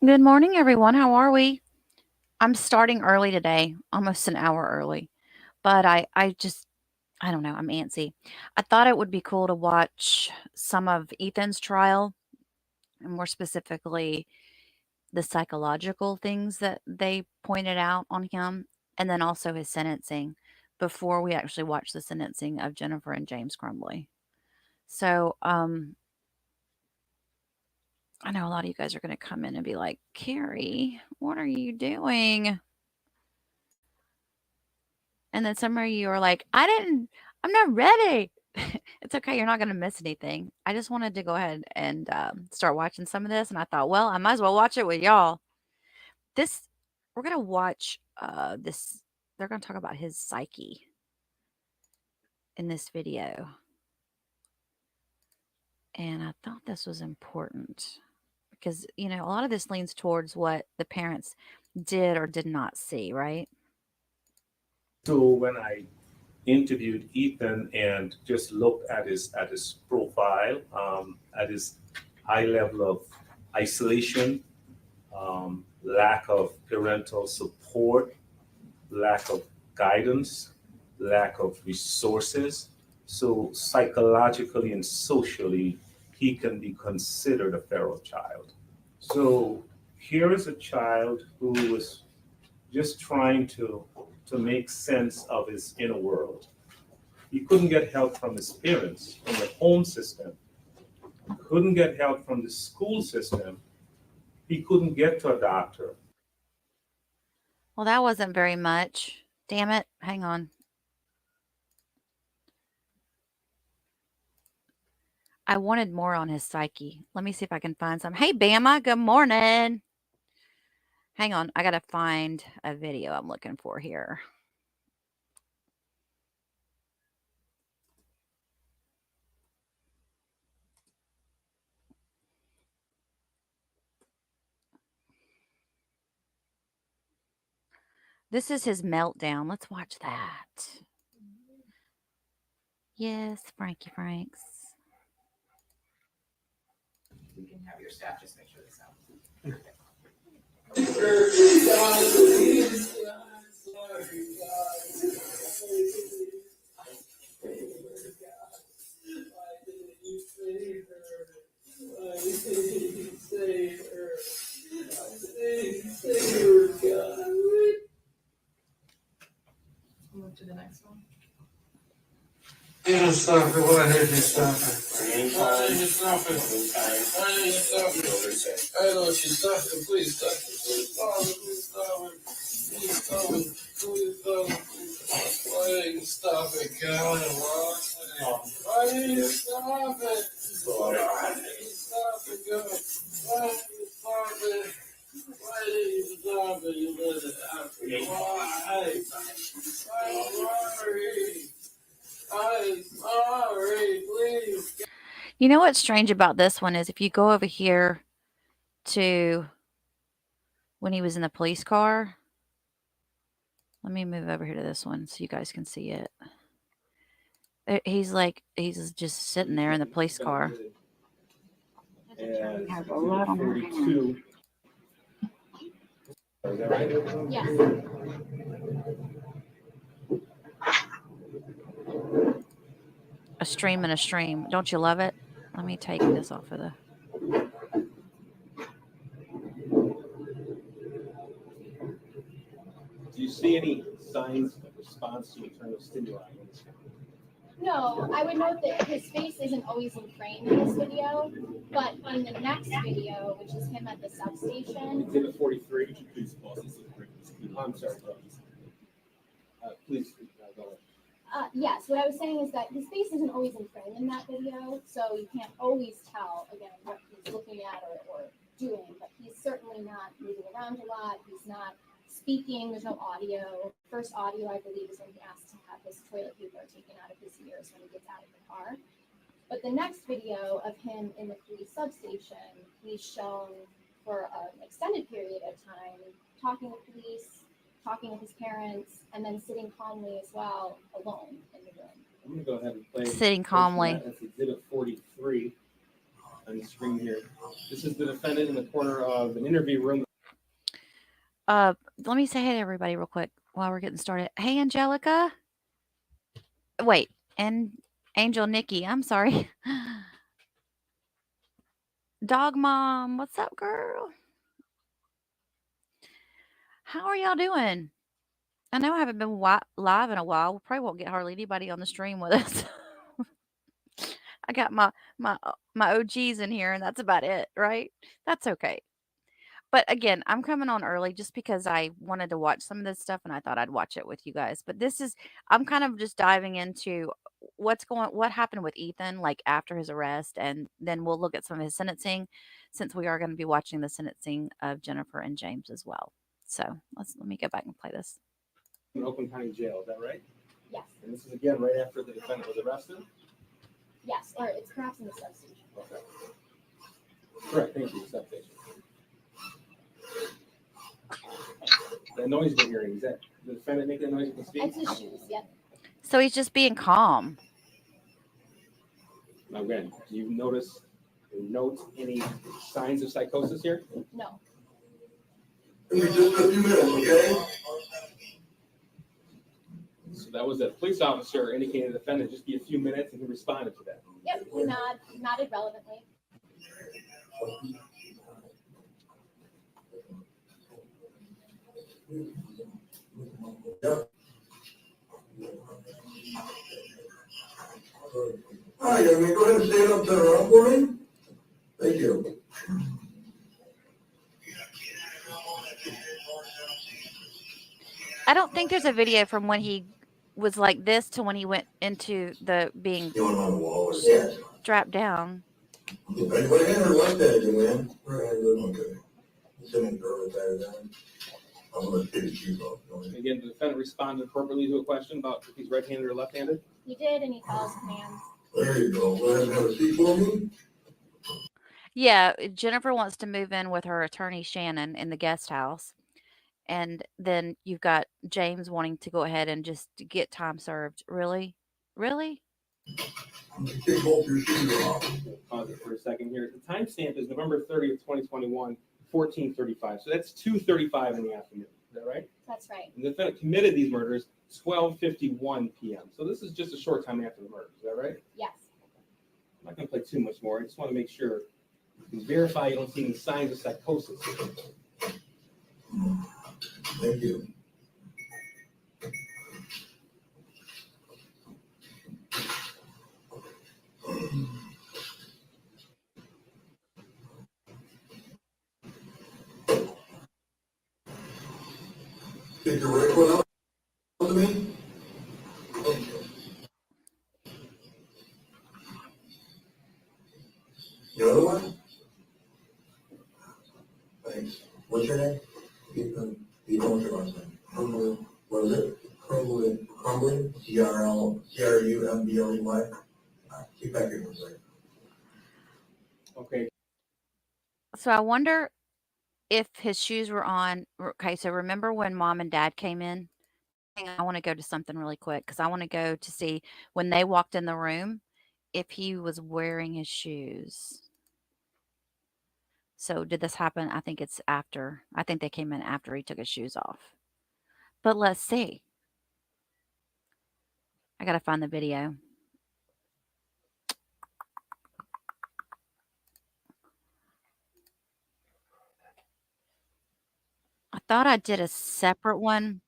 Good morning, everyone. How are we? I'm starting early today, almost an hour early, but I don't know, I'm antsy. I thought it would be cool to watch some of Ethan's trial, and more specifically, the psychological things that they pointed out on him, and then also his sentencing before we actually watch the sentencing of Jennifer and James Crumbley. So, I know a lot of you guys are going to come in and be like, Carrie, what are you doing? And then some of you are like, I'm not ready. It's okay. You're not going to miss anything. I just wanted to go ahead and start watching some of this. And I thought, well, I might as well watch it with y'all. This, we're going to watch this. They're going to talk about his psyche in this video. And I thought this was important because, a lot of this leans towards what the parents did or did not see, right? So when I interviewed Ethan and just looked at his profile, at his high level of isolation, lack of parental support, lack of guidance, lack of resources. So psychologically and socially, he can be considered a feral child. So here is a child who was just trying to make sense of his inner world. He couldn't get help from his parents, from the home system, couldn't get help from the school system. He couldn't get to a doctor. Well, that wasn't very much. Damn it. Hang on. I wanted more on his psyche. Let me see if I can find some. Hey, Bama, good morning. Hang on, I gotta find a video I'm looking for here. This is his meltdown. Let's watch that. Yes, Frankie Franks. We can have your staff just make sure this sounds. Move to the next one. You stop it. Why did you stop it? Why did you stop it? Why did you stop it? I know she stopped it. Please stop it. Please stop it. Please stop it. Please stop it. Please stop it. Why did you stop it, God? Why did you stop it? Why did you stop it, God? Why did you stop it? Why did you stop it? You let it happen. Why? I'm sorry. I'm sorry, please. You know what's strange about this one is if you go over here to when he was in the police car. Let me move over here to this one so you guys can see it. He's just sitting there in the police car. And Has a lot on her hands. 42. Is that right? Yes. A stream and a stream. Don't you love it? Let me take this off of the. Do you see any signs of response to maternal stimuli? No, I would note that his face isn't always in frame in this video, but in the next video, which is him at the substation. Exhibit 43. Could you please pause this? I'm sorry. Please go ahead. Yes, what I was saying is that his face isn't always in frame in that video, so you can't always tell, again, what he's looking at or doing, but he's certainly not moving around a lot. He's not speaking. There's no audio. First audio, I believe, is when he asks to have his toilet paper taken out of his ears when he gets out of the car. But the next video of him in the police substation, he's shown for an extended period of time talking with police, talking with his parents, and then sitting calmly as well, alone in the room. I'm going to go ahead and play. Sitting calmly. That's exhibit 43. on the screen here. This is the defendant in the corner of an interview room. Let me say hey to everybody real quick while we're getting started. Hey, Angelica. Wait, and Angel Nikki. I'm sorry. Dog Mom, what's up, girl? How are y'all doing? I know I haven't been live in a while. We probably won't get hardly anybody on the stream with us. I got my OGs in here, and that's about it, right? That's okay. But again, I'm coming on early just because I wanted to watch some of this stuff, and I thought I'd watch it with you guys. But I'm kind of just diving into what happened with Ethan, like after his arrest, and then we'll look at some of his sentencing, since we are going to be watching the sentencing of Jennifer and James as well. So let me go back and play this. In Oakland County Jail, is that right? Yes. And this is again right after the defendant was arrested? Yes, or it's perhaps in the substation. Okay. Correct, thank you, substation. That noise we're hearing, is that the defendant making a noise with the speech? It's his shoes, yep. So he's just being calm. Now again, do you note any signs of psychosis here? No. Give me just a few minutes, okay? So that was a police officer indicating the defendant just be a few minutes, and he responded to that. Yep, we nodded relevantly. Yep. Hi, you may go ahead and stand up there for me. Thank you. I don't think there's a video from when he was like this to when he went into the being You want on the wall or yes. strapped down. Anybody in or like that, Joanne? Okay. Sitting girl tired down. I'm gonna take his shoes off. Again, the defendant responded appropriately to a question about if he's right-handed or left-handed. He did, and he follows commands. There you go. Go ahead and have a seat for me. Yeah, Jennifer wants to move in with her attorney Shannon in the guest house. And then you've got James wanting to go ahead and just get time served. Really? Really? Take both your shoes off. Pause it for a second here. The timestamp is November 30th, 2021, 14:35. So that's 2:35 in the afternoon. Is that right? That's right. And the defendant committed these murders 12:51 p.m. So this is just a short time after the murders. Is that right? Yes. I'm not going to play too much more. I just want to make sure you can verify you don't see any signs of psychosis. Thank you. Take your right foot out to me. Thank you. The other one? Thanks. What's your name? Ethan. Ethan, what's your last name? Crumbley. What is it? Crumbley. Crumbley? Crumbley. Keep back here for a second. Okay. So I wonder if his shoes were on. Okay, so remember when Mom and Dad came in? I want to go to something really quick because I want to go to see when they walked in the room if he was wearing his shoes. So did this happen? I think it's after. I think they came in after he took his shoes off. But let's see. I got to find the video. I thought I did a separate one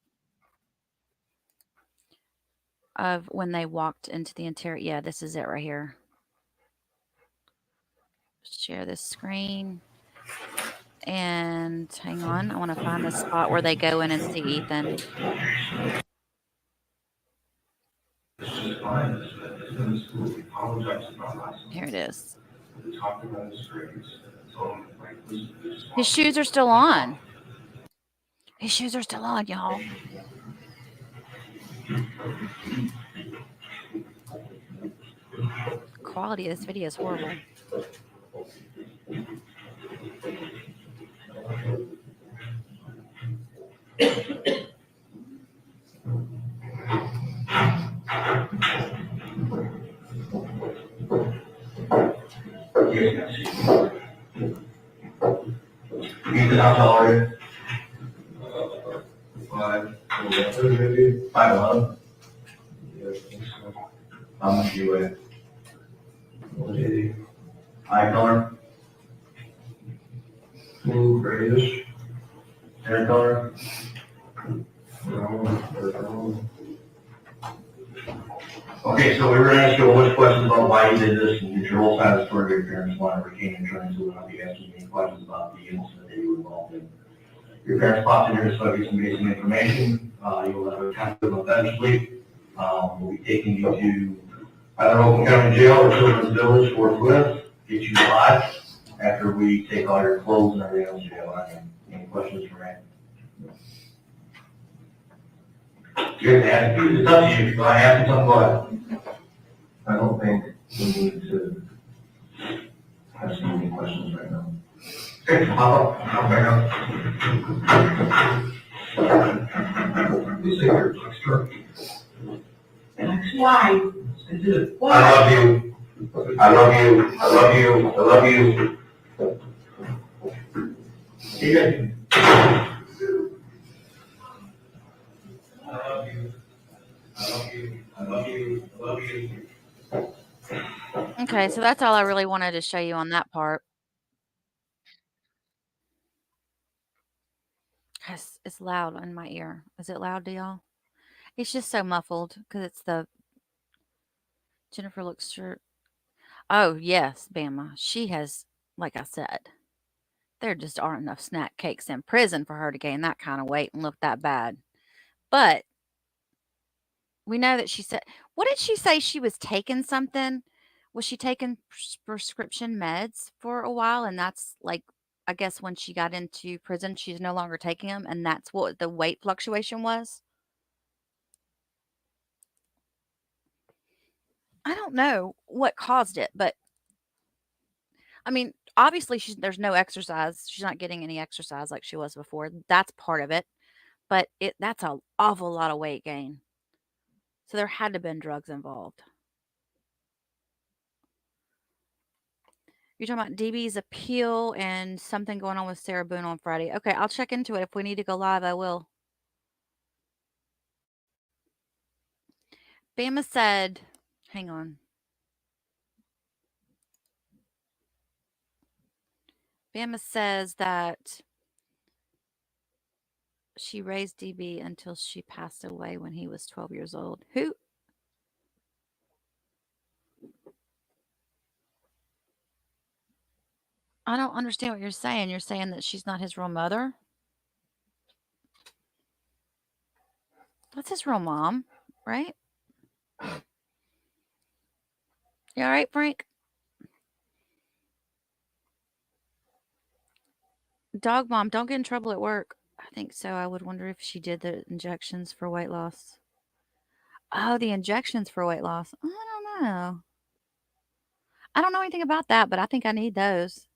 of when they walked into the interior. Yeah, this is it right here. Share this screen. And hang on, I want to find the spot where they go in and see Ethan. Here it is. His shoes are still on. His shoes are still on, y'all. Quality of this video is horrible. how tall are you? 5'11". 5'11"? Yeah, I think so. How much do you weigh? 180. Eye color? Blue, grayish, Hair color? brown, or brown. Okay, so we were gonna ask you a bunch of questions about why you did this and get your whole side of the story. Your parents want to retain insurance, so we'll not be asking you any questions about the incident that you were involved in. Your parents popped in here to give you some basic information. You will have a copy of them eventually. We'll be taking you to either Oakland County Jail or Children's Village forthwith, get you lodged after we take all your clothes and everything else to jail. Any questions for me? Good, man. It's up to you. If you want to ask me something about it. I don't think we need to ask you any questions right now. Okay, pop up. I'll back up. You say you're extra. Why? I love you. I love you. I love you. I love you. You good? I love you. I love you. I love you. I love you. Okay, so that's all I really wanted to show you on that part. It's loud in my ear. Is it loud to y'all? It's just so muffled because it's the Jennifer looks sure. Oh, yes, Bama. She has, like I said, there just aren't enough snack cakes in prison for her to gain that kind of weight and look that bad. But we know that she said, what did she say? She was taking something? Was she taking prescription meds for a while? And that's like, I guess when she got into prison, she's no longer taking them. And that's what the weight fluctuation was. I don't know what caused it, but I mean, obviously there's no exercise. She's not getting any exercise like she was before. That's part of it. But that's an awful lot of weight gain. So there had to have been drugs involved. You're talking about DB's appeal and something going on with Sarah Boone on Friday. Okay, I'll check into it. If we need to go live, I will. Bama said, hang on. Bama says that she raised DB until she passed away when he was 12 years old. Who? I don't understand what you're saying. You're saying that she's not his real mother? That's his real mom, right? You all right, Frank? Dog mom, don't get in trouble at work. I think so. I would wonder if she did the injections for weight loss. Oh, the injections for weight loss. I don't know. I don't know anything about that, but I think I need those.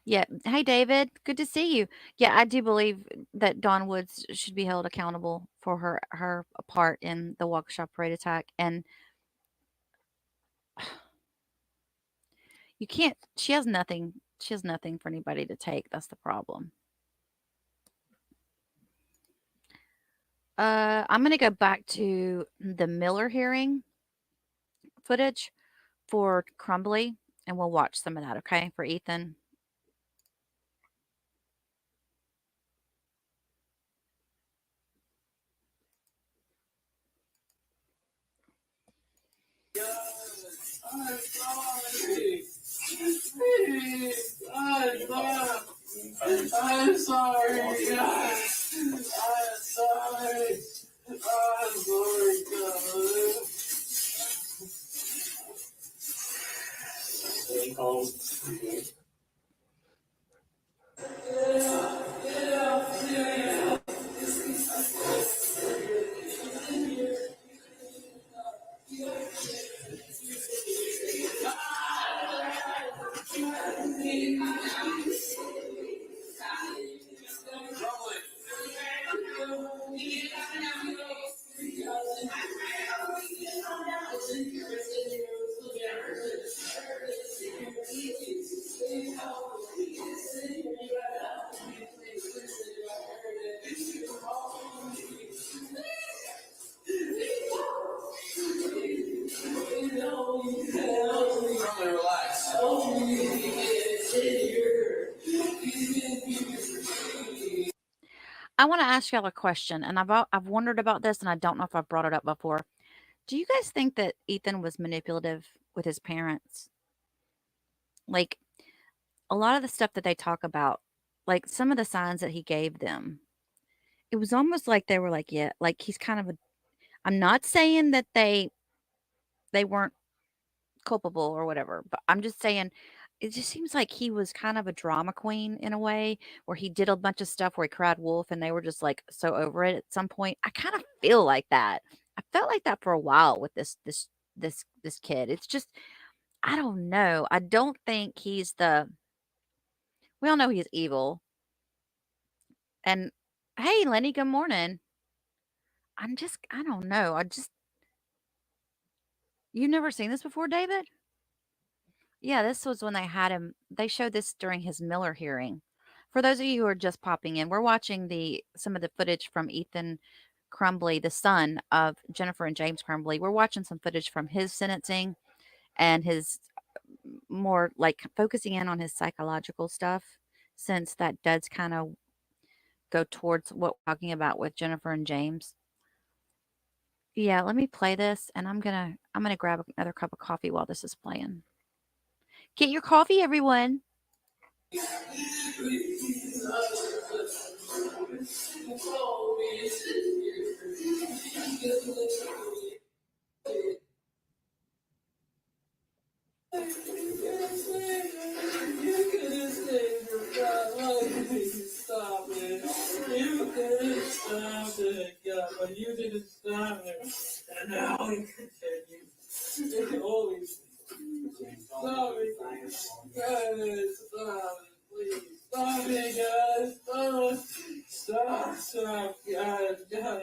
Yeah. Hey, David. Good to see you. Yeah, I do believe that Dawn Woods should be held accountable for her part in the Waukesha parade attack. And you can't. She has nothing. She has nothing for anybody to take. That's the problem. I'm gonna go back to the Miller hearing footage for Crumbley, and we'll watch some of that. Okay, for Ethan. I'm sorry. Please, I'm sorry. I'm sorry, God. I'm sorry. I'm sorry, God. Stay calm. I want to ask y'all a question, and I've wondered about this, and I don't know if I've brought it up before. Do you guys think that Ethan was manipulative with his parents? Like a lot of the stuff that they talk about, like some of the signs that he gave them, it was almost like they were like, yeah, like he's kind of a. I'm not saying that they weren't culpable or whatever, but I'm just saying it just seems like he was kind of a drama queen in a way where he did a bunch of stuff where he cried wolf and they were just like so over it at some point. I kind of feel like that. I felt like that for a while with this kid. It's just I don't know. I don't think he's the we all know he's evil. And hey, Lenny, good morning. I don't know. You never seen this before, David? Yeah, this was when they had him. They showed this during his Miller hearing. For those of you who are just popping in, we're watching the some of the footage from Ethan Crumbley, the son of Jennifer and James Crumbley. We're watching some footage from his sentencing and his more like focusing in on his psychological stuff, since that does kind of go towards what we're talking about with Jennifer and James. Yeah, let me play this, and I'm gonna grab another cup of coffee while this is playing. Get your coffee, everyone. Stop it. You couldn't stop it, God, but you didn't stop it. And now we continue. You can always stop it. God, stop it, please. Stop it, God. Stop, God, stop.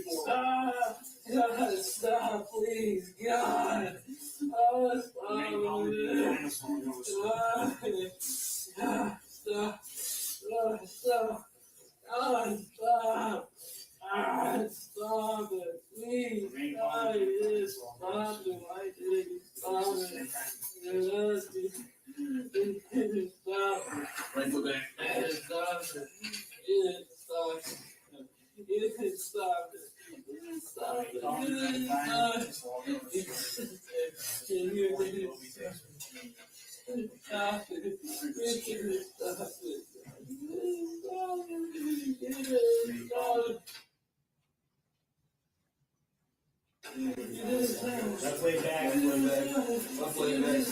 Stop, God, stop, please, God. Oh, stop it. Stop, stop, stop. God, stop. Stop it, please. God, yes, stop it. Why did you stop it? Yes, stop it. Right foot back. Stop it. Stop it. You can stop it. You can stop it. You can stop it. You can stop it. You can stop it. Left way back, left way back.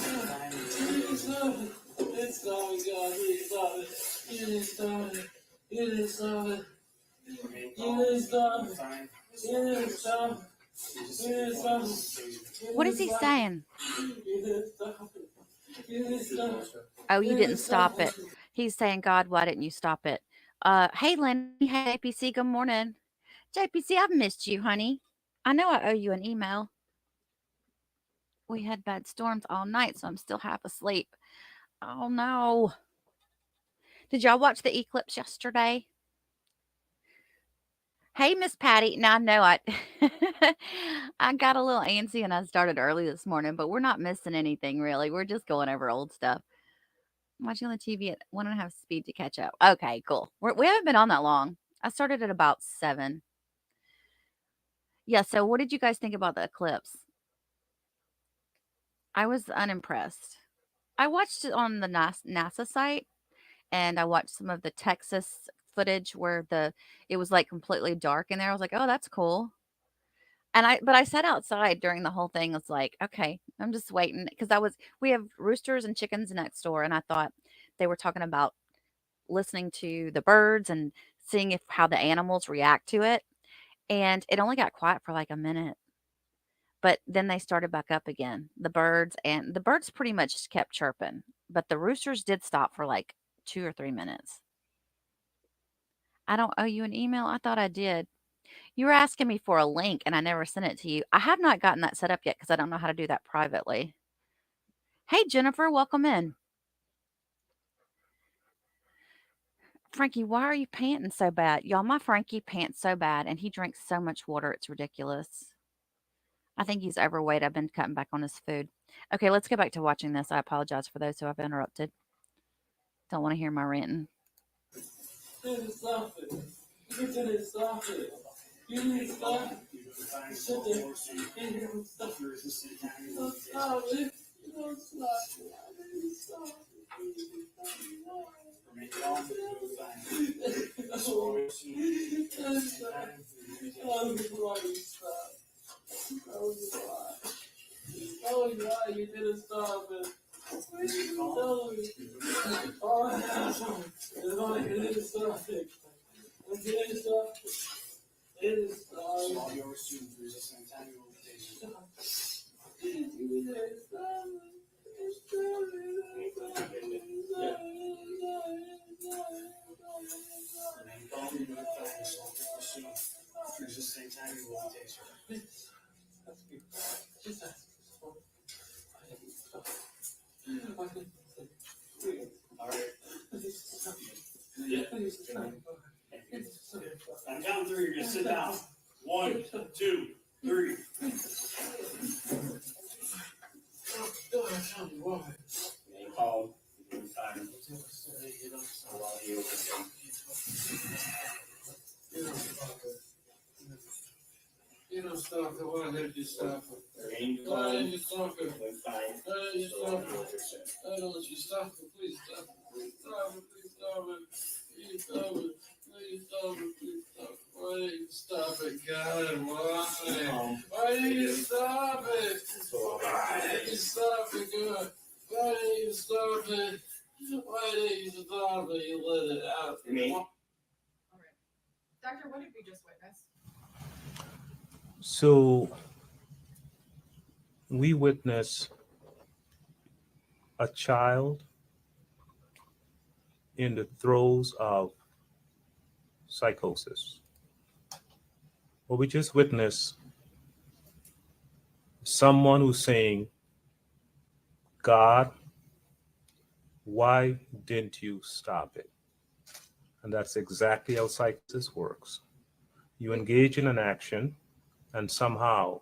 It's going, God, please stop it. You didn't stop it. You didn't stop it. You didn't stop it. You didn't stop it. You didn't stop it. What is he saying? You didn't stop it. You didn't stop it. Oh, You you didn't didn't stop stop it. it. He's saying, God, why didn't you stop it? Hey, Lenny. Hey, JPC. Good morning. JPC, I've missed you, honey. I know I owe you an email. We had bad storms all night, so I'm still half asleep. Oh, no. Did y'all watch the eclipse yesterday? Hey, Miss Patty. Now, I know I got a little antsy and I started early this morning, but we're not missing anything really. We're just going over old stuff. I'm watching on the TV at 1.5 speed to catch up. Okay, cool. We haven't been on that long. I started at about 7. Yeah, so what did you guys think about the eclipse? I was unimpressed. I watched it on the NASA site and I watched some of the Texas footage where it was like completely dark in there. I was like, "Oh, that's cool." But I sat outside during the whole thing. I was like, "Okay, I'm just waiting," because we have roosters and chickens next door, and I thought they were talking about listening to the birds and seeing if how the animals react to it. And it only got quiet for like a minute, but then they started back up again. The birds pretty much just kept chirping, but the roosters did stop for like 2 or 3 minutes. I don't owe you an email. I thought I did. You were asking me for a link and I never sent it to you. I have not gotten that set up yet because I don't know how to do that privately. Hey, Jennifer, welcome in. Frankie, why are you panting so bad? Y'all, my Frankie pants so bad and he drinks so much water. It's ridiculous. I think he's overweight. I've been cutting back on his food. Okay, let's go back to watching this. I apologize for those who I've interrupted. Don't want to hear my ranting. need to stop it. You need to stop it. You need to stop it. Sit there. You need to stop it. You don't stop it. You don't stop it. I need to stop it. Oh, yeah, you didn't stop it. Oh, you didn't stop it. You didn't stop it. It is all yours too. There's a sometime you will there's just same time you will taste her. All right. Yeah. I'm counting three. You're gonna sit down. 1, 2, 3. Name called. Time. You don't stop it. Why did you stop it? Name Why did called. you stop it? Fine. Why did you So, stop it? what you're saying. I don't let you stop it. Please stop it. Please stop it. Please stop it. Please stop it. Please stop it. Please stop it. Why did you stop it? God, why? Why did you stop it? Why did you stop it, God? Why did you stop it? Why did you stop it? You let it out. Me? All right. Doctor, what did we just witness? So we witness a child in the throes of psychosis. What we just witnessed someone who's saying, God, why didn't you stop it? And that's exactly how psychosis works. You engage in an action, and somehow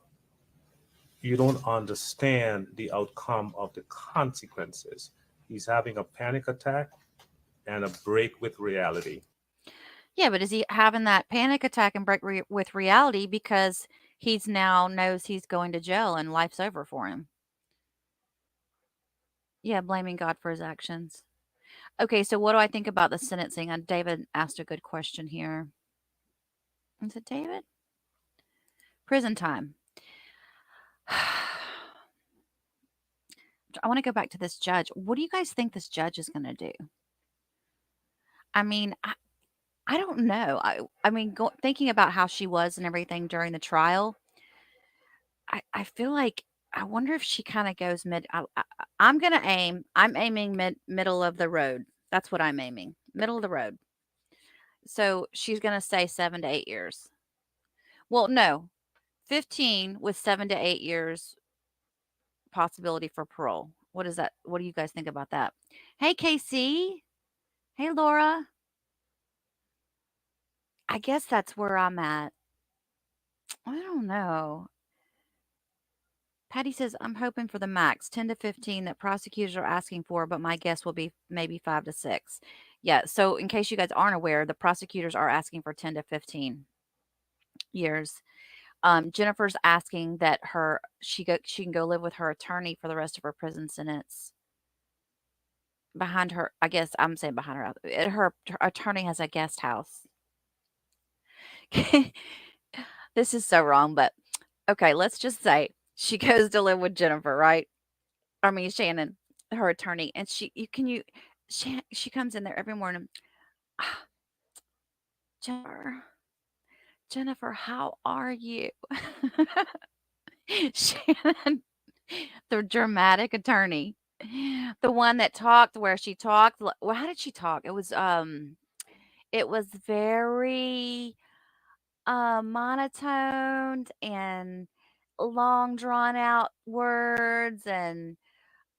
you don't understand the outcome of the consequences. He's having a panic attack and a break with reality. Yeah, but is he having that panic attack and break with reality because he's now knows he's going to jail and life's over for him? Yeah, blaming God for his actions. Okay, so what do I think about the sentencing? And David asked a good question here. Is it David? Prison time. I want to go back to this judge. What do you guys think this judge is going to do? I mean, I don't know. I mean, thinking about how she was and everything during the trial, I feel like I wonder if she kind of goes mid. I'm gonna aim. I'm aiming middle of the road. That's what I'm aiming. Middle of the road. So she's gonna say 7 to 8 years. Well, no, 15 with 7 to 8 years possibility for parole. What is that? What do you guys think about that? Hey, Casey. Hey, Laura. I guess that's where I'm at. I don't know. Patty says, I'm hoping for the max 10 to 15 that prosecutors are asking for, but my guess will be maybe 5 to 6. Yeah. So, in case you guys aren't aware, the prosecutors are asking for 10 to 15 years. Jennifer's asking that she can go live with her attorney for the rest of her prison sentence. Behind her, I guess I'm saying behind her. Her attorney has a guest house. This is so wrong, but okay, let's just say she goes to live with Jennifer, right? I mean Shannon, her attorney, and she comes in there every morning. "Ah, Jennifer, Jennifer, how are you?" Shannon, the dramatic attorney, the one that talked where she talked. Well, how did she talk? It was very monotoned and long drawn out words um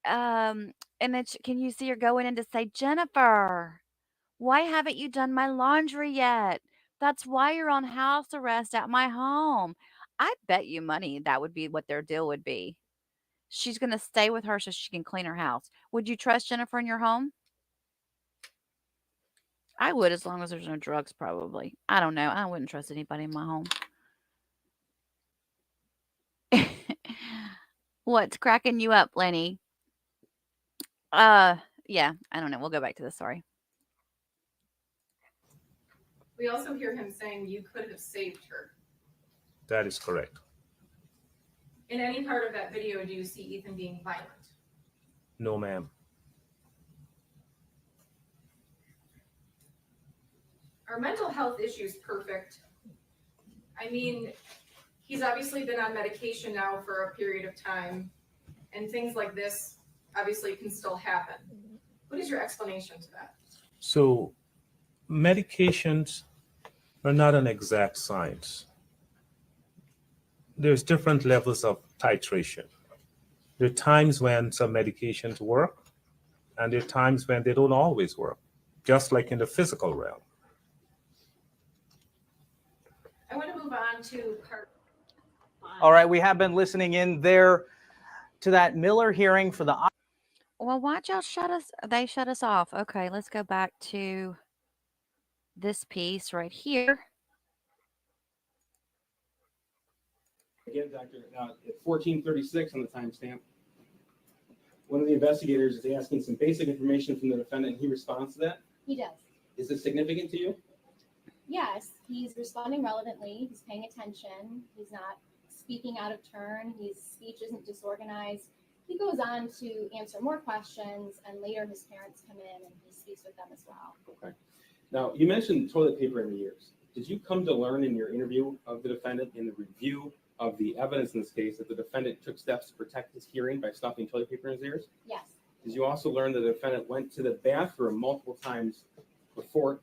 and then can you see her going in to say, Jennifer, why haven't you done my laundry yet? That's why you're on house arrest at my home. I bet you money that would be what their deal would be. She's going to stay with her so she can clean her house. Would you trust Jennifer in your home? I would, as long as there's no drugs, probably. I don't know. I wouldn't trust anybody in my home. What's cracking you up, Lenny? Uh, yeah, I don't know. We'll go back to this. Sorry. We also hear him saying you could have saved her. That is correct. In any part of that video, do you see Ethan being violent? No, ma'am. Are mental health issues perfect? I mean, he's obviously been on medication now for a period of time, and things like this obviously can still happen. What is your explanation to that? So, medications are not an exact science. There's different levels of titration. There are times when some medications work, and there are times when they don't always work, just like in the physical realm. I want to move on to part. All right, we have been listening in there to that Miller hearing for the. Well, watch y'all shut us. They shut us off. Okay, let's go back to this piece right here. Again, Doctor, at 14:36 on the timestamp, one of the investigators is asking some basic information from the defendant, and he responds to that. He does. Is it significant to you? Yes, he's responding relevantly. He's paying attention. He's not speaking out of turn. His speech isn't disorganized. He goes on to answer more questions, and later his parents come in and he speaks with them as well. Okay. Now, you mentioned toilet paper in the ears. Did you come to learn in your interview of the defendant in the review of the evidence in this case that the defendant took steps to protect his hearing by stuffing toilet paper in his ears? Yes, Did you also learn that the defendant went to the bathroom multiple times before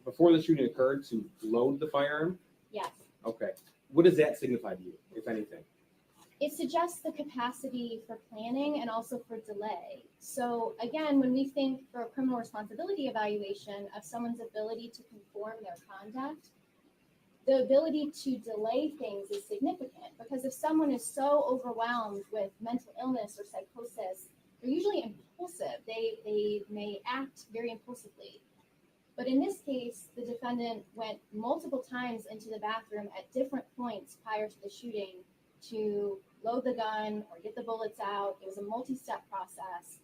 the shooting occurred to load the firearm? yes. Okay. What does that signify to you, if anything? It suggests the capacity for planning and also for delay. So again, when we think for a criminal responsibility evaluation of someone's ability to conform their conduct, the ability to delay things is significant, because if someone is so overwhelmed with mental illness or psychosis, they're usually impulsive. They may act very impulsively. But in this case, the defendant went multiple times into the bathroom at different points prior to the shooting to load the gun or get the bullets out. It was a multi-step process.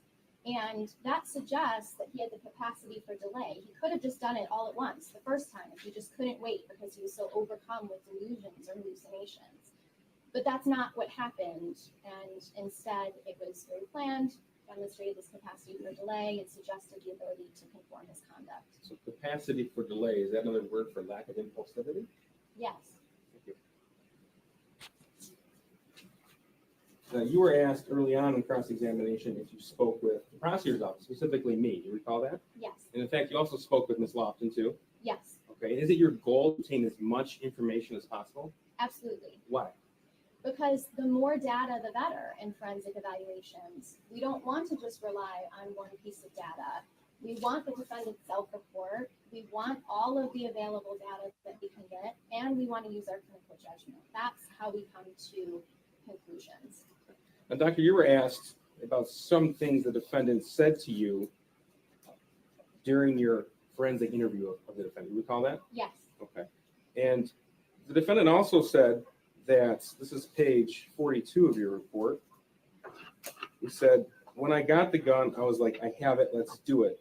And that suggests that he had the capacity for delay. He could have just done it all at once the first time if he just couldn't wait because he was so overcome with delusions or hallucinations. But that's not what happened. And instead, it was very planned, demonstrated this capacity for delay, and suggested the ability to conform his conduct. So capacity for delay, is that another word for lack of impulsivity? Yes. Thank you. Now, you were asked early on in cross-examination if you spoke with the prosecutor's office, specifically me. Do you recall that? Yes. And in fact, you also spoke with Ms. Lofton, too. Yes. Okay. And is it your goal to obtain as much information as possible? Absolutely. Why? Because the more data, the better in forensic evaluations. We don't want to just rely on one piece of data. We want the defendant's self-report. We want all of the available data that we can get, and we want to use our clinical judgment. That's how we come to conclusions. Now, Doctor, you were asked about some things the defendant said to you during your forensic interview of the defendant. You recall that? Yes. Okay. And the defendant also said that, this is page 42 of your report. He said, when I got the gun, I was like, I have it, let's do it.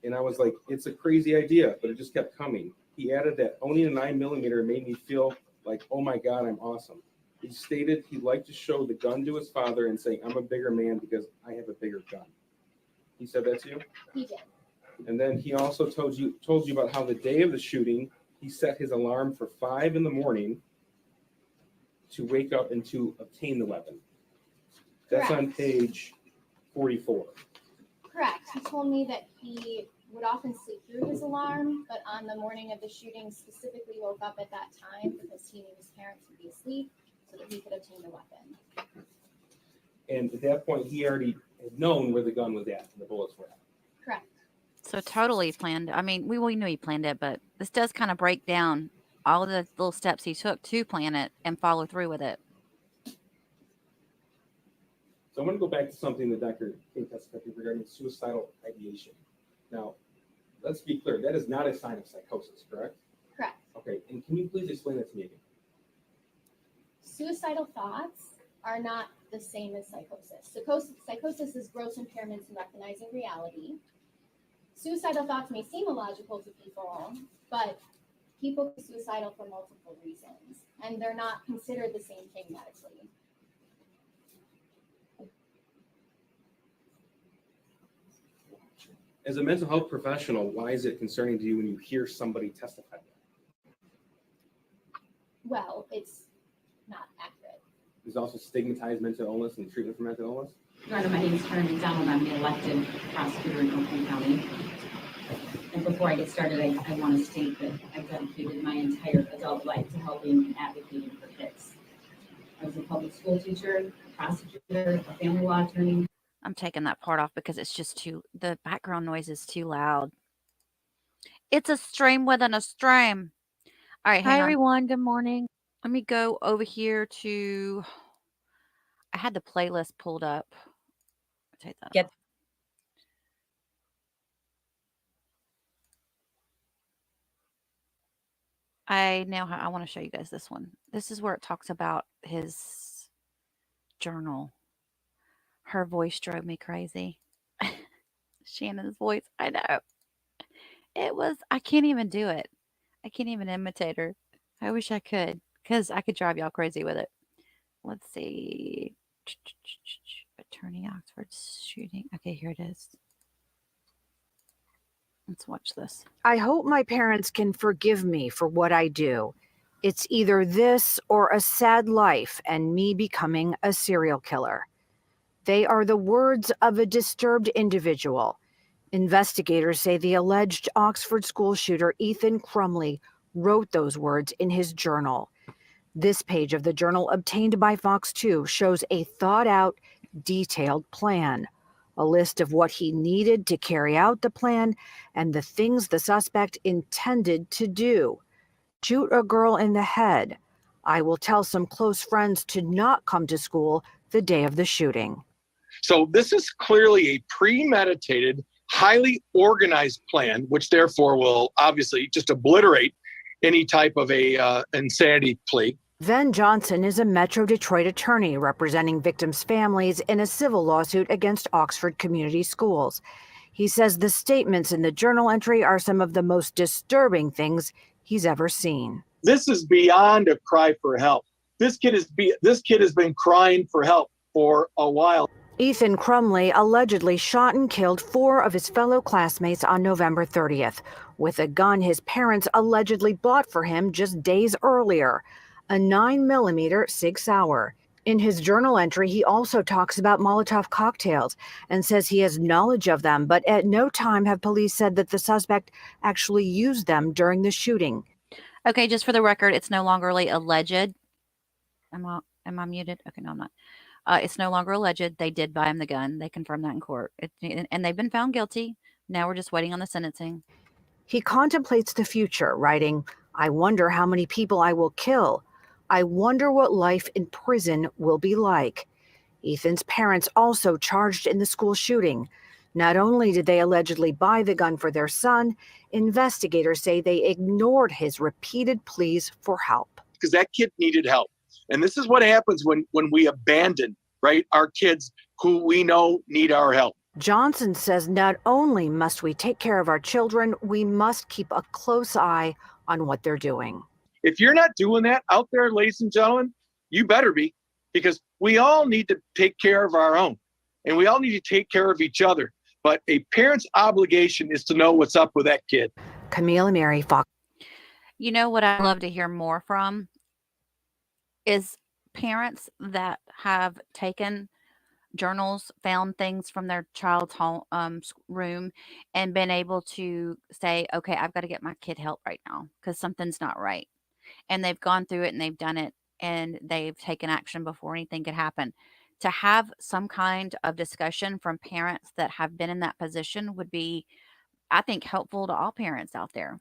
And I was like, it's a crazy idea, but it just kept coming. He added that owning a 9mm made me feel like, oh my God, I'm awesome. He stated he'd like to show the gun to his father and say, I'm a bigger man because I have a bigger gun. He said that to you? He did. And then he also told you about how the day of the shooting, he set his alarm for 5 a.m. to wake up and to obtain the weapon. That's Correct. on page 44. Correct. He told me that he would often sleep through his alarm, but on the morning of the shooting specifically woke up at that time because he knew his parents would be asleep so that he could obtain the weapon. And at that point, he already had known where the gun was at and the bullets were at. Correct. So totally planned. I mean, we knew he planned it, but this does kind of break down all of the little steps he took to plan it and follow through with it. So I want to go back to something that Dr. King testified to regarding suicidal ideation. Now, let's be clear, that is not a sign of psychosis, correct? Correct. Okay, and can you please explain that to me again? Suicidal thoughts are not the same as psychosis. Psychosis is gross impairments in recognizing reality. Suicidal thoughts may seem illogical to people, but people can be suicidal for multiple reasons, and they're not considered the same thing medically. As a mental health professional, why is it concerning to you when you hear somebody testify? Well, it's not accurate. There's also stigmatized mental illness and treatment for mental illness. Your Honor, my name is Karen McDonald. I'm the elected prosecutor in Oakland County. And before I get started, I want to state that I've dedicated my entire adult life to helping and advocating for kids. I was a public school teacher, a prosecutor, a family law attorney. I'm taking that part off because it's just the background noise is too loud. It's a stream within a stream. All right, hi everyone. Good morning. Let me go over here to. I had the playlist pulled up. I'll take that off. I want to show you guys this one. This is where it talks about his journal. Her voice drove me crazy. Shannon's voice, I know. I can't even do it. I can't even imitate her. I wish I could, because I could drive y'all crazy with it. Let's see. Attorney Oxford's shooting. Okay, here it is. Let's watch this. I hope my parents can forgive me for what I do. It's either this or a sad life and me becoming a serial killer. They are the words of a disturbed individual. Investigators say the alleged Oxford school shooter Ethan Crumbley wrote those words in his journal. This page of the journal obtained by Fox 2 shows a thought-out, detailed plan, a list of what he needed to carry out the plan and the things the suspect intended to do. Shoot a girl in the head. I will tell some close friends to not come to school the day of the shooting. So this is clearly a premeditated, highly organized plan, which therefore will obviously just obliterate any type of a insanity plea. Ven Johnson is a Metro Detroit attorney representing victims' families in a civil lawsuit against Oxford Community Schools. He says the statements in the journal entry are some of the most disturbing things he's ever seen. This is beyond a cry for help. This kid has been crying for help for a while. Ethan Crumbley allegedly shot and killed 4 of his fellow classmates on November 30th with a gun his parents allegedly bought for him just days earlier, a 9mm Sig Sauer. In his journal entry, he also talks about Molotov cocktails and says he has knowledge of them, but at no time have police said that the suspect actually used them during the shooting. Okay, just for the record, it's no longer alleged. Am I muted? Okay, no, I'm not. It's no longer alleged. They did buy him the gun. They confirmed that in court. And they've been found guilty. Now we're just waiting on the sentencing. He contemplates the future, writing, I wonder how many people I will kill. I wonder what life in prison will be like. Ethan's parents also charged in the school shooting. Not only did they allegedly buy the gun for their son, investigators say they ignored his repeated pleas for help. Because that kid needed help. And this is what happens when we abandon, right, our kids who we know need our help. Johnson says not only must we take care of our children, we must keep a close eye on what they're doing. If you're not doing that out there, ladies and gentlemen, you better be, because we all need to take care of our own and we all need to take care of each other. But a parent's obligation is to know what's up with that kid. Camille Mary, Fox. You know what I'd love to hear more from is parents that have taken journals, found things from their child's home, room, and been able to say, okay, I've got to get my kid help right now because something's not right. And they've gone through it and they've done it and they've taken action before anything could happen. To have some kind of discussion from parents that have been in that position would be, I think, helpful to all parents out there.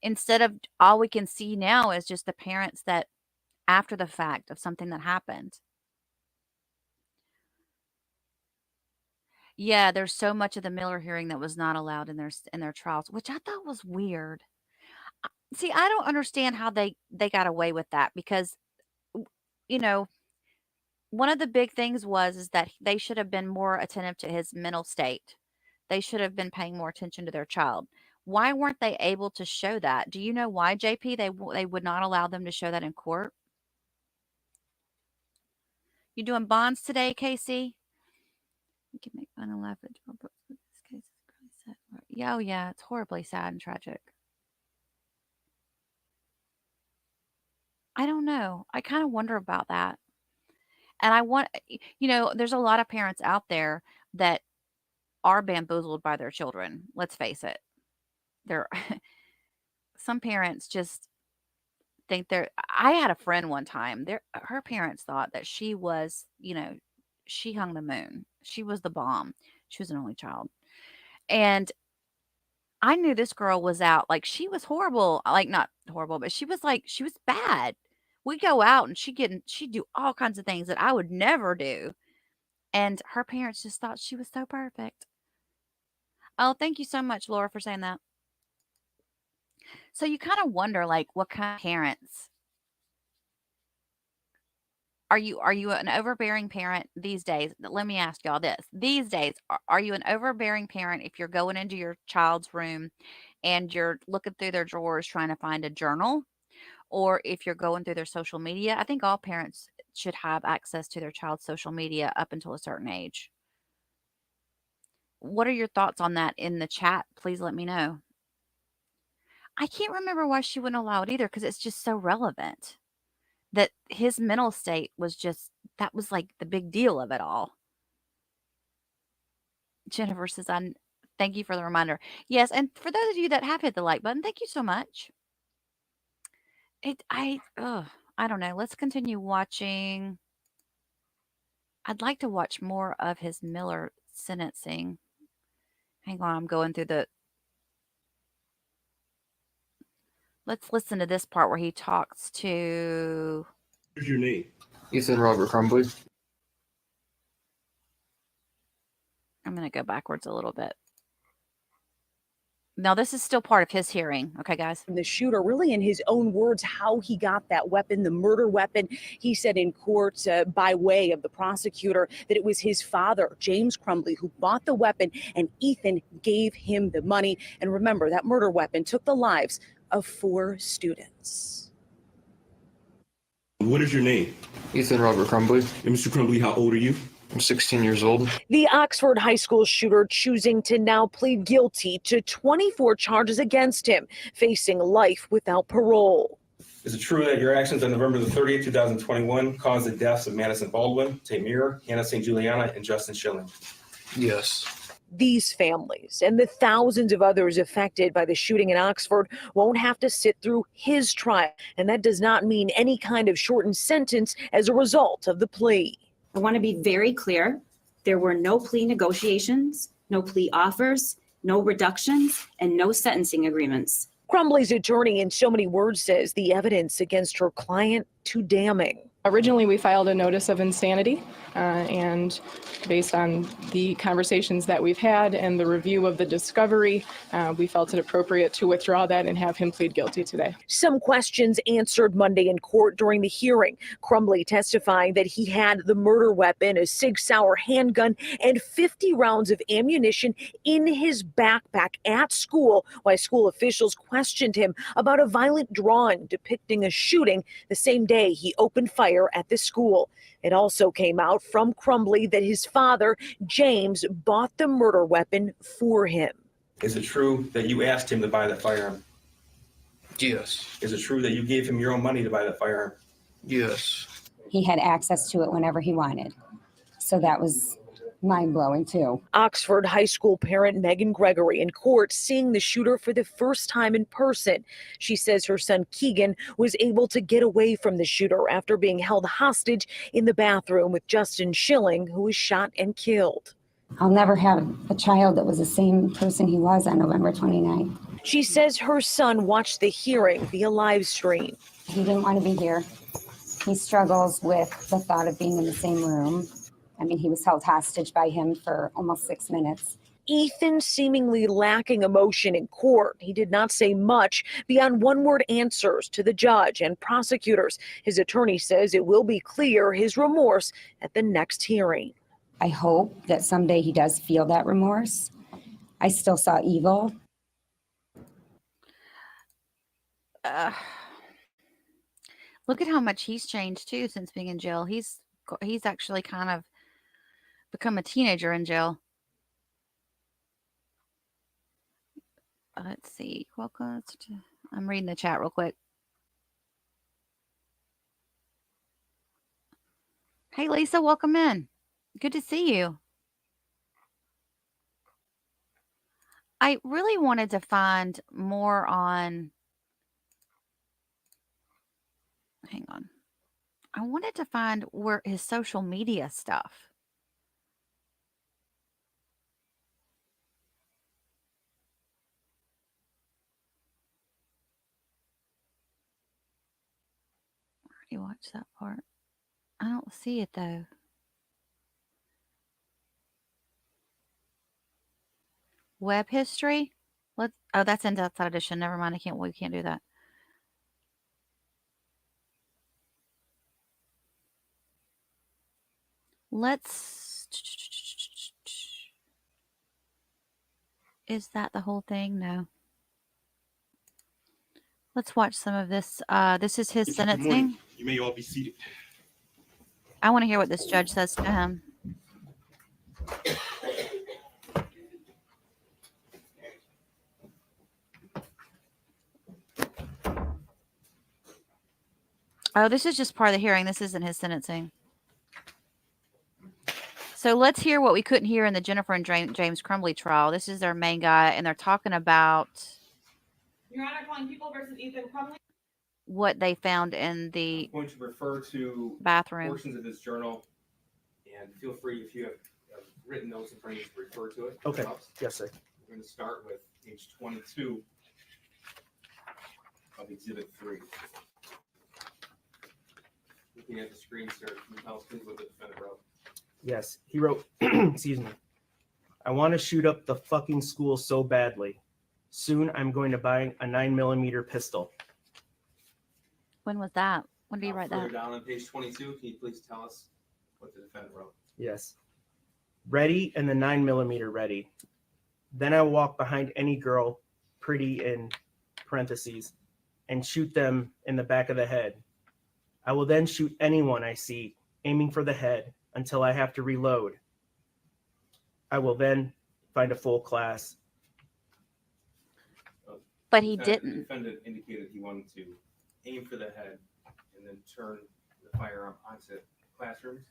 Instead of all we can see now is just the parents that after the fact of something that happened. Yeah, there's so much of the Miller hearing that was not allowed in their trials, which I thought was weird. See, I don't understand how they got away with that because you know, one of the big things is that they should have been more attentive to his mental state. They should have been paying more attention to their child. Why weren't they able to show that? Do you know why, JP? They would not allow them to show that in court. You doing bonds today, Casey? You can make fun and laugh at Joel Brooks, but this case is really sad. Yeah, oh yeah, it's horribly sad and tragic. I don't know. I kind of wonder about that. And I want, there's a lot of parents out there that are bamboozled by their children. Let's face it. There, some parents just think I had a friend one time. Her parents thought that she was, she hung the moon. She was the bomb. She was an only child. And I knew this girl was out. Like she was horrible. Like not horrible, but she was bad. We go out and she'd do all kinds of things that I would never do. And her parents just thought she was so perfect. Oh, thank you so much, Laura, for saying that. So you kind of wonder, like, what kind of parents are you? Are you an overbearing parent these days? Let me ask y'all this: these days, are you an overbearing parent if you're going into your child's room and you're looking through their drawers trying to find a journal, or if you're going through their social media? I think all parents should have access to their child's social media up until a certain age. What are your thoughts on that in the chat? Please let me know. I can't remember why she wouldn't allow it either because it's just so relevant that his mental state was just, that was like the big deal of it all. Jennifer says, thank you for the reminder. Yes, and for those of you that have hit the like button, thank you so much. I don't know. Let's continue watching. I'd like to watch more of his Miller sentencing. Hang on, I'm going through let's listen to this part where he talks to. What's your name? Ethan Robert Crumbley. I'm going to go backwards a little bit. Now, this is still part of his hearing. Okay, guys. The shooter, really in his own words, how he got that weapon, the murder weapon. He said in court by way of the prosecutor that it was his father, James Crumbley, who bought the weapon and Ethan gave him the money. And remember, that murder weapon took the lives of 4 students. What is your name? Ethan Robert Crumbley. And Mr. Crumbley, how old are you? I'm 16 years old. The Oxford High School shooter choosing to now plead guilty to 24 charges against him, facing life without parole. Is it true that your actions on November the 30th, 2021 caused the deaths of Madison Baldwin, Tamir, Hannah St. Juliana, and Justin Schilling? Yes. These families and the thousands of others affected by the shooting in Oxford won't have to sit through his trial, and that does not mean any kind of shortened sentence as a result of the plea. I want to be very clear. There were no plea negotiations, no plea offers, no reductions, and no sentencing agreements. Crumbley's attorney, in so many words, says the evidence against her client too damning. Originally, we filed a notice of insanity, and based on the conversations that we've had and the review of the discovery, we felt it appropriate to withdraw that and have him plead guilty today. Some questions answered Monday in court during the hearing. Crumbley testifying that he had the murder weapon, a Sig Sauer handgun, and 50 rounds of ammunition in his backpack at school, while school officials questioned him about a violent drawing depicting a shooting the same day he opened fire at the school. It also came out from Crumbley that his father, James, bought the murder weapon for him. Is it true that you asked him to buy that firearm? Yes. Is it true that you gave him your own money to buy that firearm? Yes. He had access to it whenever he wanted. So that was mind-blowing too. Oxford High School parent Megan Gregory in court seeing the shooter for the first time in person. She says her son Keegan was able to get away from the shooter after being held hostage in the bathroom with Justin Schilling, who was shot and killed. I'll never have a child that was the same person he was on November 29th. She says her son watched the hearing via live stream. He didn't want to be here. He struggles with the thought of being in the same room. I mean, he was held hostage by him for almost 6 minutes. Ethan seemingly lacking emotion in court. He did not say much beyond one-word answers to the judge and prosecutors. His attorney says it will be clear his remorse at the next hearing. I hope that someday he does feel that remorse. I still saw evil. Look at how much he's changed too since being in jail. He's actually kind of become a teenager in jail. Let's see. Welcome to, I'm reading the chat real quick. Hey, Lisa, welcome in. Good to see you. I really wanted to find more on, hang on. I wanted to find where his social media stuff. You watch that part. I don't see it though. Web history. Oh, that's in Outside Edition. Never mind. We can't do that. Let's. Is that the whole thing? No. Let's watch some of this. This is his sentencing. You may all be seated. I want to hear what this judge says to him. Oh, this is just part of the hearing. This isn't his sentencing. So let's hear what we couldn't hear in the Jennifer and James Crumbley trial. This is their main guy, and they're talking about Your Honor, calling People versus Ethan Crumbley. What they found in the I'm going to refer to bathroom. Portions of his journal, and feel free if you have written notes in front of you to refer to it. Okay. Yes, sir. We're going to start with page 22 of Exhibit 3. Looking at the screen, sir, can you tell us please what the defendant wrote? Yes, he wrote, excuse me, I want to shoot up the fucking school so badly. Soon I'm going to buy a 9mm pistol. When was that? When did you write Further that? down on page 22, can you please tell us what the defendant wrote? Yes. Ready and the 9mm ready. Then I walk behind any girl, pretty in parentheses, and shoot them in the back of the head. I will then shoot anyone I see, aiming for the head until I have to reload. I will then find a full class. But he The didn't. defendant indicated he wanted to aim for the head and then turn the firearm onto classrooms.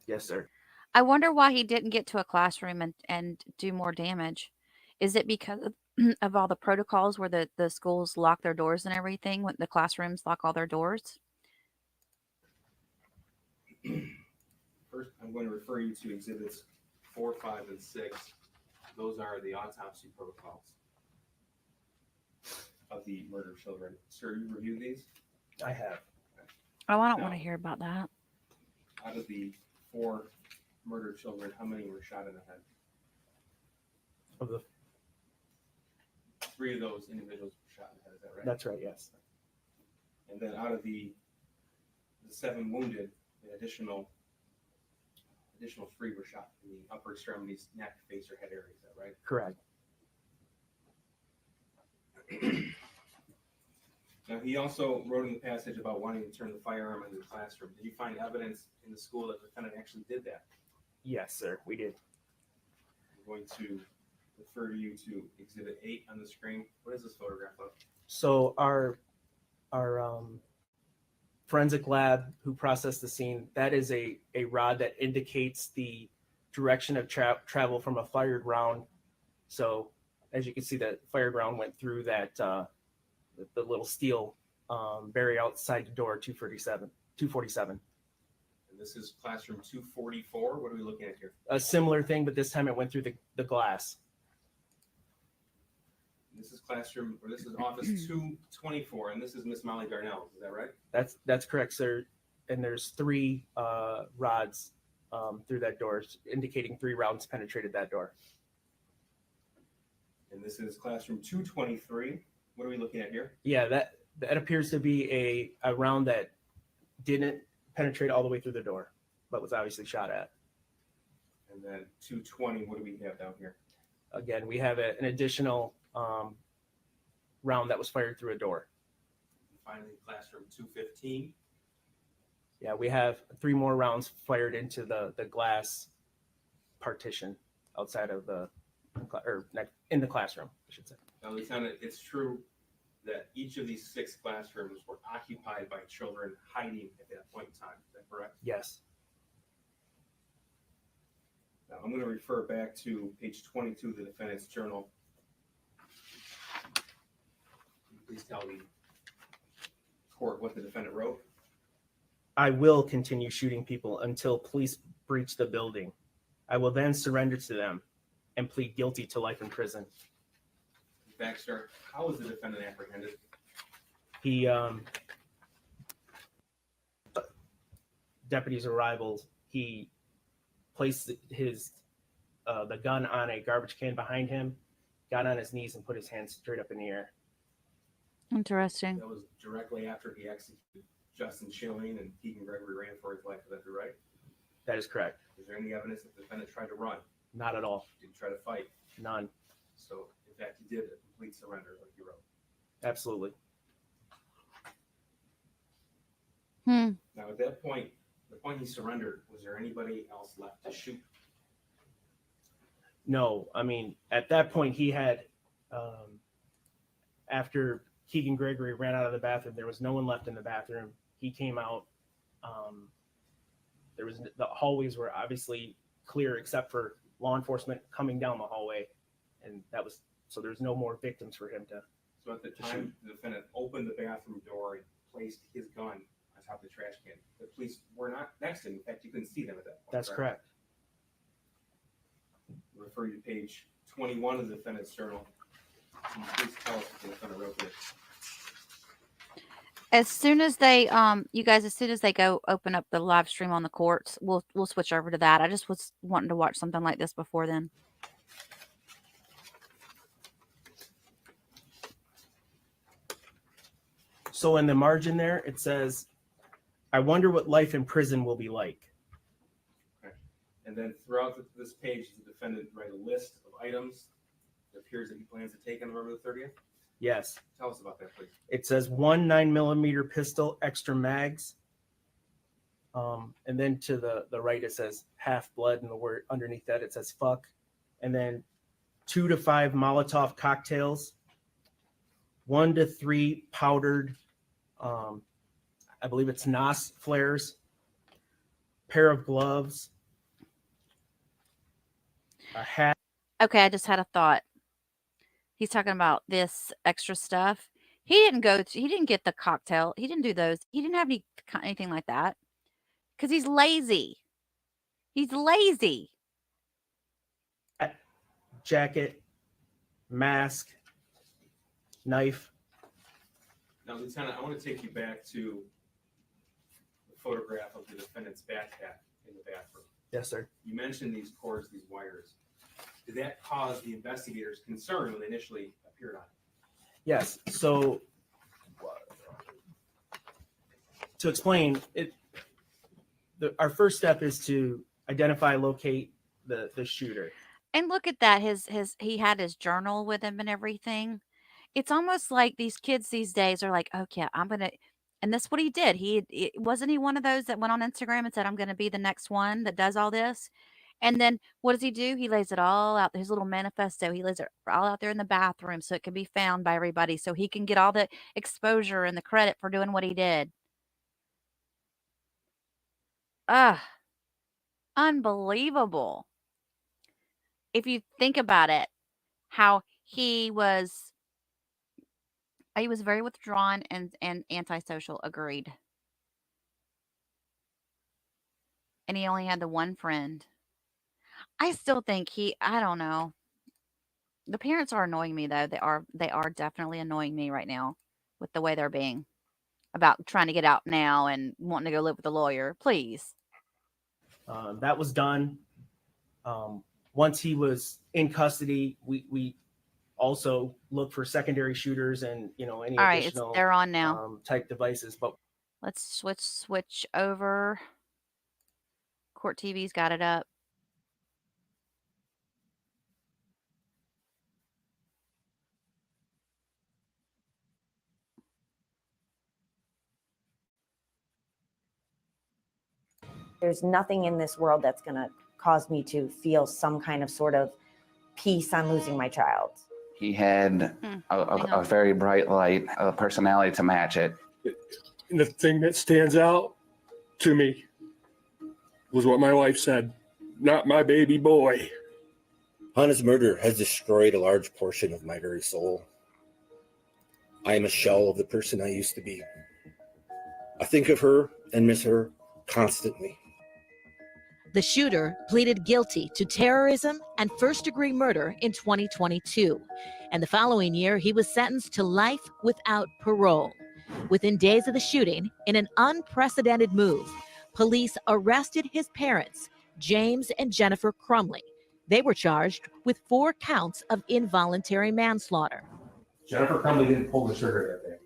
Yes, sir. I wonder why he didn't get to a classroom and do more damage. Is it because of all the protocols where the schools lock their doors and everything, when the classrooms lock all their doors? First, I'm going to refer you to exhibits 4, 5, and 6. Those are the autopsy protocols of the murdered children. Sir, you reviewed these? I have. Oh, I don't want to hear about that. Out of the 4 murdered children, how many were shot in the head? Of the 3 of those individuals were shot in the head, is that right? That's right, yes. And then out of the 7 wounded, the additional 3 were shot in the upper extremities, neck, face, or head area. Is that right? Correct. Now, he also wrote in the passage about wanting to turn the firearm into the classroom. Did you find evidence in the school that the defendant actually did that? Yes, sir, we did. I'm going to refer you to Exhibit 8 on the screen. What is this photograph of? So our forensic lab who processed the scene, that is a rod that indicates the direction of travel from a fired round. So as you can see, that fired round went through that the little steel barrier outside the door, 247. And this is classroom 244. What are we looking at here? A similar thing, but this time it went through the glass. This is classroom, or this is office 224, and this is Miss Molly Darnell. Is that right? That's correct, sir. And there's 3 rods through that door, indicating 3 rounds penetrated that door. And this is classroom 223. What are we looking at here? Yeah, that appears to be a round that didn't penetrate all the way through the door, but was obviously shot at. And then 220, what do we have down here? Again, we have an additional round that was fired through a door. And finally, classroom 215. Yeah, we have 3 more rounds fired into the glass partition outside of in the classroom, I should say. Now, Lieutenant, it's true that each of these 6 classrooms were occupied by children hiding at that point in time. Is that correct? Yes. Now, I'm going to refer back to page 22 of the defendant's journal. Please tell the court what the defendant wrote. I will continue shooting people until police breach the building. I will then surrender to them and plead guilty to life in prison. Baxter, how was the defendant apprehended? He, deputy's arrival, he placed his the gun on a garbage can behind him, got on his knees and put his hands straight up in the air. Interesting. That was directly after he executed Justin Schilling and Keegan Gregory ran for his life. Is that right? That is correct. Is there any evidence that the defendant tried to run? Not at all. Did he try to fight? None. So, in fact, he did a complete surrender, like you wrote. Absolutely. Now, at that point, the point he surrendered, was there anybody else left to shoot? No, I mean, at that point he had, after Keegan Gregory ran out of the bathroom, there was no one left in the bathroom. He came out. The hallways were obviously clear except for law enforcement coming down the hallway. And so there's no more victims for him to. So at the time the defendant opened the bathroom door and placed his gun on top of the trash can, the police were not next to him. In fact, you couldn't see them at that point. That's correct. Refer you to page 21 of the defendant's journal. Can you please tell us what the defendant wrote there? As soon as they, you guys, as soon as they go open up the live stream on the courts, we'll switch over to that. I just was wanting to watch something like this before then. So in the margin there, it says, I wonder what life in prison will be like. Okay. And then throughout this page, does the defendant write a list of items it appears that he plans to take on November the 30th? Yes. Tell us about that, please. It says 1 9mm pistol, extra mags. And then to the right, it says half blood, and the word underneath that, it says fuck. And then 2 to 5 Molotov cocktails, 1 to 3 powdered, I believe it's NOS flares, pair of gloves, a hat. Okay, I just had a thought. He's talking about this extra stuff. He didn't get the cocktail. He didn't do those. He didn't have anything like that because he's lazy. He's lazy. Jacket, mask, knife. Now, Lieutenant, I want to take you back to the photograph of the defendant's backpack in the bathroom. Yes, sir. You mentioned these cords, these wires. Did that cause the investigators concern when they initially appeared on it? Yes. So to explain it, our first step is to identify, locate the shooter. And look at that. He had his journal with him and everything. It's almost like these kids these days are like, okay, and that's what he did. Wasn't he one of those that went on Instagram and said, I'm going to be the next one that does all this? And then what does he do? He lays it all out, his little manifesto. He lays it all out there in the bathroom so it can be found by everybody, so he can get all the exposure and the credit for doing what he did. Unbelievable. If you think about it, how he was very withdrawn and antisocial, agreed. And he only had the one friend. I still think I don't know. The parents are annoying me though. They are definitely annoying me right now with the way they're being about trying to get out now and wanting to go live with a lawyer. Please. That was done. Once he was in custody, we also looked for secondary shooters and any All right, additional they're on now. type devices. But Let's switch over. Court TV's got it up. There's nothing in this world that's going to cause me to feel some kind of sort of peace on losing my child. He had a very bright light, a personality to match it. And the thing that stands out to me was what my wife said, "Not my baby boy." Hannah's murder has destroyed a large portion of my very soul. I am a shell of the person I used to be. I think of her and miss her constantly. The shooter pleaded guilty to terrorism and first-degree murder in 2022. And the following year, he was sentenced to life without parole. Within days of the shooting, in an unprecedented move, police arrested his parents, James and Jennifer Crumbley. They were charged with 4 counts of involuntary manslaughter. Jennifer Crumbley didn't pull the trigger that day,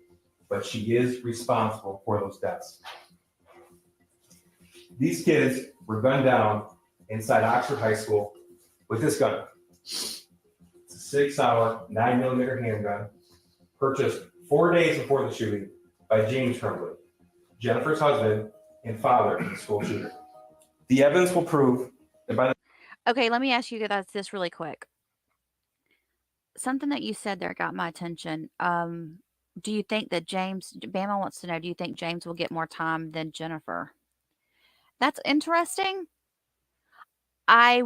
but she is responsible for those deaths. These kids were gunned down inside Oxford High School with this gun. It's a 6-hour 9mm handgun purchased 4 days before the shooting by James Crumbley, Jennifer's husband and father of the school shooter. The evidence will prove that by the Okay, let me ask you guys this really quick. Something that you said there got my attention. Do you think that Bama wants to know, do you think James will get more time than Jennifer? That's interesting. I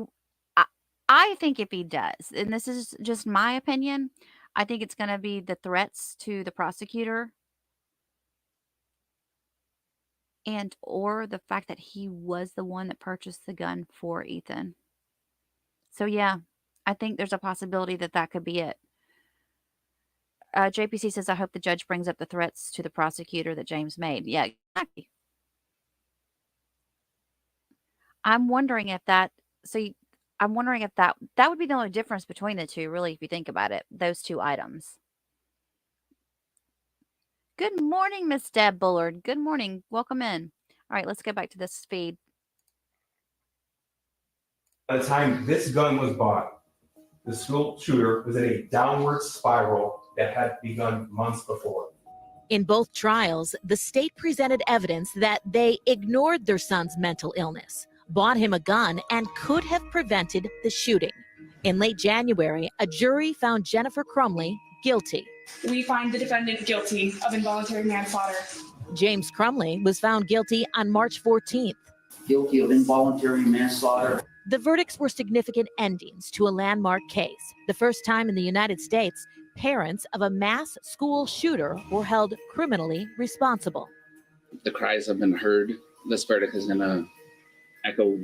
think if he does, and this is just my opinion, I think it's going to be the threats to the prosecutor and or the fact that he was the one that purchased the gun for Ethan. So yeah, I think there's a possibility that that could be it. JPC says, I hope the judge brings up the threats to the prosecutor that James made. Yeah, exactly. I'm wondering if that, I'm wondering if that would be the only difference between the two, really, if you think about it, those 2 items. Good morning, Miss Deb Bullard. Good morning. Welcome in. All right, let's go back to this feed. By the time this gun was bought, the school shooter was in a downward spiral that had begun months before. In both trials, the state presented evidence that they ignored their son's mental illness, bought him a gun, and could have prevented the shooting. In late January, a jury found Jennifer Crumbley guilty. We find the defendant guilty of involuntary manslaughter. James Crumbley was found guilty on March 14th. Guilty of involuntary manslaughter. The verdicts were significant endings to a landmark case. The first time in the United States, parents of a mass school shooter were held criminally responsible. The cries have been heard. This verdict is going to echo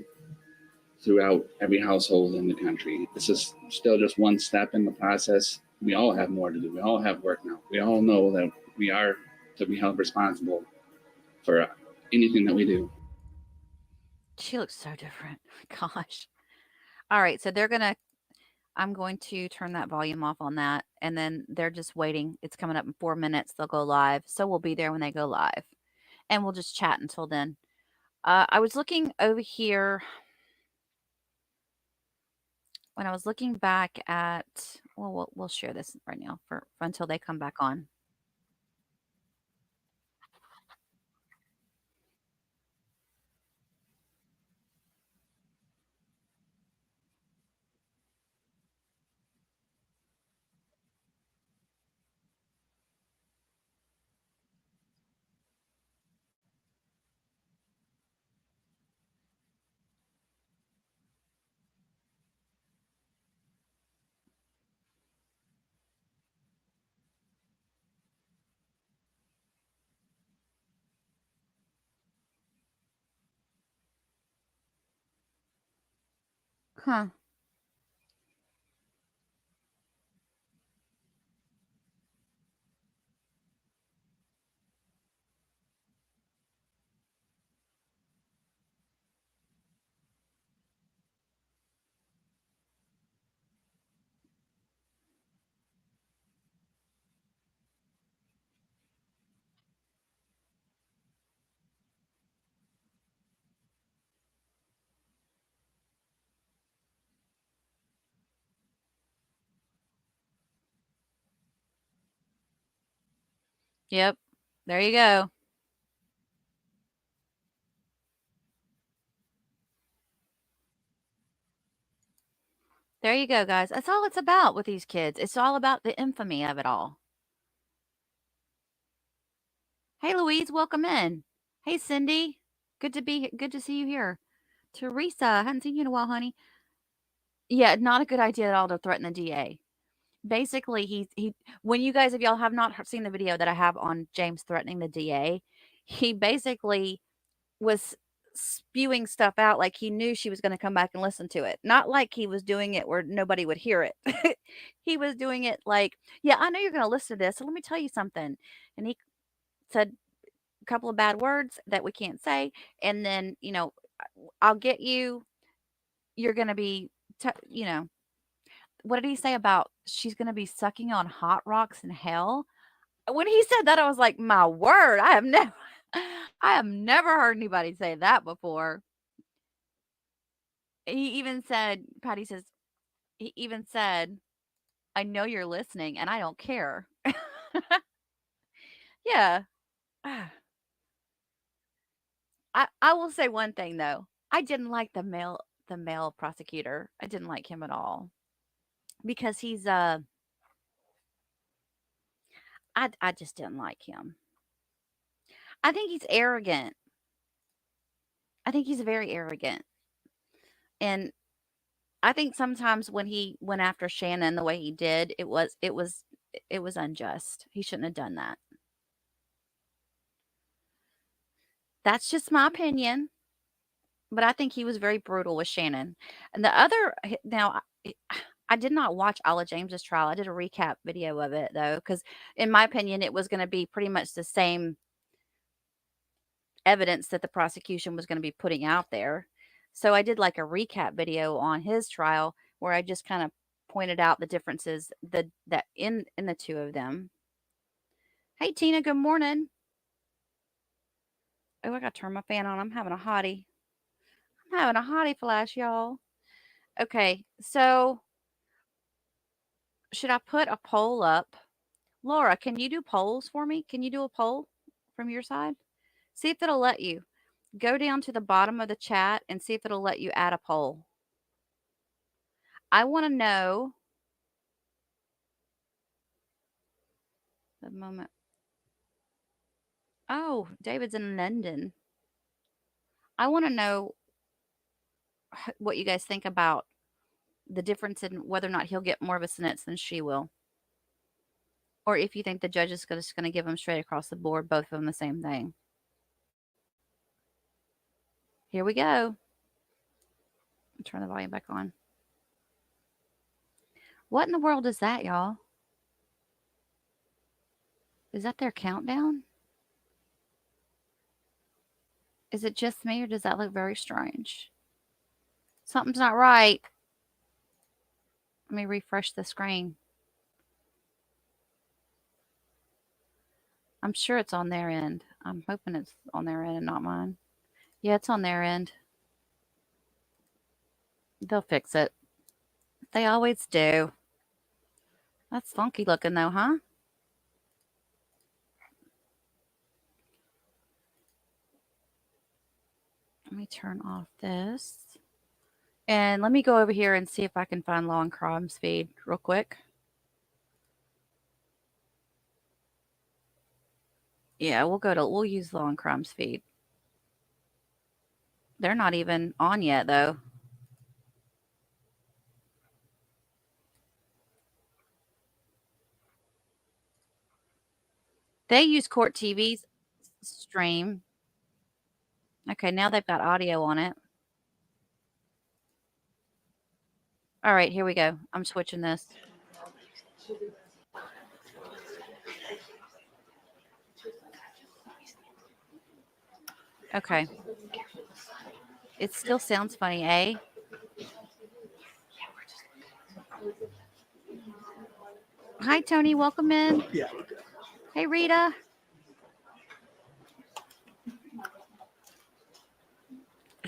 throughout every household in the country. This is still just one step in the process. We all have more to do. We all have work now. We all know that we are to be held responsible for anything that we do. She looks so different. Gosh. All right, so I'm going to turn that volume off on that, and then they're just waiting. It's coming up in 4 minutes. They'll go live, so we'll be there when they go live, and we'll just chat until then. I was looking over here when I was looking back at, well, we'll share this right now for until they come back on. Huh. Yep. There you go. There you go, guys. That's all it's about with these kids. It's all about the infamy of it all. Hey, Louise, welcome in. Hey, Cindy. Good to see you here. Teresa, I hadn't seen you in a while, honey. Yeah, not a good idea at all to threaten the DA. Basically, he when you guys, if y'all have not seen the video that I have on James threatening the DA, he basically was spewing stuff out like he knew she was going to come back and listen to it. Not like he was doing it where nobody would hear it. He was doing it like, yeah, I know you're going to listen to this, so let me tell you something. And he said a couple of bad words that we can't say, and then, I'll get you. You're going to be, what did he say about she's going to be sucking on hot rocks in hell? When he said that, I was like, my word, I have never heard anybody say that before. He even said, Patty says, he even said, I know you're listening and I don't care. Yeah. I will say one thing though. I didn't like the male prosecutor. I didn't like him at all. Because he's I just didn't like him. I think he's arrogant. I think he's very arrogant. And I think sometimes when he went after Shannon the way he did, it was unjust. He shouldn't have done that. That's just my opinion. But I think he was very brutal with Shannon. And the other now I did not watch all of James's trial. I did a recap video of it though, because in my opinion, it was going to be pretty much the same evidence that the prosecution was going to be putting out there. So I did like a recap video on his trial where I just kind of pointed out the differences that in the two of them. Hey Tina, good morning. Oh, I got to turn my fan on. I'm having a hottie. I'm having a hottie flash, y'all. Okay, so should I put a poll up? Laura, can you do polls for me? Can you do a poll from your side? See if it'll let you. Go down to the bottom of the chat and see if it'll let you add a poll. I want to know the moment. Oh, David's in London. I want to know what you guys think about the difference in whether or not he'll get more of a sentence than she will. Or if you think the judge is just going to give him straight across the board, both of them the same thing. Here we go. Turn the volume back on. What in the world is that, y'all? Is that their countdown? Is it just me or does that look very strange? Something's not right. Let me refresh the screen. I'm sure it's on their end. I'm hoping it's on their end and not mine. Yeah, it's on their end. They'll fix it. They always do. That's funky looking though, huh? Let me turn off this. And let me go over here and see if I can find Law and Crimes feed real quick. Yeah, we'll use Law and Crimes feed. They're not even on yet though. They use Court TV's stream. Okay, now they've got audio on it. All right, here we go. I'm switching this. Okay. It still sounds funny, eh? Hi, Tony. Welcome in. Yeah. Hey, Rita.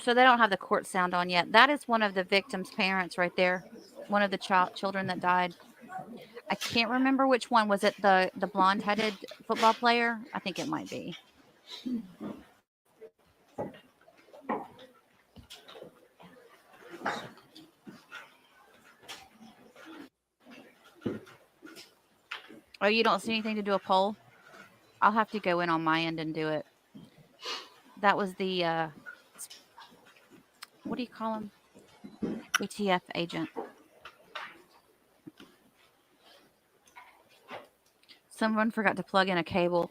So they don't have the court sound on yet. That is one of the victim's parents right there. One of the children that died. I can't remember which one. Was it the blonde-headed football player? I think it might be. Oh, you don't see anything to do a poll? I'll have to go in on my end and do it. That was the, what do you call him? ATF agent. Someone forgot to plug in a cable.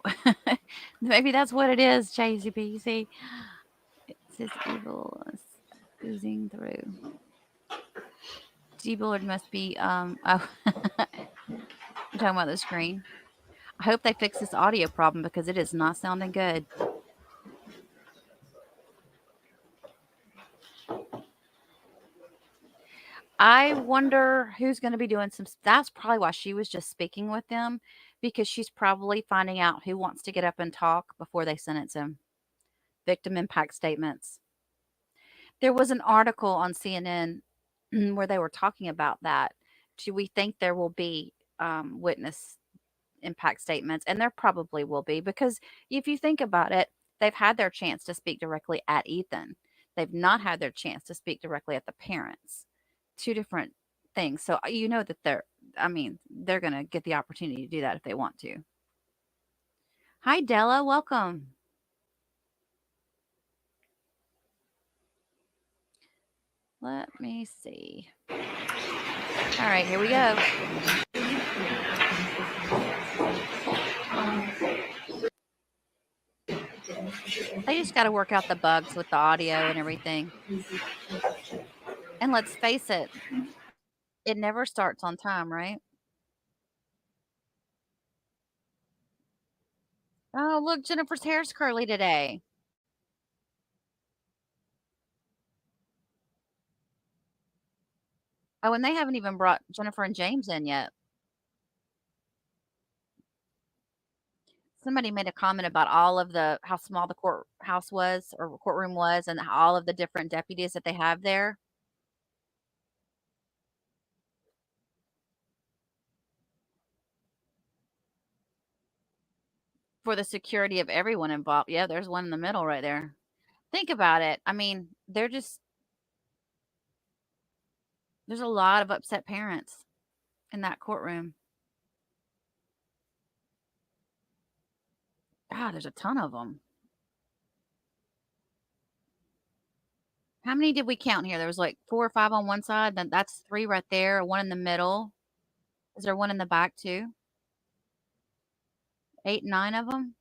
Maybe that's what it is, JCPC. It says evil oozing through. G-Bullard must be, oh, I'm talking about the screen. I hope they fix this audio problem because it is not sounding good. I wonder who's going to be doing some. That's probably why she was just speaking with them, because she's probably finding out who wants to get up and talk before they sentence him. Victim impact statements. There was an article on CNN where they were talking about that. Do we think there will be witness impact statements? And there probably will be, because if you think about it, they've had their chance to speak directly at Ethan. They've not had their chance to speak directly at the parents. Two different things. So you know that they're going to get the opportunity to do that if they want to. Hi, Della. Welcome. Let me see. All right, here we go. They just got to work out the bugs with the audio and everything. And let's face it, it never starts on time, right? Oh, look, Jennifer's hair's curly today. Oh, and they haven't even brought Jennifer and James in yet. Somebody made a comment about all of how small the courthouse was, or courtroom was, and all of the different deputies that they have there. For the security of everyone involved. Yeah, there's one in the middle right there. Think about it. I mean, there's a lot of upset parents in that courtroom. God, there's a ton of them. How many did we count here? There was like 4 or 5 on one side. Then that's 3 right there. One in the middle. Is there one in the back too? 8, 9 of them.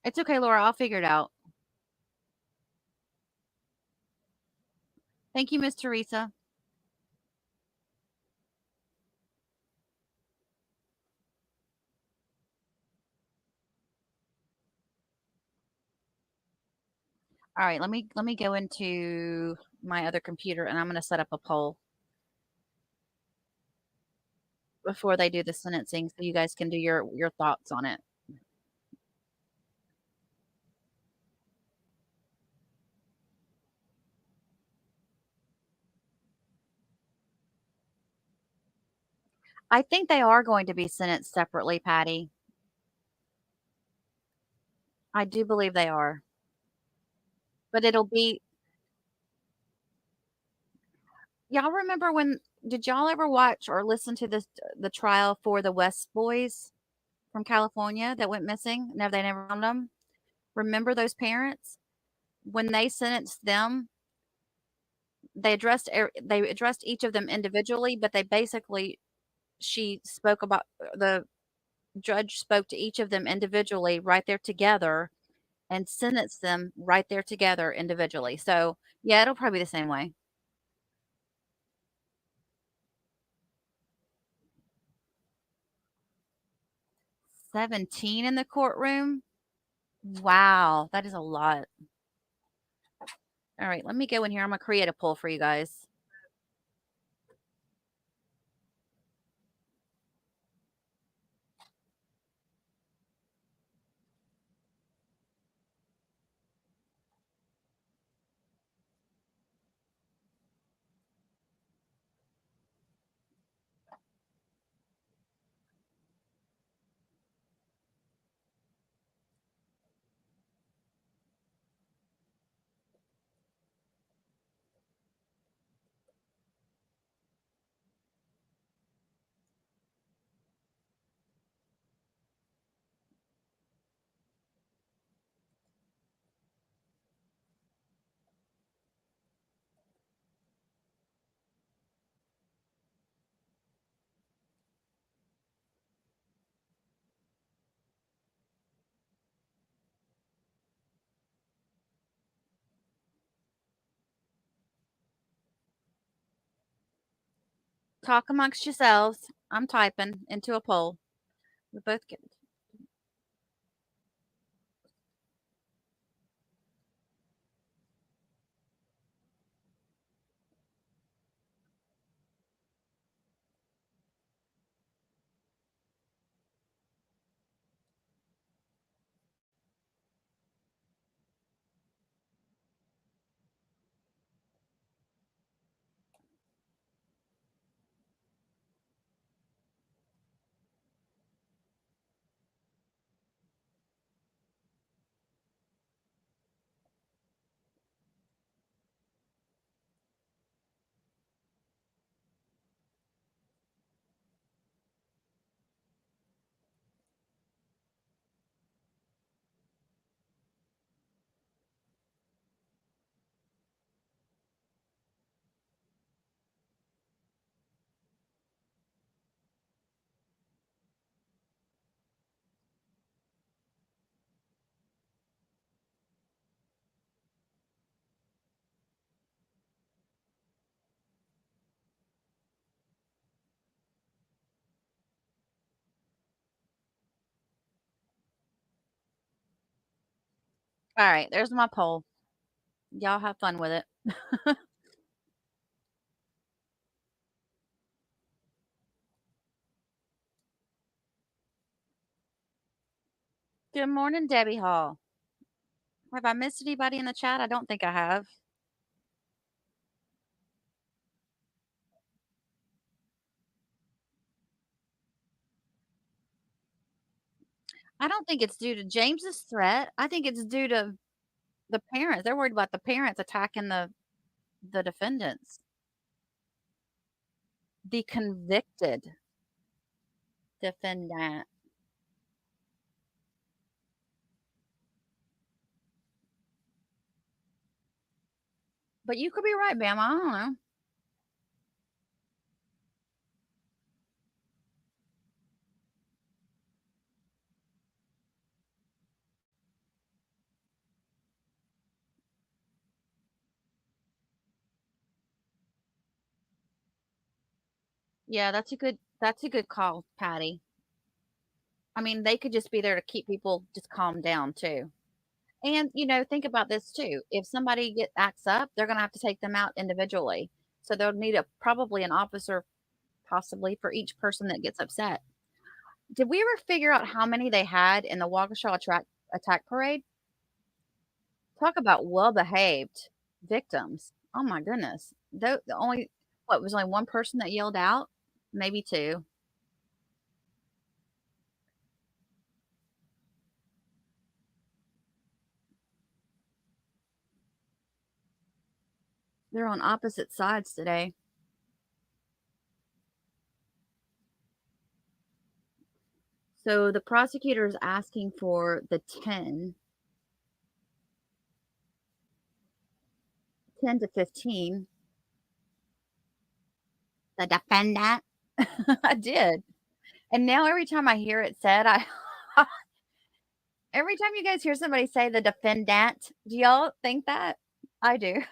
It's okay, Laura. I'll figure it out. Thank you, Miss Teresa. All right, let me go into my other computer, and I'm going to set up a poll before they do the sentencing, so you guys can do your thoughts on it. I think they are going to be sentenced separately, Patty. I do believe they are. But it'll be. Y'all remember did y'all ever watch or listen to the trial for the West boys from California that went missing? No, they never found them. Remember those parents? When they sentenced them, they addressed each of them individually, but they basically the judge spoke to each of them individually right there together and sentenced them right there together individually. So, yeah, it'll probably be the same way. 17 in the courtroom? Wow, that is a lot. All right, let me go in here. I'm going to create a poll for you guys. Talk amongst yourselves. I'm typing into a poll. We both get. All right, there's my poll. Y'all have fun with it. Good morning, Debbie Hall. Have I missed anybody in the chat? I don't think I have. I don't think it's due to James's threat. I think it's due to the parents. They're worried about the parents attacking the defendants. The convicted defendant. But you could be right, Bam. I don't know. Yeah, that's a good call, Patty. I mean, they could just be there to keep people just calm down too. And think about this too. If somebody acts up, they're gonna have to take them out individually. So they'll need probably an officer possibly for each person that gets upset. Did we ever figure out how many they had in the Waukesha attack parade? Talk about well-behaved victims. Oh my goodness. The only was only one person that yelled out? Maybe two. They're on opposite sides today. So the prosecutor is asking for the 10 to 15. The defendant. I did. And now every time I hear it said, every time you guys hear somebody say the defendant, do y'all think that? I do.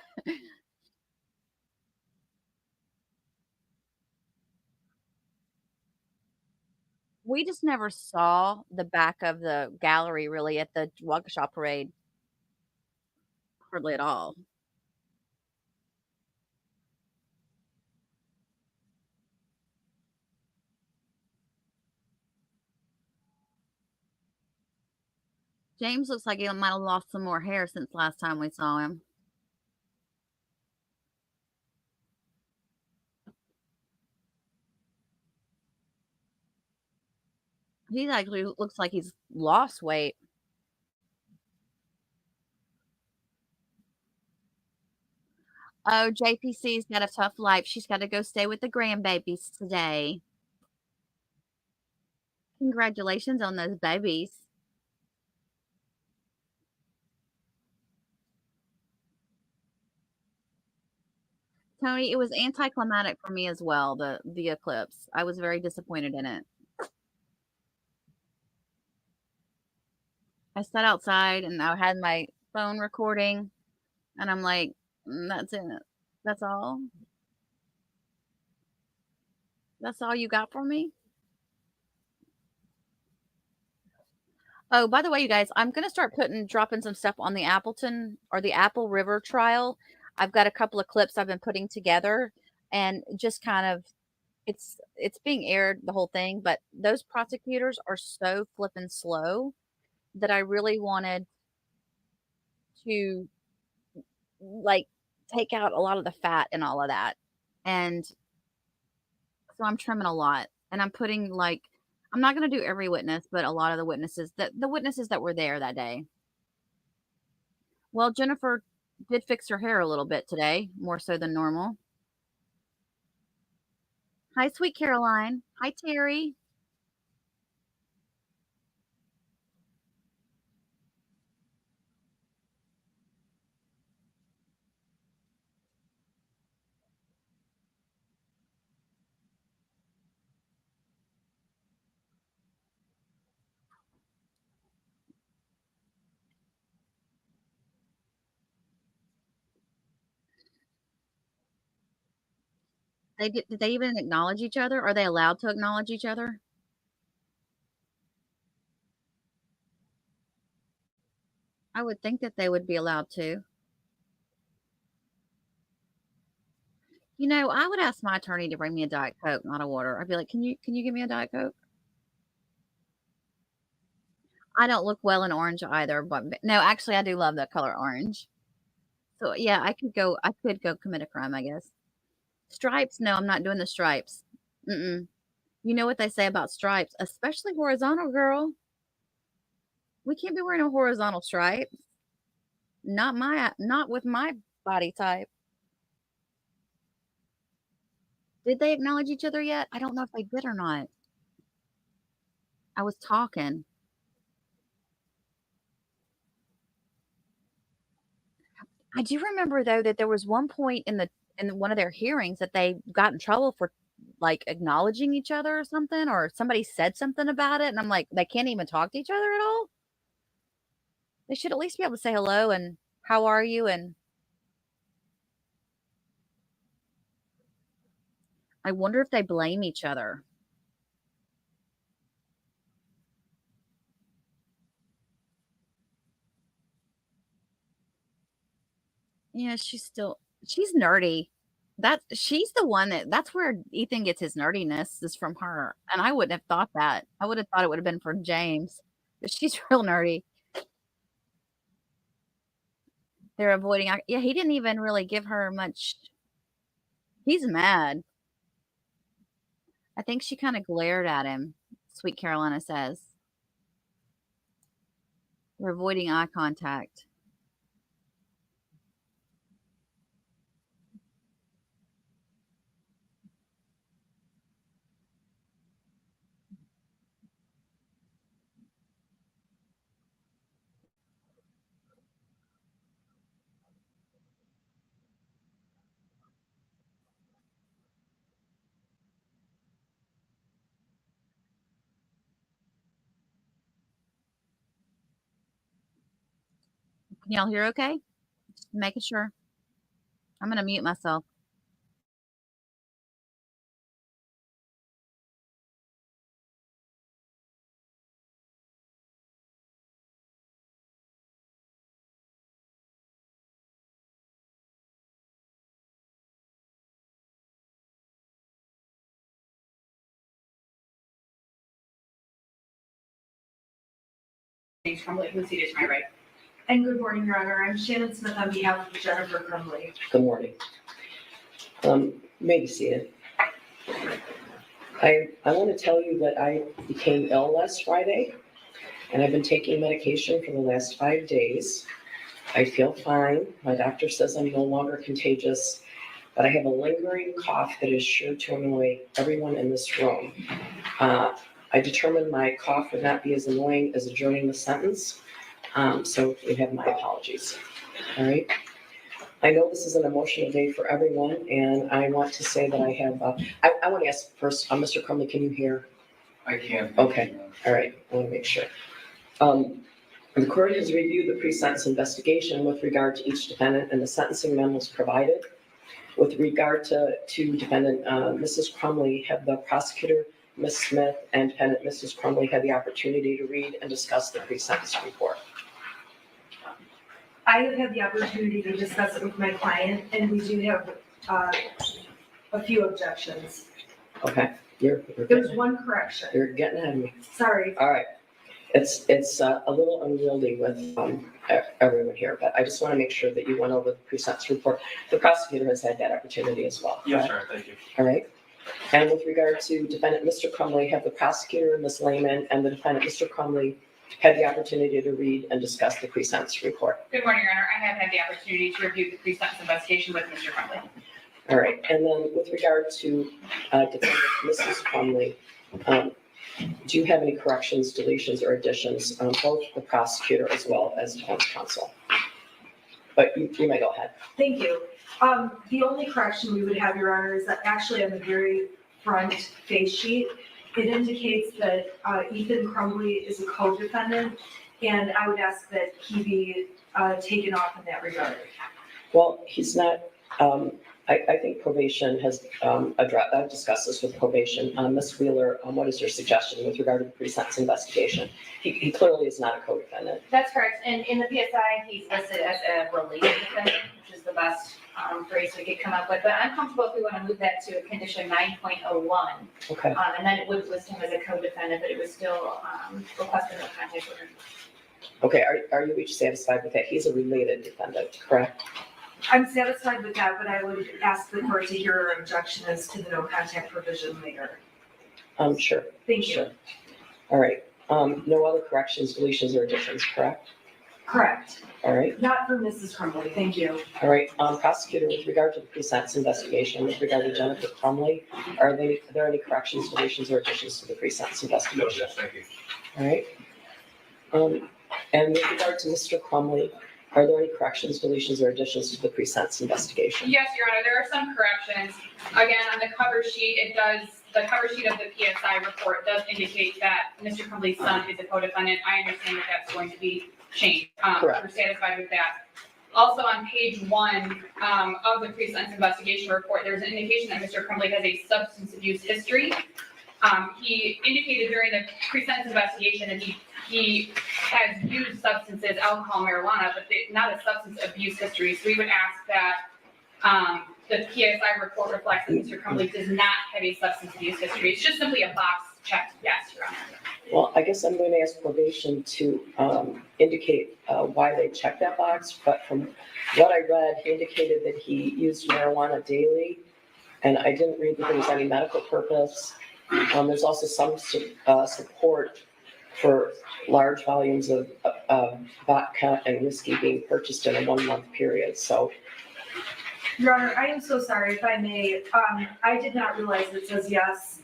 We just never saw the back of the gallery really at the Waukesha parade. Hardly at all. James looks like he might have lost some more hair since last time we saw him. He actually looks like he's lost weight. Oh, JPC's got a tough life. She's got to go stay with the grandbabies today. Congratulations on those babies. Tony, it was anticlimactic for me as well, the eclipse. I was very disappointed in it. I sat outside and I had my phone recording, and I'm like, that's it. That's all. That's all you got for me? Oh, by the way, you guys, I'm going to start dropping some stuff on the Appleton or the Apple River trial. I've got a couple of clips I've been putting together and just kind of it's being aired the whole thing, but those prosecutors are so flippin' slow that I really wanted to like take out a lot of the fat and all of that. And so I'm trimming a lot and I'm putting like I'm not going to do every witness, but a lot of the witnesses that were there that day. Well, Jennifer did fix her hair a little bit today, more so than normal. Hi, sweet Caroline. Hi, Terry. Did they even acknowledge each other? Are they allowed to acknowledge each other? I would think that they would be allowed to. You know, I would ask my attorney to bring me a Diet Coke, not a water. I'd be like, "Can you give me a Diet Coke?" I don't look well in orange either, but no, actually I do love the color orange. So yeah, I could go commit a crime, I guess. Stripes? No, I'm not doing the stripes. Mm-mm. You know what they say about stripes, especially horizontal, girl. We can't be wearing a horizontal stripe. Not with my body type. Did they acknowledge each other yet? I don't know if they did or not. I was talking. I do remember though that there was one point in one of their hearings that they got in trouble for like acknowledging each other or something, or somebody said something about it, and I'm like, they can't even talk to each other at all. They should at least be able to say hello and how are you, and I wonder if they blame each other. Yeah, she's nerdy. She's the one that's where Ethan gets his nerdiness is from her. And I wouldn't have thought that. I would have thought it would have been from James. But she's real nerdy. They're avoiding yeah, he didn't even really give her much. He's mad. I think she kind of glared at him, Sweet Carolina says. They're avoiding eye contact. Can y'all hear okay? Just making sure. I'm going to mute myself. Crumbley, who's seated to my right. And good morning, Your Honor. I'm Shannon Smith on behalf of Jennifer Crumbley. Good morning. May be seated. I want to tell you that I became ill last Friday, and I've been taking medication for the last 5 days. I feel fine. My doctor says I'm no longer contagious, but I have a lingering cough that is sure to annoy everyone in this room. I determined my cough would not be as annoying as adjourning the sentence, so you have my apologies. All right. I know this is an emotional day for everyone, and I want to say that I have, I want to ask first, Mr. Crumbley, can you hear? I can. Okay, all right, I want to make sure. The court has reviewed the pre-sentence investigation with regard to each defendant and the sentencing memos provided. With regard to defendant Mrs. Crumbley, have the prosecutor, Ms. Smith, and defendant Mrs. Crumbley had the opportunity to read and discuss the pre-sentence report? I have had the opportunity to discuss it with my client, and we do have a few objections. Okay, you're There's one correction. You're getting ahead of me. Sorry. All right. It's a little unwieldy with everyone here, but I just want to make sure that you went over the pre-sentence report. The prosecutor has had that opportunity as well. Yes, correct? sir, thank you. All right. And with regard to defendant Mr. Crumbley, have the prosecutor, Ms. Lehman, and the defendant, Mr. Crumbley, had the opportunity to read and discuss the pre-sentence report? Good morning, Your Honor. I have had the opportunity to review the pre-sentence investigation with Mr. Crumbley. All right. And then with regard to defendant Mrs. Crumbley, do you have any corrections, deletions, or additions on both the prosecutor as well as defense counsel? But you may go ahead. Thank you. The only correction we would have, Your Honor, is that actually on the very front face sheet, it indicates that Ethan Crumbley is a co-defendant, and I would ask that he be taken off in that regard. Well, he's not, I think probation has discussed this with probation. Ms. Wheeler, what is your suggestion with regard to the pre-sentence investigation? He clearly is not a co-defendant. That's correct. And in the PSI, he's listed as a related defendant, which is the best phrase we could come up with. But I'm comfortable if we want to move that to a condition 9.01. Okay. And then it would list him as a co-defendant, but it was still requested no contact order. Okay, are you each satisfied with that? He's a related defendant, correct? I'm satisfied with that, but I would ask the court to hear our objection as to the no contact provision later. Sure. Thank you. Sure. All right. No other corrections, deletions, or additions, correct? Correct. All right. Not for Mrs. Crumbley. Thank you. All right. Prosecutor, with regard to the pre-sentence investigation, with regard to Jennifer Crumbley, are there any corrections, deletions, or additions to the pre-sentence investigation? No, yes, thank you. All right. And with regard to Mr. Crumbley, are there any corrections, deletions, or additions to the pre-sentence investigation? Yes, Your Honor, there are some corrections. Again, on the cover sheet, the cover sheet of the PSI report does indicate that Mr. Crumbley's son is a co-defendant. I understand that that's going to be changed. We're satisfied with that. Also, on page 1 of the pre-sentence investigation report, there's an indication that Mr. Crumbley has a substance abuse history. He indicated during the pre-sentence investigation that he has used substances, alcohol, marijuana, but not a substance abuse history. So we would ask that the PSI report reflects that Mr. Crumbley does not have a substance abuse history. It's just simply a box checked, yes, Your Honor. Well, I guess I'm going to ask probation to indicate why they checked that box. But from what I read, he indicated that he used marijuana daily, and I didn't read that there was any medical purpose. There's also some support for large volumes of vodka and whiskey being purchased in a 1-month period. So, Your Honor, I am so sorry if I may. I did not realize it says yes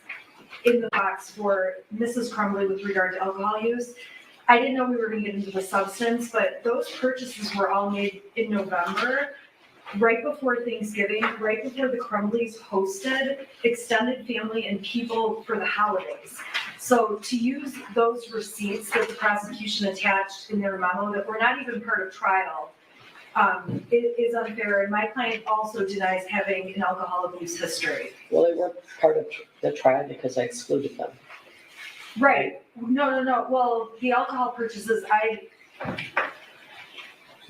in the box for Mrs. Crumbley with regard to alcohol use. I didn't know we were going to get into the substance, but those purchases were all made in November, right before Thanksgiving, right before the Crumbleys hosted extended family and people for the holidays. So to use those receipts that the prosecution attached in their memo that were not even part of trial, it is unfair. And my client also denies having an alcohol abuse history. well, they weren't part of the trial because I excluded them. Right. No. Well, the alcohol purchases,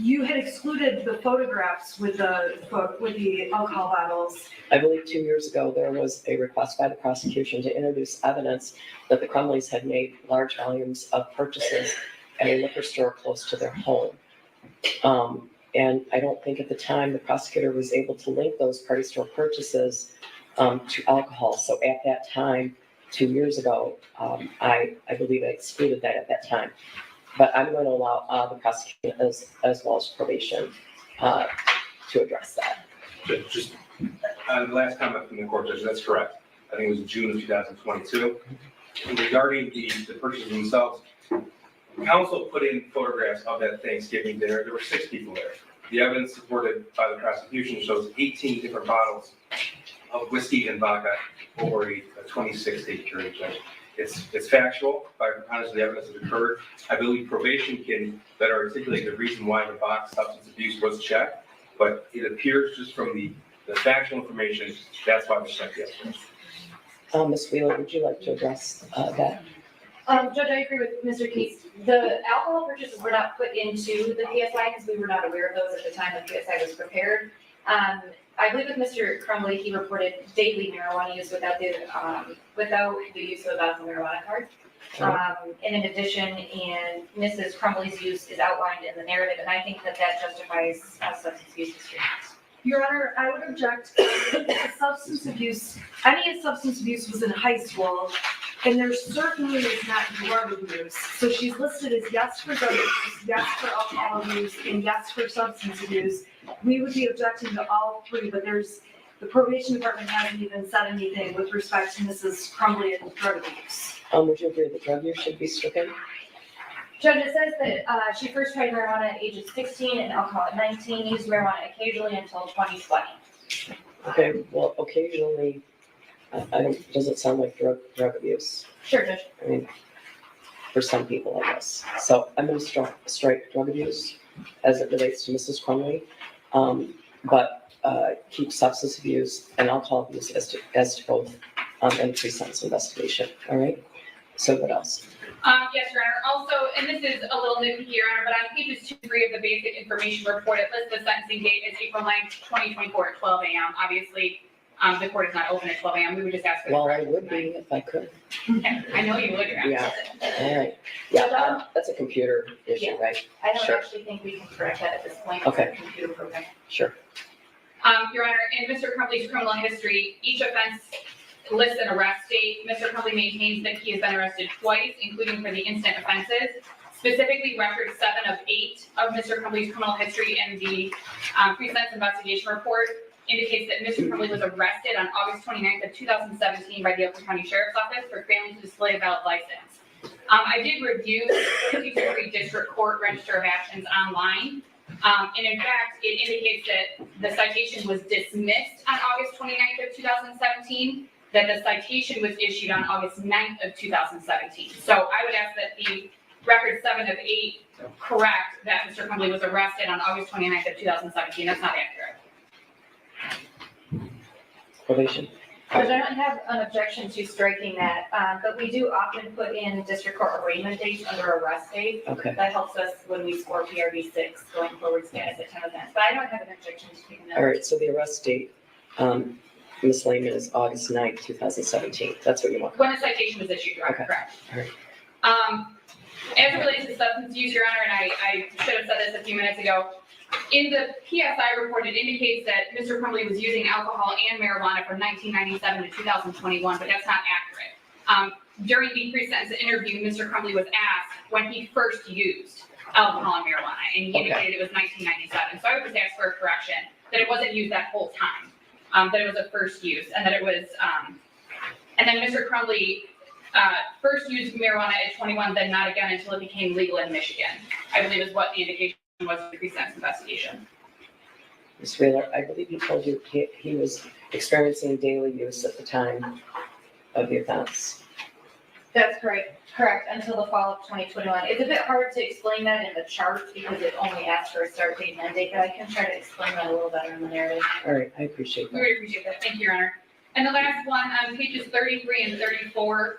you had excluded the photographs with the alcohol bottles. I believe 2 years ago, there was a request by the prosecution to introduce evidence that the Crumbleys had made large volumes of purchases at a liquor store close to their home. And I don't think at the time the prosecutor was able to link those party store purchases to alcohol. So at that time, 2 years ago, I believe I excluded that at that time. But I'm going to allow the prosecution as well as probation to address that. Just the last comment from the court judge, that's correct. I think it was June of 2022. And regarding the purchases themselves, counsel put in photographs of that Thanksgiving dinner. There were 6 people there. The evidence supported by the prosecution shows 18 different bottles of whiskey and vodka over a 26-day period. It's factual by preponderance of the evidence that occurred. I believe probation can better articulate the reason why the box substance abuse was checked, but it appears just from the the factual information, that's why we sent the estimate. Ms. Wheeler, would you like to address that? Judge, I agree with Mr. Keith. The alcohol purchases were not put into the PSI because we were not aware of those at the time the PSI was prepared. I believe with Mr. Crumbley, he reported daily marijuana use without the use of a medical marijuana card. And in addition, and Mrs. Crumbley's use is outlined in the narrative, and I think that justifies substance use history. Your Honor, I would object. If substance abuse, any substance abuse was in high school, and there certainly is not drug abuse. So she's listed as yes for drug abuse, yes for alcohol abuse, and yes for substance abuse. We would be objecting to all three, but the probation department hasn't even said anything with respect to Mrs. Crumbley and drug abuse. Would you agree that drug use should be stricken? Judge, it says that she first tried marijuana at ages 16 and alcohol at 19, used marijuana occasionally until 2020. Okay, well, occasionally, I don't, does it sound like drug abuse? Sure, Judge. I mean, for some people, I guess. So I'm going to strike drug abuse as it relates to Mrs. Crumbley, but keep substance abuse and alcohol abuse as to both in pre-sentence investigation. All right. So what else? Yes, Your Honor. Also, and this is a little nitpicky, Your Honor, but on pages 2 and 3 of the basic information report, it lists the sentencing date as April 9th, 2024 at 12 a.m. Obviously, the court is not open at 12 a.m. We would just ask for the Well, I would be if I could. I know you would, Your Honor. Yeah. All right. Yeah, that's a computer issue, right? I don't Sure. actually think we can correct that at this point. Okay. It's a computer program. Sure. Your Honor, in Mr. Crumbley's criminal history, each offense lists an arrest date. Mr. Crumbley maintains that he has been arrested twice, including for the instant offenses. Specifically, record 7 of 8 of Mr. Crumbley's criminal history in the pre-sentence investigation report indicates that Mr. Crumbley was arrested on August 29th of 2017 by the Oakland County Sheriff's Office for failing to display a valid license. I did review the 53 District Court Register of Actions online. And in fact, it indicates that the citation was dismissed on August 29th of 2017, that the citation was issued on August 9th of 2017. So I would ask that the record 7 of 8 correct that Mr. Crumbley was arrested on August 29th of 2017. That's not accurate. Probation. Judge, I don't have an objection to striking that, but we do often put in district court arraignment dates under arrest date. Okay. That helps us when we score PRV 6 going forward status at 10 events, but I don't have an objection to taking that. All right. So the arrest date, Ms. Lehman, is August 9th, 2017. That's what you want. When the citation was issued, right? Okay. Correct. All right. As it relates to substance use, Your Honor, and I should have said this a few minutes ago, in the PSI report, it indicates that Mr. Crumbley was using alcohol and marijuana from 1997 to 2021, but that's not accurate. During the pre-sentence interview, Mr. Crumbley was asked when he first used alcohol and marijuana, and he indicated it was 1997. So I would just ask for a correction, that it wasn't used that whole time, that it was a first use, and that it was, and then Mr. Crumbley first used marijuana at 21, then not again until it became legal in Michigan, I believe is what the indication was in the pre-sentence investigation. Ms. Wheeler, I believe he told you he was experiencing daily use at the time of the offense. That's correct, until the fall of 2021. It's a bit hard to explain that in the chart because it only asks for a start date and end date, but I can try to explain that a little better in the narrative. All right, I appreciate We that. really appreciate that. Thank you, Your Honor. And the last one, on pages 33 and 34,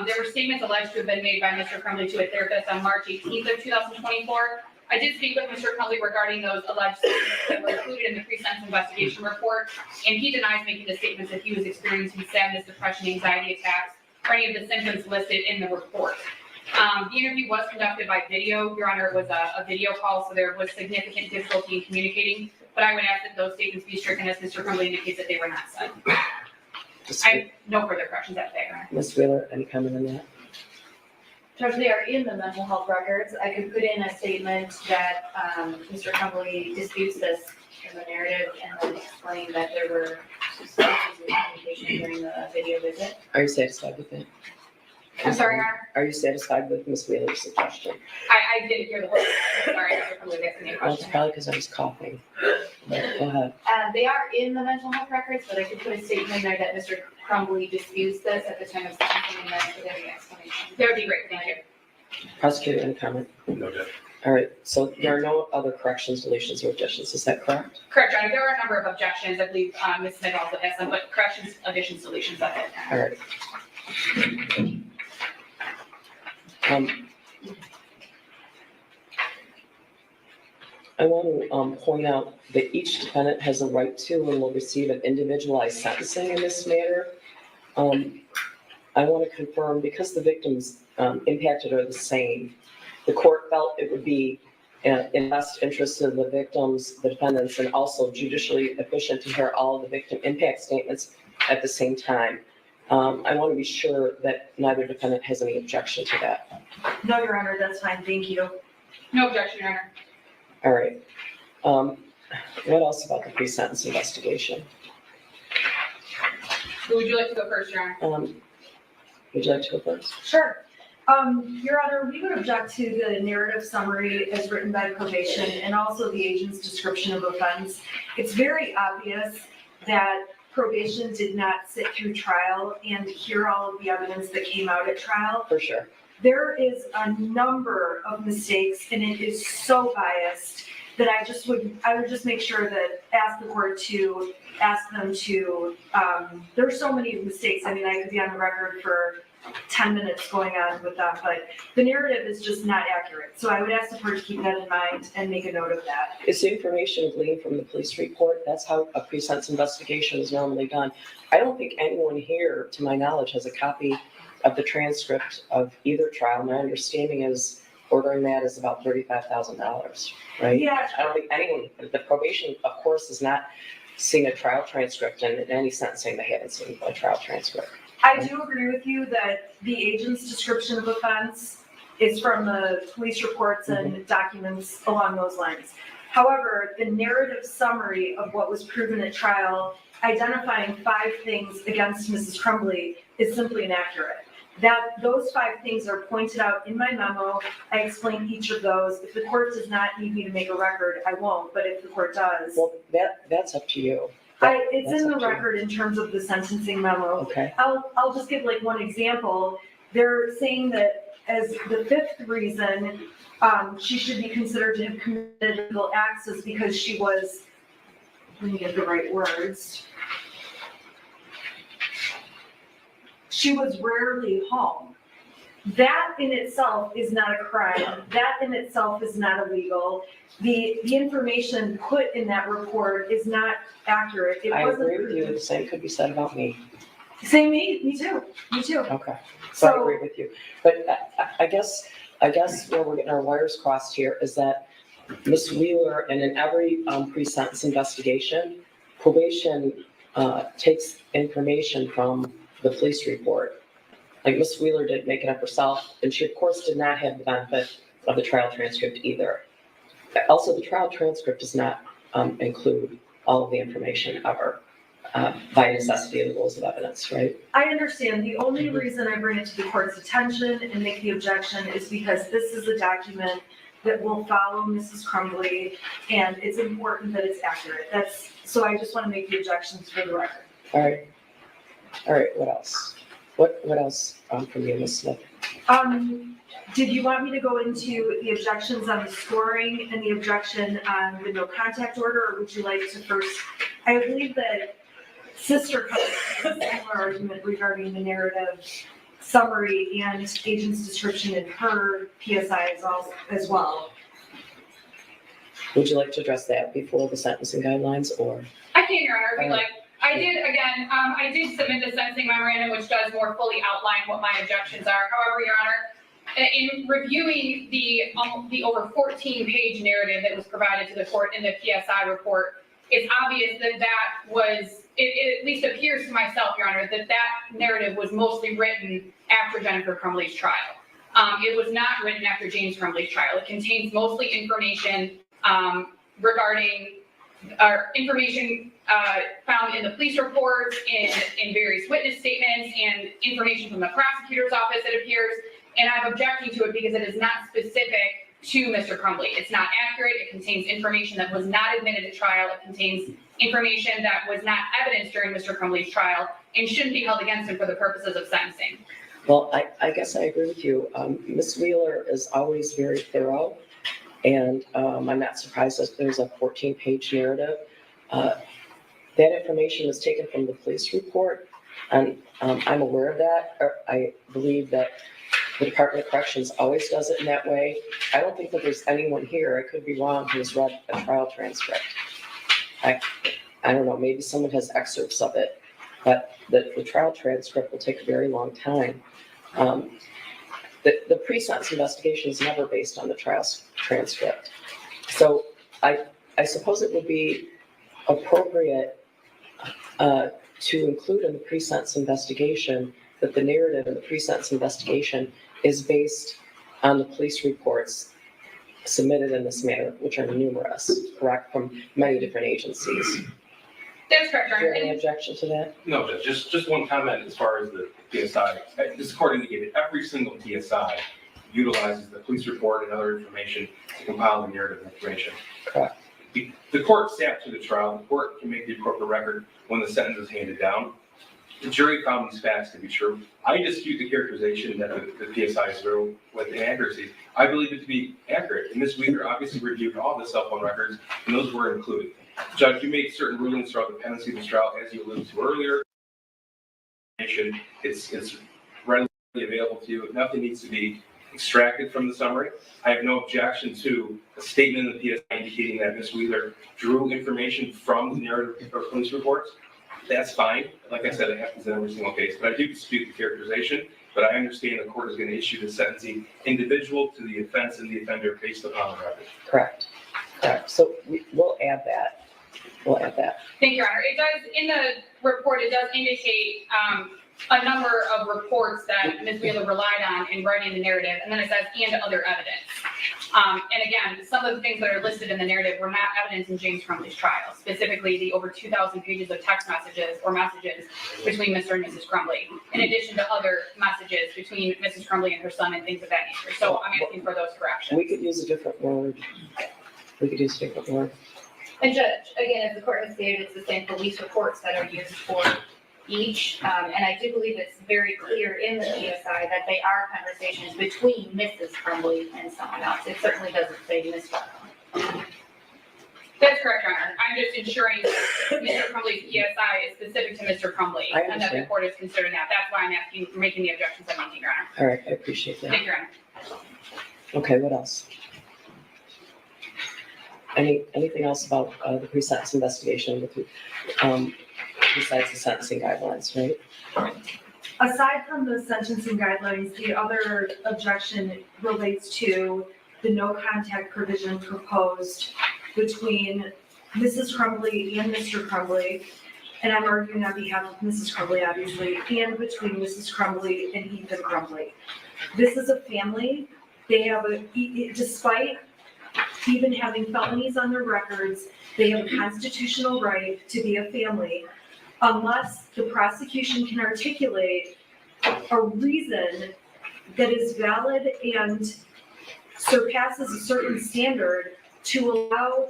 there were statements alleged to have been made by Mr. Crumbley to a therapist on March 18th of 2024. I did speak with Mr. Crumbley regarding those alleged statements that were included in the pre-sentence investigation report, and he denies making the statements that he was experiencing sadness, depression, anxiety attacks, or any of the symptoms listed in the report. The interview was conducted by video, Your Honor. It was a video call, so there was significant difficulty in communicating, but I would ask that those statements be stricken as Mr. Crumbley indicates that they were not said. I have no further corrections after that, Your Honor. Ms. Wheeler, any comment on that? Judge, they are in the mental health records. I could put in a statement that Mr. Crumbley disputes this in the narrative and then explain that there were substances of communication during the video visit. Are you satisfied with that? I'm sorry, Your Honor. Are you satisfied with Ms. Wheeler's suggestion? I didn't hear the whole, sorry, Mr. Crumbley, that's a new Well, it's question. probably because I was coughing. But go ahead. They are in the mental health records, but I could put a statement in there that Mr. Crumbley disputes this at the time of sentencing and then put any explanation. That would be great, thank you. Prosecutor, any comment? No, Judge. All right, so there are no other corrections, deletions, or additions, is that correct? Correct, Your Honor. There are a number of objections. I believe Ms. Smith also has some, but corrections, additions, deletions, that's it. All right. I want to point out that each defendant has a right to and will receive an individualized sentencing in this matter. I want to confirm, because the victims impacted are the same, the court felt it would be in best interest of the victims, the defendants, and also judicially efficient to hear all of the victim impact statements at the same time. I want to be sure that neither defendant has any objection to that. No, Your Honor, that's fine. Thank you. No objection, Your Honor. All right. What else about the pre-sentence investigation? Who would you like to go first, Your Honor? Would you like to go first? Sure. Your Honor, we would object to the narrative summary as written by probation and also the agent's description of offense. It's very obvious that probation did not sit through trial and hear all of the evidence that came out at trial. For sure. There is a number of mistakes and it is so biased that I would just make sure that ask the court to ask them to, there's so many mistakes. I mean, I could be on the record for 10 minutes going on with that, but the narrative is just not accurate. So I would ask the court to keep that in mind and make a note of that. Is the information gleaned from the police report? That's how a pre-sentence investigation is normally done. I don't think anyone here, to my knowledge, has a copy of the transcript of either trial. My understanding is ordering that is about $35,000, right? Yeah. I don't think anyone, the probation, of course, is not seeing a trial transcript, and in any sentencing, they haven't seen a trial transcript. I do agree with you that the agent's description of offense is from the police reports and documents along those lines. However, the narrative summary of what was proven at trial, identifying 5 things against Mrs. Crumbley, is simply inaccurate. Those 5 things are pointed out in my memo. I explain each of those. If the court does not need me to make a record, I won't, but if the court does. Well, that's up to you. It's in the record in terms of the sentencing memo. Okay. I'll just give like one example. They're saying that as the 5th reason, she should be considered to have committed illegal acts is because she was, let me get the right words. She was rarely home. That in itself is not a crime. That in itself is not illegal. The information put in that report is not accurate. I agree with you. The same could be said about me. Same me too. Me too. Okay. So I agree with you. But I guess where we're getting our wires crossed here is that Ms. Wheeler, and in every pre-sentence investigation, probation takes information from the police report. Like Ms. Wheeler didn't make it up herself, and she of course did not have the benefit of the trial transcript either. Also, the trial transcript does not include all of the information ever by necessity of the rules of evidence, right? I understand. The only reason I bring it to the court's attention and make the objection is because this is a document that will follow Mrs. Crumbley, and it's important that it's accurate. So I just want to make the objections for the record. All right, what else? What else from you, Ms. Smith? Did you want me to go into the objections on the scoring and the objection on the no contact order, or would you like to first? I believe that Sister has a similar argument regarding the narrative summary and agent's description in her PSI as well. Would you like to address that before the sentencing guidelines, or? I can, Your Honor, if you'd like. I did submit the sentencing memorandum, which does more fully outline what my objections are. However, Your Honor, in reviewing the over 14-page narrative that was provided to the court in the PSI report, it's obvious that was, it at least appears to myself, Your Honor, that narrative was mostly written after Jennifer Crumbley's trial. It was not written after James Crumbley's trial. It contains mostly information regarding information found in the police reports, in various witness statements, and information from the prosecutor's office, it appears. And I'm objecting to it because it is not specific to Mr. Crumbley. It's not accurate. It contains information that was not admitted at trial. It contains information that was not evidence during Mr. Crumbley's trial and shouldn't be held against him for the purposes of sentencing. Well, I guess I agree with you. Ms. Wheeler is always very thorough. And I'm not surprised that there's a 14-page narrative. That information was taken from the police report, and I'm aware of that. I believe that the Department of Corrections always does it in that way. I don't think that there's anyone here, I could be wrong, who's read a trial transcript. I don't know, maybe someone has excerpts of it, but the trial transcript will take a very long time. The pre-sentence investigation is never based on the trial transcript. So I suppose it would be appropriate to include in the pre-sentence investigation that the narrative in the pre-sentence investigation is based on the police reports submitted in this manner, which are numerous, correct, from many different agencies. That's correct, Your Is there Honor. any objection to that? No, Judge, just one comment as far as the PSI. This court indicated every single PSI utilizes the police report and other information to compile the narrative information. Correct. The court sat through the trial. The court can make the appropriate record when the sentence is handed down. The jury found these facts to be true. I dispute the characterization that the PSI drew with inaccuracies. I believe it to be accurate. And Ms. Wheeler obviously reviewed all the cell phone records, and those were included. Judge, you made certain rulings throughout the pendency of this trial, as you alluded to earlier. It's readily available to you. Nothing needs to be extracted from the summary. I have no objection to a statement in the PSI indicating that Ms. Wheeler drew information from the narrative or police reports. That's fine. Like I said, it happens in every single case, but I do dispute the characterization. But I understand the court is going to issue the sentencing individual to the offense and the offender based upon the record. Correct. Correct. So we'll add that. We'll add that. Thank you, Your Honor. It does, in the report, it does indicate a number of reports that Ms. Wheeler relied on in writing the narrative, and then it says, and other evidence. And again, some of the things that are listed in the narrative were not evidence in James Crumbley's trial, specifically the over 2,000 pages of text messages or messages between Mr. and Mrs. Crumbley, in addition to other messages between Mrs. Crumbley and her son and things of that nature. So I'm asking for those corrections. We could use a different word. We could use a different word. And Judge, again, as the court has stated, it's the same police reports that are used for each. And I do believe it's very clear in the PSI that they are conversations between Mrs. Crumbley and someone else. It certainly doesn't say Ms. Crumbley. That's correct, Your Honor. I'm just ensuring that Mr. Crumbley's PSI is specific to Mr. Crumbley, and that the court is considering that. That's why I'm asking, making the objections I'm making, Your Honor. All right, I appreciate that. Thank you, Your Honor. Okay, what else? Anything else about the pre-sentence investigation besides the sentencing guidelines, right? Aside from the sentencing guidelines, the other objection relates to the no contact provision proposed between Mrs. Crumbley and Mr. Crumbley. And I'm arguing on behalf of Mrs. Crumbley, obviously, and between Mrs. Crumbley and Ethan Crumbley. This is a family. They have despite even having felonies on their records, they have a constitutional right to be a family unless the prosecution can articulate a reason that is valid and surpasses a certain standard to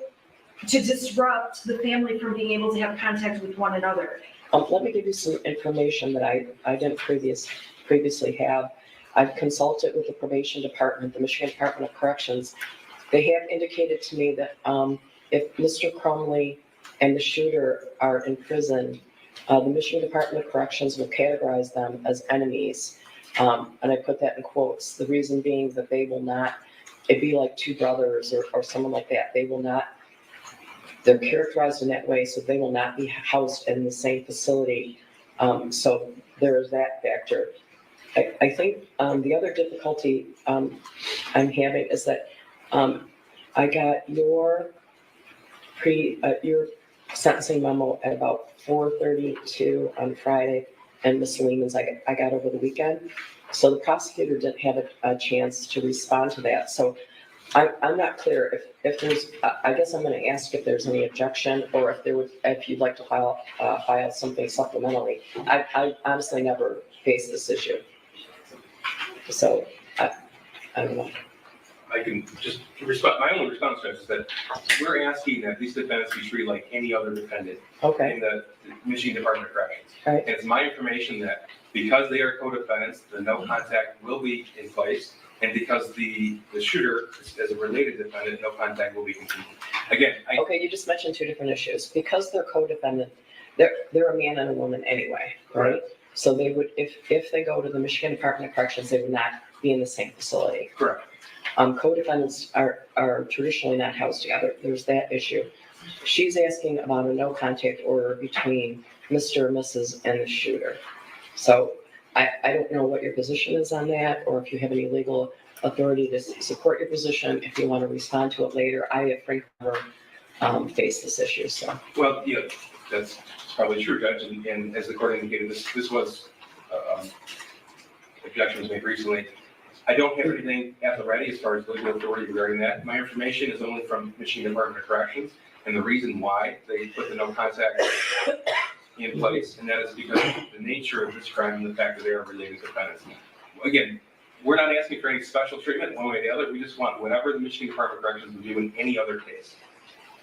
disrupt the family from being able to have contact with one another. Let me give you some information that I didn't previously have. I've consulted with the probation department, the Michigan Department of Corrections. They have indicated to me that if Mr. Crumbley and the shooter are in prison, the Michigan Department of Corrections will categorize them as enemies. And I put that in quotes. The reason being that they will not, it'd be like two brothers or someone like that. They will not, they're characterized in that way, so they will not be housed in the same facility. So there is that factor. I think the other difficulty I'm having is that I got your sentencing memo at about 4:32 on Friday, and Ms. Lehman's I got over the weekend. So the prosecutor didn't have a chance to respond to that. So I'm not clear if there's. I guess I'm going to ask if there's any objection, or if you'd like to file something supplementally. I honestly never faced this issue, so I don't know. I can just respond, my only response, Judge, is that we're asking that these defendants be treated like any other defendant in the Michigan Department of Corrections. Right. And it's my information that because they are co-defendants, the no contact will be in place. And because the shooter is a related defendant, no contact will be continued. Again, Okay, you just mentioned two different issues. Because they're co-defendant, they're a man and a woman anyway, right? So they would, if they go to the Michigan Department of Corrections, they would not be in the same facility. Correct. Co-defendants are traditionally not housed together. There's that issue. She's asking about a no contact order between Mr. and Mrs. and the shooter. So I don't know what your position is on that, or if you have any legal authority to support your position. If you want to respond to it later, I have frankly never faced this issue, so. Well, yeah, that's probably true, Judge, and as the court indicated, this was, objection was made recently. I don't have anything at the ready as far as legal authority regarding that. My information is only from Michigan Department of Corrections, and the reason why they put the no contact in place, and that is because of the nature of this crime and the fact that they are related defendants. Again, we're not asking for any special treatment one way or the other. We just want whatever the Michigan Department of Corrections would do in any other case.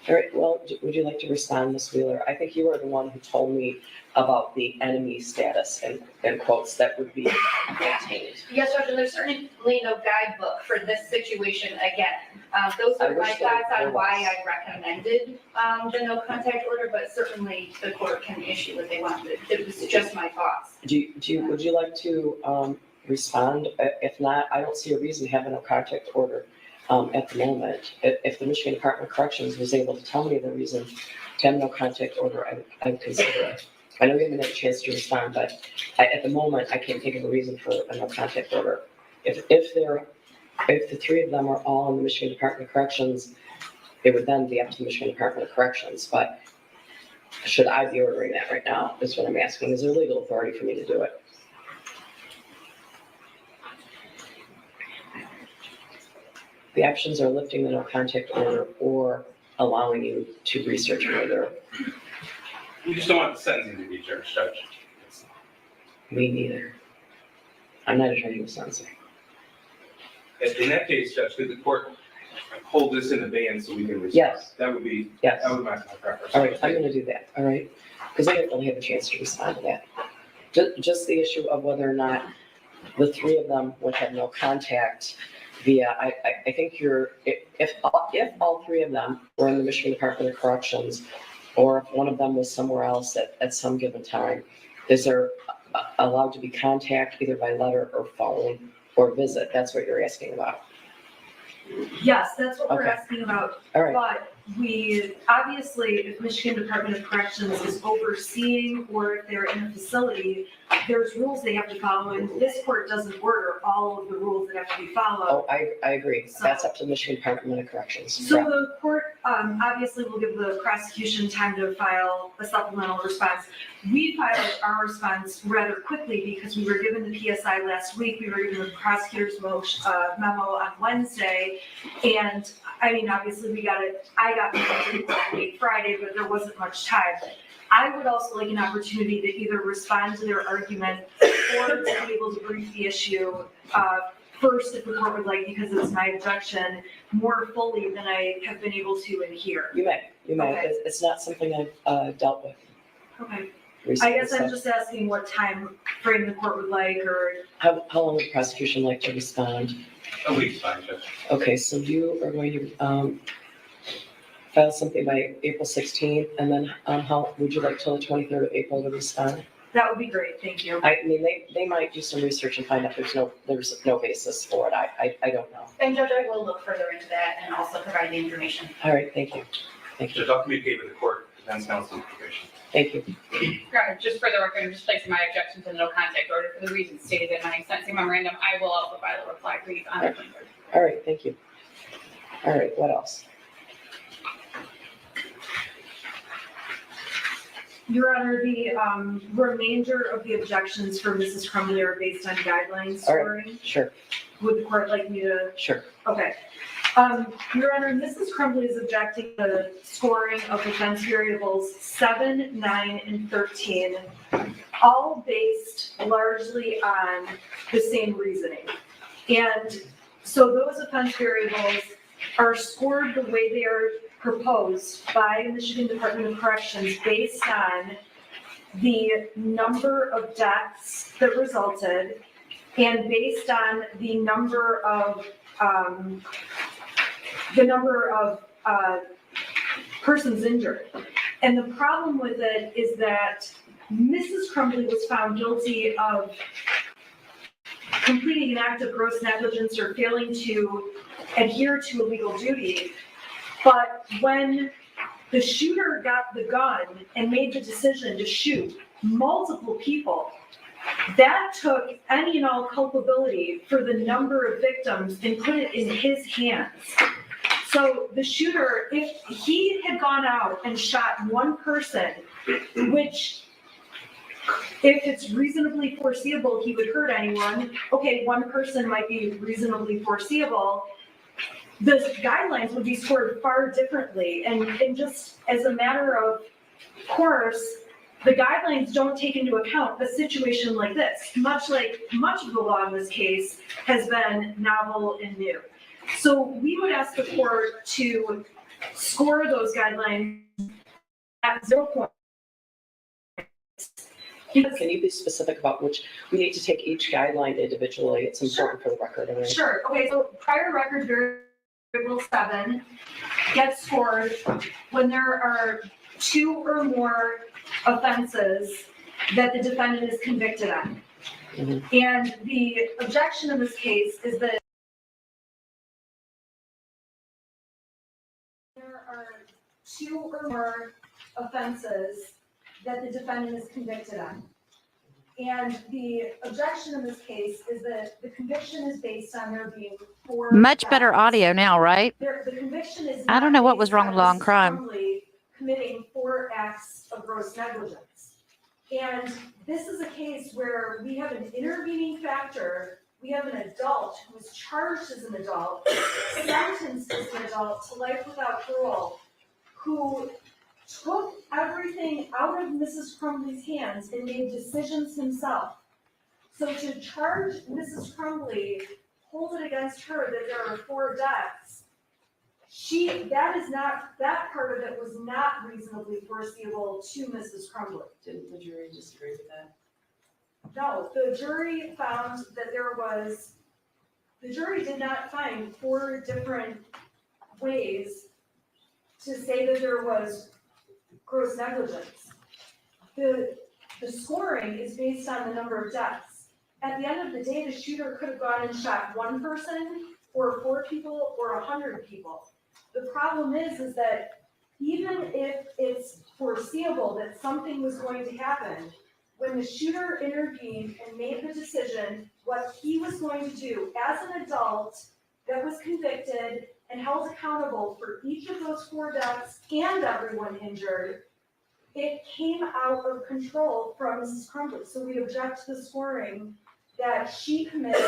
All right, well, would you like to respond, Ms. Wheeler? I think you are the one who told me about the enemy status and quotes that would be maintained. Yes, Judge, and there's certainly no guidebook for this situation again. Those I are my wish there thoughts on was. why I recommended the no contact order, but certainly the court can issue what they want. It was just my thoughts. Would you like to respond? If not, I don't see a reason to have a no contact order at the moment. If the Michigan Department of Corrections was able to tell me the reason to have no contact order, I would consider it. I know you haven't had a chance to respond, but at the moment, I can't think of a reason for a no contact order. If the three of them are all in the Michigan Department of Corrections, it would then be up to the Michigan Department of Corrections. But should I be ordering that right now, is what I'm asking. Is there legal authority for me to do it? The options are lifting the no contact order or allowing you to research further. We just don't want the sentencing to be judged, Judge. Me neither. I'm not a training sentencing. In that case, Judge, could the court hold this in abeyance so we can respond? Yes. That would be, Yes. that would be my preference. All right, I'm gonna do that, all right? Because I didn't really have a chance to respond to that. Just the issue of whether or not the three of them would have no contact via, I think if all three of them were in the Michigan Department of Corrections, or if one of them was somewhere else at some given time, is there allowed to be contact either by letter or phone or visit? That's what you're asking about. Yes, that's what we're Okay. asking about. All right. But we, obviously, if Michigan Department of Corrections is overseeing or if they're in a facility, there's rules they have to follow, and this court doesn't order all of the rules that have to be followed. Oh, I agree. That's up to the Michigan Department of Corrections. So Correct. the court, obviously will give the prosecution time to file a supplemental response. We filed our response rather quickly because we were given the PSI last week. We were given the prosecutor's memo on Wednesday. And I mean, obviously I got it Friday, but there wasn't much time. I would also like an opportunity to either respond to their argument or to be able to brief the issue first, if the court would like, because it's my objection, more fully than I have been able to in here. You may. Okay. It's not something I've dealt with. Okay. recently, I guess I'm so- just asking what time frame the court would like, or How long would the prosecution like to respond? A week's fine, Judge. Okay, so you are going to file something by April 16th, and then how, would you like till the 23rd of April to respond? that would be great, thank you. I mean, they might do some research and find out there's no basis for it. I don't know. And Judge, I will look further into that and also provide the information. All right, thank you. Thank you. Judge, I'll communicate with the court, defense counsel information. Thank you. Your Honor, just for the record, I'm just placing my objection to the no contact order for the reasons stated in my sentencing memorandum. I will also file a reply brief on the 23rd. All right, thank you. All right, what else? Your Honor, the remainder of the objections for Mrs. Crumbley are based on guidelines All scoring. right, sure, Would the court like me to? sure. Okay. Your Honor, Mrs. Crumbley is objecting to the scoring of offense variables 7, 9, and 13, all based largely on the same reasoning. And So those offense variables are scored the way they are proposed by the Michigan Department of Corrections based on the number of deaths that resulted and based on the number of persons injured. And the problem with it is that Mrs. Crumbley was found guilty of completing an act of gross negligence or failing to adhere to a legal duty. But when the shooter got the gun and made the decision to shoot multiple people, that took any and all culpability for the number of victims and put it in his hands. So the shooter, if he had gone out and shot one person, which if it's reasonably foreseeable he would hurt anyone, okay, one person might be reasonably foreseeable, the guidelines would be scored far differently. And just as a matter of course, the guidelines don't take into account a situation like this, much of the law in this case has been novel and new. So we would ask the court to score those guidelines at 0 points. Can you be specific about which, we need to take each guideline individually, it's important for the record. Anyway. Sure, okay, so prior record variable 7 gets scored when there are 2 or more offenses that the defendant is convicted on. Mm-hmm. And the objection in this case is that there are 2 or more offenses that the defendant is convicted on. And the objection in this case is that the conviction is based on there being 4 Much acts. better audio now, right? The conviction is I don't not know what was based wrong on with Law and Mrs. Crime. Crumbley committing 4 acts of gross negligence. And this is a case where we have an intervening factor. We have an adult who is charged as an adult, sentenced as an adult to life without parole, who took everything out of Mrs. Crumbley's hands and made decisions himself. So to charge Mrs. Crumbley, hold it against her that there are 4 deaths, that part of it was not reasonably foreseeable to Mrs. Crumbley. Didn't the jury disagree with that? No, the jury found that the jury did not find 4 different ways to say that there was gross negligence. The scoring is based on the number of deaths. At the end of the day, the shooter could have gone and shot 1 person, or 4 people, or 100 people. The problem is that even if it's foreseeable that something was going to happen, when the shooter intervened and made the decision what he was going to do as an adult that was convicted and held accountable for each of those 4 deaths and everyone injured, it came out of control from Mrs. Crumbley. So we object to the scoring that she committed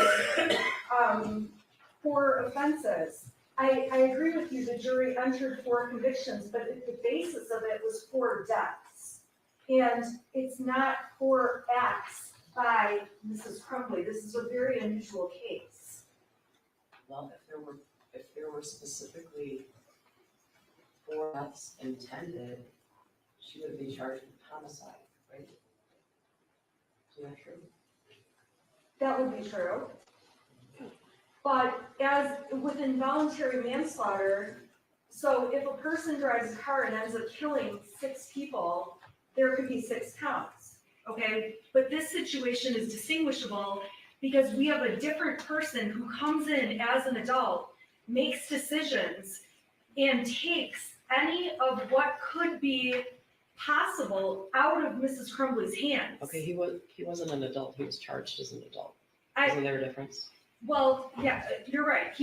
4 offenses. I agree with you, the jury entered 4 convictions, but the basis of it was 4 deaths. And it's not 4 acts by Mrs. Crumbley. This is a very unusual case. Well, if there were specifically 4 deaths intended, she would be charged with homicide, right? Is that true? That would be true. But as with involuntary manslaughter, so if a person drives a car and ends up killing 6 people, there could be 6 counts, okay? But this situation is distinguishable because we have a different person who comes in as an adult, makes decisions, and takes any of what could be possible out of Mrs. Crumbley's hands. Okay, he wasn't an adult, he was charged as an adult. Isn't there a difference? Well, yeah, you're right.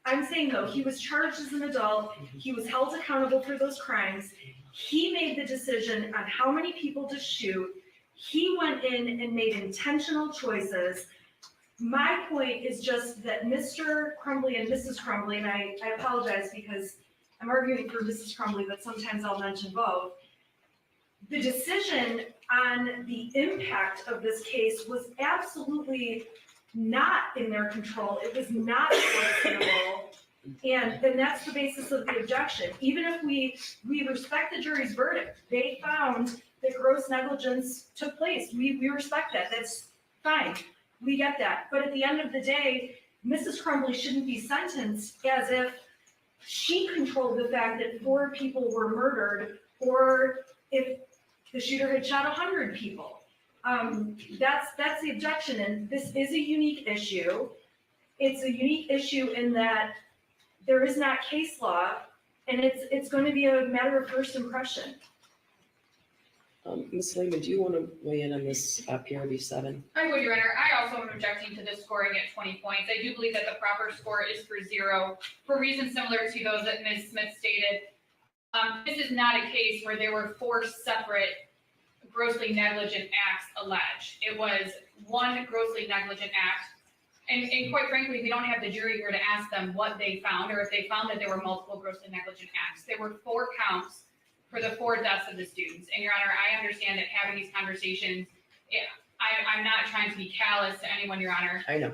I'm saying though, he was charged as an adult, he was held accountable for those crimes, he made the decision on how many people to shoot, he went in and made intentional choices. My point is just that Mr. Crumbley and Mrs. Crumbley, and I apologize because I'm arguing for Mrs. Crumbley, but sometimes I'll mention both. The decision on the impact of this case was absolutely not in their control. It was not foreseeable. And that's the basis of the objection. Even if we respect the jury's verdict, they found that gross negligence took place. We respect that. That's fine. We get that. But at the end of the day, Mrs. Crumbley shouldn't be sentenced as if she controlled the fact that 4 people were murdered, or if the shooter had shot 100 people. That's the objection, and this is a unique issue. It's a unique issue in that there is not case law, and it's going to be a matter of first impression. Ms. Lehman, do you want to weigh in on this PRV 7? I would, Your Honor. I also am objecting to the scoring at 20 points. I do believe that the proper score is for 0 for reasons similar to those that Ms. Smith stated. This is not a case where there were 4 separate grossly negligent acts alleged. It was one grossly negligent act. And quite frankly, we don't have the jury here to ask them what they found or if they found that there were multiple grossly negligent acts. There were 4 counts for the 4 deaths of the students. And Your Honor, I understand that having these conversations, I'm not trying to be callous to anyone, Your Honor. I know.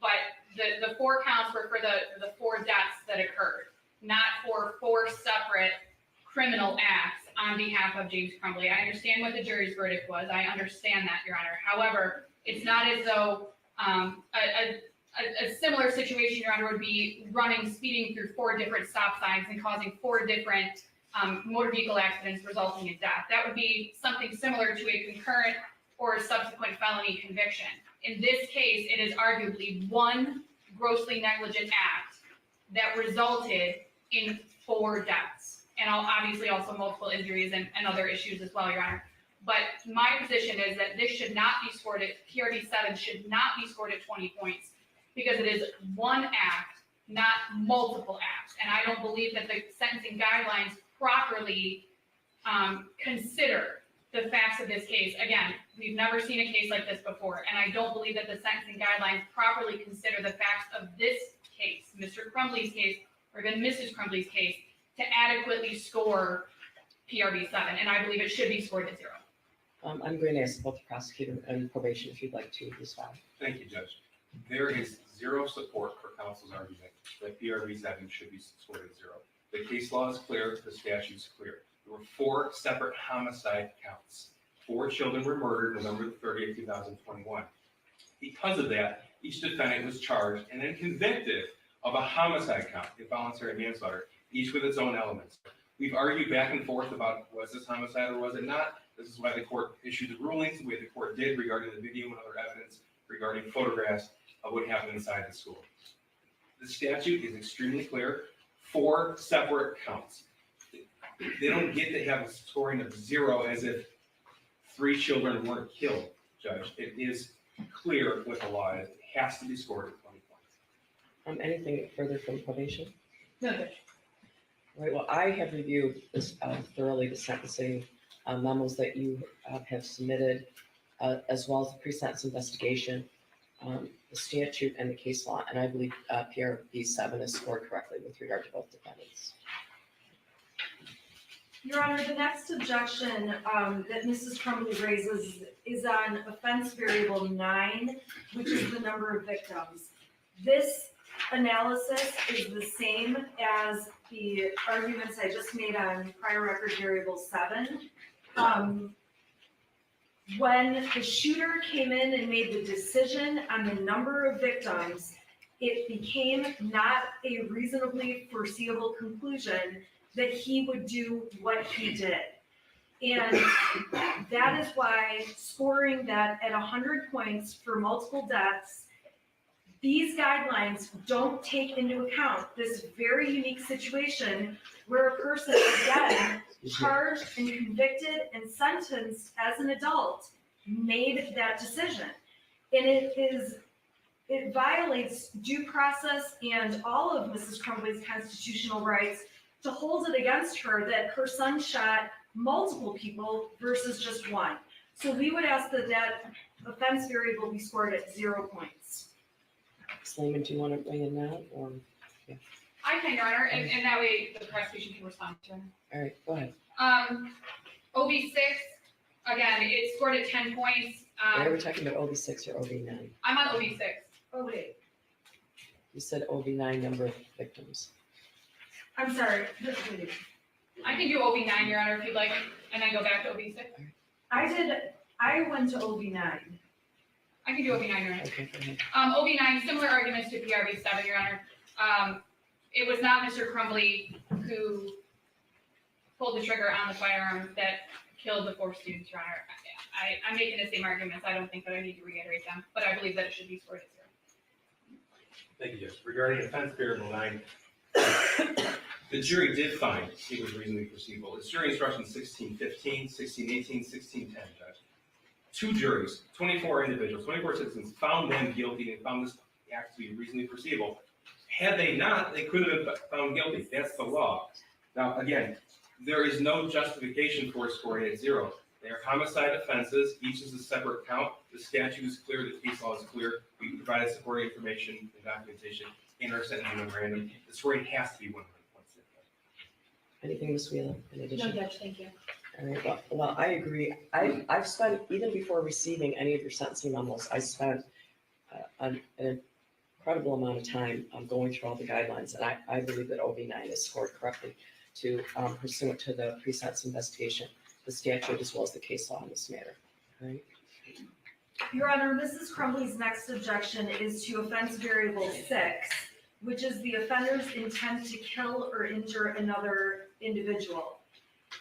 But the 4 counts were for the 4 deaths that occurred, not for 4 separate criminal acts on behalf of James Crumbley. I understand what the jury's verdict was. I understand that, Your Honor. However, it's not as though a similar situation, Your Honor, would be speeding through 4 different stop signs and causing 4 different motor vehicle accidents resulting in death. That would be something similar to a concurrent or a subsequent felony conviction. In this case, it is arguably one grossly negligent act that resulted in 4 deaths, and obviously also multiple injuries and other issues as well, Your Honor. But my position is that this should not be scored at, PRV 7 should not be scored at 20 points because it is one act, not multiple acts. And I don't believe that the sentencing guidelines properly consider the facts of this case. Again, we've never seen a case like this before, and I don't believe that the sentencing guidelines properly consider the facts of this case, Mr. Crumbley's case, or even Mrs. Crumbley's case, to adequately score PRV 7, and I believe it should be scored at 0. I'm going to ask both the prosecutor and probation if you'd like to respond. Thank you, Judge. There is 0 support for counsel's argument that PRV 7 should be scored at 0. The case law is clear, the statute's clear. There were 4 separate homicide counts. 4 children were murdered November 30th, 2021. Because of that, each defendant was charged and then convicted of a homicide count, involuntary manslaughter, each with its own elements. We've argued back and forth about was this homicide or was it not. This is why the court issued the rulings the way the court did regarding the video and other evidence regarding photographs of what happened inside the school. The statute is extremely clear. 4 separate counts. They don't get to have a scoring of 0 as if 3 children weren't killed, Judge. It is clear what the law is. It has to be scored at 20 points. Anything further from probation? No, Judge. Right, well, I have reviewed this thoroughly, the sentencing memos that you have submitted, as well as the pre-sentence investigation, the statute and the case law, and I believe PRV 7 is scored correctly with regard to both defendants. Your Honor, the next objection that Mrs. Crumbley raises is on offense variable 9, which is the number of victims. This analysis is the same as the arguments I just made on prior record variable 7. When the shooter came in and made the decision on the number of victims, it became not a reasonably foreseeable conclusion that he would do what he did. And that is why scoring that at 100 points for multiple deaths, these guidelines don't take into account this very unique situation where a person, again, charged and convicted and sentenced as an adult, made that decision. And it violates due process and all of Mrs. Crumbley's constitutional rights to hold it against her that her son shot multiple people versus just 1. So we would ask that that offense variable be scored at 0 points. Ms. Lehman, do you want to weigh in now, or? Yeah. I can, Your Honor, and that way the prosecution can respond to it. All right, go ahead. OB6, again, it's scored at 10 points. Are we talking about OB6 or OB9? I'm on OB6. Oh, wait, You said OB9 number of victims. I'm sorry. I can do OB9, Your Honor, if you'd like, and then go back to OB6. I went to OB9. I can do OB9, Your Honor. Okay, go ahead. OB9, similar arguments to PRV7, Your Honor. It was not Mr. Crumbley who pulled the trigger on the firearm that killed the 4 students, Your Honor. I'm making the same arguments. I don't think that I need to reiterate them, but I believe that it should be scored at 0. Thank you, Judge. Regarding offense variable 9, the jury did find he was reasonably foreseeable. It's jury instruction 1615, 1618, 1610, Judge. 2 juries, 24 individuals, 24 citizens found them guilty and found this act to be reasonably foreseeable. Had they not, they could have been found guilty. That's the law. Now, again, there is no justification for scoring at 0. They are homicide offenses. Each is a separate count. The statute is clear. The case law is clear. We provided supporting information and documentation in our sentencing memorandum. The scoring has to be 100 points. Anything, Ms. Wheeler, in addition? No, Judge, thank you. All right, well, I agree. I've spent, even before receiving any of your sentencing memos, I spent an incredible amount of time going through all the guidelines, and I believe that OB9 is scored correctly to pursuant to the pre-sentence investigation, the statute, as well as the case law in this matter. All right. Your Honor, Mrs. Crumbley's next objection is to offense variable 6, which is the offender's intent to kill or injure another individual.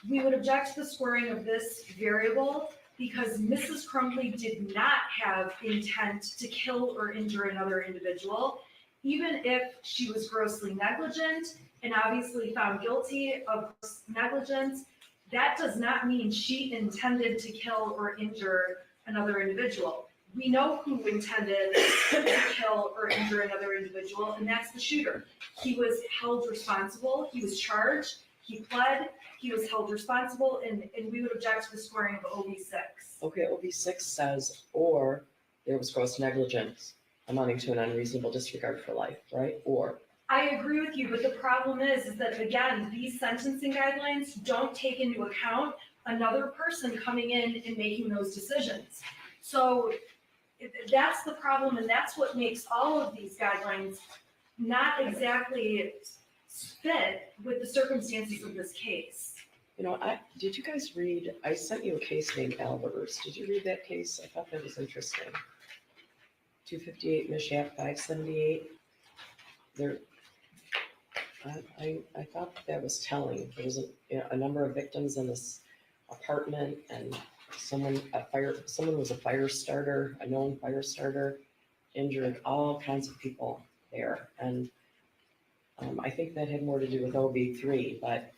We would object to the scoring of this variable because Mrs. Crumbley did not have intent to kill or injure another individual, even if she was grossly negligent and obviously found guilty of negligence. That does not mean she intended to kill or injure another individual. We know who intended to kill or injure another individual, and that's the shooter. He was held responsible, he was charged, he pled, he was held responsible, and we would object to the scoring of OB6. Okay, OB6 says, or there was gross negligence amounting to an unreasonable disregard for life, right? Or. I agree with you, but the problem is that, again, these sentencing guidelines don't take into account another person coming in and making those decisions. So that's the problem, and that's what makes all of these guidelines not exactly fit with the circumstances of this case. You know, did you guys read, I sent you a case named Albers. Did you read that case? I thought that was interesting. 258 Mishap 578. There, I thought that was telling. There was a number of victims in this apartment, and someone was a fire starter, a known fire starter, injured all kinds of people there. And I think that had more to do with OB3, but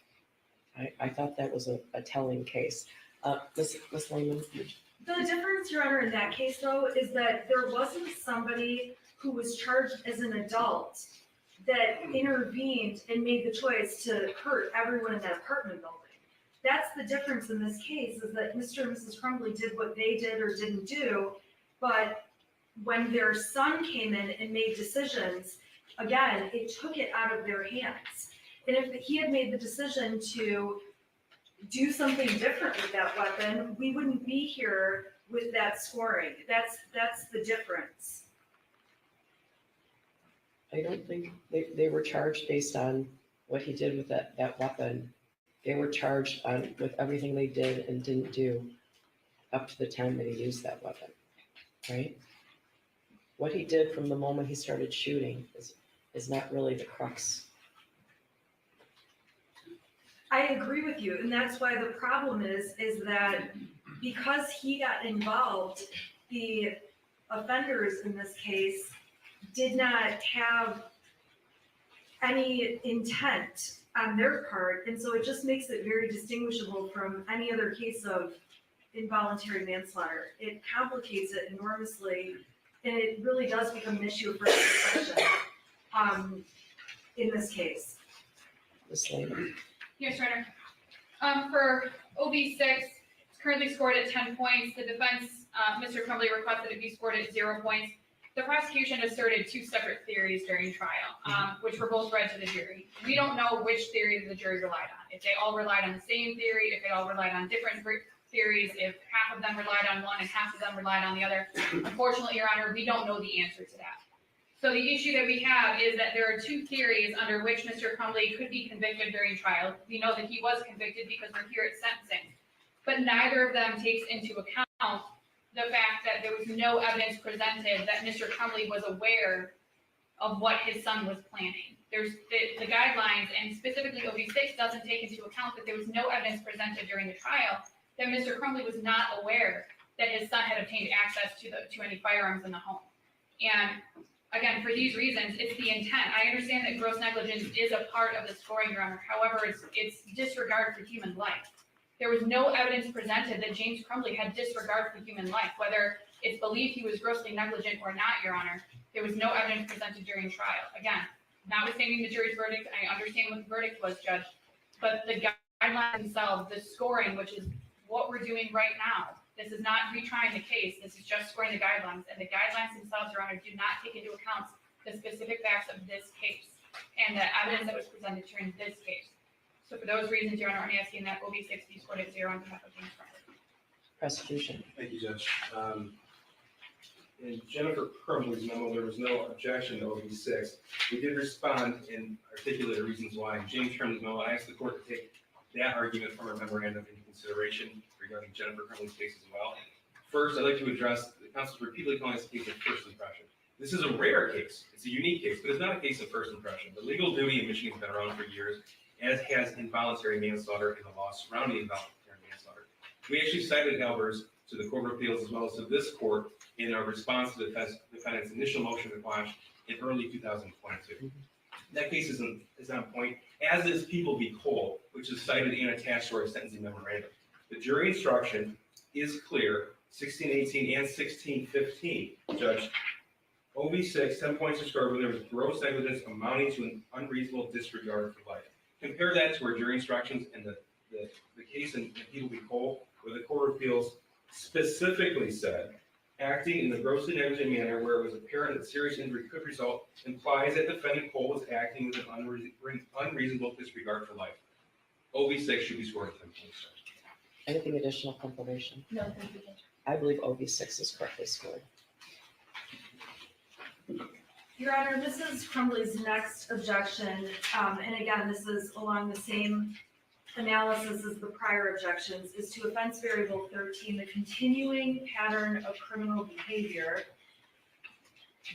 I thought that was a telling case. Ms. Lehman? The difference, Your Honor, in that case, though, is that there wasn't somebody who was charged as an adult that intervened and made the choice to hurt everyone in that apartment building. That's the difference in this case, is that Mr. and Mrs. Crumbley did what they did or didn't do, but when their son came in and made decisions, again, it took it out of their hands. And if he had made the decision to do something different with that weapon, we wouldn't be here with that scoring. That's the difference. I don't think they were charged based on what he did with that weapon. They were charged with everything they did and didn't do up to the time that he used that weapon, right? What he did from the moment he started shooting is not really the crux. I agree with you, and that's why the problem is that because he got involved, the offenders in this case did not have any intent on their part, and so it just makes it very distinguishable from any other case of involuntary manslaughter. It complicates it enormously, and it really does become an issue of first impression in this case. Ms. Lehman? Yes, Your Honor. For OB6, it's currently scored at 10 points. The defense, Mr. Crumbley, requested it be scored at 0 points. The prosecution asserted 2 separate theories during trial, which were both read to the jury. We don't know which theory the jury relied on. If they all relied on the same theory, if they all relied on different theories, if half of them relied on one and half of them relied on the other. Unfortunately, Your Honor, we don't know the answer to that. So the issue that we have is that there are two theories under which Mr. Crumbley could be convicted during trial. We know that he was convicted because we're here at sentencing, but neither of them takes into account the fact that there was no evidence presented that Mr. Crumbley was aware of what his son was planning. There's the guidelines, and specifically OB6 doesn't take into account that there was no evidence presented during the trial that Mr. Crumbley was not aware that his son had obtained access to any firearms in the home. And again, for these reasons, it's the intent. I understand that gross negligence is a part of the scoring, Your Honor. However, it's disregard for human life. There was no evidence presented that James Crumbley had disregard for human life, whether it's believed he was grossly negligent or not, Your Honor. There was no evidence presented during trial. Again, notwithstanding the jury's verdict, I understand what the verdict was, Judge, but the guidelines themselves, the scoring, which is what we're doing right now, this is not retrying the case, this is just scoring the guidelines, and the guidelines themselves, Your Honor, do not take into account the specific facts of this case and the evidence that was presented during this case. So for those reasons, Your Honor, I'm asking that OB6 be scored at 0 on behalf of James Crumbley. Prosecution. Thank you, Judge. In Jennifer Crumbley's memo, there was no objection to OB6. We did respond and articulate the reasons why. In James Crumbley's memo, I asked the court to take that argument from our memorandum into consideration regarding Jennifer Crumbley's case as well. First, I'd like to address the council's repeatedly calling this case of first impression. This is a rare case. It's a unique case, but it's not a case of first impression. The legal duty in Michigan has been around for years, as has involuntary manslaughter and the law surrounding involuntary manslaughter. We actually cited Albers to the Court of Appeals as well as to this court in our response to the defendant's initial motion to quash in early 2022. That case is on point, as is People v. Cole, which is cited and attached to our sentencing memorandum. The jury instruction is clear, 1618 and 1615, Judge. OB6, 10 points to score where there was gross negligence amounting to an unreasonable disregard for life. Compare that to our jury instructions in the case in People v. Cole, where the Court of Appeals specifically said, acting in the grossly negligent manner where it was apparent that serious injury could result implies that defendant Cole was acting with an unreasonable disregard for life. OB6 should be scored at 10 points. Anything additional confirmation? No, thank you. I believe OB6 is correctly scored. Your Honor, this is Crumbley's next objection, and again, this is along the same analysis as the prior objections, is to offense variable 13, the continuing pattern of criminal behavior.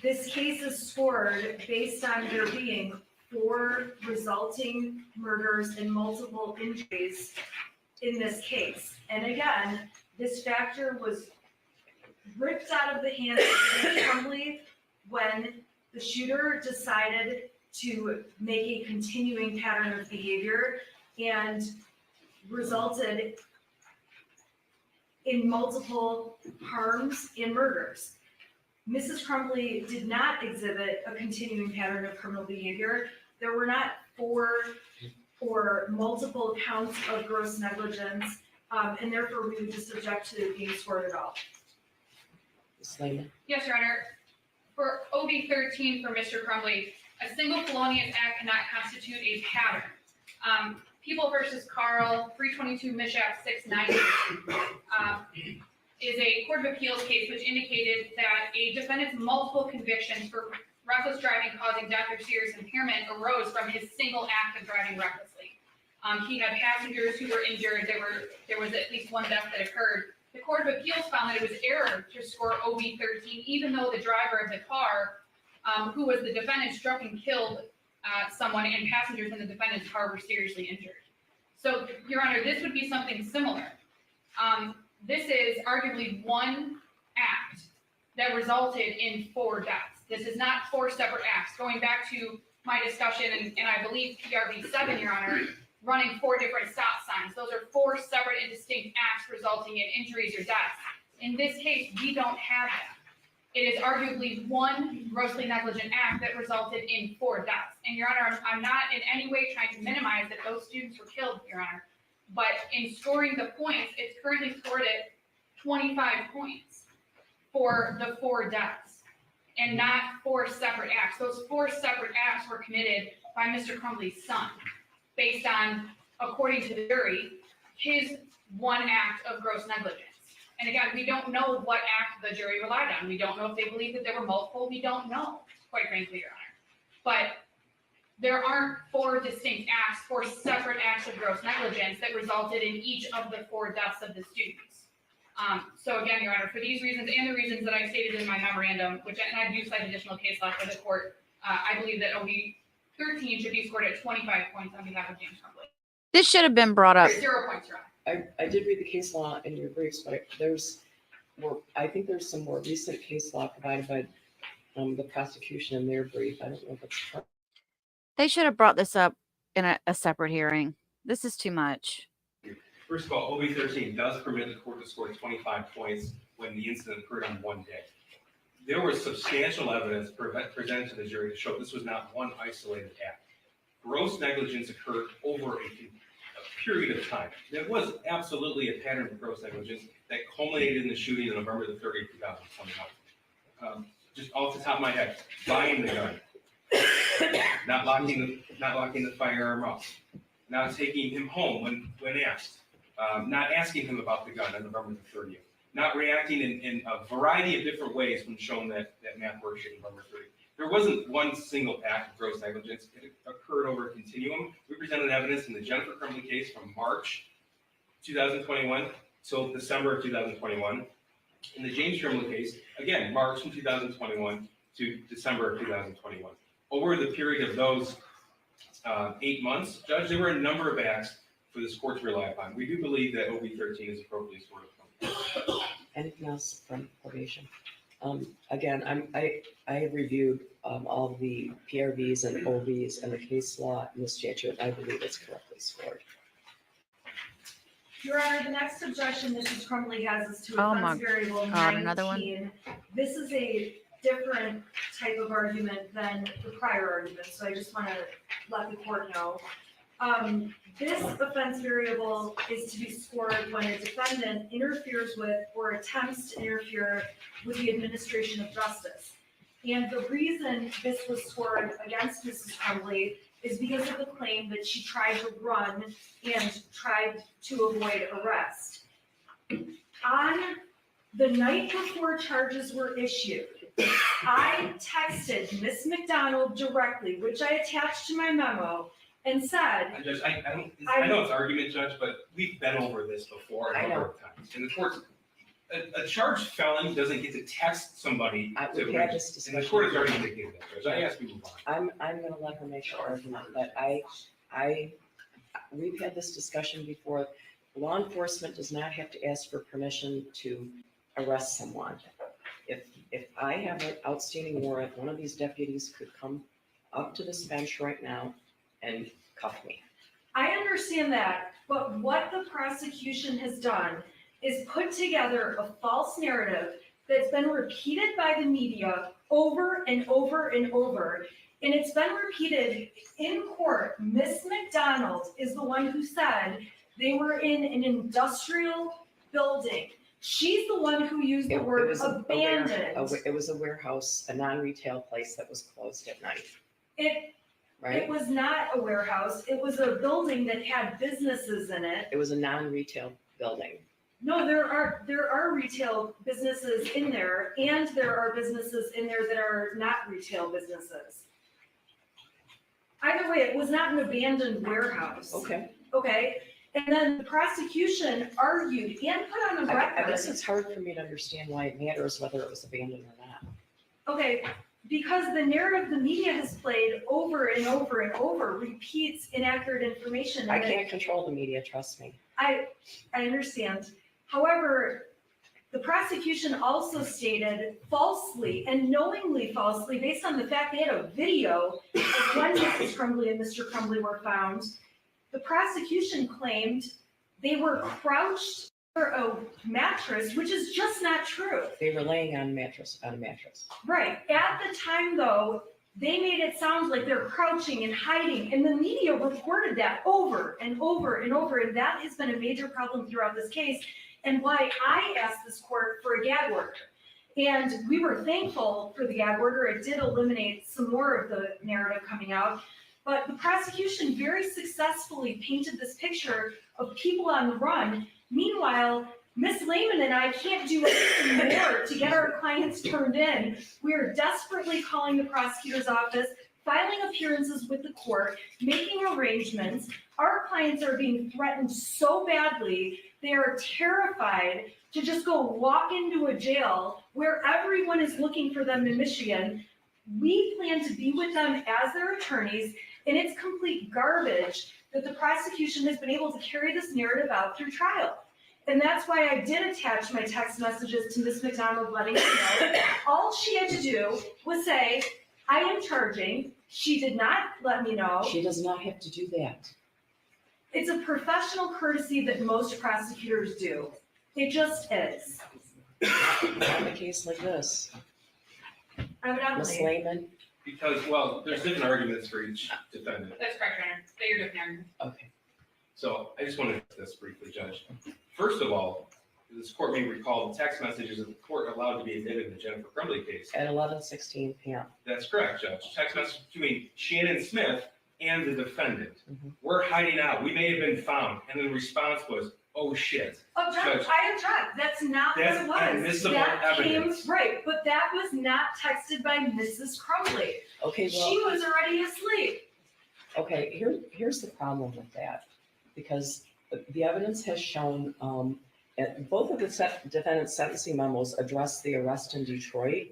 This case is scored based on there being 4 resulting murders and multiple injuries in this case. And again, this factor was ripped out of the hands of Crumbley when the shooter decided to make a continuing pattern of behavior and resulted in multiple harms and murders. Mrs. Crumbley did not exhibit a continuing pattern of criminal behavior. There were not 4 or multiple counts of gross negligence, and therefore we would just object to it being scored at all. Ms. Lehman. Yes, Your Honor. For OB 13 for Mr. Crumbley, a single felonious act cannot constitute a pattern. People versus Carl, 322 Mishap 690, is a Court of Appeals case which indicated that a defendant's multiple convictions for reckless driving causing death or serious impairment arose from his single act of driving recklessly. He had passengers who were injured. There was at least one death that occurred. The Court of Appeals found that it was error to score OB 13, even though the driver of the car, who was the defendant, struck and killed someone, and passengers in the defendant's car were seriously injured. So, Your Honor, this would be something similar. This is arguably one act that resulted in 4 deaths. This is not 4 separate acts. Going back to my discussion, and I believe PRV 7, Your Honor, running 4 different stop signs. Those are 4 separate and distinct acts resulting in injuries or deaths. In this case, we don't have that. It is arguably one grossly negligent act that resulted in 4 deaths. And Your Honor, I'm not in any way trying to minimize that those students were killed, Your Honor. But in scoring the points, it's currently scored at 25 points for the 4 deaths and not 4 separate acts. Those 4 separate acts were committed by Mr. Crumbley's son, based on, according to the jury, his one act of gross negligence. And again, we don't know what act the jury relied on. We don't know if they believe that there were multiple. We don't know, quite frankly, Your Honor. But there aren't 4 distinct acts, 4 separate acts of gross negligence that resulted in each of the 4 deaths of the students. So again, Your Honor, for these reasons and the reasons that I stated in my memorandum, and I do cite additional case law for the court, I believe that OB 13 should be scored at 25 points on behalf of James Crumbley. This should have been brought up. 0 points, Your Honor. I did read the case law in your briefs, but I think there's some more recent case law provided by the prosecution in their brief. I don't know if it's true. They should have brought this up in a separate hearing. This is too much. First of all, OB 13 does permit the court to score 25 points when the incident occurred on one day. There was substantial evidence presented to the jury to show this was not one isolated act. Gross negligence occurred over a period of time. There was absolutely a pattern of gross negligence that culminated in the shooting on November the 30th, 2021. Just off the top of my head, buying the gun, not locking the firearm up, not taking him home when asked, not asking him about the gun on November the 30th, not reacting in a variety of different ways when shown that math worksheet on November 30th. There wasn't one single act of gross negligence. It occurred over a continuum. We presented evidence in the Jennifer Crumbley case from March 2021 till December of 2021. In the James Crumbley case, again, March from 2021 to December of 2021. Over the period of those 8 months, Judge, there were a number of acts for this court to rely upon. We do believe that OB 13 is appropriately scored. Anything else from probation? Again, I have reviewed all the PRVs and OVs and the case law in the statute. I believe it's correctly scored. Your Honor, the next objection Mrs. Crumbley has is to Oh my offense variable God, another one? 19. This is a different type of argument than the prior argument, so I just want to let the court know. This offense variable is to be scored when a defendant interferes with or attempts to interfere with the administration of justice. And the reason this was scored against Mrs. Crumbley is because of the claim that she tried to run and tried to avoid arrest. On the night before charges were issued, I texted Miss McDonald directly, which I attached to my memo, and said, Judge, I know it's argument, Judge, but we've been over this before a number of times. And the court, a charged felon doesn't get to text somebody We've had this discussion. and the court has already indicated that, Judge. I ask you to move on. I'm gonna let her make her argument, but we've had this discussion before. Law enforcement does not have to ask for permission to arrest someone. If I have an outstanding warrant, one of these deputies could come up to this bench right now and cuff me. I understand that, but what the prosecution has done is put together a false narrative that's been repeated by the media over and over and over. And it's been repeated in court. Miss McDonald is the one who said they were in an industrial building. She's the one who used the word abandoned. It was a warehouse, a non-retail place that was closed at night. It was not a warehouse. It was a building that had businesses in it. It was a non-retail building. No, there are retail businesses in there, and there are businesses in there that are not retail businesses. Either way, it was not an abandoned warehouse. Okay. And then the prosecution argued and put on a record. I guess it's hard for me to understand why it matters whether it was abandoned or not. Okay, because the narrative the media has played over and over and over repeats inaccurate information. I can't control the media, trust me. I understand. However, the prosecution also stated falsely and knowingly falsely, based on the fact they had a video of when Mrs. Crumbley and Mr. Crumbley were found. The prosecution claimed they were crouched under a mattress, which is just not true. They were laying on a mattress. Right. At the time, though, they made it sound like they're crouching and hiding, and the media reported that over and over and over, and that has been a major problem throughout this case, and why I asked this court for a gag order. And we were thankful for the gag order. It did eliminate some more of the narrative coming out. But the prosecution very successfully painted this picture of people on the run Meanwhile, Ms. Lehman and I can't do anything more to get our clients turned in. We are desperately calling the prosecutor's office, filing appearances with the court, making arrangements. Our clients are being threatened so badly, they are terrified to just go walk into a jail where everyone is looking for them in Michigan. We plan to be with them as their attorneys, and it's complete garbage that the prosecution has been able to carry this narrative out through trial. And that's why I did attach my text messages to Ms. McDonald letting her know. All she had to do was say, I am charging. She did not let me know. She does not have to do that. It's a professional courtesy that most prosecutors do. It just is. Not a case like this. Ms. Lehman? Because, well, there's different arguments for each defendant. That's correct, Your Honor. They are different arguments. Okay. So I just wanted to this briefly, Judge. First of all, this court may recall the text messages that the court allowed to be admitted in the Jennifer Crumbley case. At 11:16 p.m. That's correct, Judge. Text message between Shannon Smith and the defendant. We're hiding out. We may have been found. And the response was, oh shit. Object, I object. That's not what it was. That's admissible evidence. Right, but that was not texted by Mrs. Crumbley. Okay, well. She was already asleep. Okay, here's the problem with that. Because the evidence has shown, both of the defendant's sentencing memos address the arrest in Detroit.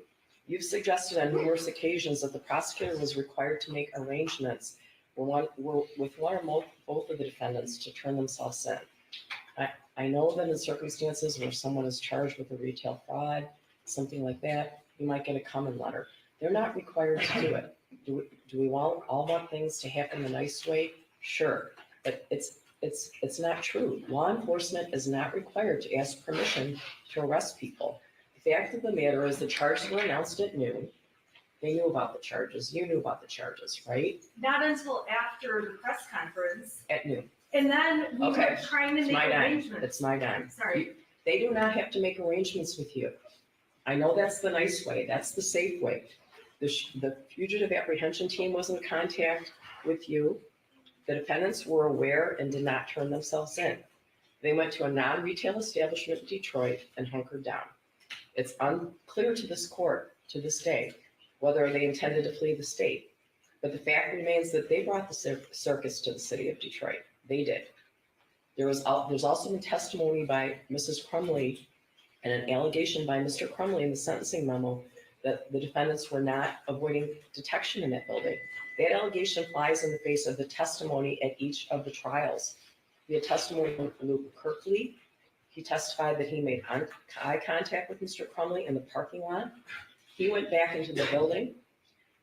You've suggested on numerous occasions that the prosecutor was required to make arrangements with one or both of the defendants to turn themselves in. I know that in circumstances where someone is charged with a retail fraud, something like that, you might get a common letter. They're not required to do it. Do we all want things to happen the nice way? Sure, but it's not true. Law enforcement is not required to ask permission to arrest people. The fact of the matter is the charges were announced at noon. They knew about the charges. You knew about the charges, right? Not until after the press conference. At noon. And then we were trying to make arrangements. It's my dime. Sorry. They do not have to make arrangements with you. I know that's the nice way. That's the safe way. The fugitive apprehension team was in contact with you. The defendants were aware and did not turn themselves in. They went to a non-retail establishment in Detroit and hunkered down. It's unclear to this court, to this day, whether they intended to flee the state. But the fact remains that they brought the circus to the city of Detroit. They did. There's also been testimony by Mrs. Crumbley and an allegation by Mr. Crumbley in the sentencing memo that the defendants were not avoiding detection in that building. That allegation flies in the face of the testimony at each of the trials. We had testimony from Luke Kirkley. He testified that he made eye contact with Mr. Crumbley in the parking lot. He went back into the building.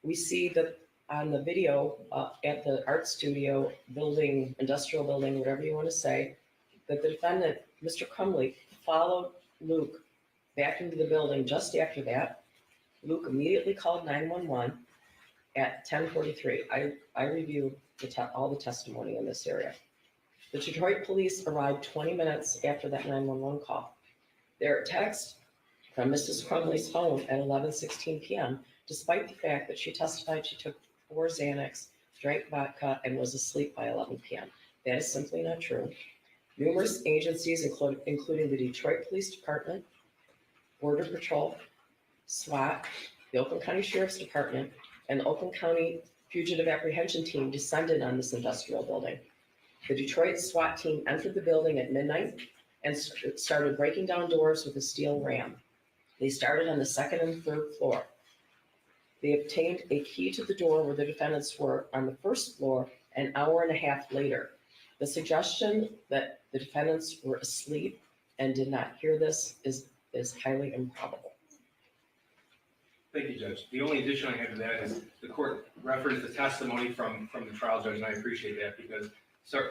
We see that on the video at the art studio building, industrial building, whatever you want to say, that the defendant, Mr. Crumbley, followed Luke back into the building just after that. Luke immediately called 911 at 10:43. I reviewed all the testimony in this area. The Detroit police arrived 20 minutes after that 911 call. Their text from Mrs. Crumbley's phone at 11:16 p.m., despite the fact that she testified she took 4 Xanax, drank vodka, and was asleep by 11 p.m. That is simply not true. Numerous agencies, including the Detroit Police Department, Border Patrol, SWAT, the Oakland County Sheriff's Department, and the Oakland County Fugitive Apprehension Team descended on this industrial building. The Detroit SWAT team entered the building at midnight and started breaking down doors with a steel ram. They started on the second and third floor. They obtained a key to the door where the defendants were on the first floor an hour and a half later. The suggestion that the defendants were asleep and did not hear this is highly improbable. Thank you, Judge. The only addition I have to that is the court referenced the testimony from the trial judge, and I appreciate that because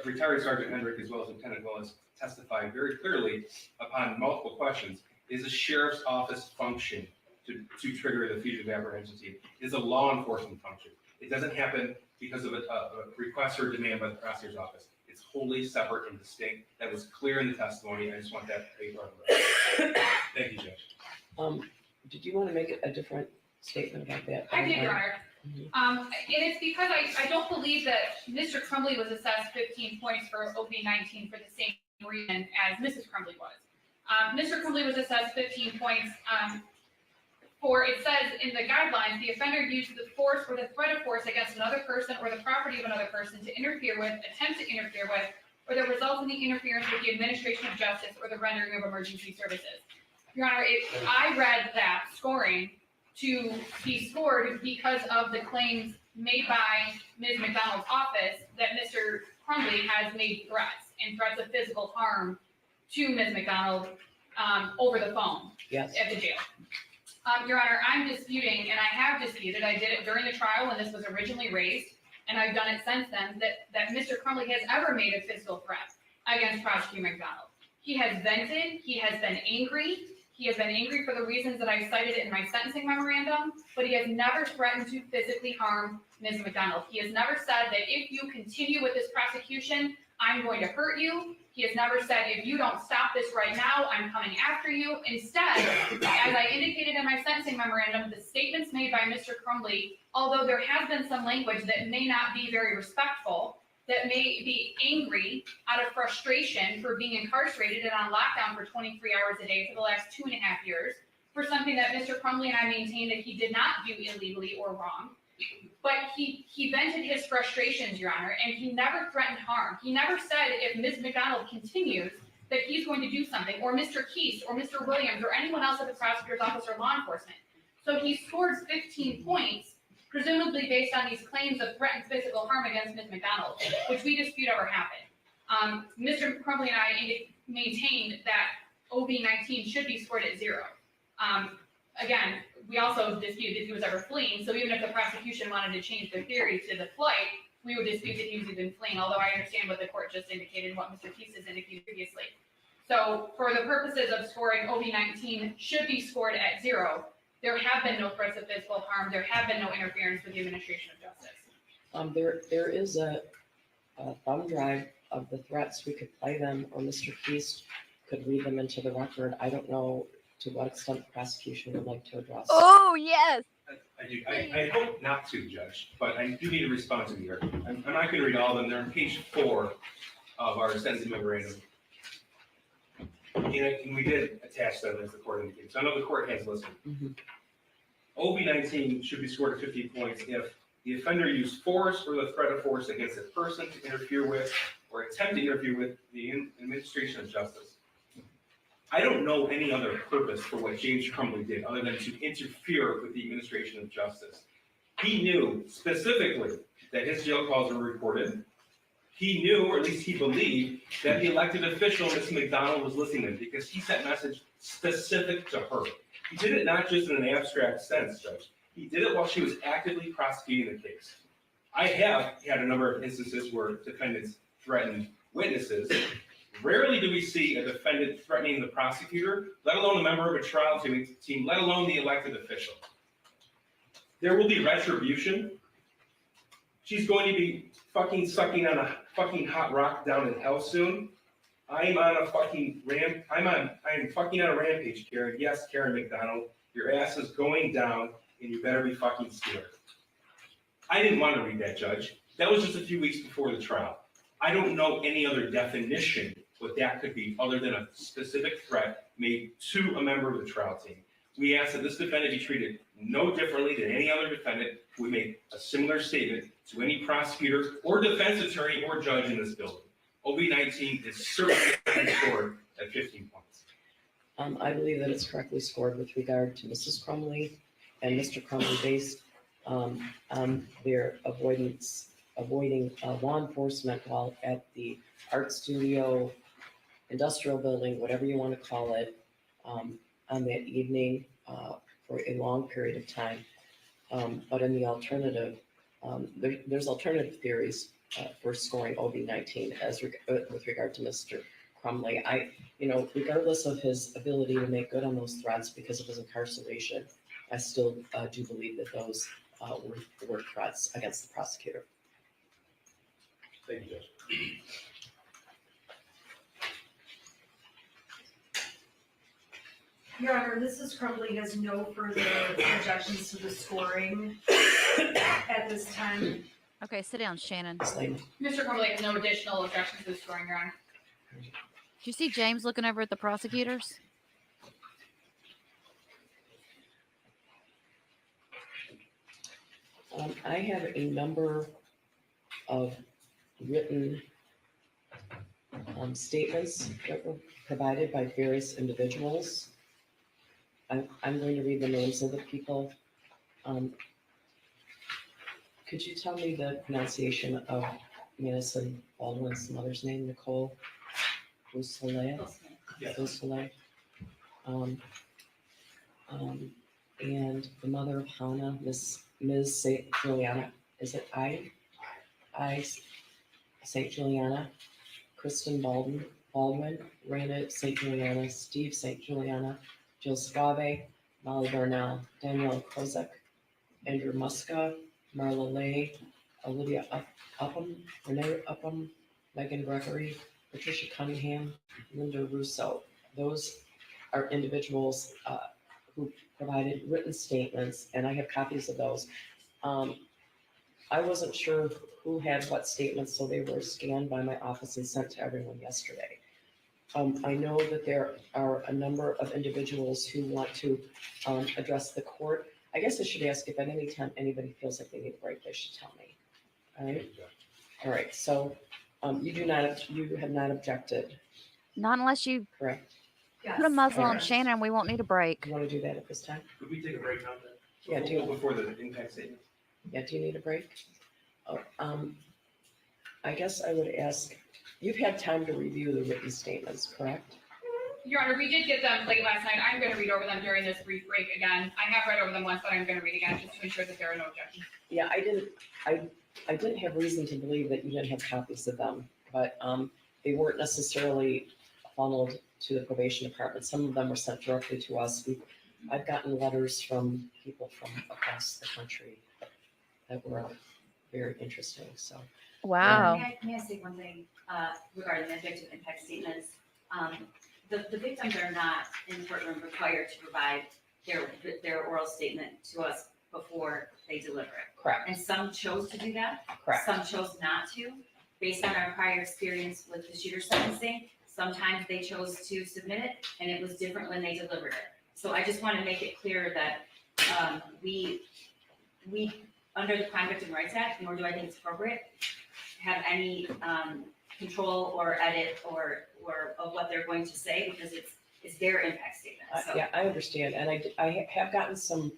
retired Sergeant Hendrick as well as Lieutenant Willis testified very clearly upon multiple questions. Is a sheriff's office function to trigger the fugitive apprehension team? It is a law enforcement function. It doesn't happen because of a request or demand by the prosecutor's office. It's wholly separate and distinct. That was clear in the testimony. I just want that to be part of it. Thank you, Judge. Did you want to make a different statement about that? I did, Your Honor. And it's because I don't believe that Mr. Crumbley was assessed 15 points for opening 19 for the same reason as Mrs. Crumbley was. Mr. Crumbley was assessed 15 points for, it says in the guidelines, the offender used the force or the threat of force against another person or the property of another person to interfere with, attempt to interfere with, or that results in the interference with the administration of justice or the rendering of emergency services. Your Honor, I read that scoring to be scored because of the claims made by Ms. McDonald's office that Mr. Crumbley has made threats and threats of physical harm to Ms. McDonald over the phone at the jail. Your Honor, I'm disputing, and I have disputed, I did it during the trial when this was originally raised, and I've done it since then, that Mr. Crumbley has ever made a physical threat against Prosecutor McDonald. He has vented, he has been angry, for the reasons that I cited in my sentencing memorandum, but he has never threatened to physically harm Ms. McDonald. He has never said that if you continue with this prosecution, I'm going to hurt you. He has never said, if you don't stop this right now, I'm coming after you. Instead, as I indicated in my sentencing memorandum, the statements made by Mr. Crumbley, although there has been some language that may not be very respectful, that may be angry out of frustration for being incarcerated and on lockdown for 23 hours a day for the last 2.5 years, for something that Mr. Crumbley and I maintain that he did not do illegally or wrong. But he vented his frustrations, Your Honor, and he never threatened harm. He never said if Ms. McDonald continues that he's going to do something, or Mr. Keese, or Mr. Williams, or anyone else at the prosecutor's office or law enforcement. So he scores 15 points, presumably based on these claims of threatened physical harm against Ms. McDonald, which we dispute ever happened. Mr. Crumbley and I maintained that OB-19 should be scored at 0. Again, we also dispute that he was ever fleeing, so even if the prosecution wanted to change their theory to the flight, we would dispute that he was even fleeing, although I understand what the court just indicated and what Mr. Keese has indicated previously. So for the purposes of scoring, OB-19 should be scored at 0. There have been no threats of physical harm. There have been no interference with the administration of justice. There is a thumb drive of the threats. We could play them, or Mr. Keese could read them into the record. I don't know to what extent the prosecution would like to address. Oh, yes. I do. I hope not to, Judge, but I do need to respond to the argument. I'm not going to read all of them. They're on page 4 of our sentencing memorandum. And we did attach them as the court indicated. So I know the court has listened. OB-19 should be scored at 50 points if the offender used force or the threat of force against a person to interfere with or attempt to interfere with the administration of justice. I don't know any other purpose for what James Crumbley did other than to interfere with the administration of justice. He knew specifically that his jail calls were recorded. He knew, or at least he believed, that the elected official, Ms. McDonald, was listening to him because he sent message specific to her. He did it not just in an abstract sense, Judge. He did it while she was actively prosecuting the case. I have had a number of instances where defendants threatened witnesses. Rarely do we see a defendant threatening the prosecutor, let alone a member of a trial team, let alone the elected official. There will be retribution. She's going to be fucking sucking on a fucking hot rock down in hell soon. I'm on a fucking I'm fucking on a rampage, Karen. Yes, Karen McDonald, your ass is going down, and you better be fucking scared. I didn't want to read that, Judge. That was just a few weeks before the trial. I don't know any other definition what that could be other than a specific threat made to a member of the trial team. We ask that this defendant be treated no differently than any other defendant who made a similar statement to any prosecutor or defense attorney or judge in this building. OB-19 is certainly scored at 15 points. I believe that it's correctly scored with regard to Mrs. Crumbley and Mr. Crumbley based on their avoiding law enforcement while at the art studio, industrial building, whatever you want to call it, on that evening for a long period of time. But in the alternative, there's alternative theories for scoring OB-19 with regard to Mr. Crumbley. Regardless of his ability to make good on those threats because of his incarceration, I still do believe that those were threats against the prosecutor. Thank you, Judge. Your Honor, Mrs. Crumbley has no further objections to the scoring at this time. Okay, sit down, Shannon. Mr. Crumbley has no additional objections to the scoring, Your Honor. you see James looking over at the prosecutors? I have a number of written statements that were provided by various individuals. I'm going to read the names of the people. Could you tell me the pronunciation of Madison Baldwin's mother's name, Nicole Beausoleil? Beausoleil. And the mother of Hannah, Ms. St. Juliana, is it I St. Juliana, Kristen Baldwin, Raina St. Juliana, Steve St. Juliana, Jill Suave, Molly Darnell, Danielle Krozek, Andrew Muska, Marla Lay, Olivia Upham, Renee Upham, Megan Gregory, Patricia Cunningham, Linda Russo. Those are individuals who provided written statements, and I have copies of those. I wasn't sure who had what statements, so they were scanned by my office and sent to everyone yesterday. I know that there are a number of individuals who want to address the court. I guess I should ask if at any time anybody feels like they need a break, they should tell me. All right. All right. So you have not objected. Not unless you Correct. put a muzzle on Correct. Shannon, we won't need a break. You want to do that at this time? Could we take a break now then? Yeah, Before the impact statement? Yeah, do you need a break? Oh, I guess I would ask, you've had time to review the written statements, correct? Your Honor, we did get them late last night. I'm going to read over them during this brief break again. I have read over them once, but I'm going to read again just to ensure that there are no objections. Yeah, I didn't have reason to believe that you didn't have copies of them, but they weren't necessarily funneled to the probation department. Some of them were sent directly to us. I've gotten letters from people from across the country that were very interesting, so. Wow. May I say one thing regarding the victim impact statements? The victims are not in the courtroom required to provide their oral statement to us before they deliver it. Correct. And some chose to do that. Correct. Some chose not to, based on our prior experience with the shooter sentencing. Sometimes they chose to submit it, and it was different when they delivered it. So I just want to make it clear that we under the Crime Victim Rights Act, nor do I think it's appropriate, have any control or edit or of what they're going to say, because it's their impact statement. So. Yeah, I understand, and I have gotten some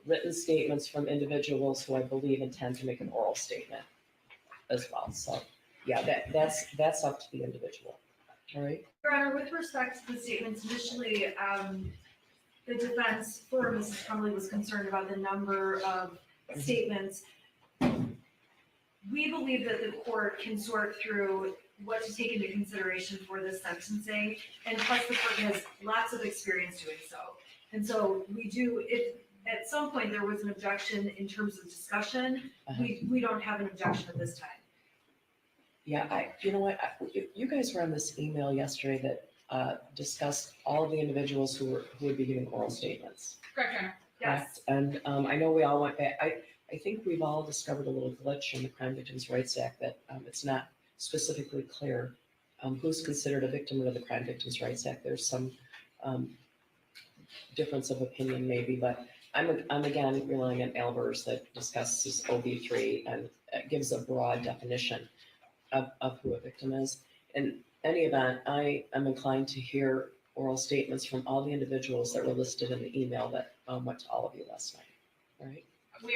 written statements from individuals who I believe intend to make an oral statement as well. So, yeah, that's up to the individual. All right. Your Honor, with respect to the statements, initially, the defense for Mrs. Crumbley was concerned about the number of statements. We believe that the court can sort through what to take into consideration for this sentencing, and plus the court has lots of experience doing so. And so we do, if at some point there was an objection in terms of discussion, we don't have an objection at this time. Yeah, you know what, you guys were on this email yesterday that discussed all of the individuals who would be giving oral statements. Correct, Your Honor. Yes. And I know we all went back, I think we've all discovered a little glitch in the Crime Victims Rights Act that it's not specifically clear who's considered a victim under the Crime Victims Rights Act. There's some difference of opinion maybe, but I'm again relying on Albers that discusses OB3 and gives a broad definition of who a victim is. In any event, I am inclined to hear oral statements from all the individuals that were listed in the email that went to all of you last night. All right. I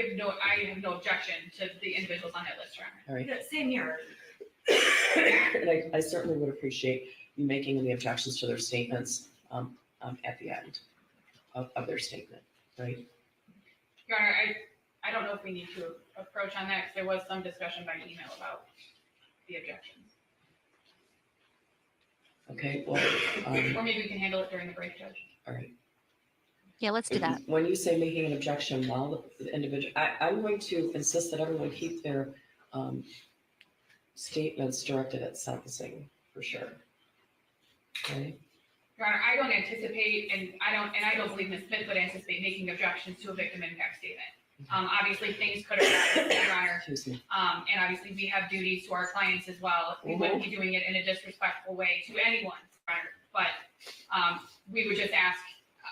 have no objection to the individuals on that list, Your Honor. All right. Yeah, same here. And I certainly would appreciate you making any objections to their statements at the end of their statement, right? Your Honor, I don't know if we need to approach on that, because there was some discussion by email about the objections. Okay, well. Or maybe we can handle it during the break, Judge. All right. Yeah, let's do that. When you say making an objection while the individual, I'm going to insist that everyone keep their statements directed at sentencing, for sure. Okay. Your Honor, I don't anticipate, and I don't believe Ms. Smith would anticipate making objections to a victim impact statement. Obviously, things could have, Your Honor. Excuse me. And obviously, we have duties to our clients as well. We wouldn't be doing it in a disrespectful way to anyone, Your Honor. But we would just ask,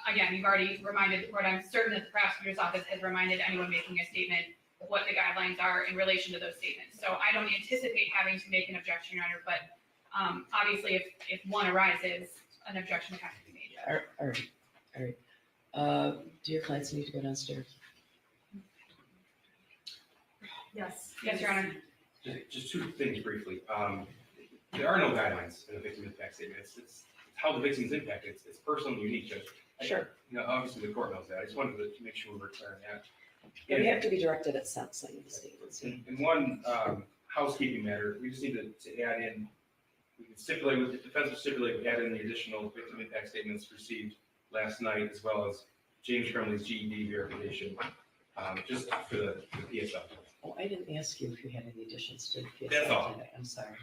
again, you've already reminded the court, I'm certain that the prosecutor's office has reminded anyone making a statement what the guidelines are in relation to those statements. So I don't anticipate having to make an objection, Your Honor, but obviously if one arises, an objection would have to be made. All right. Do your clients need to go downstairs? Yes. Yes, Your Honor. Just two things briefly. There are no guidelines in the victim impact statement. It's how the victim's impacted. It's personal and unique, Judge. Sure. You know, obviously the court knows that. I just wanted to make sure we were clear on that. But we have to be directed at sentencing the statements. In one housekeeping matter, we just need to add in, we can stipulate, with the defense will stipulate, we add in the additional victim impact statements received last night, as well as James Crumbley's GED verification, just for the PSL. Oh, I didn't ask you if you had any additions to the PSL. That's all. I'm sorry.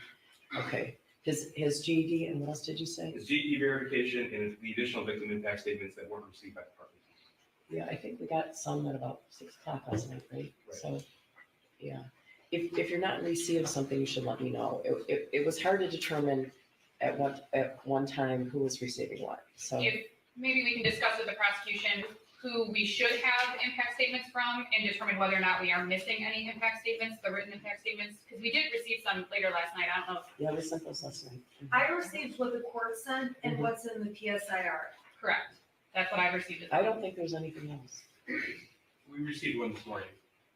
Okay. His GED and what else did you say? His GED verification and the additional victim impact statements that weren't received by the department. Yeah, I think we got some at about 6 o'clock last night, right? So, yeah. If you're not in receipt of something, you should let me know. It was hard to determine at one time who was receiving what. So If maybe we can discuss with the prosecution who we should have impact statements from and determine whether or not we are missing any impact statements, the written impact statements, because we did receive some later last night. I don't know. Yeah, we sent those last night. I received what the court sent and what's in the PSIR. Correct. That's what I received. I don't think there's anything else. We received one this morning.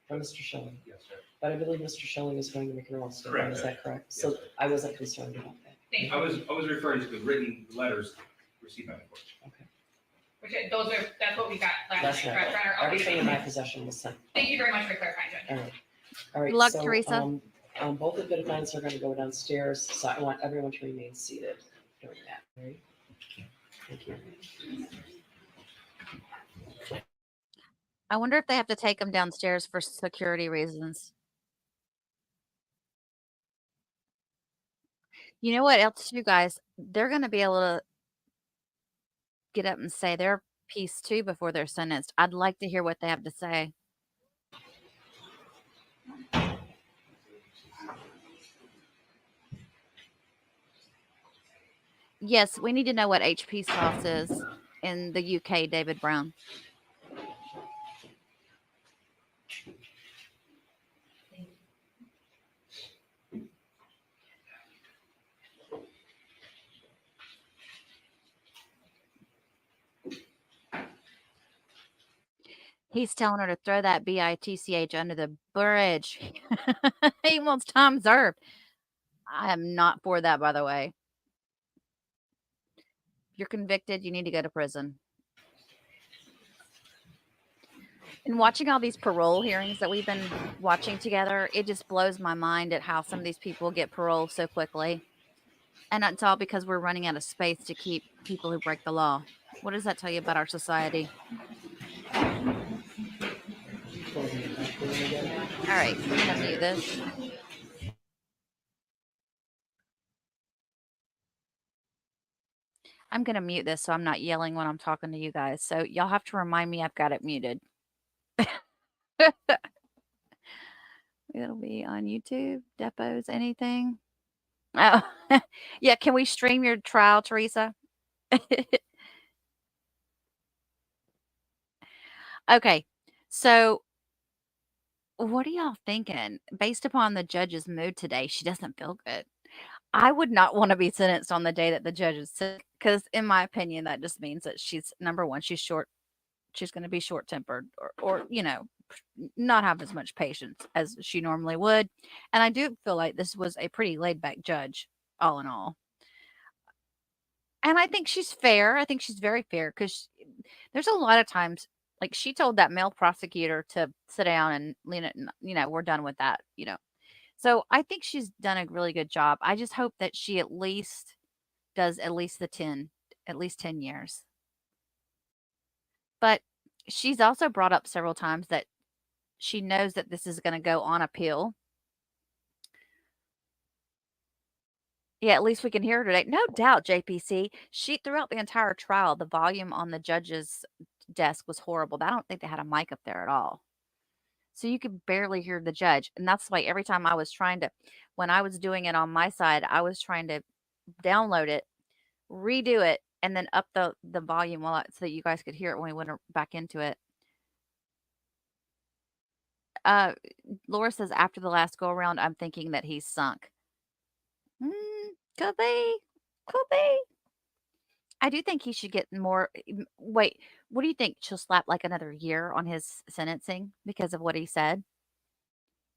From Mr. Schilling. Yes, sir. But I believe Mr. Schilling is going to make an oral statement. Correct. Is that correct? Yes, So sir. I wasn't concerned about that. I was referring to the written letters received by the court. That's what we got last night, correct, Your Honor? Okay, Everything in thank my you. possession was sent. Thank you very much for clarifying, Judge. All right. Good luck, so, Teresa. Both of the defendants are going to go downstairs, so I want everyone to remain seated during that. All right? Thank you. I wonder if they have to take them downstairs for security reasons. You know what else, you guys? They're going to be able to get up and say their piece too before they're sentenced. I'd like to hear what they have to say. Yes, we need to know what HP sauce is in the UK, David Brown. He's telling her to throw that bitch under the bridge. He wants time served. I am not for that, by the way. If you're convicted, you need to go to prison. And watching all these parole hearings that we've been watching together, it just blows my mind at how some of these people get parole so quickly. And it's all because we're running out of space to keep people who break the law. What does that tell you about our society? All right, I'm going to mute this. I'm going to mute this so I'm not yelling when I'm talking to you guys. So y'all have to remind me I've got it muted. It'll be on YouTube, depots, anything. Oh, yeah. Can we stream your trial, Teresa? Okay. So what are y'all thinking? Based upon the judge's mood today, she doesn't feel good. I would not want to be sentenced on the day that the judge is sick, because in my opinion, that just means that she's, number one, she's going to be short-tempered or, you know, not have as much patience as she normally would. And I do feel like this was a pretty laid-back judge, all in all. And I think she's fair. I think she's very fair, because there's a lot of times, like she told that male prosecutor to sit down and, you know, we're done with that, you know. So I think she's done a really good job. I just hope that she at least does at least 10 years. But she's also brought up several times that she knows that this is going to go on appeal. Yeah, at least we can hear her today. No doubt, JPC. She, throughout the entire trial, the volume on the judge's desk was horrible. I don't think they had a mic up there at all. So you could barely hear the judge. And that's why every time I was trying to, when I was doing it on my side, I was trying to download it redo it, and then up the volume so that you guys could hear it when we went back into it. Laura says after the last go around, I'm thinking that he's sunk. Could be. Could be. I do think he should get more. Wait, what do you think? She'll slap like another year on his sentencing because of what he said?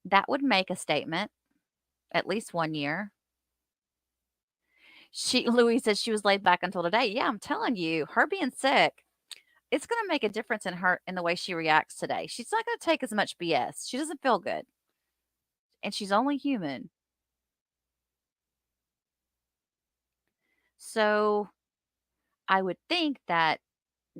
That would make a statement. At least 1 year. Louise says she was laid back until today. Yeah, I'm telling you, her being sick, it's gonna make a difference in the way she reacts today. She's not gonna take as much BS. She doesn't feel good. And she's only human. So I would think that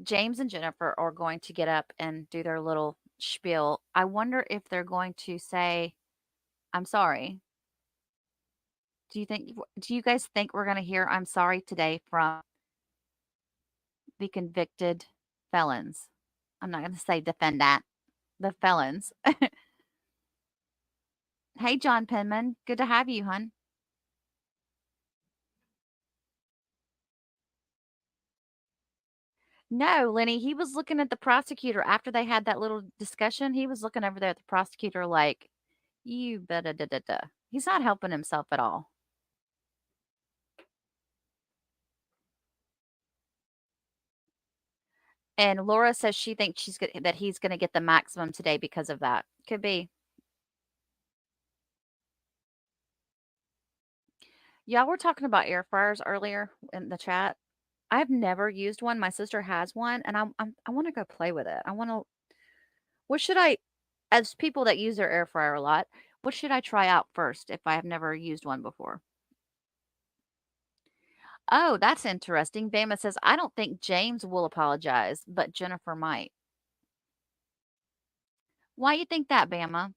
James and Jennifer are going to get up and do their little spiel. I wonder if they're going to say, I'm sorry. Do you guys think we're going to hear I'm sorry today from the convicted felons? I'm not going to say defendant, the felons. Hey, John Penman. Good to have you, hun. No, Lenny, he was looking at the prosecutor after they had that little discussion. He was looking over there at the prosecutor like, you better da da da. He's not helping himself at all. And Laura says she thinks that he's going to get the maximum today because of that. Could be. Y'all were talking about air fryers earlier in the chat. I've never used one. My sister has one, and I want to go play with it. What should I, as people that use their air fryer a lot, what should I try out first if I have never used one before? Oh, that's interesting. Bama says, I don't think James will apologize, but Jennifer might. Why you think that, Bama?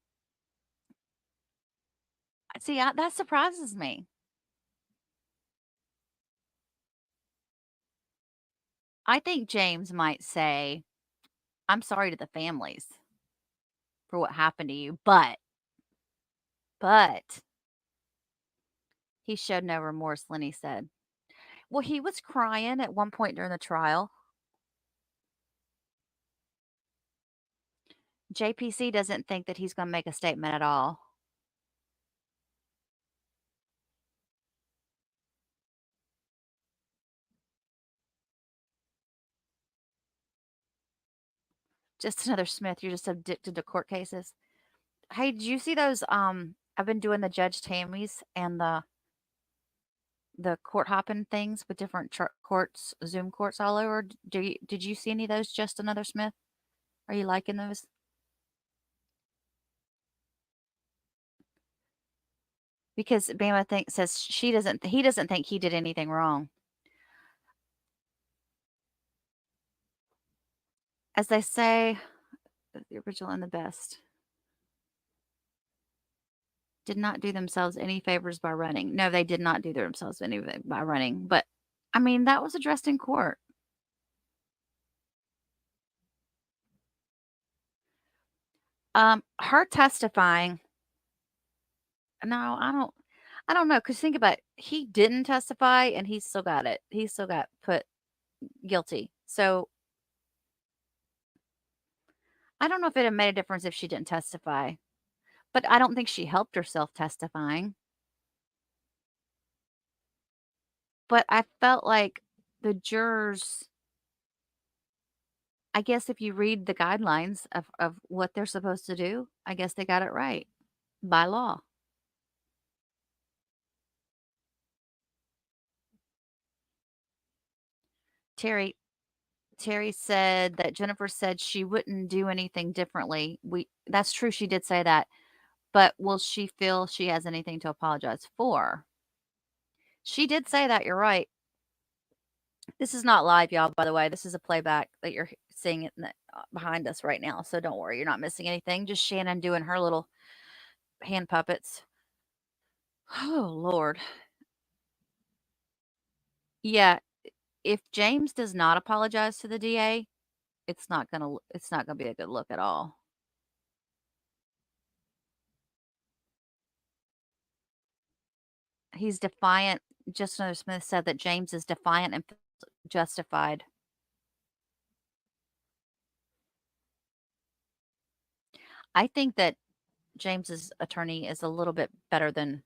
See, that surprises me. I think James might say, I'm sorry to the families for what happened to you, but he showed no remorse, Lenny said. Well, he was crying at one point during the trial. JPC doesn't think that he's going to make a statement at all. Just another Smith. You're just addicted to court cases. Hey, did you see those? I've been doing the Judge Tammys and the court hopping things with different courts, Zoom courts all over. Did you see any of those? Just another Smith. Are you liking those? Because Bama says he doesn't think he did anything wrong. As they say, the original and the best did not do themselves any favors by running. No, they did not do themselves any by running. But I mean, that was addressed in court. Her testifying. No, I don't know. Because think about it. He didn't testify and he still got it. He still got put guilty. So I don't know if it had made a difference if she didn't testify. But I don't think she helped herself testifying. But I felt like the jurors, I guess if you read the guidelines of what they're supposed to do, I guess they got it right by law. Terry said that Jennifer said she wouldn't do anything differently. That's true, she did say that. But will she feel she has anything to apologize for? She did say that, you're right. This is not live, y'all, by the way. This is a playback that you're seeing it behind us right now. So don't worry, you're not missing anything. Just Shannon doing her little hand puppets. Oh, Lord. Yeah, if James does not apologize to the DA, it's not gonna be a good look at all. He's defiant. Just Another Smith said that James is defiant and feels justified. I think that James's attorney is a little bit better than,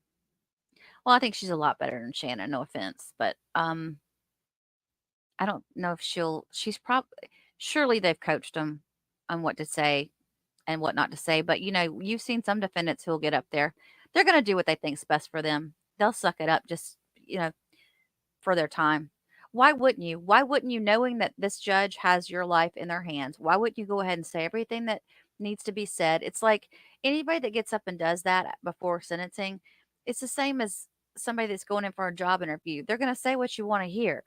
well, I think she's a lot better than Shannon, no offense, but I don't know if she's probably, surely they've coached them on what to say and what not to say. But you've seen some defendants who'll get up there. They're going to do what they think's best for them. They'll suck it up just, for their time. Why wouldn't you? Why wouldn't you, knowing that this judge has your life in their hands? Why wouldn't you go ahead and say everything that needs to be said? It's like anybody that gets up and does that before sentencing, it's the same as somebody that's going in for a job interview. They're going to say what you want to hear.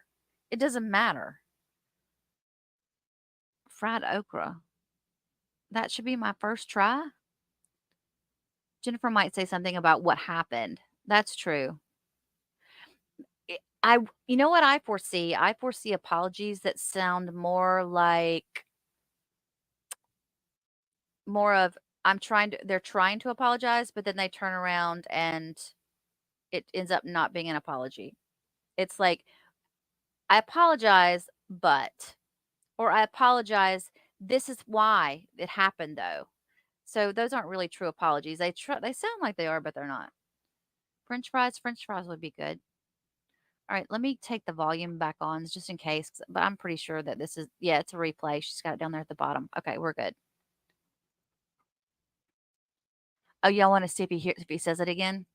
It doesn't matter. Fried okra. That should be my first try. Jennifer might say something about what happened. That's true. You know what I foresee? I foresee apologies that sound more like more of they're trying to apologize, but then they turn around and it ends up not being an apology. It's like, I apologize, but, or I apologize, this is why it happened though. So those aren't really true apologies. They sound like they are, but they're not. French fries would be good. All right, let me take the volume back on just in case, but I'm pretty sure that this is, yeah, it's a replay. She's got it down there at the bottom. Okay, we're good. Oh, y'all want to see if he says it again?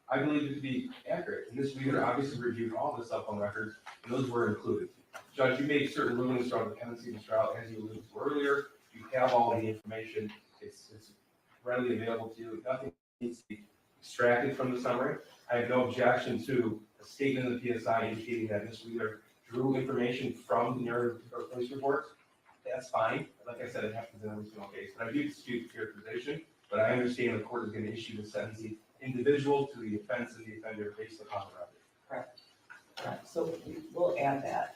I believe it to be accurate, and this leader obviously reviewed all the cell phone records, and those were included. Judge, you made certain rulings throughout the pendency of this trial, as you alluded to earlier. You have all the information. It's readily available to you. Nothing needs to be extracted from the summary. I have no objection to a statement of the PSI indicating that this leader drew information from the narrative or police reports. That's fine. Like I said, it happens in every single case. But I do dispute the characterization, but I understand the court is going to issue the sentencing individual to the offense and the offender based upon the record. Correct. Correct. So we'll add that.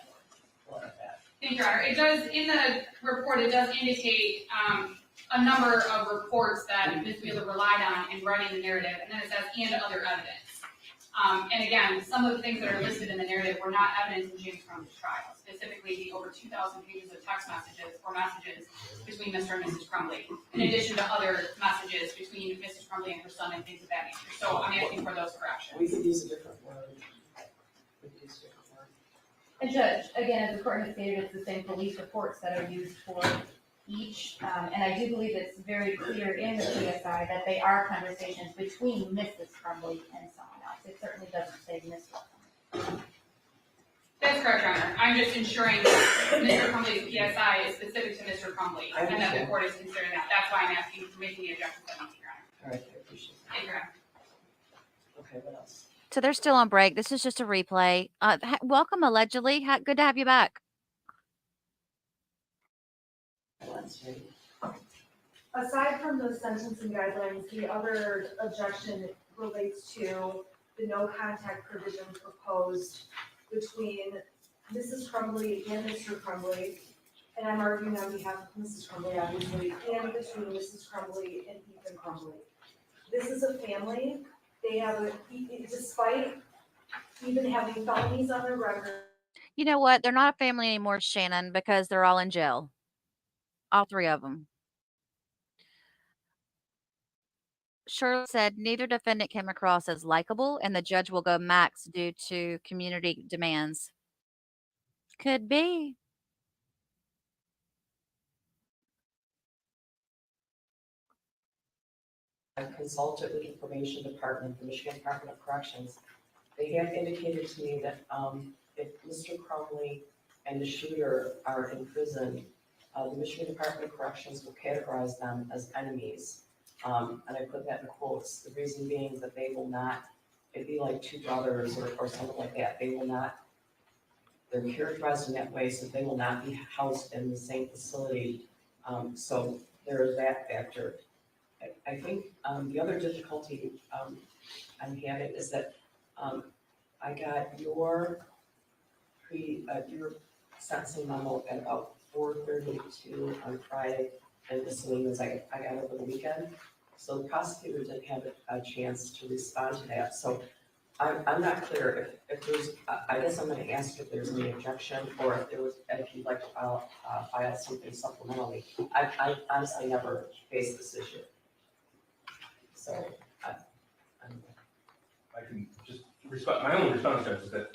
Thank you, Your Honor. It does, in the report, it does indicate a number of reports that Ms. Wheeler relied on in writing the narrative, and then it says, and other evidence. And again, some of the things that are listed in the narrative were not evidence in James Crumbley's trial, specifically the over 2,000 pages of text messages or messages between Mr. and Mrs. Crumbley, in addition to other messages between Mrs. Crumbley and her son and things of that nature. So I'm asking for those corrections. We could use a different word. And Judge, again, as the court has stated, it's the same police reports that are used for each, and I do believe it's very clear in the PSI that they are conversations between Mrs. Crumbley and someone else. It certainly doesn't say Ms. Crumbley. That's correct, Your Honor. I'm just ensuring that Mr. Crumbley's PSI is specific to Mr. Crumbley, and that the court is considering that. That's why I'm asking for making the objection to Your Honor. All right, I appreciate that. Thank you, Your Honor. Okay, what else? So they're still on break. This is just a replay. Welcome, allegedly. Good to have you back. Aside from the sentencing guidelines, the other objection relates to the no contact provision proposed between Mrs. Crumbley and Mr. Crumbley. And I'm arguing on behalf of Mrs. Crumbley, obviously, and between Mrs. Crumbley and Ethan Crumbley. This is a family. They have despite even having felonies on their record. You know what? They're not a family anymore, Shannon, because they're all in jail. All three of them. Shirley said neither defendant came across as likable, and the judge will go max due to community demands. Could be. I've consulted with the probation department, the Michigan Department of Corrections. They have indicated to me that if Mr. Crumbley and the shooter are in prison, the Michigan Department of Corrections will categorize them as enemies. And I put that in quotes, the reason being that they will not, it'd be like two brothers or something like that. They will not, they're characterized in that way, so they will not be housed in the same facility. So there is that factor. I think the other difficulty I'm having is that I got your sentencing memo at about 4:32 on Friday. and miscellaneous I got over the weekend. So the prosecutor didn't have a chance to respond to that. So I'm not clear if there's, I guess I'm gonna ask if there's any objection, or if you'd like to file something supplementally. I honestly never faced this issue. So, I can just respond, my only response, Judge, is that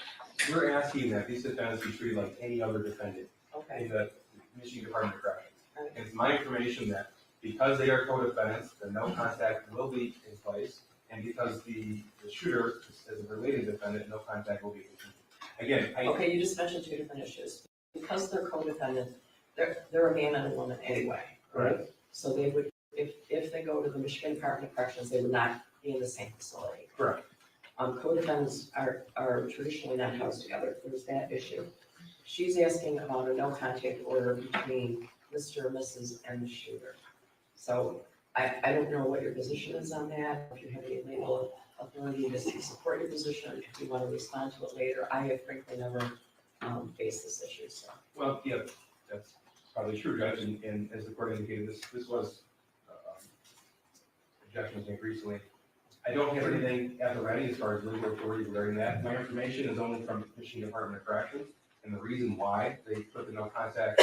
we're asking that these defendants be treated like any other defendant in the Michigan Department of Corrections. And it's my information that because they are co-defendants, the no contact will be in place, and because the shooter is a related defendant, no contact will be continued. Again, okay, you just mentioned two different issues. Because they're co-defendants, they're a man and a woman anyway, right? So they would, if they go to the Michigan Department of Corrections, they would not be in the same facility. Correct. Co-defendants are traditionally not housed together. There's that issue. She's asking about a no contact order between Mr. and Mrs. and the shooter. So I don't know what your position is on that, if you have any legal authority to support your position, if you want to respond to it later. I have frankly never faced this issue, so. well, yeah, that's probably true, Judge, and as the court indicated, this was objections made recently. I don't have anything at the ready as far as legal authority regarding that. My information is only from the Michigan Department of Corrections, and the reason why they put the no contact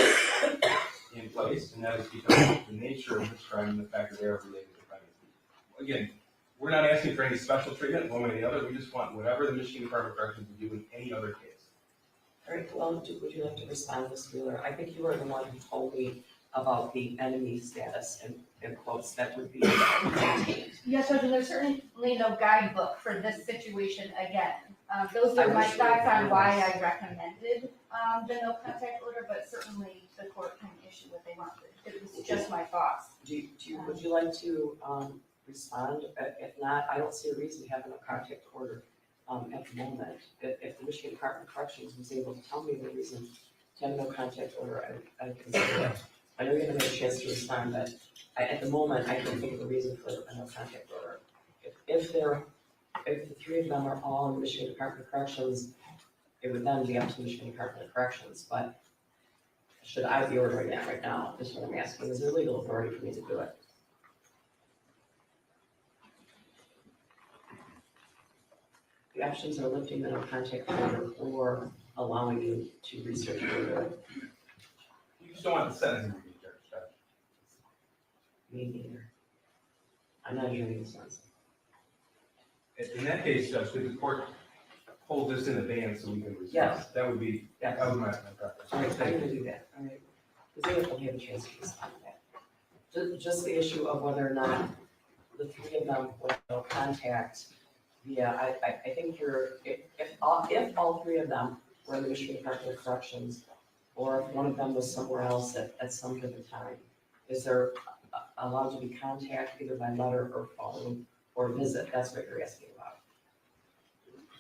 in place, and that is because of the nature of this crime and the fact that they are related defendants. Again, we're not asking for any special treatment one way or the other. We just want whatever the Michigan Department of Corrections would do in any other case. All right, well, would you like to respond, Ms. Wheeler? I think you were the one who told me about the enemy status in quotes that would be maintained. Yes, Judge, and there's certainly no guidebook for this situation again. Those are my thoughts on why I recommended the no contact order, but certainly the court can issue what they want. It was just my thoughts. Would you like to respond? If not, I don't see a reason to have a no contact order at the moment. If the Michigan Department of Corrections was able to tell me the reason to have a no contact order, I'd consider it. I know you're gonna have a chance to respond, but at the moment, I can't think of a reason for a no contact order. If the three of them are all in the Michigan Department of Corrections, it would then be up to the Michigan Department of Corrections, but should I be ordering that right now, is what I'm asking. Is there legal authority for me to do it? The options are lifting the no contact order or allowing you to research further. You just don't want the sentence to be judged. Me neither. I'm not hearing the sense. In that case, Judge, could the court hold this in advance so we can respond? Yes. That would be, that would be my preference. All right, I'm gonna do that, all right. Because they will have a chance to respond to that. Just the issue of whether or not the three of them would no contact. Yeah, I think if all three of them were in the Michigan Department of Corrections, or if one of them was somewhere else at some given time, is there allowed to be contact either by letter or phone or visit? That's what you're asking about.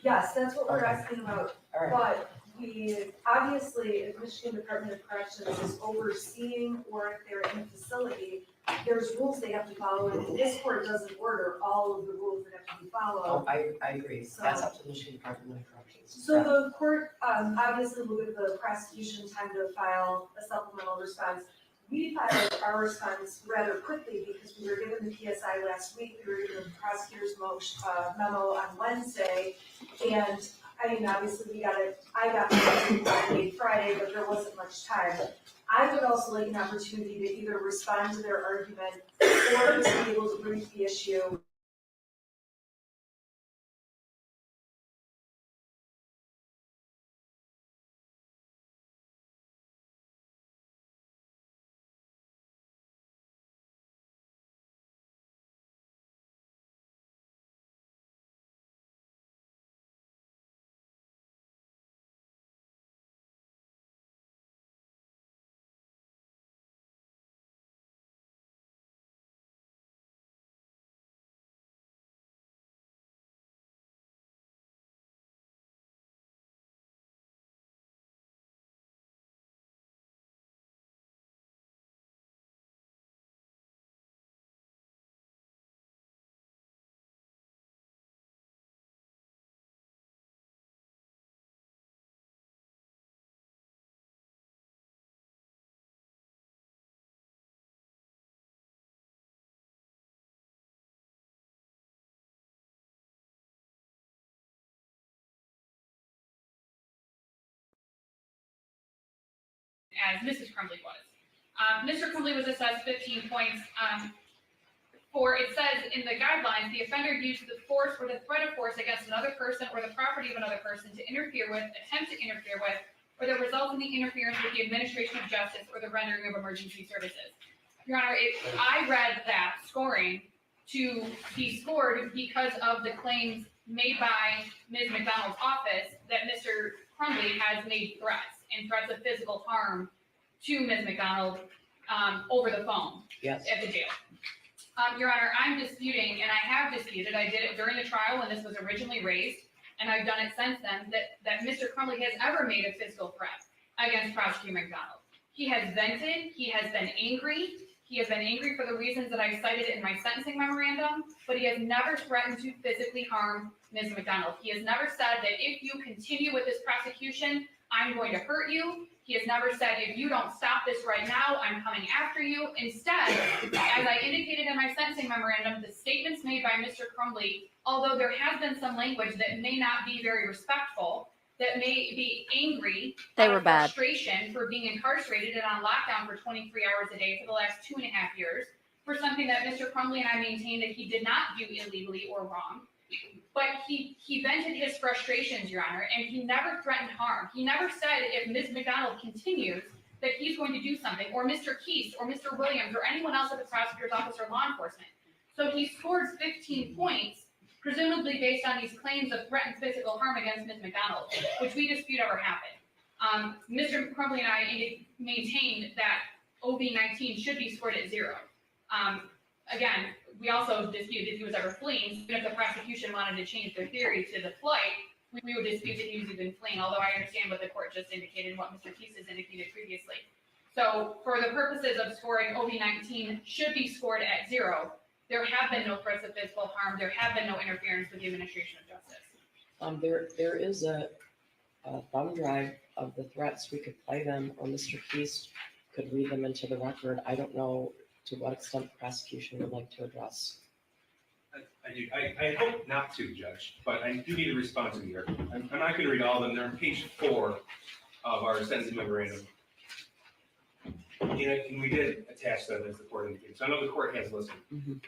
Yes, that's what we're asking about, All right. but we, obviously, if Michigan Department of Corrections is overseeing or if they're in a facility, there's rules they have to follow, and if this court doesn't order all of the rules that have to be followed. Oh, I agree. That's up to the Michigan Department of Corrections. So the court, obviously will give the prosecution time to file a supplemental response. We filed our response rather quickly because we were given the PSI last week, we were given the prosecutor's memo on Wednesday, and I mean, obviously I got it Friday, but there wasn't much time. I would also like an opportunity to either respond to their argument or to be able to brief the issue as Mrs. Crumbley was. Mr. Crumbley was assessed 15 points for, it says in the guidelines, the offender used the force or the threat of force against another person or the property of another person to interfere with, attempt to interfere with, or that results in the interference with the administration of justice or the rendering of emergency services. Your Honor, I read that scoring to be scored because of the claims made by Ms. McDonald's office that Mr. Crumbley has made threats and threats of physical harm to Ms. McDonald over the phone at the jail. Your Honor, I'm disputing, and I have disputed, I did it during the trial when this was originally raised, and I've done it since then, that Mr. Crumbley has ever made a physical threat against Prosecutor McDonald. He has vented, he has been angry, for the reasons that I cited in my sentencing memorandum, but he has never threatened to physically harm Ms. McDonald. He has never said that if you continue with this prosecution, I'm going to hurt you. He has never said, if you don't stop this right now, I'm coming after you. Instead, as I indicated in my sentencing memorandum, the statements made by Mr. Crumbley, although there has been some language that may not be very respectful, that may be angry, They were bad. Frustration for being incarcerated and on lockdown for 23 hours a day for the last 2.5 years, for something that Mr. Crumbley and I maintain that he did not do illegally or wrong. But he vented his frustrations, Your Honor, and he never threatened harm. He never said if Ms. McDonald continues that he's going to do something, or Mr. Keese, or Mr. Williams, or anyone else at the prosecutor's office or law enforcement. So he scores 15 points, presumably based on these claims of threatened physical harm against Ms. McDonald, which we dispute ever happened. Mr. Crumbley and I maintained that OB-19 should be scored at 0. Again, we also dispute if he was ever fleeing. Even if the prosecution wanted to change their theory to the flight, we would dispute that he was even fleeing, although I understand what the court just indicated and what Mr. Keese has indicated previously. So for the purposes of scoring OB-19 should be scored at 0. There have been no threats of physical harm. There have been no interference with the administration of justice. There is a thumb drive of the threats. We could play them, or Mr. Keese could read them into the record. I don't know to what extent the prosecution would like to address. I hope not to, Judge, but I do need to respond to here. I'm not going to read all of them. They're on page 4 of our sentencing memorandum. And we did attach them as the court indicated. So I know the court has listened.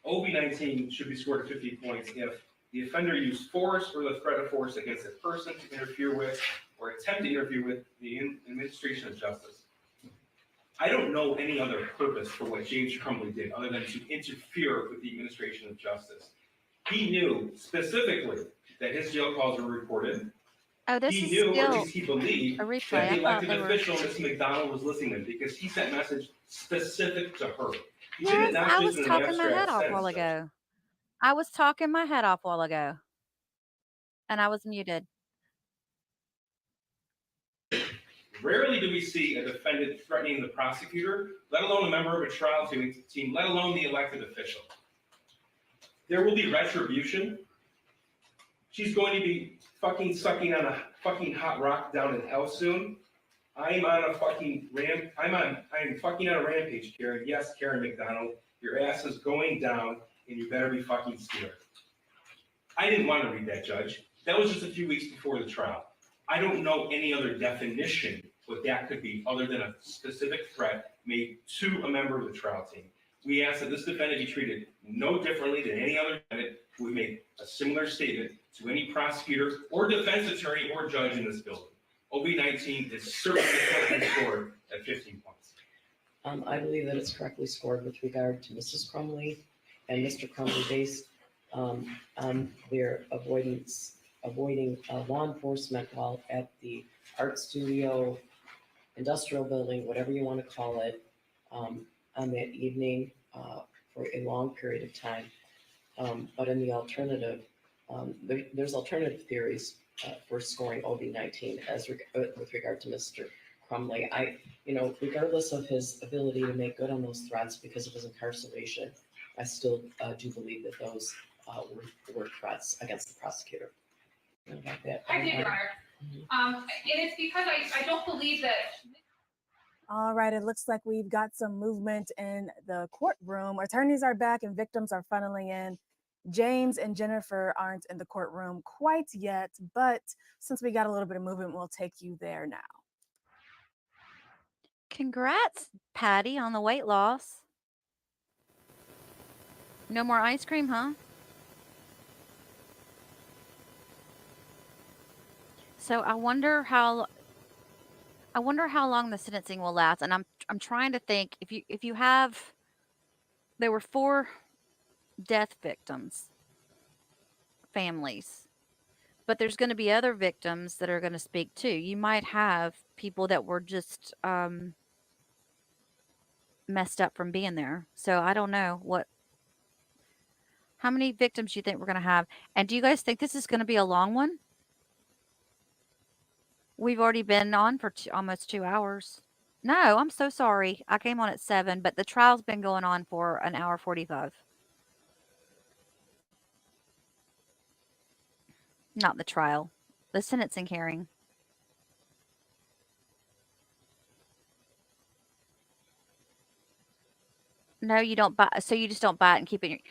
OB-19 should be scored at 50 points if the offender used force or the threat of force against a person to interfere with or attempt to interfere with the administration of justice. I don't know any other purpose for what James Crumbley did other than to interfere with the administration of justice. He knew specifically that his jail calls were recorded. Oh, this He is knew, or at still least he believed, a replay. that the I thought elected they were. official, Ms. McDonald, was listening to him because he sent message specific to her. He did Yes, it not I just was in an talking my head abstract off a sense. while ago. I was talking my head off a while ago, and I was muted. Rarely do we see a defendant threatening the prosecutor, let alone a member of a trial team, let alone the elected official. There will be retribution. She's going to be fucking sucking on a fucking hot rock down in hell soon. I'm fucking on a rampage, Karen. Yes, Karen McDonald, your ass is going down, and you better be fucking scared. I didn't want to read that, Judge. That was just a few weeks before the trial. I don't know any other definition what that could be other than a specific threat made to a member of the trial team. We ask that this defendant be treated no differently than any other defendant who would make a similar statement to any prosecutor or defense attorney or judge in this building. OB-19 is certainly correctly scored at 15 points. I believe that it's correctly scored with regard to Mrs. Crumbley and Mr. Crumbley based on their avoiding law enforcement while at the art studio, industrial building, whatever you want to call it, on that evening for a long period of time. But in the alternative, there's alternative theories for scoring OB-19 with regard to Mr. Crumbley. Regardless of his ability to make good on those threats because of his incarceration, I still do believe that those were threats against the prosecutor. About that. I did, Your Honor. And it's because I don't believe that. All right, it looks like we've got some movement in the courtroom. Attorneys are back and victims are funneling in. James and Jennifer aren't in the courtroom quite yet, but since we got a little bit of movement, we'll take you there now. Congrats, Patty, on the weight loss. No more ice cream, huh? So I wonder how long the sentencing will last. And I'm trying to think if you have there were 4 death victims families, but there's going to be other victims that are going to speak too. You might have people that were just messed up from being there. So I don't know how many victims do you think we're going to have? And do you guys think this is going to be a long one? We've already been on for almost 2 hours. No, I'm so sorry. I came on at 7, but the trial's been going on for an hour 45. Not the trial, the sentencing hearing. No, you don't buy. So you just don't buy it and keep it.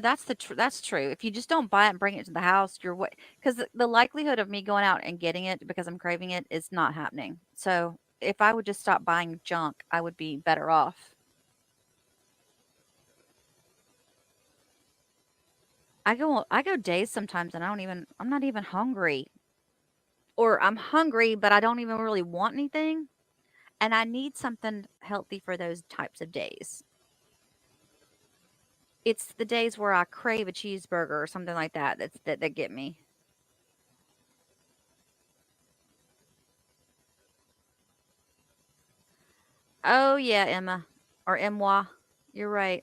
That's that's true. If you just don't buy it and bring it to the house, you're what? Because the likelihood of me going out and getting it because I'm craving it is not happening. So if I would just stop buying junk, I would be better off. I go days sometimes and I'm not even hungry. Or I'm hungry, but I don't even really want anything. And I need something healthy for those types of days. It's the days where I crave a cheeseburger or something like that that get me. Oh yeah, Emma or Emwa. You're right.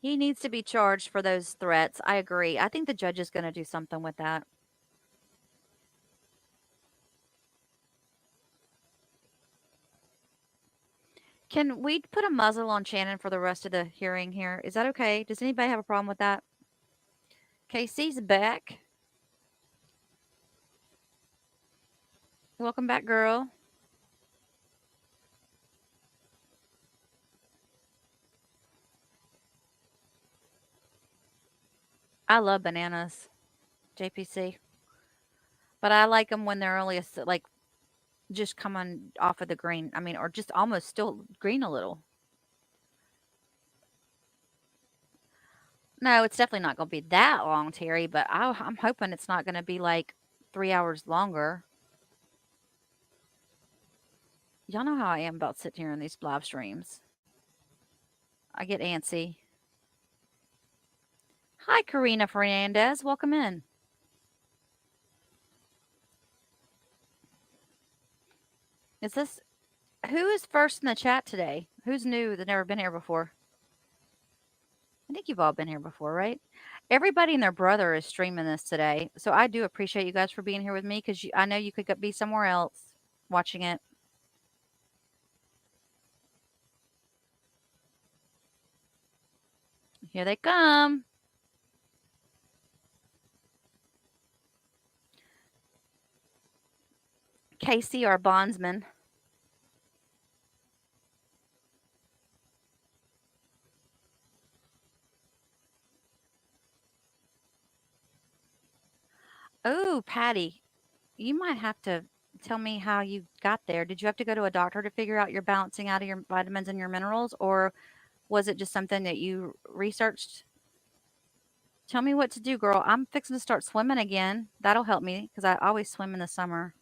He needs to be charged for those threats. I agree. I think the judge is going to do something with that. Can we put a muzzle on Shannon for the rest of the hearing here? Is that okay? Does anybody have a problem with that? Casey's back. Welcome back, girl. I love bananas, JPC. But I like them when they're only like just coming off of the green. I mean, or just almost still green a little. No, it's definitely not going to be that long, Terry, but I'm hoping it's not going to be like 3 hours longer. Y'all know how I am about sitting here in these live streams. I get antsy. Hi, Karina Fernandez. Welcome in. Who is first in the chat today? Who's new that never been here before? I think you've all been here before, right? Everybody and their brother is streaming this today. So I do appreciate you guys for being here with me because I know you could be somewhere else watching it. Here they come. Casey, our bondsman. Oh, Patty, you might have to tell me how you got there. Did you have to go to a doctor to figure out you're balancing out of your vitamins and your minerals, or was it just something that you researched? Tell me what to do, girl. I'm fixing to start swimming again. That'll help me because I always swim in the summer.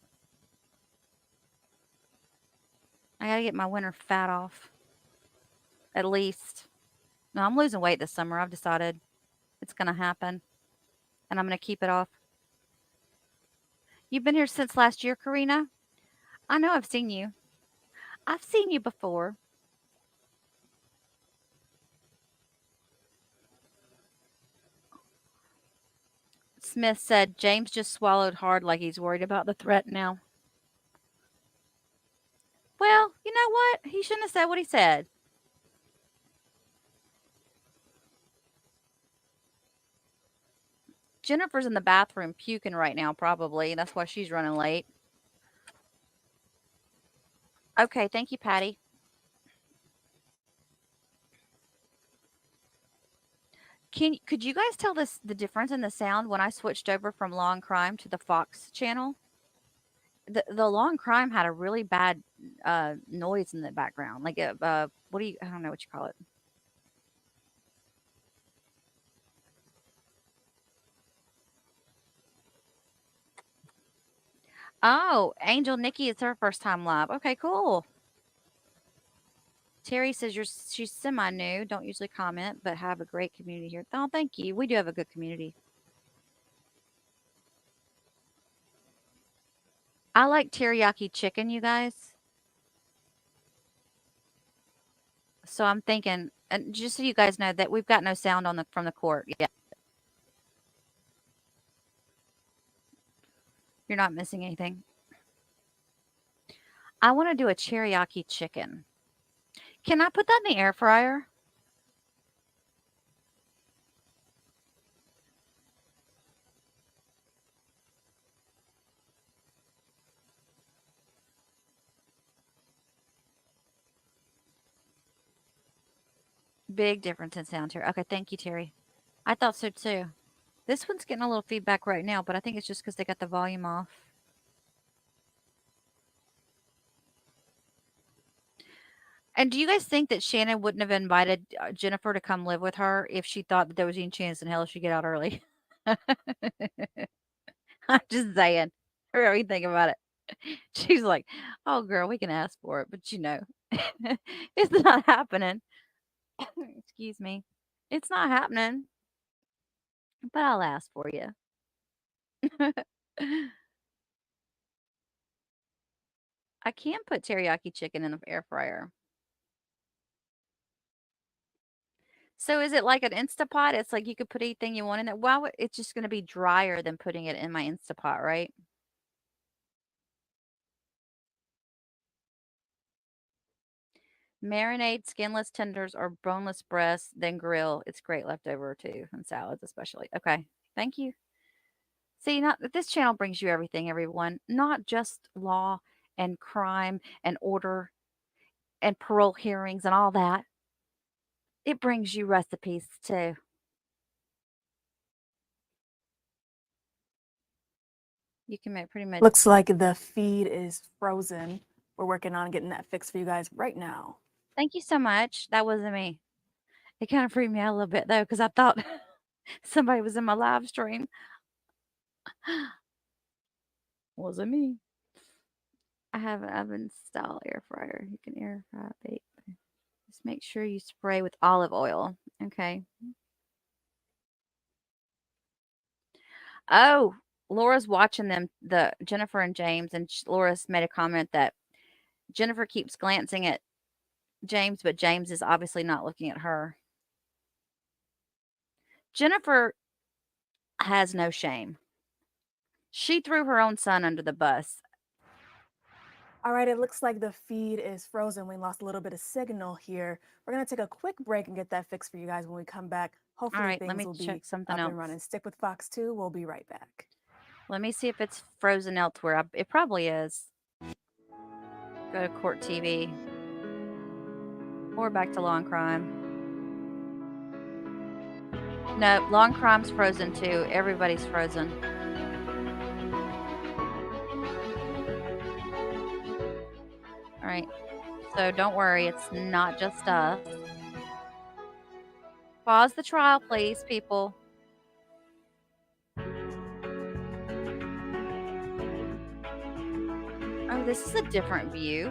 I gotta get my winter fat off. At least. No, I'm losing weight this summer. I've decided it's gonna happen. And I'm gonna keep it off. You've been here since last year, Karina? I know I've seen you. I've seen you before. Smith said James just swallowed hard like he's worried about the threat now. Well, you know what? He shouldn't have said what he said. Jennifer's in the bathroom puking right now, probably. That's why she's running late. Okay, thank you, Patty. Could you guys tell the difference in the sound when I switched over from Law and Crime to the Fox channel? The Law and Crime had a really bad noise in the background, like I don't know what you call it. Oh, Angel Nikki, it's her first time live. Okay, cool. Terry says she's semi-new, don't usually comment, but have a great community here. Oh, thank you. We do have a good community. I like teriyaki chicken, you guys. So I'm thinking, and just so you guys know that we've got no sound from the court yet. You're not missing anything. I want to do a teriyaki chicken. Can I put that in the air fryer? Big difference in sound here. Okay, thank you, Terry. I thought so too. This one's getting a little feedback right now, but I think it's just because they got the volume off. And do you guys think that Shannon wouldn't have invited Jennifer to come live with her if she thought that there was any chance in hell she'd get out early? I'm just saying. Really think about it. She's like, oh, girl, we can ask for it, but it's not happening. Excuse me. It's not happening, but I'll ask for you. I can put teriyaki chicken in the air fryer. So is it like an Instapot? It's like you could put anything you want in it. Well, it's just going to be drier than putting it in my Instapot, right? Marinade skinless tenders or boneless breasts, then grill. It's great leftover too, and salads especially. Okay, thank you. See, this channel brings you everything, everyone. Not just law and crime and order and parole hearings and all that. It brings you recipes too. You can pretty much. Looks like the feed is frozen. We're working on getting that fixed for you guys right now. Thank you so much. That wasn't me. It kind of freaked me out a little bit though, because I thought somebody was in my live stream. Wasn't me. I have an oven style air fryer. You can air fry bake. Just make sure you spray with olive oil. Okay. Oh, Laura's watching them, the Jennifer and James, and Laura's made a comment that Jennifer keeps glancing at James, but James is obviously not looking at her. Jennifer has no shame. She threw her own son under the bus. All right, it looks like the feed is frozen. We lost a little bit of signal here. We're going to take a quick break and get that fixed for you guys when we come back. Hopefully All right, things let me will check be something up else. and running. Stick with Fox 2. We'll be right back. Let me see if it's frozen elsewhere. It probably is. Go to Court TV. Or back to Law and Crime. No, Law and Crime's frozen too. Everybody's frozen. All right. So don't worry. It's not just us. Pause the trial, please, people. Oh, this is a different view.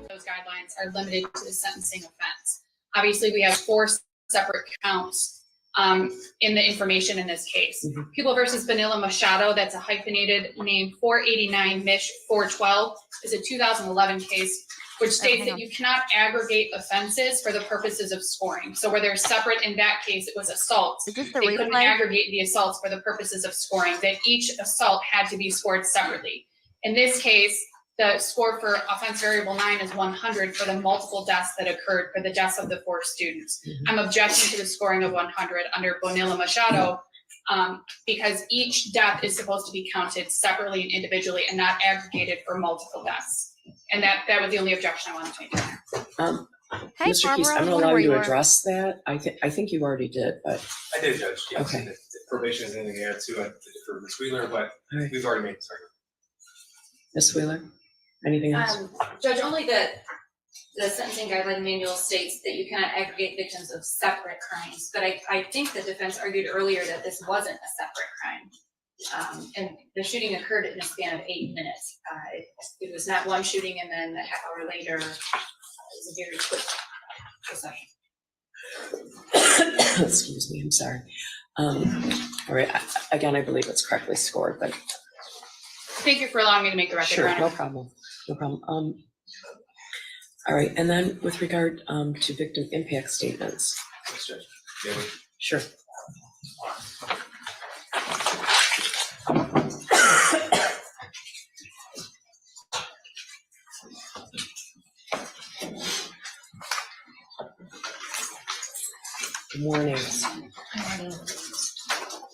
Those guidelines are limited to the sentencing offense. Obviously, we have 4 separate counts in the information in this case. People versus Vanilla Machado, that's a hyphenated name, 489-412 is a 2011 case, which states that you cannot aggregate offenses for the purposes of scoring. So where they're separate in that case, it was assaults. Is this the they couldn't replay? aggregate the assaults for the purposes of scoring, that each assault had to be scored separately. In this case, the score for offense variable 9 is 100 for the multiple deaths that occurred for the deaths of the 4 students. I'm objecting to the scoring of 100 under Bonilla Machado because each death is supposed to be counted separately and individually and not aggregated for multiple deaths. And that was the only objection I wanted to make. Hey, Mr. Barbara, Keese, I I'm was gonna wondering allow where you you to were. address that. I think you already did, but. I did, Judge, yes. Okay. If probation has anything to add to it for Ms. Wheeler, but All right. we've already made this argument. Ms. Wheeler, anything else? Judge, only that the sentencing guideline manual states that you cannot aggregate victims of separate crimes, but I think the defense argued earlier that this wasn't a separate crime. And the shooting occurred in a span of 8 minutes. It was not one shooting and then a half hour later, it was a very quick procession. Excuse me, I'm sorry. All right, again, I believe it's correctly scored, but. Thank you for allowing me to make the record, Sure, Your Honor. no problem, no problem. All right, and then with regard to victim impact statements. Yes, Judge. Yeah. Sure. Good morning.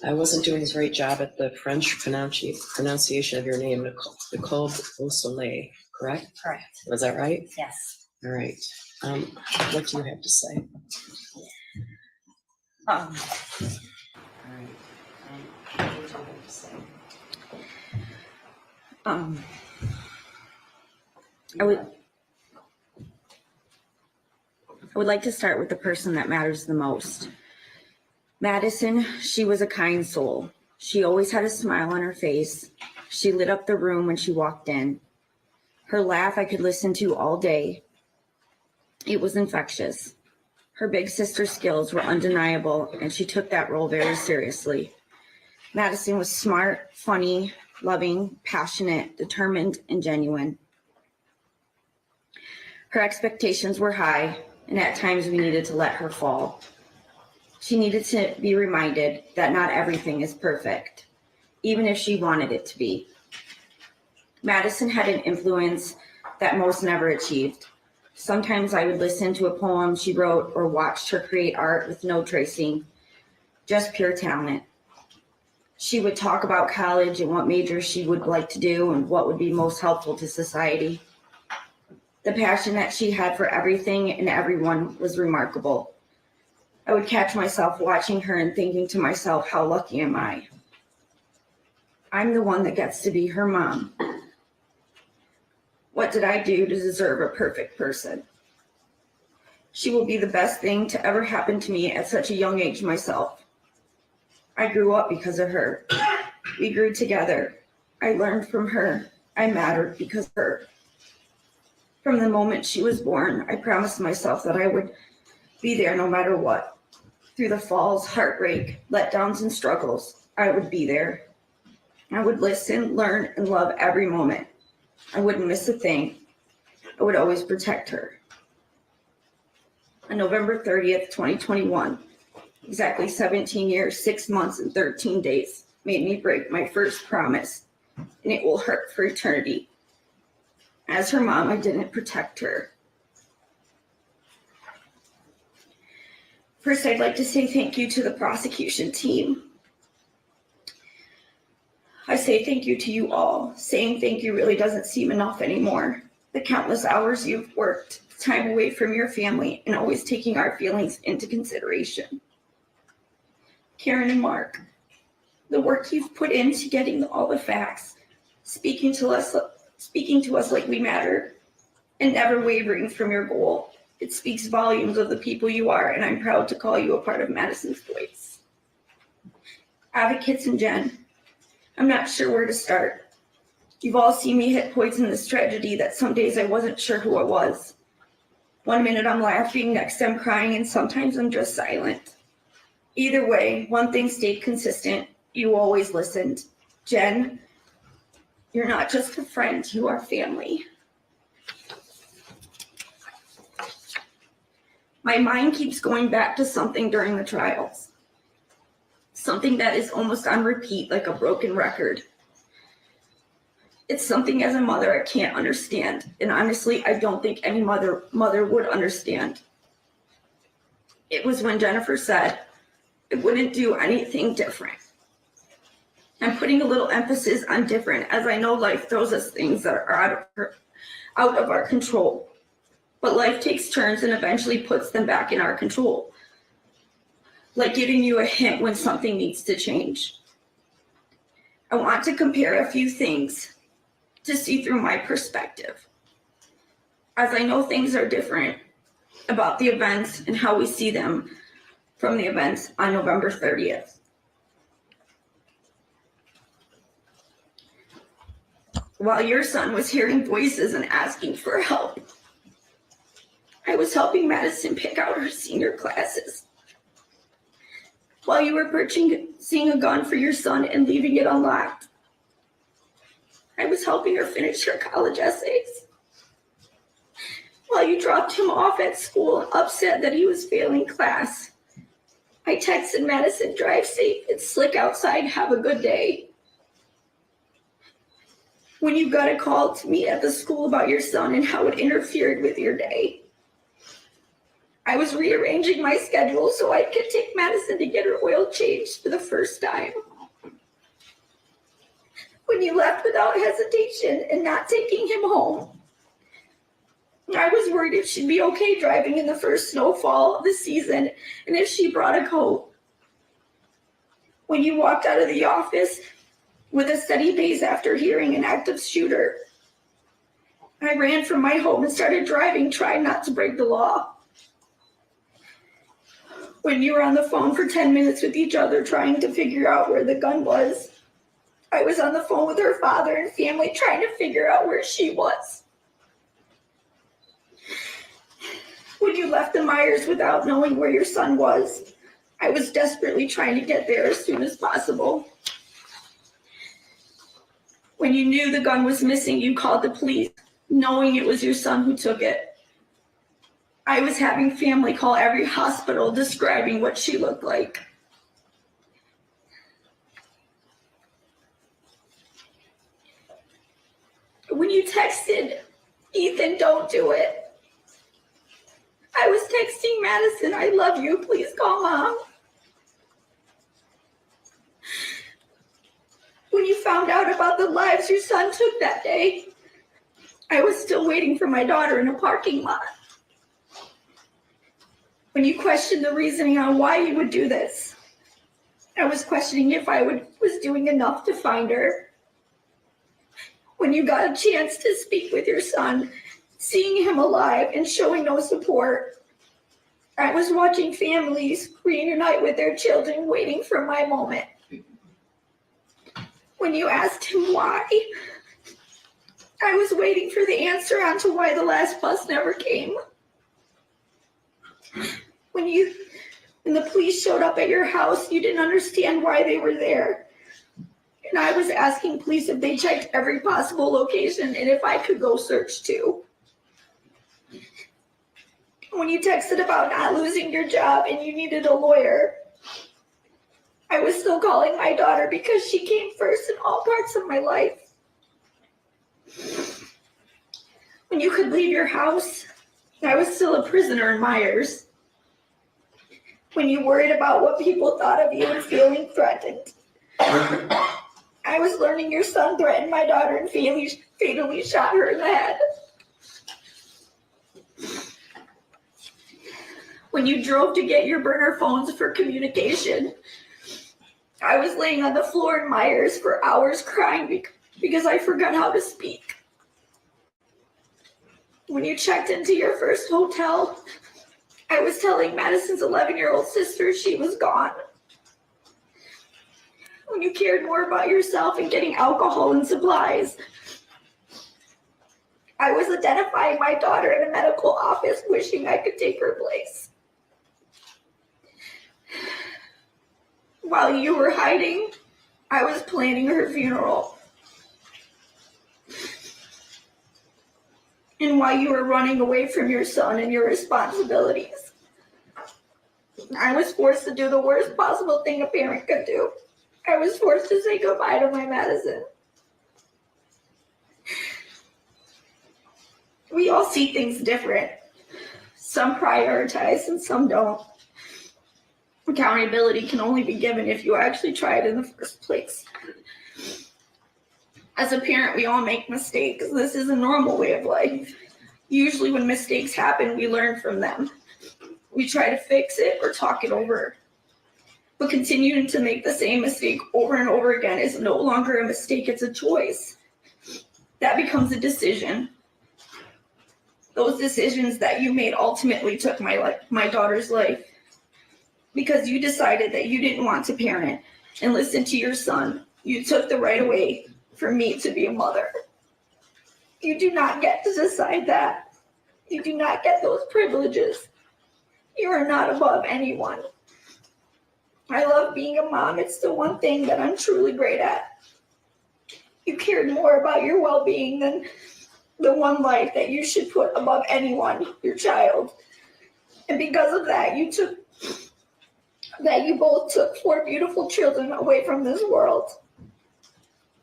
I wasn't doing a great job at the French pronunciation of your name, Nicole Beausoleil, correct? Correct. Was that right? Yes. All right. What do you have to say? Um, All right. What do you have to say? I would like to start with the person that matters the most. Madison, she was a kind soul. She always had a smile on her face. She lit up the room when she walked in. Her laugh I could listen to all day. It was infectious. Her big sister skills were undeniable, and she took that role very seriously. Madison was smart, funny, loving, passionate, determined, and genuine. Her expectations were high, and at times we needed to let her fall. She needed to be reminded that not everything is perfect, even if she wanted it to be. Madison had an influence that most never achieved. Sometimes I would listen to a poem she wrote or watched her create art with no tracing, just pure talent. She would talk about college and what major she would like to do and what would be most helpful to society. The passion that she had for everything and everyone was remarkable. I would catch myself watching her and thinking to myself, how lucky am I? I'm the one that gets to be her mom. What did I do to deserve a perfect person? She will be the best thing to ever happen to me at such a young age myself. I grew up because of her. We grew together. I learned from her. I mattered because of her. From the moment she was born, I promised myself that I would be there no matter what. Through the falls, heartbreak, letdowns, and struggles, I would be there. I would listen, learn, and love every moment. I wouldn't miss a thing. I would always protect her. On November 30th, 2021, exactly 17 years, 6 months, and 13 days made me break my first promise, and it will hurt for eternity. As her mom, I didn't protect her. First, I'd like to say thank you to the prosecution team. I say thank you to you all. Saying thank you really doesn't seem enough anymore. The countless hours you've worked, time away from your family, and always taking our feelings into consideration. Karen and Mark, the work you've put into getting all the facts, speaking to us like we matter, and never wavering from your goal. It speaks volumes of the people you are, and I'm proud to call you a part of Madison's voice. Advocates and Jen, I'm not sure where to start. You've all seen me hit points in this tragedy that some days I wasn't sure who I was. One minute I'm laughing, next I'm crying, and sometimes I'm just silent. Either way, one thing stayed consistent. You always listened. Jen, you're not just a friend, you are family. My mind keeps going back to something during the trials. Something that is almost on repeat like a broken record. It's something as a mother I can't understand. And honestly, I don't think any mother would understand. It was when Jennifer said, I wouldn't do anything different. I'm putting a little emphasis on different, as I know life throws us things that are out of our control. But life takes turns and eventually puts them back in our control. Like giving you a hint when something needs to change. I want to compare a few things to see through my perspective, as I know things are different about the events and how we see them from the events on November 30th. While your son was hearing voices and asking for help, I was helping Madison pick out her senior classes. While you were purchasing a gun for your son and leaving it unlocked, I was helping her finish her college essays. While you dropped him off at school, upset that he was failing class, I texted Madison, drive safe, it's slick outside, have a good day. When you got a call to me at the school about your son and how it interfered with your day, I was rearranging my schedule so I could take Madison to get her oil changed for the first time. When you left without hesitation and not taking him home, I was worried if she'd be okay driving in the first snowfall of the season and if she brought a coat. When you walked out of the office with a steady pace after hearing an active shooter, I ran from my home and started driving, trying not to break the law. When you were on the phone for 10 minutes with each other trying to figure out where the gun was, I was on the phone with her father and family trying to figure out where she was. When you left the Myers without knowing where your son was, I was desperately trying to get there as soon as possible. When you knew the gun was missing, you called the police, knowing it was your son who took it. I was having family call every hospital describing what she looked like. When you texted, Ethan, don't do it, I was texting Madison, I love you, please call mom. When you found out about the lives your son took that day, I was still waiting for my daughter in a parking lot. When you questioned the reasoning on why you would do this, I was questioning if I was doing enough to find her. When you got a chance to speak with your son, seeing him alive and showing no support, I was watching families reunite with their children, waiting for my moment. When you asked him why, I was waiting for the answer onto why the last bus never came. When the police showed up at your house, you didn't understand why they were there. And I was asking police if they checked every possible location and if I could go search too. When you texted about not losing your job and you needed a lawyer, I was still calling my daughter because she came first in all parts of my life. When you could leave your house, I was still a prisoner in Myers. When you worried about what people thought of you and feeling threatened, I was learning your son threatened my daughter and fatally shot her in the head. When you drove to get your burner phones for communication, I was laying on the floor in Myers for hours crying because I forgot how to speak. When you checked into your first hotel, I was telling Madison's 11-year-old sister she was gone. When you cared more about yourself and getting alcohol and supplies, I was identifying my daughter in a medical office wishing I could take her place. While you were hiding, I was planning her funeral. And while you were running away from your son and your responsibilities, I was forced to do the worst possible thing a parent could do. I was forced to say goodbye to my Madison. We all see things different. Some prioritize and some don't. Accountability can only be given if you actually try it in the first place. As a parent, we all make mistakes. This is a normal way of life. Usually when mistakes happen, we learn from them. We try to fix it or talk it over. But continuing to make the same mistake over and over again is no longer a mistake, it's a choice. That becomes a decision. Those decisions that you made ultimately took my daughter's life. Because you decided that you didn't want to parent and listen to your son. You took the right away for me to be a mother. You do not get to decide that. You do not get those privileges. You are not above anyone. I love being a mom. It's the one thing that I'm truly great at. You cared more about your well-being than the one life that you should put above anyone, your child. And because of that, you both took 4 beautiful children away from this world.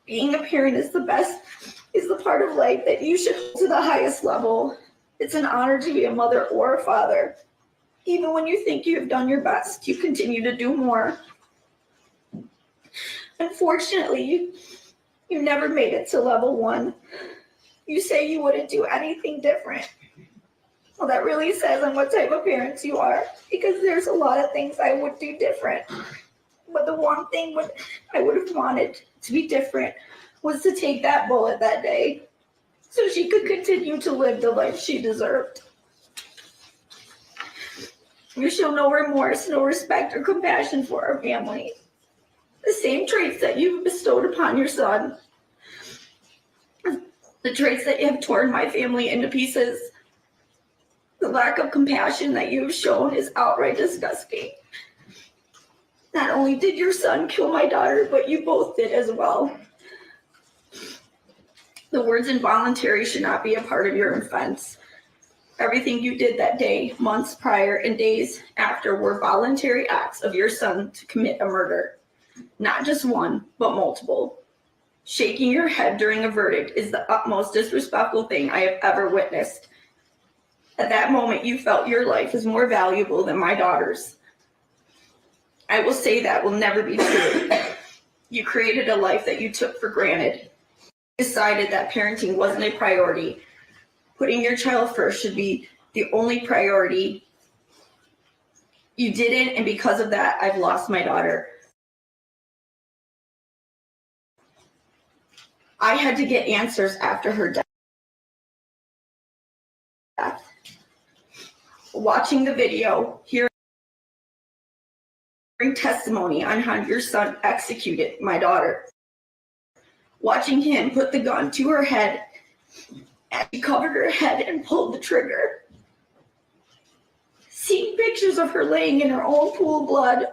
Being a parent is the part of life that you should hold to the highest level. It's an honor to be a mother or a father. Even when you think you have done your best, you continue to do more. Unfortunately, you never made it to level 1. You say you wouldn't do anything different. Well, that really says on what type of parents you are, because there's a lot of things I would do different. But the one thing I would have wanted to be different was to take that bullet that day so she could continue to live the life she deserved. You show no remorse, no respect or compassion for our family. The same traits that you've bestowed upon your son, the traits that have torn my family into pieces. The lack of compassion that you've shown is outright disgusting. Not only did your son kill my daughter, but you both did as well. The words involuntary should not be a part of your offense. Everything you did that day, months prior, and days after were voluntary acts of your son to commit a murder. Not just one, but multiple. Shaking your head during a verdict is the utmost disrespectful thing I have ever witnessed. At that moment, you felt your life is more valuable than my daughter's. I will say that will never be true. You created a life that you took for granted. You decided that parenting wasn't a priority. Putting your child first should be the only priority. You didn't, and because of that, I've lost my daughter. I had to get answers after her death. Watching the video, hearing testimony on how your son executed my daughter. Watching him put the gun to her head, and she covered her head and pulled the trigger. Seeing pictures of her laying in her own pool of blood,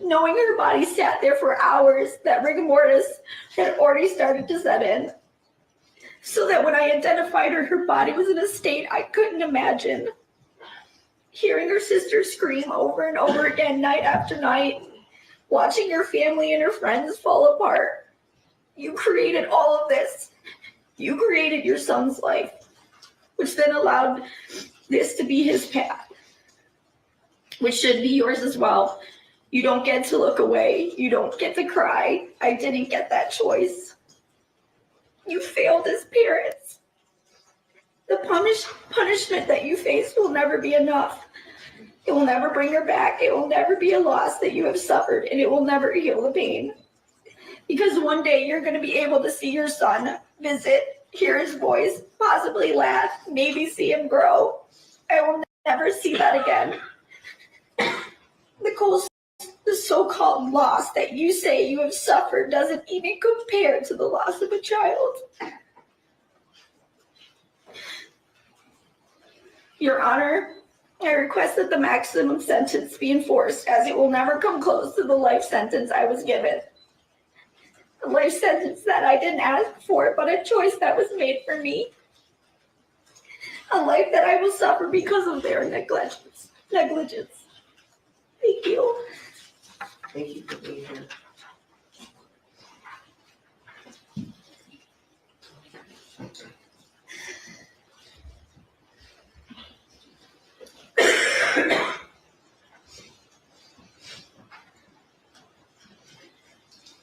knowing her body sat there for hours, that rigor mortis had already started to set in. So that when I identified her, her body was in a state I couldn't imagine. Hearing her sister scream over and over again night after night, watching her family and her friends fall apart. You created all of this. You created your son's life, which then allowed this to be his path, which should be yours as well. You don't get to look away. You don't get to cry. I didn't get that choice. You failed as parents. The punishment that you face will never be enough. It will never bring her back. It will never be a loss that you have suffered, and it will never heal the pain. Because one day you're going to be able to see your son, visit, hear his voice, possibly laugh, maybe see him grow. I will never see that again. The so-called loss that you say you have suffered doesn't even compare to the loss of a child. Your Honor, I request that the maximum sentence be enforced, as it will never come close to the life sentence I was given. A life sentence that I didn't ask for, but a choice that was made for me. A life that I will suffer because of their negligence. Thank you. Thank you for being here.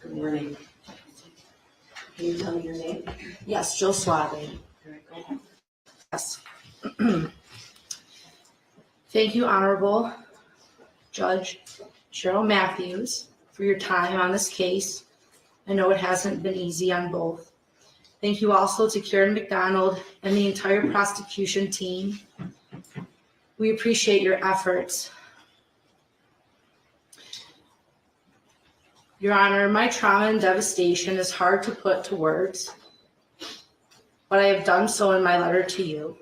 Good morning. Can you tell me your name? Yes, Jill Suave. All right, go ahead. Yes. Thank you, Honorable Judge Cheryl Matthews, for your time on this case. I know it hasn't been easy on both. Thank you also to Karen McDonald and the entire prosecution team. We appreciate your efforts. Your Honor, my trauma and devastation is hard to put to words, but I have done so in my letter to you.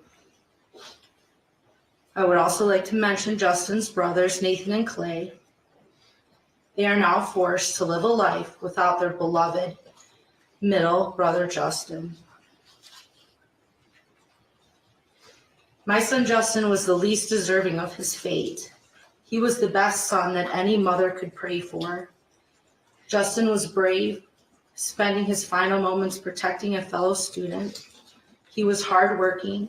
I would also like to mention Justin's brothers, Nathan and Clay. They are now forced to live a life without their beloved middle brother, Justin. My son Justin was the least deserving of his fate. He was the best son that any mother could pray for. Justin was brave, spending his final moments protecting a fellow student. He was hardworking,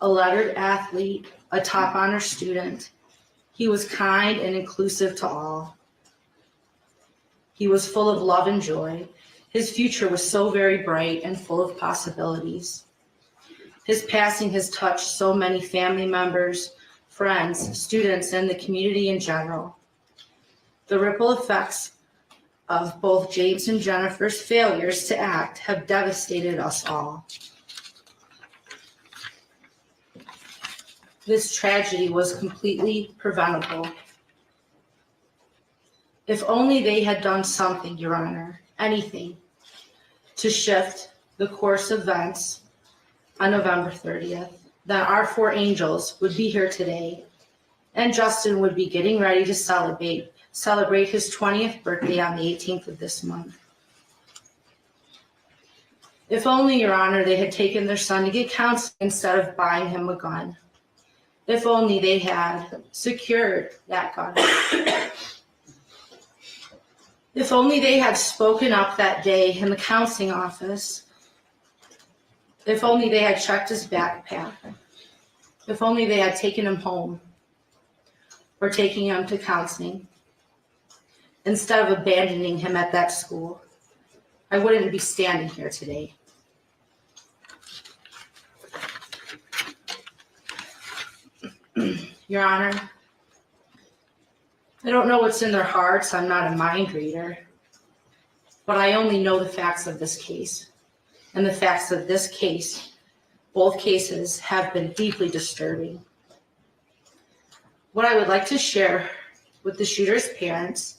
a lettered athlete, a top honor student. He was kind and inclusive to all. He was full of love and joy. His future was so very bright and full of possibilities. His passing has touched so many family members, friends, students, and the community in general. The ripple effects of both James and Jennifer's failures to act have devastated us all. This tragedy was completely preventable. If only they had done something, Your Honor, anything, to shift the course of events on November 30th, then our four angels would be here today, and Justin would be getting ready to celebrate his 20th birthday on the 18th of this month. If only, Your Honor, they had taken their son to get counseling instead of buying him a gun. If only they had secured that gun. If only they had spoken up that day in the counseling office. If only they had checked his backpack. If only they had taken him home or taking him to counseling instead of abandoning him at that school, I wouldn't be standing here today. Your Honor, I don't know what's in their hearts. I'm not a mind reader, but I only know the facts of this case. And the facts of this case, both cases, have been deeply disturbing. What I would like to share with the shooter's parents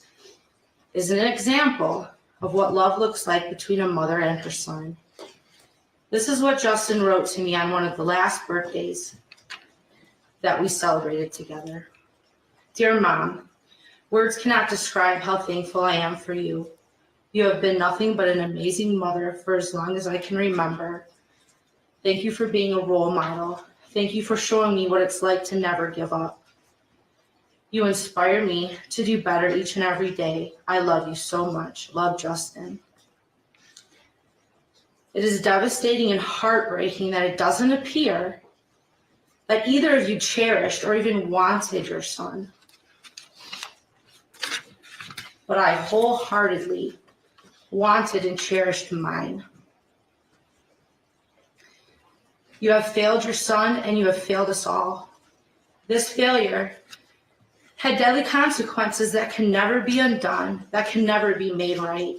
is an example of what love looks like between a mother and her son. This is what Justin wrote to me on one of the last birthdays that we celebrated together. Dear Mom, words cannot describe how thankful I am for you. You have been nothing but an amazing mother for as long as I can remember. Thank you for being a role model. Thank you for showing me what it's like to never give up. You inspire me to do better each and every day. I love you so much. Love, Justin. It is devastating and heartbreaking that it doesn't appear that either of you cherished or even wanted your son. But I wholeheartedly wanted and cherished mine. You have failed your son and you have failed us all. This failure had deadly consequences that can never be undone, that can never be made right.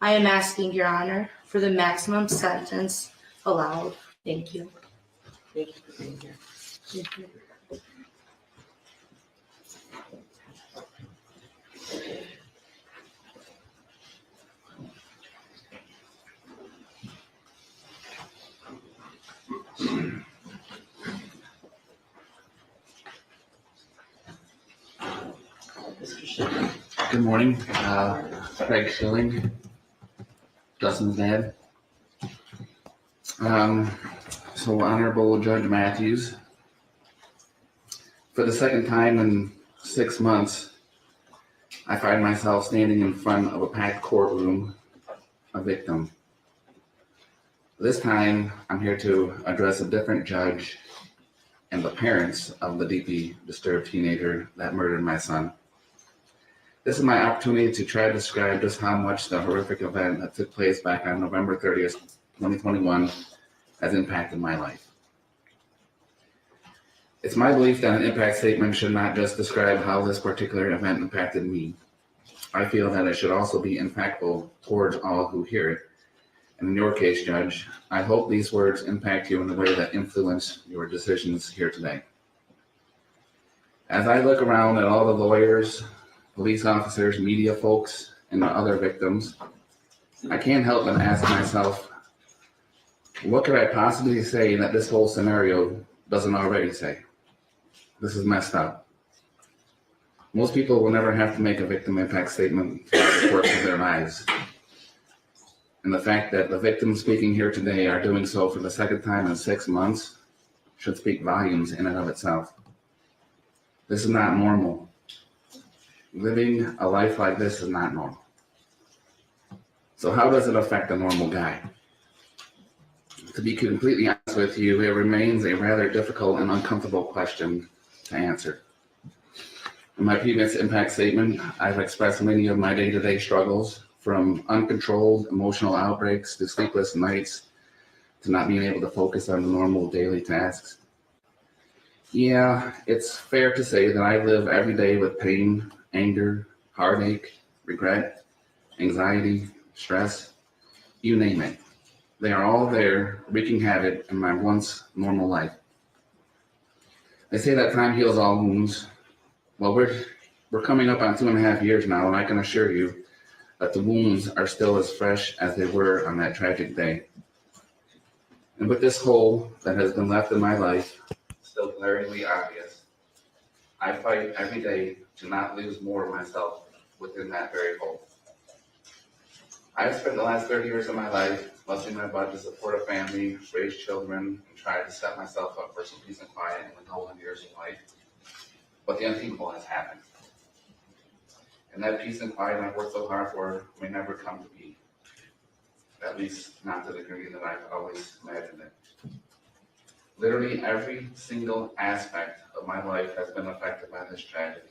I am asking, Your Honor, for the maximum sentence allowed. Thank you. Thank you for being here. Thank you. Good morning, Craig Schilling, Justin's dad. So Honorable Judge Matthews, for the second time in 6 months, I find myself standing in front of a packed courtroom, a victim. This time, I'm here to address a different judge and the parents of the deeply disturbed teenager that murdered my son. This is my opportunity to try to describe just how much the horrific event that took place back on November 30th, 2021 has impacted my life. It's my belief that an impact statement should not just describe how this particular event impacted me. I feel that it should also be impactful towards all who hear it. And in your case, Judge, I hope these words impact you in a way that influence your decisions here today. As I look around at all the lawyers, police officers, media folks, and the other victims, I can't help but ask myself, what could I possibly say that this whole scenario doesn't already say? This is messed up. Most people will never have to make a victim impact statement throughout the course of their lives. And the fact that the victims speaking here today are doing so for the second time in 6 months should speak volumes in and of itself. This is not normal. Living a life like this is not normal. So how does it affect a normal guy? To be completely honest with you, it remains a rather difficult and uncomfortable question to answer. In my previous impact statement, I've expressed many of my day-to-day struggles, from uncontrolled emotional outbreaks to sleepless nights to not being able to focus on the normal daily tasks. Yeah, it's fair to say that I live every day with pain, anger, heartache, regret, anxiety, stress, you name it. They are all there, wreaking havoc in my once normal life. They say that time heals all wounds. Well, we're coming up on 2.5 years now, and I can assure you that the wounds are still as fresh as they were on that tragic day. And with this hole that has been left in my life still glaringly obvious, I fight every day to not lose more of myself within that very hole. I've spent the last 30 years of my life busting my butt to support a family, raise children, and try to set myself up for some peace and quiet in the golden years of life. But the unthinkable has happened. And that peace and quiet I've worked so hard for may never come to be. At least not to the degree that I've always imagined it. Literally every single aspect of my life has been affected by this tragedy.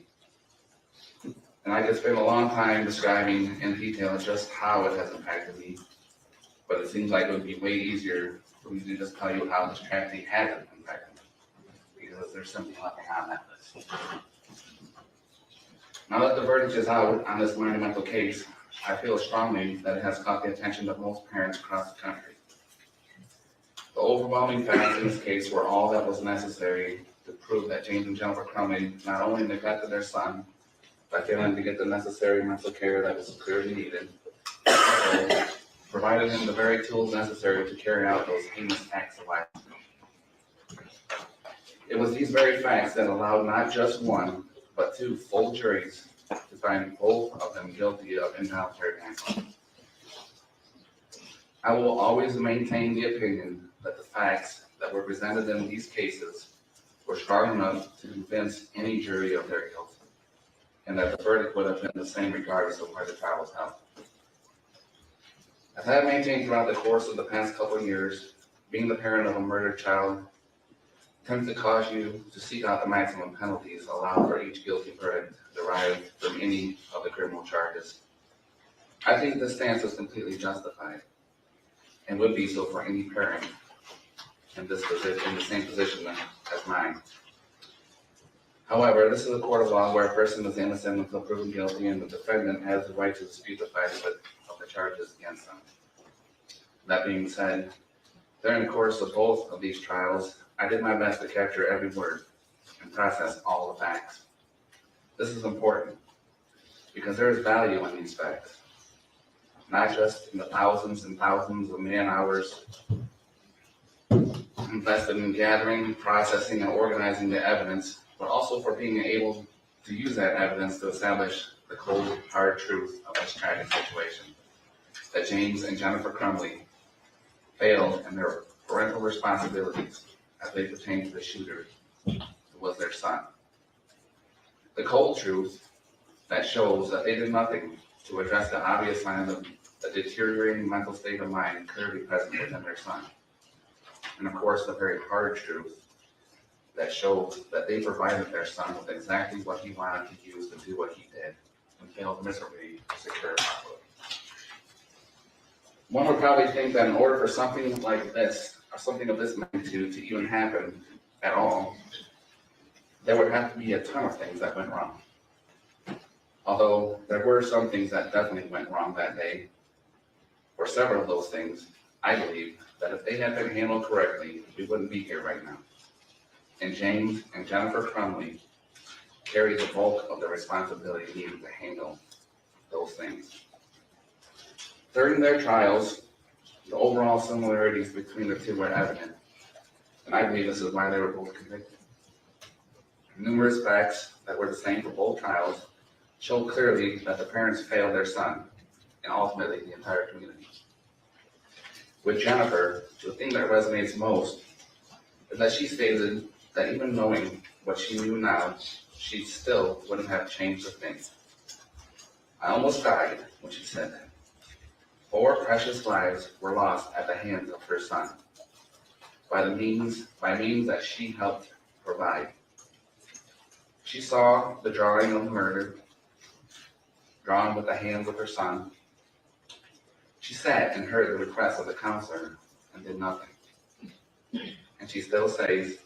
And I could spend a long time describing in detail just how it has impacted me, but it seems like it would be way easier for me to just tell you how this tragedy hasn't impacted me, because there's something left behind that list. Now that the verdict is out on this monumental case, I feel strongly that it has caught the attention of most parents across the country. The overwhelming facts in this case were all that was necessary to prove that James and Jennifer Crumbley not only neglected their son by failing to get the necessary mental care that was clearly needed, but provided him the very tools necessary to carry out those heinous acts of violence. It was these very facts that allowed not just one, but 2 full juries to find both of them guilty of involuntary manslaughter. I will always maintain the opinion that the facts that were presented in these cases were strong enough to convince any jury of their guilt, and that the verdict would have been the same regardless of where the trial was held. As I have maintained throughout the course of the past couple of years, being the parent of a murdered child tends to cause you to seek out the maximum penalties allowed for each guilty verdict derived from any of the criminal charges. I think this stance is completely justified and would be so for any parent in this position, in the same position as mine. However, this is a court of law where a person is innocent until proven guilty, and the defendant has the right to dispute the facts of the charges against them. That being said, during the course of both of these trials, I did my best to capture every word and process all the facts. This is important because there is value in these facts, not just in the thousands and thousands of man hours invested in gathering, processing, and organizing the evidence, but also for being able to use that evidence to establish the cold, hard truth of this tragic situation, that James and Jennifer Crumbley failed in their parental responsibilities as they pertain to the shooter, who was their son. The cold truth that shows that they did nothing to address the obvious signs of a deteriorating mental state of mind clearly present within their son. And of course, the very hard truth that shows that they provided their son with exactly what he wanted to use to do what he did, and failed miserably to secure it properly. One would probably think that in order for something like this, or something of this magnitude to even happen at all, there would have to be a ton of things that went wrong. Although there were some things that definitely went wrong that day, for several of those things, I believe that if they had been handled correctly, we wouldn't be here right now. And James and Jennifer Crumbley carry the bulk of the responsibility needed to handle those things. During their trials, the overall similarities between the two were evident, and I believe this is why they were both convicted. Numerous facts that were the same for both trials show clearly that the parents failed their son and ultimately the entire community. With Jennifer, the thing that resonates most is that she stated that even knowing what she knew now, she still wouldn't have changed a thing. I almost died when she said that. 4 precious lives were lost at the hands of her son by means that she helped provide. She saw the drawing of the murder drawn with the hands of her son. She sat and heard the request of the counselor and did nothing. And she still says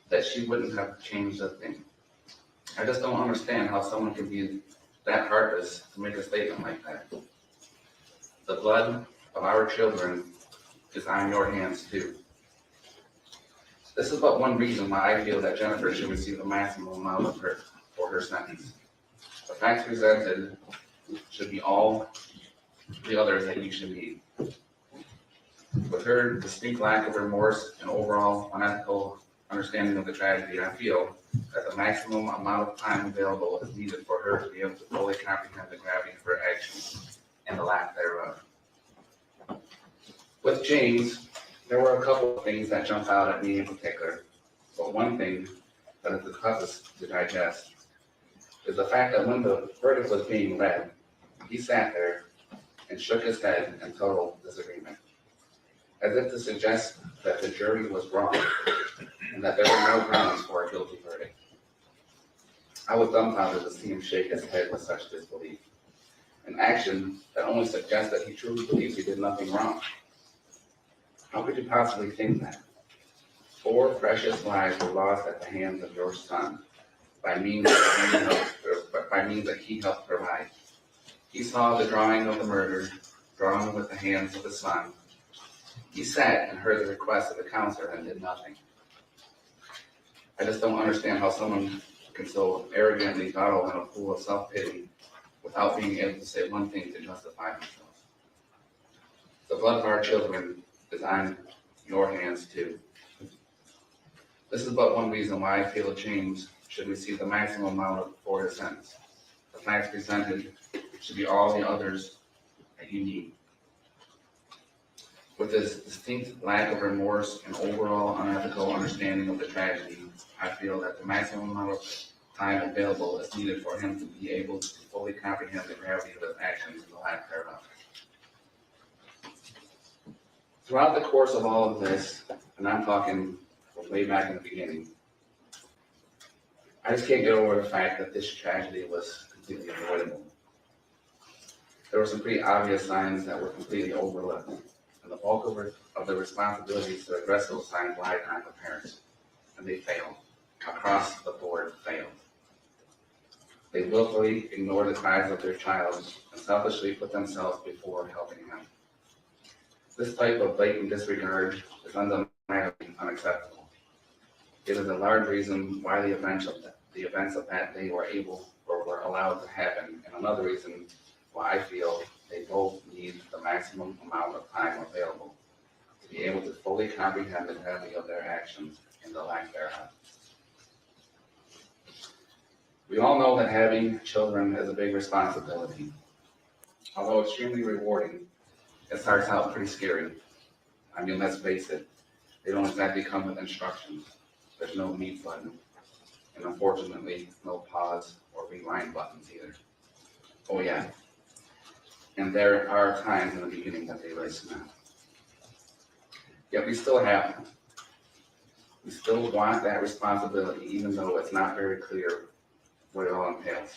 that she wouldn't have changed a thing. I just don't understand how someone can be that heartless to make a statement like that. The blood of our children is on your hands too. This is but one reason why I feel that Jennifer should receive the maximum amount for her sentence. The facts presented should be all the others that you should need. With her distinct lack of remorse and overall unethical understanding of the tragedy, I feel that the maximum amount of time available is needed for her to be able to fully comprehend the gravity of her actions and the lack thereof. With James, there were a couple of things that jumped out at me in particular, but one thing that is the toughest to digest is the fact that when the verdict was being read, he sat there and shook his head in total disagreement, as if to suggest that the jury was wrong and that there were no grounds for a guilty verdict. I was dumbfounded to see him shake his head with such disbelief, an action that only suggests that he truly believes he did nothing wrong. How could you possibly think that? 4 precious lives were lost at the hands of your son by means that he helped provide. He saw the drawing of the murder drawn with the hands of his son. He sat and heard the request of the counselor and did nothing. I just don't understand how someone can so arrogantly dawdle in a pool of self-pity without being able to say one thing to justify themselves. The blood of our children is on your hands too. This is but one reason why I feel James should receive the maximum amount for his sentence. The facts presented should be all the others that you need. With his distinct lack of remorse and overall unethical understanding of the tragedy, I feel that the maximum amount of time available is needed for him to be able to fully comprehend the gravity of his actions and the lack thereof. Throughout the course of all of this, and I'm talking from way back in the beginning, I just can't get over the fact that this tragedy was completely avoidable. There were some pretty obvious signs that were completely overlooked, and the bulk of the responsibilities to address those signs lied on the parents, and they failed. Across the board, failed. They willfully ignored the cries of their child and selfishly put themselves before helping him. This type of blatant disregard is undeniably unacceptable. It is a large reason why the events of that day were allowed to happen, and another reason why I feel they both need the maximum amount of time available to be able to fully comprehend the gravity of their actions and the lack thereof. We all know that having children is a big responsibility. Although extremely rewarding, it starts out pretty scary. I mean, let's face it, they don't exactly come with instructions. There's no mute button, and unfortunately, no pause or rewind buttons either. Oh yeah, and there are times in the beginning that they listen out. Yet we still have them. We still want that responsibility, even though it's not very clear what it all entails.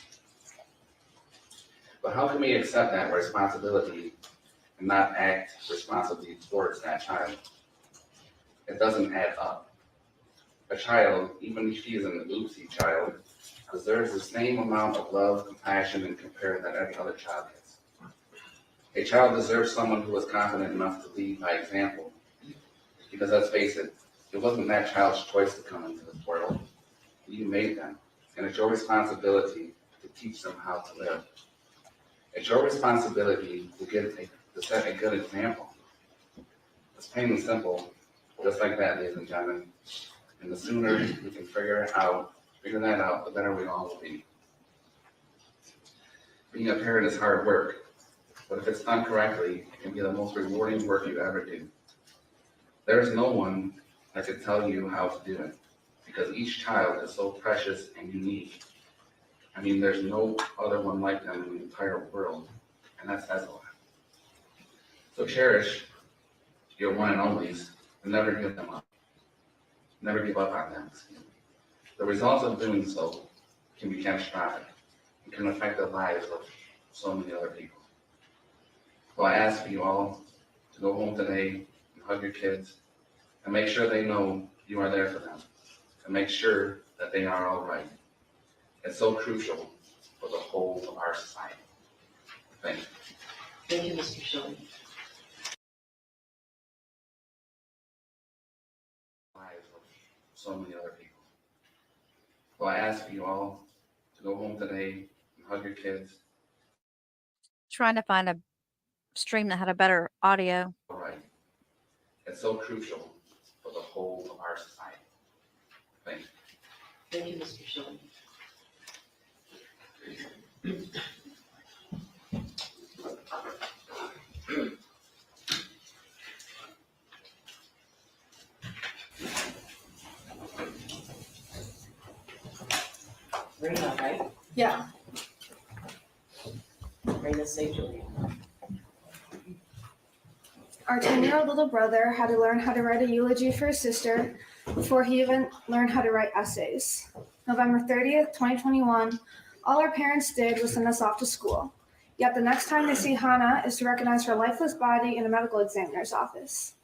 But how can we accept that responsibility and not act responsibly towards that child? It doesn't add up. A child, even if he is an oopsie child, deserves the same amount of love, compassion, and care that every other child gets. A child deserves someone who is confident enough to lead by example. Because let's face it, it wasn't that child's choice to come into this world. You made them, and it's your responsibility to teach them how to live. It's your responsibility to set a good example. It's plain and simple, just like that, ladies and gentlemen. And the sooner we can figure that out, the better we all will be. Being a parent is hard work, but if it's done correctly, it can be the most rewarding work you ever do. There's no one that can tell you how to do it, because each child is so precious and unique. I mean, there's no other one like them in the entire world, and that says a lot. So cherish your one and onlys, and never give them up. Never give up on them. The results of doing so can be catastrophic. It can affect the lives of so many other people. So I ask for you all to go home today and hug your kids and make sure they know you are there for them, and make sure that they are all right. It's so crucial for the whole of our society. Thank you. Thank you, Mr. Shelley. Lives of so many other people. So I ask for you all to go home today and hug your kids. Trying to find a stream that had a better audio. All right. It's so crucial for the whole of our society. Thank you. Thank you, Mr. Shelley. Rena, right? Yeah. Rena, say Julia. Our 10-year-old little brother had to learn how to write a eulogy for his sister before he even learned how to write essays. November 30th, 2021, all our parents did was send us off to school. Yet the next time they see Hannah is to recognize her lifeless body in a medical examiner's office.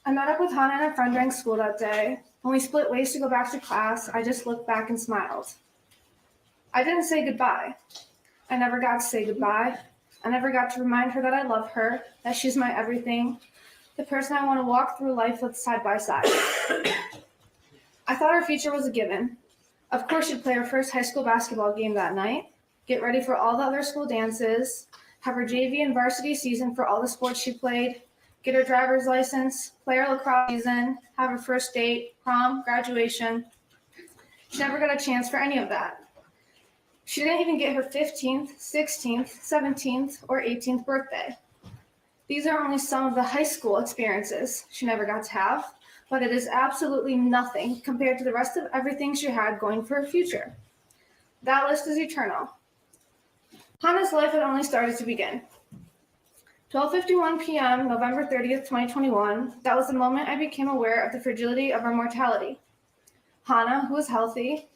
I met up with Hannah and a friend during school that day. When we split ways to go back to class, I just looked back and smiled. I didn't say goodbye. I never got to say goodbye. I never got to remind her that I love her, that she's my everything, the person I want to walk through life with side by side. I thought our future was a given. Of course, she'd play her first high school basketball game that night, get ready for all the other school dances, have her JV and varsity season for all the sports she played, get her driver's license, play her lacrosse season, have her first date, prom, graduation. She never got a chance for any of that. She didn't even get her 15th, 16th, 17th, or 18th birthday. These are only some of the high school experiences she never got to have, but it is absolutely nothing compared to the rest of everything she had going for her future. That list is eternal. Hannah's life had only started to begin. 12:51 p.m., November 30th, 2021, that was the moment I became aware of the fragility of our mortality. Hannah, who was healthy,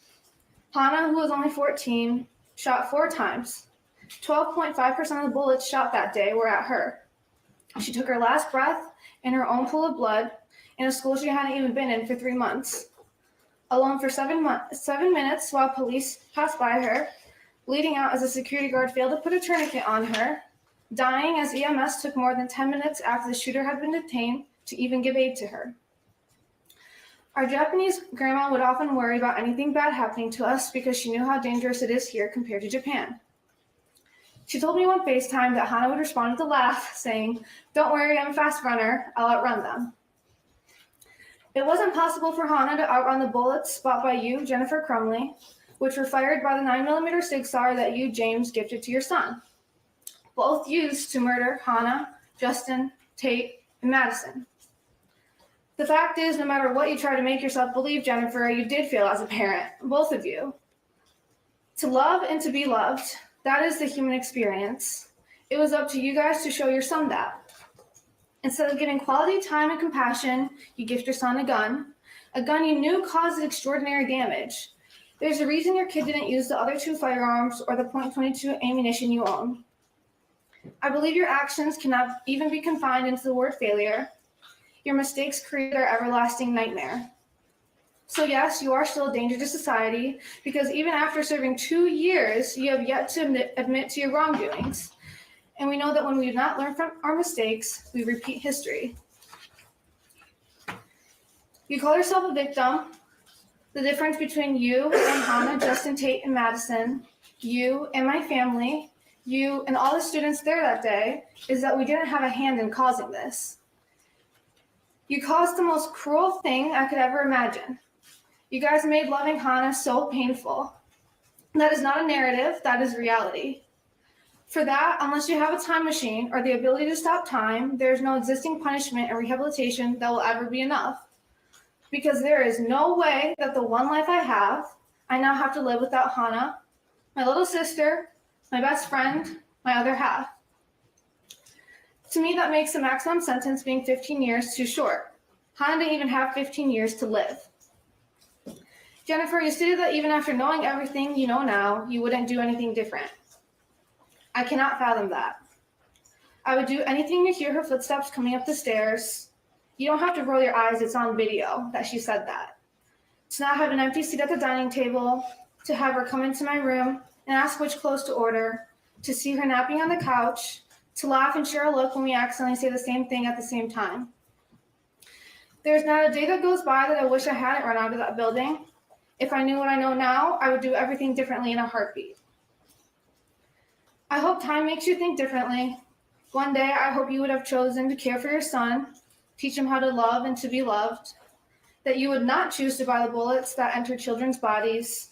Hannah, who was only 14, shot 4 times. 12.5% of the bullets shot that day were at her. She took her last breath in her own pool of blood in a school she hadn't even been in for 3 months. Alone for 7 minutes while police passed by her, bleeding out as a security guard failed to put a tourniquet on her, dying as EMS took more than 10 minutes after the shooter had been detained to even give aid to her. Our Japanese grandma would often worry about anything bad happening to us because she knew how dangerous it is here compared to Japan. She told me on FaceTime that Hannah would respond with a laugh, saying, "Don't worry, I'm a fast runner. I'll outrun them." It wasn't possible for Hannah to outrun the bullets bought by you, Jennifer Crumbley, which were fired by the 9mm Sig Sauer that you, James, gifted to your son. Both used to murder Hannah, Justin, Tate, and Madison. The fact is, no matter what you try to make yourself believe, Jennifer, you did fail as a parent, both of you. To love and to be loved, that is the human experience. It was up to you guys to show your son that. Instead of giving quality time and compassion, you gift your son a gun you knew caused extraordinary damage. There's a reason your kid didn't use the other 2 firearms or the .22 ammunition you own. I believe your actions cannot even be confined into the word failure. Your mistakes create our everlasting nightmare. So yes, you are still a danger to society because even after serving 2 years, you have yet to admit to your wrongdoings. And we know that when we do not learn from our mistakes, we repeat history. You call yourself a victim. The difference between you and Hannah, Justin, Tate, and Madison, you and my family, you and all the students there that day, is that we didn't have a hand in causing this. You caused the most cruel thing I could ever imagine. You guys made loving Hannah so painful. That is not a narrative, that is reality. For that, unless you have a time machine or the ability to stop time, there is no existing punishment or rehabilitation that will ever be enough. Because there is no way that the one life I have, I now have to live without Hannah, my little sister, my best friend, my other half. To me, that makes the maximum sentence being 15 years too short. Hannah didn't even have 15 years to live. Jennifer, you stated that even after knowing everything you know now, you wouldn't do anything different. I cannot fathom that. I would do anything to hear her footsteps coming up the stairs. You don't have to roll your eyes, it's on video that she said that. To not have an empty seat at the dining table, to have her come into my room and ask which clothes to order, to see her napping on the couch, to laugh and share a look when we accidentally say the same thing at the same time. There's not a day that goes by that I wish I hadn't run out of that building. If I knew what I know now, I would do everything differently in a heartbeat. I hope time makes you think differently. One day, I hope you would have chosen to care for your son, teach him how to love and to be loved, that you would not choose to buy the bullets that enter children's bodies,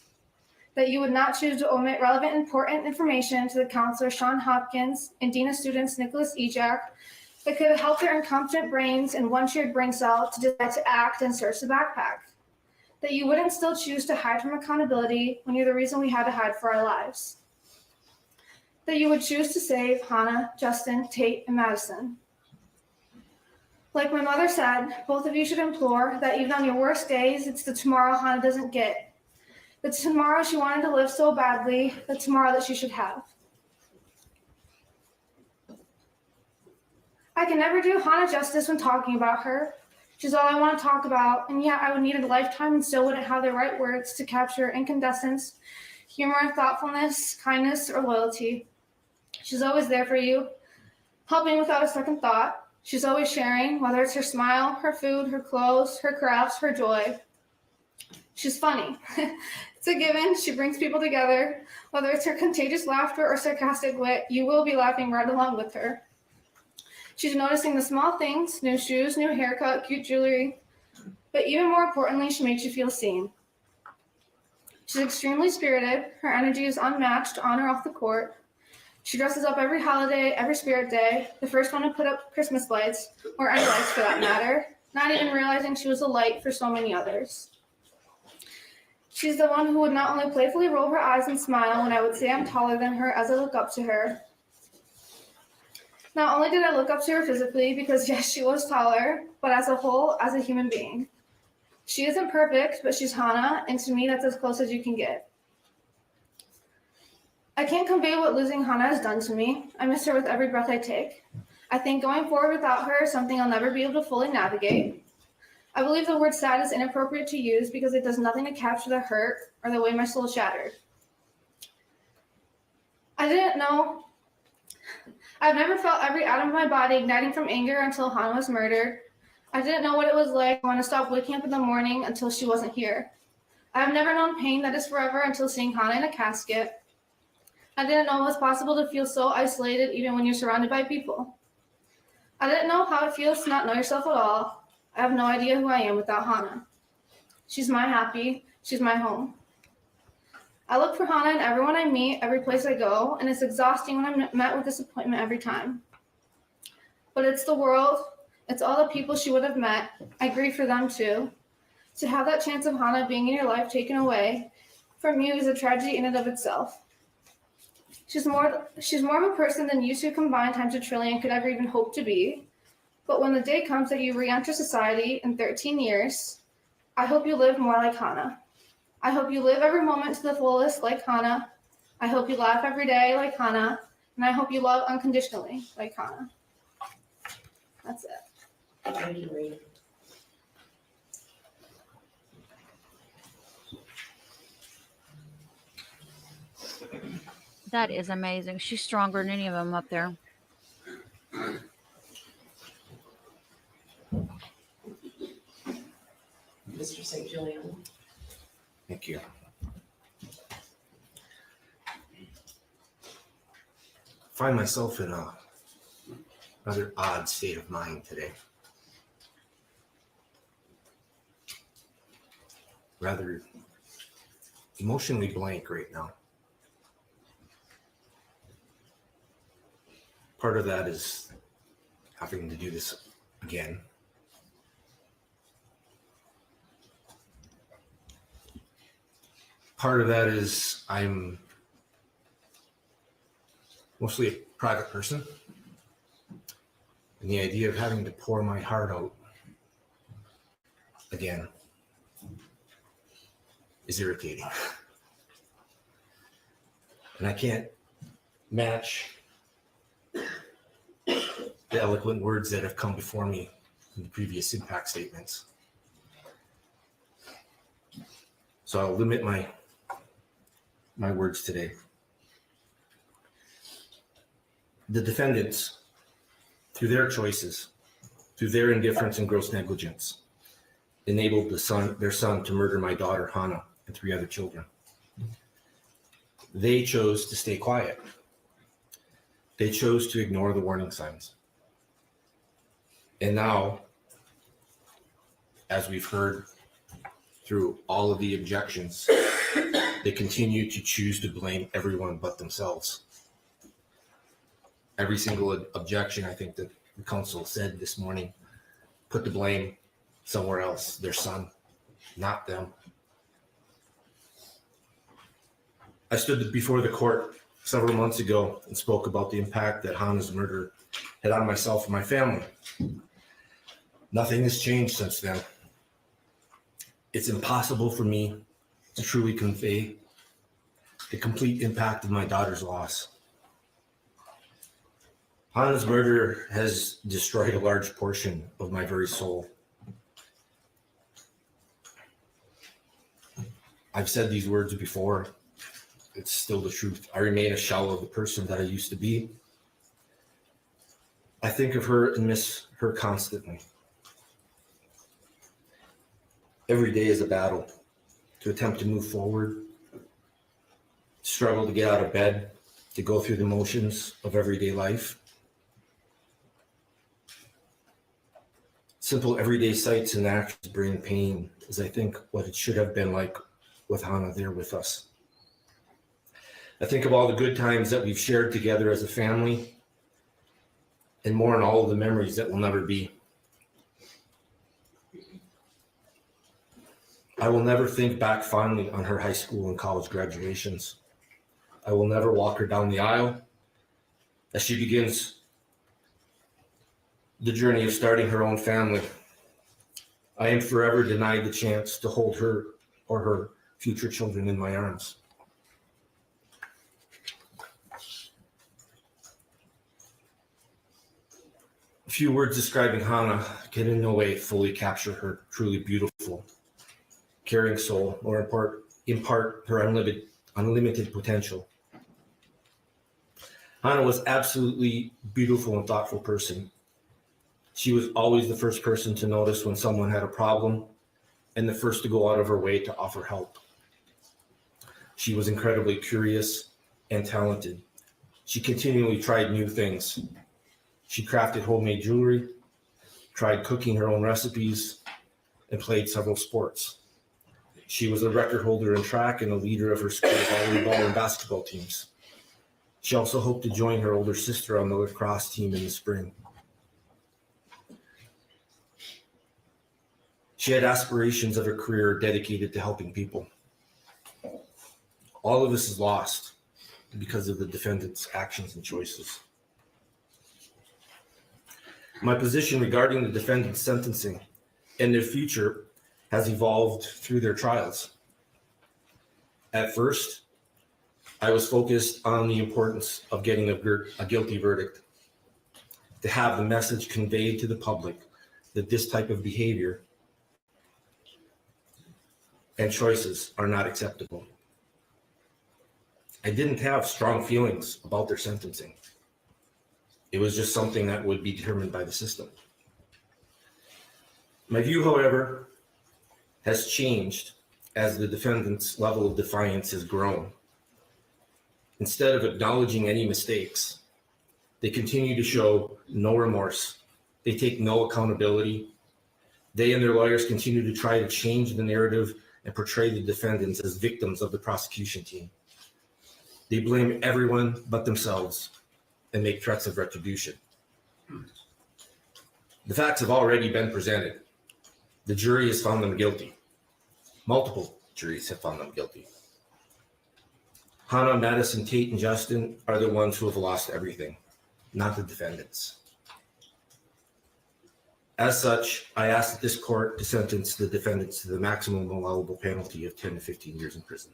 that you would not choose to omit relevant important information to the counselor Sean Hopkins and Dean of Students Nicholas Ejak that could have helped their incompetent brains and one shared brain cell to decide to act and search the backpack, that you wouldn't still choose to hide from accountability when you're the reason we had to hide for our lives, that you would choose to save Hannah, Justin, Tate, and Madison. Like my mother said, both of you should implore that even on your worst days, it's the tomorrow Hannah doesn't get. The tomorrow she wanted to live so badly, the tomorrow that she should have. I can never do Hannah justice when talking about her. She's all I want to talk about, and yet I would need a lifetime and still wouldn't have the right words to capture incandescence, humor, thoughtfulness, kindness, or loyalty. She's always there for you, helping without a second thought. She's always sharing, whether it's her smile, her food, her clothes, her crafts, her joy. She's funny. It's a given. She brings people together. Whether it's her contagious laughter or sarcastic wit, you will be laughing right along with her. She's noticing the small things, new shoes, new haircut, cute jewelry. But even more importantly, she makes you feel seen. She's extremely spirited. Her energy is unmatched on or off the court. She dresses up every holiday, every spirit day, the first one to put up Christmas lights, or any lights for that matter, not even realizing she was a light for so many others. She's the one who would not only playfully roll her eyes and smile when I would say I'm taller than her as I look up to her. Not only did I look up to her physically, because yes, she was taller, but as a whole, as a human being. She isn't perfect, but she's Hannah, and to me, that's as close as you can get. I can't convey what losing Hannah has done to me. I miss her with every breath I take. I think going forward without her is something I'll never be able to fully navigate. I believe the word sad is inappropriate to use because it does nothing to capture the hurt or the way my soul shattered. I've never felt every atom of my body igniting from anger until Hannah was murdered. I didn't know what it was like when I stopped waking up in the morning until she wasn't here. I have never known pain that is forever until seeing Hannah in a casket. I didn't know it was possible to feel so isolated even when you're surrounded by people. I didn't know how it feels to not know yourself at all. I have no idea who I am without Hannah. She's my happy, she's my home. I look for Hannah in everyone I meet, every place I go, and it's exhausting when I'm met with disappointment every time. But it's the world, it's all the people she would have met. I grieve for them too. To have that chance of Hannah being in your life taken away from you is a tragedy in and of itself. She's more of a person than you two combined times a trillion could ever even hope to be. But when the day comes that you re-enter society in 13 years, I hope you live more like Hannah. I hope you live every moment to the fullest like Hannah. I hope you laugh every day like Hannah. And I hope you love unconditionally like Hannah. That's it. Thank you, Marie. That is amazing. She's stronger than any of them up there. Mr. St. Julian. Thank you. Find myself in a rather odd state of mind today. Rather emotionally blank right now. Part of that is having to do this again. Part of that is I'm mostly a private person. And the idea of having to pour my heart out again is irritating. And I can't match the eloquent words that have come before me in the previous impact statements. So I'll limit my words today. The defendants, through their choices, through their indifference and gross negligence, enabled their son to murder my daughter, Hannah, and 3 other children. They chose to stay quiet. They chose to ignore the warning signs. And now, as we've heard through all of the objections, they continue to choose to blame everyone but themselves. Every single objection, I think, that the council said this morning, put the blame somewhere else, their son, not them. I stood before the court several months ago and spoke about the impact that Hannah's murder had on myself and my family. Nothing has changed since then. It's impossible for me to truly convey the complete impact of my daughter's loss. Hannah's murder has destroyed a large portion of my very soul. I've said these words before. It's still the truth. I remain a shell of the person that I used to be. I think of her and miss her constantly. Every day is a battle to attempt to move forward, struggle to get out of bed, to go through the motions of everyday life. Simple everyday sights and actions bring pain, as I think what it should have been like with Hannah there with us. I think of all the good times that we've shared together as a family, and more on all of the memories that will never be. I will never think back fondly on her high school and college graduations. I will never walk her down the aisle as she begins the journey of starting her own family. I am forever denied the chance to hold her or her future children in my arms. A few words describing Hannah can in no way fully capture her truly beautiful, caring soul or impart her unlimited potential. Hannah was absolutely beautiful and thoughtful person. She was always the first person to notice when someone had a problem and the first to go out of her way to offer help. She was incredibly curious and talented. She continually tried new things. She crafted homemade jewelry, tried cooking her own recipes, and played several sports. She was a record holder in track and a leader of her school volleyball and basketball teams. She also hoped to join her older sister on the lacrosse team in the spring. She had aspirations of a career dedicated to helping people. All of this is lost because of the defendant's actions and choices. My position regarding the defendant's sentencing and their future has evolved through their trials. At first, I was focused on the importance of getting a guilty verdict, to have the message conveyed to the public that this type of behavior and choices are not acceptable. I didn't have strong feelings about their sentencing. It was just something that would be determined by the system. My view, however, has changed as the defendant's level of defiance has grown. Instead of acknowledging any mistakes, they continue to show no remorse. They take no accountability. They and their lawyers continue to try to change the narrative and portray the defendants as victims of the prosecution team. They blame everyone but themselves and make threats of retribution. The facts have already been presented. The jury has found them guilty. Multiple juries have found them guilty. Hannah, Madison, Tate, and Justin are the ones who have lost everything, not the defendants. As such, I ask that this court to sentence the defendants to the maximum allowable penalty of 10 to 15 years in prison.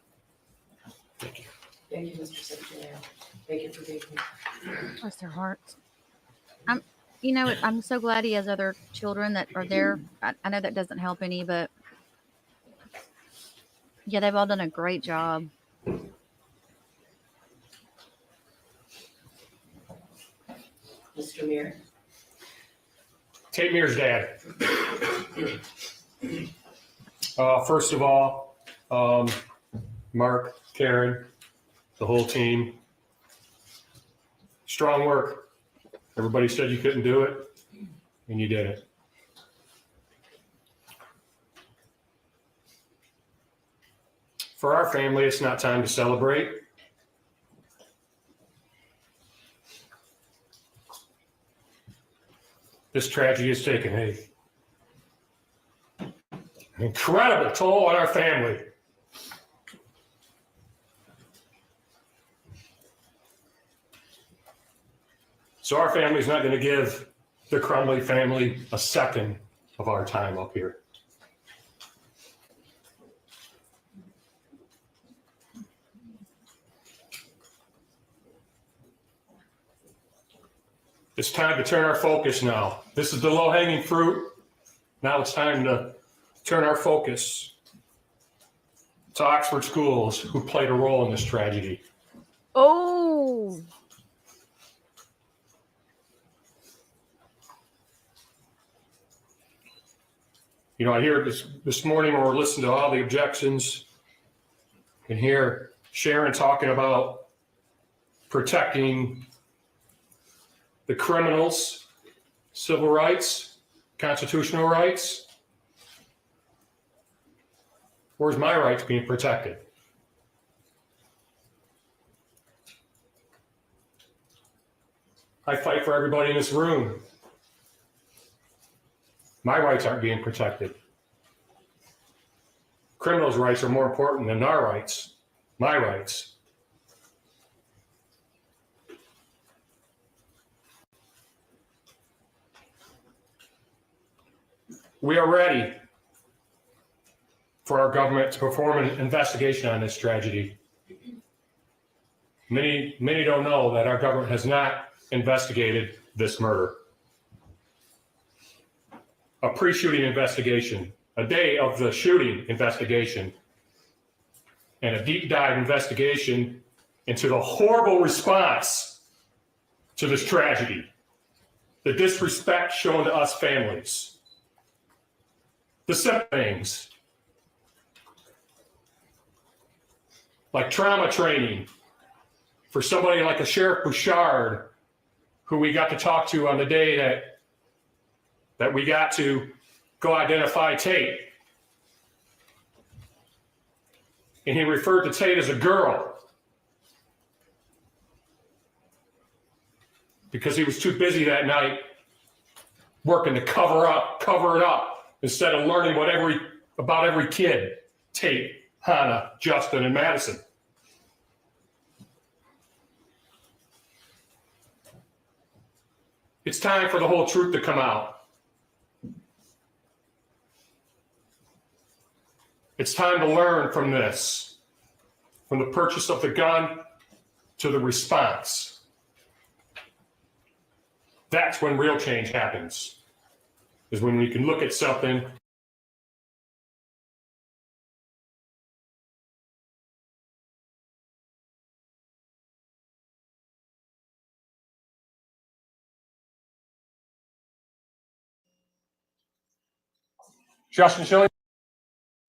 Thank you. Thank you, Mr. Secretary. Thank you for being here. Bless their hearts. I'm so glad he has other children that are there. I know that doesn't help any, but yeah, they've all done a great job. Mr. Muir. Tate Muir's dad. First of all, Mark, Karen, the whole team, strong work. Everybody said you couldn't do it, and you did it. For our family, it's not time to celebrate. This tragedy has taken an incredible toll on our family. So our family is not going to give the Crumbley family a second of our time up here. It's time to turn our focus now. This is the low-hanging fruit. Now it's time to turn our focus to Oxford schools who played a role in this tragedy. Oh, I hear this morning when we're listening to all the objections and hear Sharon talking about protecting the criminals' civil rights, constitutional rights. Where's my rights being protected? I fight for everybody in this room. My rights aren't being protected. Criminals' rights are more important than our rights, my rights. We are ready for our government to perform an investigation on this tragedy. Many don't know that our government has not investigated this murder. A pre-shooting investigation, a day of the shooting investigation, and a deep dive investigation into the horrible response to this tragedy, the disrespect shown to us families. The simple things like trauma training for somebody like a Sheriff Bouchard, who we got to talk to on the day that we got to go identify Tate. And he referred to Tate as a girl because he was too busy that night working to cover it up. Instead of learning about every kid, Tate, Hannah, Justin, and Madison. It's time for the whole truth to come out. It's time to learn from this. from the purchase of the gun to the response. That's when real change happens, is when we can look at something Justin Schilling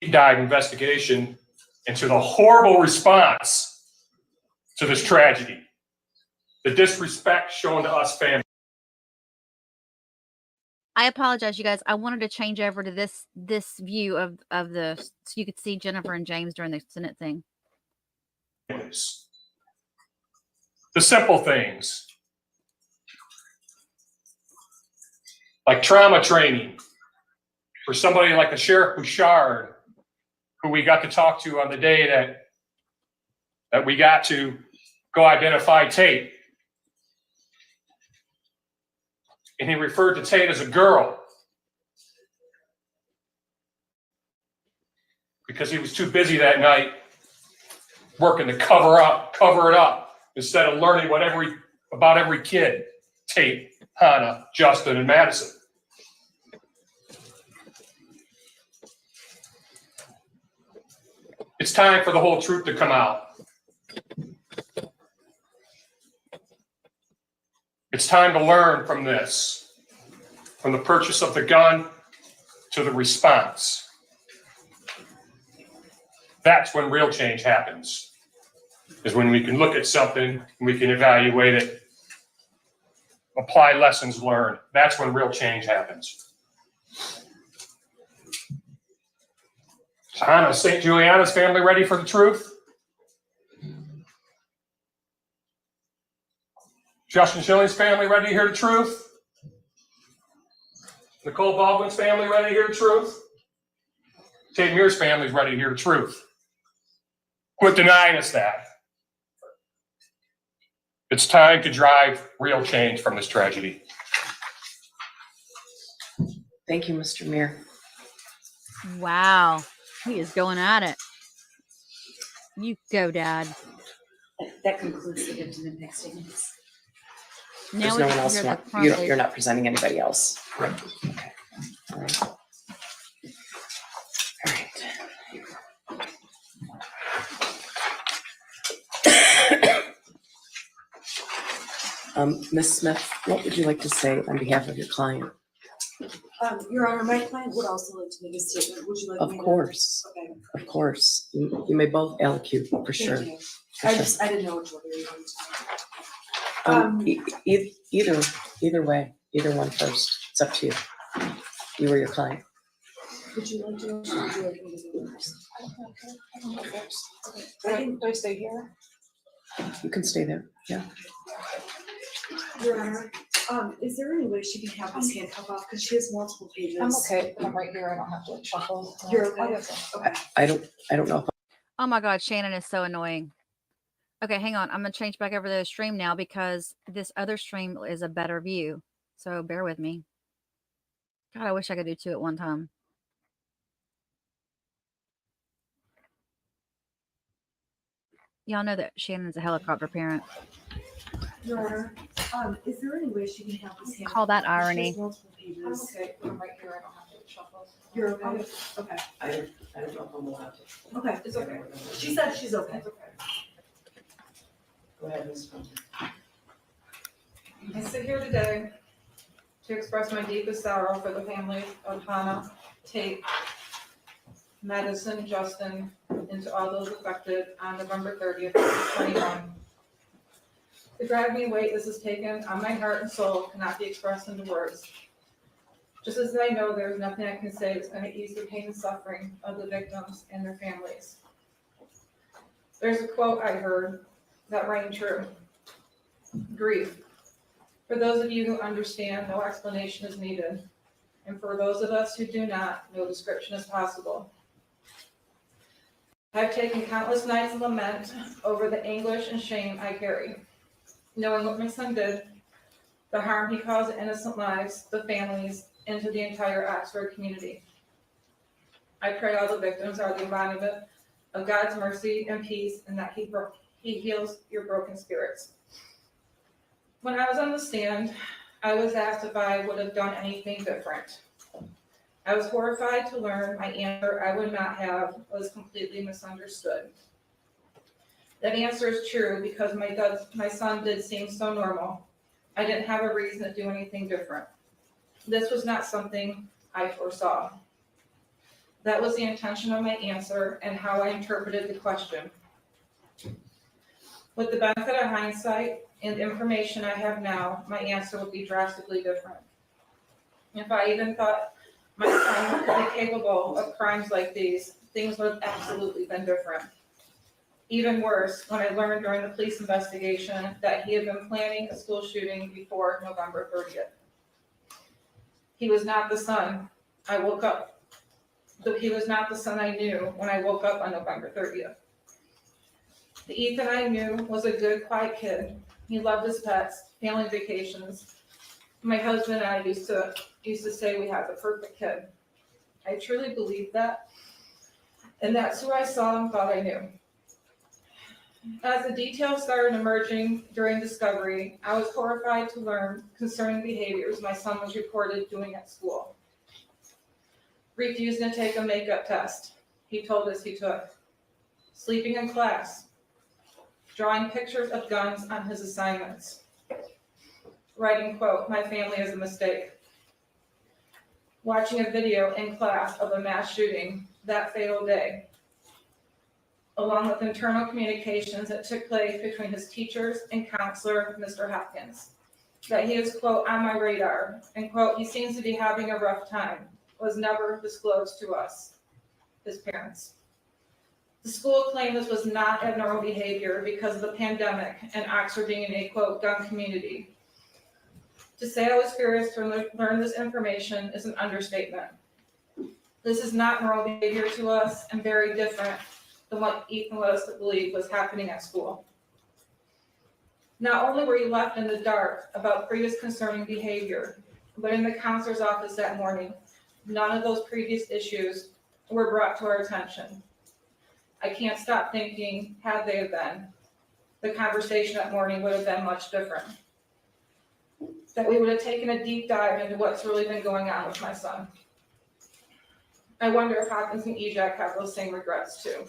dive investigation into the horrible response to this tragedy, the disrespect shown to us families. I apologize, you guys. I wanted to change over to this view of the, so you could see Jennifer and James during the sentencing. The simple things like trauma training for somebody like the Sheriff Bouchard, who we got to talk to on the day that we got to go identify Tate. And he referred to Tate as a girl because he was too busy that night working to cover it up, instead of learning about every kid, Tate, Hannah, Justin, and Madison. It's time for the whole truth to come out. It's time to learn from this, from the purchase of the gun to the response. That's when real change happens, is when we can look at something and we can evaluate it, apply lessons learned. That's when real change happens. Hannah, St. Juliana's family ready for the truth? Justin Schilling's family ready to hear the truth? Nicole Baldwin's family ready to hear the truth? Tate Mears' family's ready to hear the truth. Quit denying us that. It's time to drive real change from this tragedy. Thank you, Mr. Mayor. Wow. He is going at it. You go, Dad. That concludes the victim impact statements. Now There's no one else. You're not presenting anybody else. Right. Okay. All right. All right. Ms. Smith, what would you like to say on behalf of your client? Your Honor, my client would also like to make a statement. Would you like me to? Of course. Okay. Of course. You may both allocute for sure. Thank you. For sure. I didn't know which order you wanted to. Either way, either one first. It's up to you. You or your client. Would you like to, or would you like me to go first? I can go first. Okay. Do I stay here? You can stay there. Yeah. Your Honor, is there any way she can have this handcuff off? Because she has multiple pages. I'm okay, but I'm right here. I don't have to like shuffle. You're okay? Okay. I don't know if Oh my God, Shannon is so annoying. Okay, hang on. I'm going to change back over to the stream now because this other stream is a better view. So bear with me. God, I wish I could do two at one time. Y'all know that Shannon's a helicopter parent. Your Honor, is there any way she can have this handcuff? Call that off? She has irony. multiple pages. I'm okay, but I'm right here. I don't have to like shuffle. You're okay? Okay. I don't know if I'm allowed to. Okay, it's okay. She said she's okay. It's okay. Go ahead, Ms. Hunter. I sit here today to express my deepest sorrow for the families of Hannah, Tate, Madison, Justin, and to all those affected on November 30th, 2021. The driving weight this has taken on my heart and soul cannot be expressed into words. Just as I know there is nothing I can say that's going to ease the pain and suffering of the victims and their families. There's a quote I heard that rang true. Grief. For those of you who understand, no explanation is needed. And for those of us who do not, no description is possible. I've taken countless nights of lament over the anguish and shame I carry, knowing what my son did, the harm he caused to innocent lives, the families, and to the entire Oxford community. I pray all the victims are the embodiment of God's mercy and peace, and that he heals your broken spirits. When I was on the stand, I was asked if I would have done anything different. I was horrified to learn my answer I would not have was completely misunderstood. That answer is true because my son did seem so normal. I didn't have a reason to do anything different. This was not something I foresaw. That was the intention of my answer and how I interpreted the question. With the benefit of hindsight and information I have now, my answer would be drastically different. If I even thought my son could be capable of crimes like these, things would have absolutely been different. Even worse, when I learned during the police investigation that he had been planning a school shooting before November 30th. He was not the son I woke up. He was not the son I knew when I woke up on November 30th. The Ethan I knew was a good, quiet kid. He loved his pets, family vacations. My husband and I used to say we had the perfect kid. I truly believed that, and that's who I saw and thought I knew. As the details started emerging during discovery, I was horrified to learn concerning behaviors my son was reported doing at school. Refusing to take a makeup test, he told us he took. Sleeping in class. Drawing pictures of guns on his assignments. Writing, quote, "My family is a mistake." Watching a video in class of a mass shooting that fatal day, along with internal communications that took place between his teachers and counselor, Mr. Hopkins. That he is, quote, "on my radar," and, quote, "he seems to be having a rough time," was never disclosed to us, his parents. The school claimed this was not abnormal behavior because of the pandemic and Oxford being in a, quote, "gun community." To say I was furious to learn this information is an understatement. This is not normal behavior to us and very different than what Ethan led us to believe was happening at school. Not only were you left in the dark about previous concerning behavior, but in the counselor's office that morning, none of those previous issues were brought to our attention. I can't stop thinking, had they have been, the conversation that morning would have been much different. That we would have taken a deep dive into what's really been going on with my son. I wonder if Hopkins and EJAC have those same regrets too.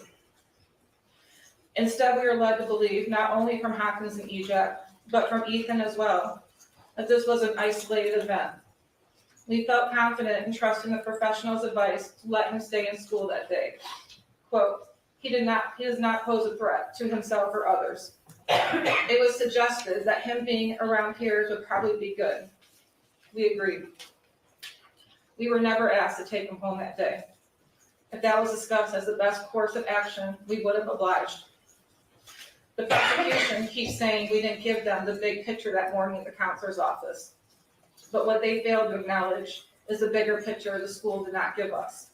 Instead, we are led to believe, not only from Hopkins and EJAC, but from Ethan as well, that this was an isolated event. We felt confident and trusting the professional's advice to let him stay in school that day. Quote, he does not pose a threat to himself or others. It was suggested that him being around peers would probably be good. We agreed. We were never asked to take him home that day. If that was discussed as the best course of action, we would have obliged. The prosecution keeps saying we didn't give them the big picture that morning at the counselor's office. But what they failed to acknowledge is the bigger picture the school did not give us.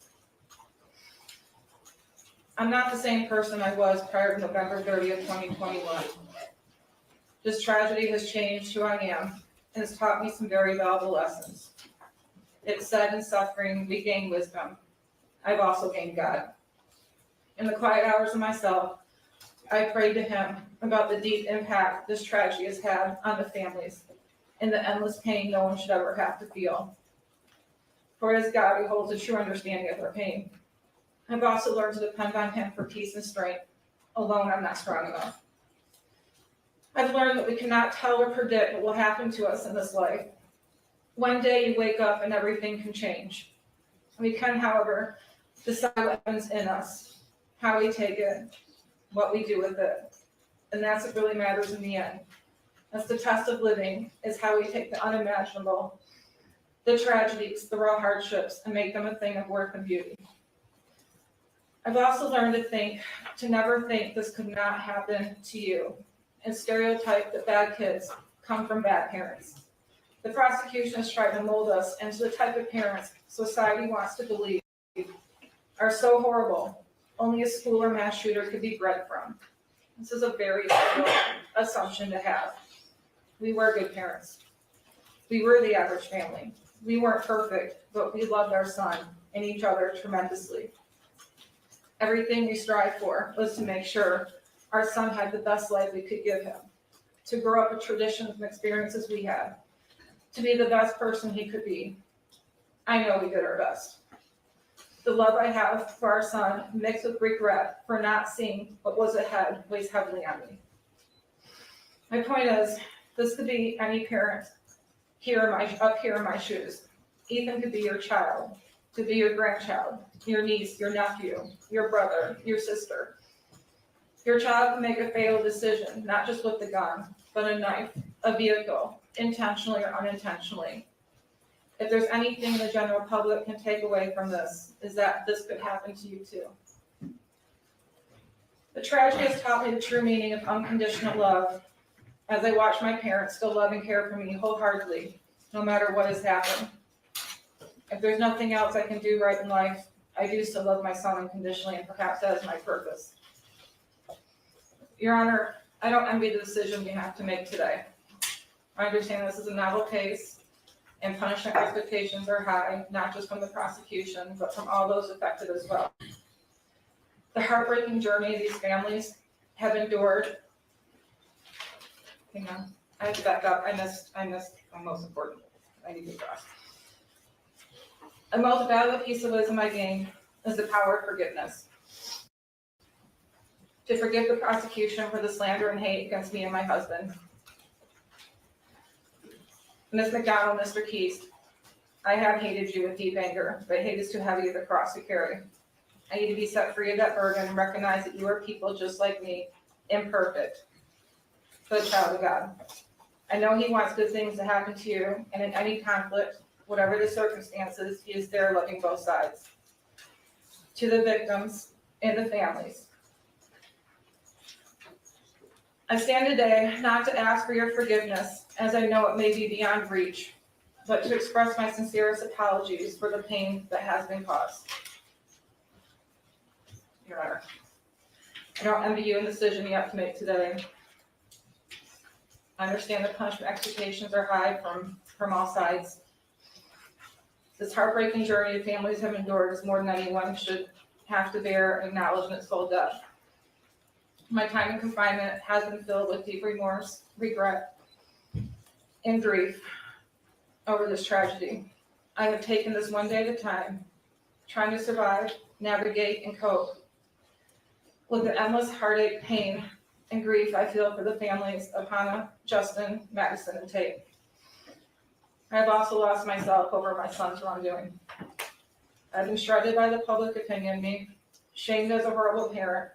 I'm not the same person I was prior to November 30th, 2021. This tragedy has changed who I am and has taught me some very valuable lessons. It said in suffering, we gain wisdom. I've also gained God. In the quiet hours of myself, I prayed to him about the deep impact this tragedy has had on the families and the endless pain no one should ever have to feel. For it is God who holds a true understanding of our pain. I've also learned to depend on him for peace and strength. Alone, I'm not strong enough. I've learned that we cannot tell or predict what will happen to us in this life. One day you wake up and everything can change. We can, however, decide what happens in us, how we take it, what we do with it. And that's what really matters in the end. That's the test of living, is how we take the unimaginable, the tragedies, the raw hardships, and make them a thing of worth and beauty. I've also learned to never think this could not happen to you, and stereotype that bad kids come from bad parents. The prosecution has tried to mold us into the type of parents society wants to believe are so horrible, only a school or mass shooter could be bred from. This is a very simple assumption to have. We were good parents. We were the average family. We weren't perfect, but we loved our son and each other tremendously. Everything we strive for was to make sure our son had the best life we could give him, to grow up with traditions and experiences we had, to be the best person he could be. I know we did our best. The love I have for our son, mixed with regret for not seeing what was ahead, weighs heavily on me. My point is, this could be any parent up here in my shoes. Ethan could be your child, could be your grandchild, your niece, your nephew, your brother, your sister. Your child can make a fatal decision, not just with the gun, but a knife, a vehicle, intentionally or unintentionally. If there's anything the general public can take away from this, is that this could happen to you too. The tragedy has taught me the true meaning of unconditional love as I watch my parents still love and care for me wholeheartedly, no matter what has happened. If there's nothing else I can do right in life, I do still love my son unconditionally, and perhaps that is my purpose. Your Honor, I don't envy the decision we have to make today. I understand this is a novel case, and punishment expectations are high, not just from the prosecution, but from all those affected as well. The heartbreaking journey these families have endured. Hang on, I have to back up. I missed the most important. I need to cross. A most valuable piece of wisdom I gained is the power of forgiveness. To forgive the prosecution for the slander and hate against me and my husband. Ms. McDonald, Mr. Keast, I have hated you with deep anger, but hate is too heavy of a cross to carry. I need to be set free of that burden and recognize that you are people just like me, imperfect, but a child of God. I know He wants good things to happen to you, and in any conflict, whatever the circumstances, He is there loving both sides. To the victims and the families, I stand today not to ask for your forgiveness, as I know it may be beyond reach, but to express my sincerest apologies for the pain that has been caused. Your Honor, I don't envy you in the decision you have to make today. I understand the punishment expectations are high from all sides. This heartbreaking journey families have endured is more than anyone should have to bear and acknowledge in its full depth. My time in confinement has been filled with deep remorse, regret, and grief over this tragedy. I have taken this one day at a time, trying to survive, navigate, and cope with the endless heartache, pain, and grief I feel for the families of Hannah, Justin, Madison, and Tate. I have also lost myself over my son's wrongdoing. I've been shredded by the public opinion of me, shamed as a horrible parent,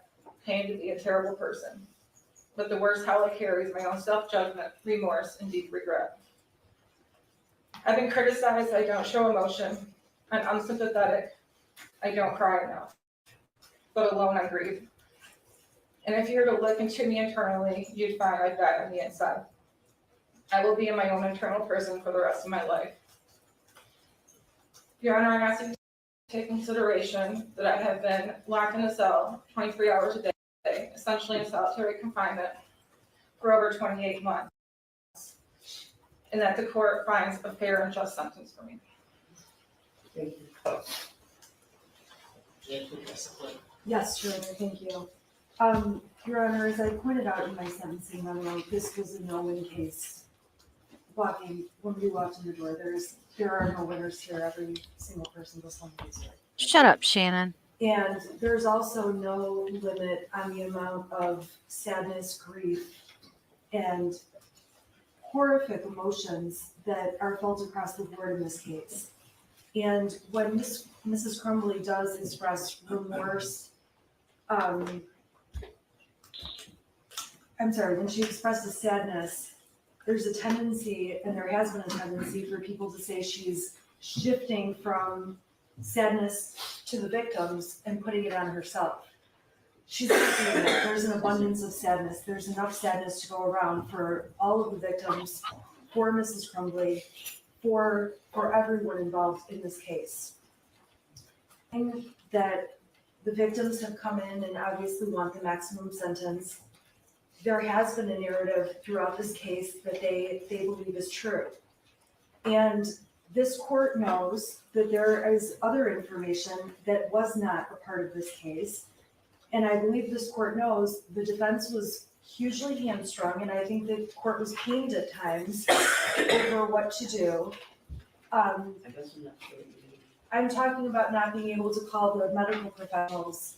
pained to be a terrible person. But the worst hell I carry is my own self-judgment, remorse, and deep regret. I've been criticized I don't show emotion. I'm unsympathetic. I don't cry enough. But alone I grieve. And if you were to look into me internally, you'd find I've died on the inside. I will be in my own internal prison for the rest of my life. Your Honor, I'm asking you to take consideration that I have been locked in a cell 23 hours a day, essentially in solitary confinement for over 28 months, and that the court finds a fair and just sentence for me. Thank you. Yes, Your Honor, thank you. Your Honor, as I pointed out in my sentencing memo, this was a no-win case. When we walked in the door, there are no winners here. Every single person was one case. Shut up, Shannon. And there's also no limit on the amount of sadness, grief, and horrific emotions that are felt across the board in this case. And when Mrs. Crumbley does express remorse, when she expresses sadness, there's a tendency, and there has been a tendency for people to say she's shifting from sadness to the victims and putting it on herself. She's not doing that. There's an abundance of sadness. There's enough sadness to go around for all of the victims, for Mrs. Crumbley, for everyone involved in this case. And that the victims have come in and obviously want the maximum sentence. There has been a narrative throughout this case that they believe is true. And this court knows that there is other information that was not a part of this case And I believe this court knows the defense was hugely hamstrung, and I think the court was pained at times over what to do. I'm talking about not being able to call the medical professionals,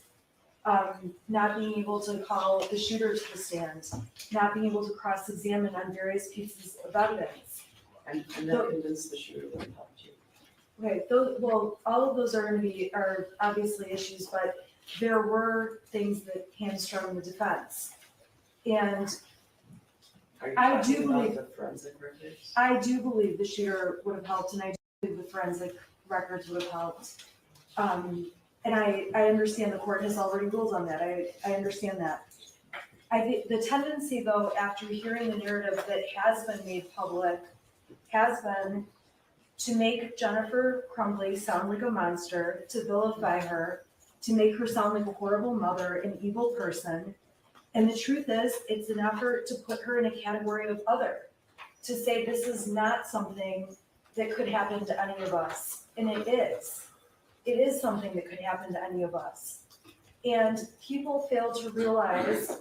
not being able to call the shooter to the stand, not being able to cross-examine on various pieces of evidence. I'm not convinced the shooter would have helped you. Okay, well, all of those are obviously issues, but there were things that hamstrung the defense. And I do believe the forensic records. I do believe the shooter would have helped, and I do believe the forensic records would have helped. And I understand the court has already ruled on that. I understand that. I think the tendency, though, after hearing the narrative that has been made public, has been to make Jennifer Crumbley sound like a monster, to vilify her, to make her sound like a horrible mother, an evil person. And the truth is, it's an effort to put her in a category of other, to say this is not something that could happen to any of us. And it is. It is something that could happen to any of us. And people fail to realize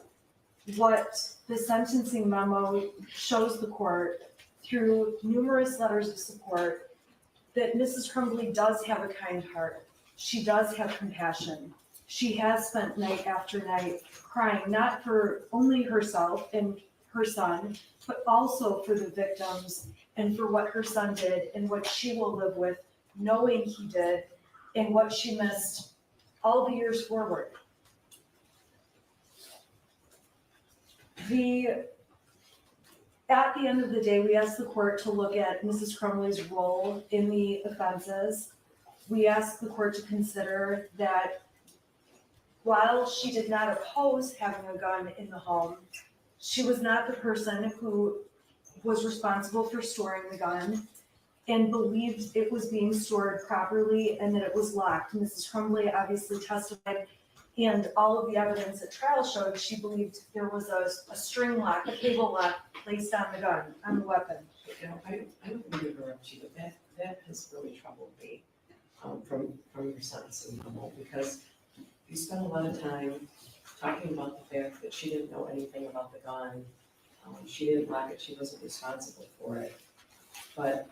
what the sentencing memo shows the court through numerous letters of support, that Mrs. Crumbley does have a kind heart. She does have compassion. She has spent night after night crying, not for only herself and her son, but also for the victims and for what her son did and what she will live with, knowing he did, and what she missed all the years forward. At the end of the day, we asked the court to look at Mrs. Crumbley's role in the offenses. We asked the court to consider that while she did not oppose having a gun in the home, she was not the person who was responsible for storing the gun and believed it was being stored properly and that it was locked. Mrs. Crumbley obviously testified, and all of the evidence at trial showed she believed there was a string lock, a cable lock placed on the gun, on the weapon. You know, I don't mean to interrupt you, but that has really troubled me from your sentencing memo, because you spent a lot of time talking about the fact that she didn't know anything about the gun. She didn't lock it, she wasn't responsible for it. But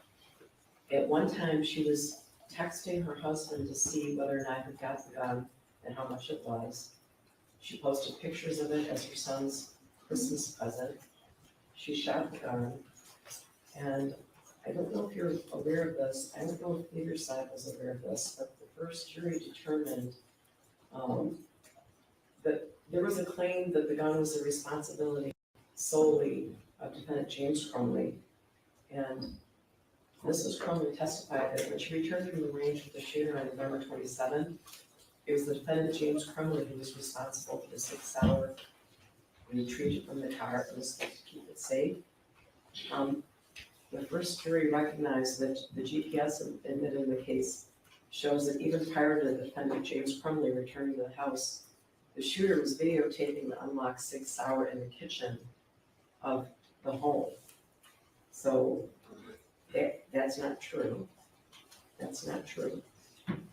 at one time, she was texting her husband to see whether or not he got the gun and how much it was. She posted pictures of it as her son's Christmas present. She shot the gun. And I don't know if you're aware of this, I don't know if either side was aware of this, but the first jury determined that there was a claim that the gun was the responsibility solely of defendant James Crumbley. And Mrs. Crumbley testified that when she returned from the range with the shooter on November 27th, it was the defendant James Crumbley who was responsible for the 6-hour retrieve from the car and was supposed to keep it safe. The first jury recognized that the GPS admitted in the case shows that even prior to the defendant James Crumbley returning to the house, the shooter was videotaping the unlocked 6-hour in the kitchen of the home. So that's not true. That's not true.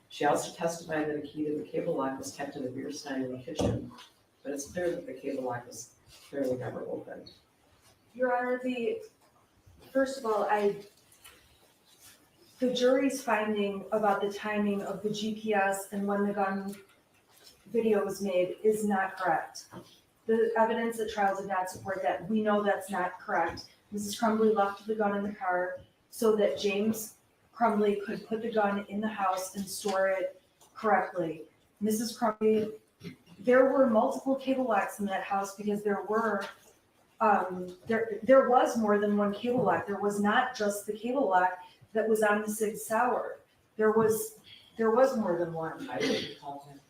She also testified that a key to the cable lock was kept in a beer stein in the kitchen, but it's clear that the cable lock was clearly never opened. Your Honor, first of all, the jury's finding about the timing of the GPS and when the gun video was made is not correct. The evidence at trial did not support that. We know that's not correct. Mrs. Crumbley left the gun in the car so that James Crumbley could put the gun in the house and store it correctly. Mrs. Crumbley, there were multiple cable locks in that house because there was more than one cable lock. There was not just the cable lock that was on the Sig Sauer. There was more than one. I didn't recall that.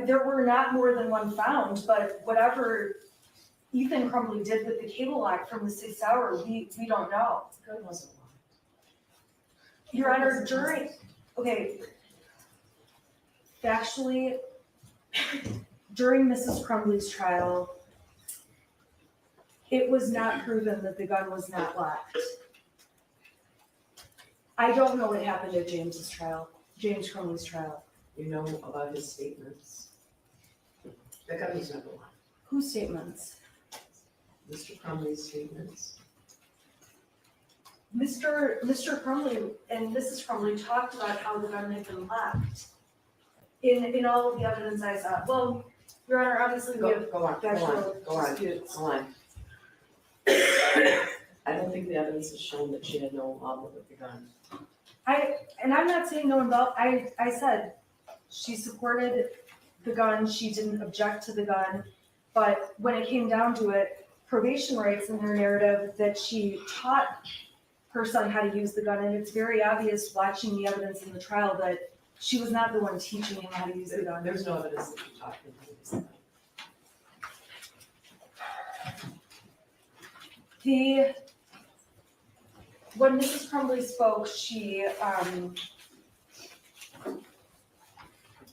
There were not more than one found, but whatever Ethan Crumbley did with the cable lock from the Sig Sauer, we don't know. The gun wasn't locked. Your Honor, factually, during Mrs. Crumbley's trial, it was not proven that the gun was not locked. I don't know what happened at James Crumbley's trial. You know about his statements. The gun was never one. Whose statements? Mr. Crumbley's statements. Mr. Crumbley and Mrs. Crumbley talked about how the gun had been left. In all of the evidence I saw, well, Your Honor, obviously we have Go on. factual Go on. disputes. Go on. I don't think the evidence has shown that she had no involvement with the gun. And I'm not saying no involved, I said she supported the gun, she didn't object to the gun, but when it came down to it, probation writes in her narrative that she taught her son how to use the gun, and it's very obvious watching the evidence in the trial that she was not the one teaching him how to use the gun. There's no evidence that she taught him how to use the gun. When Mrs. Crumbley spoke, she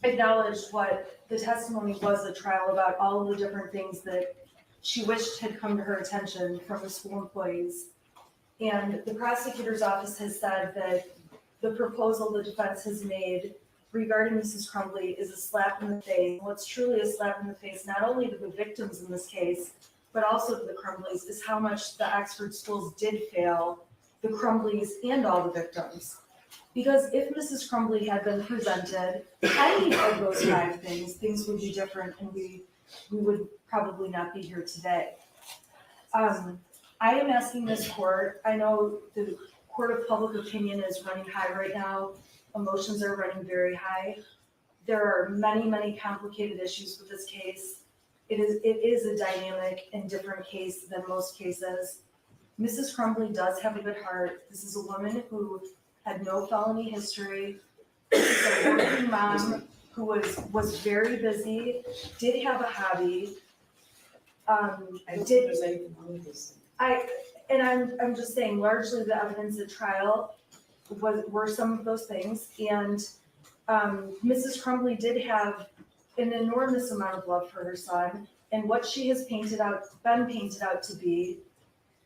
acknowledged what the testimony was at trial about all of the different things that she wished had come to her attention from the school employees. And the prosecutor's office has said that the proposal the defense has made regarding Mrs. Crumbley is a slap in the face. What's truly a slap in the face, not only to the victims in this case, but also to the Crumbleys, is how much the Oxford schools did fail the Crumbleys and all the victims. Because if Mrs. Crumbley had been presented any of those 5 things, things would be different and we would probably not be here today. I am asking this court, I know the court of public opinion is running high right now, emotions are running very high. There are many, many complicated issues with this case. It is a dynamic and different case than most cases. Mrs. Crumbley does have a good heart. This is a woman who had no felony history. She's a working mom who was very busy, did have a hobby. I don't think there's anything wrong with this. I'm just saying, largely the evidence at trial were some of those things. And Mrs. Crumbley did have an enormous amount of love for her son. And what she has been painted out to be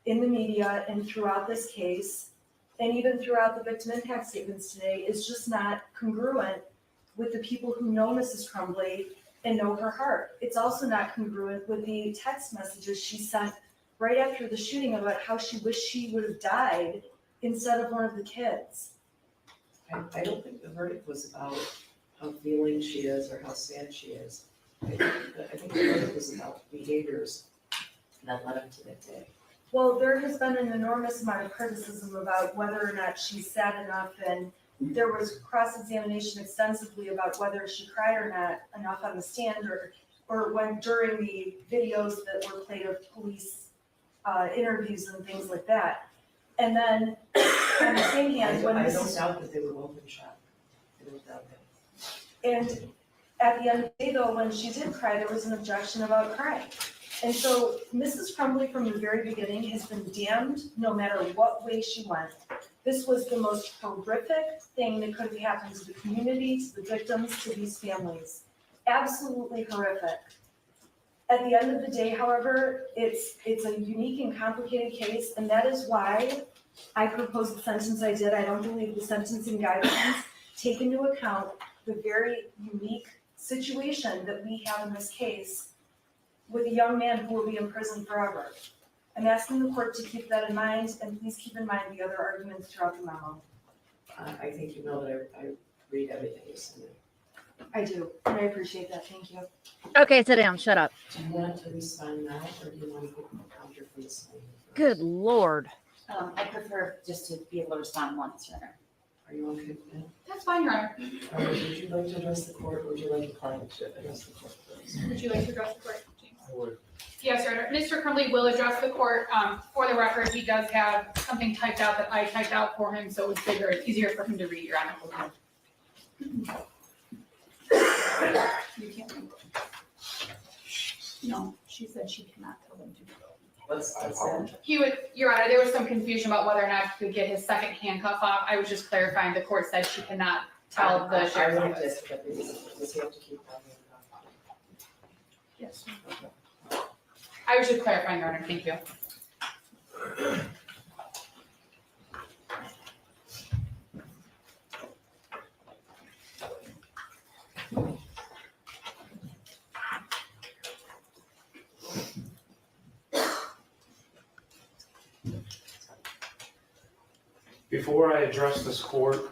in the media and throughout this case, and even throughout the victim impact statements today, is just not congruent with the people who know Mrs. Crumbley and know her heart. It's also not congruent with the text messages she sent right after the shooting about how she wished she would have died instead of one of the kids. I don't think the verdict was about how feeling she is or how sad she is. I think the verdict was about behaviors that led up to that day. Well, there has been an enormous amount of criticism about whether or not she's sad enough, and there was cross-examination extensively about whether she cried or not enough on the stand, or when during the videos that were played of police interviews and things like that. And then on the same hand, when I don't doubt that they were both in shock. I don't doubt that. And at the end of the day, though, when she did cry, there was an objection about crying. And so Mrs. Crumbley from the very beginning has been damned no matter what way she went. This was the most horrific thing that could have happened to the community, to the victims, to these families. Absolutely horrific. At the end of the day, however, it's a unique and complicated case, and that is why I proposed the sentence I did. I don't believe the sentencing guidelines take into account the very unique situation that we have in this case with a young man who will be in prison forever. I'm asking the court to keep that in mind, and please keep in mind the other arguments throughout the memo. I think you know that I read everything you send me. I do, and I appreciate that. Thank you. Okay, sit down. Shut up. Do you want to respond now, or do you want to get a counter from this lady? Good Lord. I prefer just to be able to respond once, Your Honor. Are you okay with that? That's fine, Your Honor. All right, would you like to address the court, or would you like the client to address the court first? Would you like to address the court, James? I would. Yes, Your Honor. Mr. Crumbley will address the court. For the record, he does have something typed out that I typed out for him, so it's bigger, it's easier for him to read, Your Honor. You can't. No, she said she cannot tell them to go. Let's He would, Your Honor, there was some confusion about whether or not he could get his second handcuff off. I was just clarifying, the court said she cannot tell the sheriff's office. Does he have to keep that? Yes. I was just clarifying, Your Honor, thank you. Before I address this court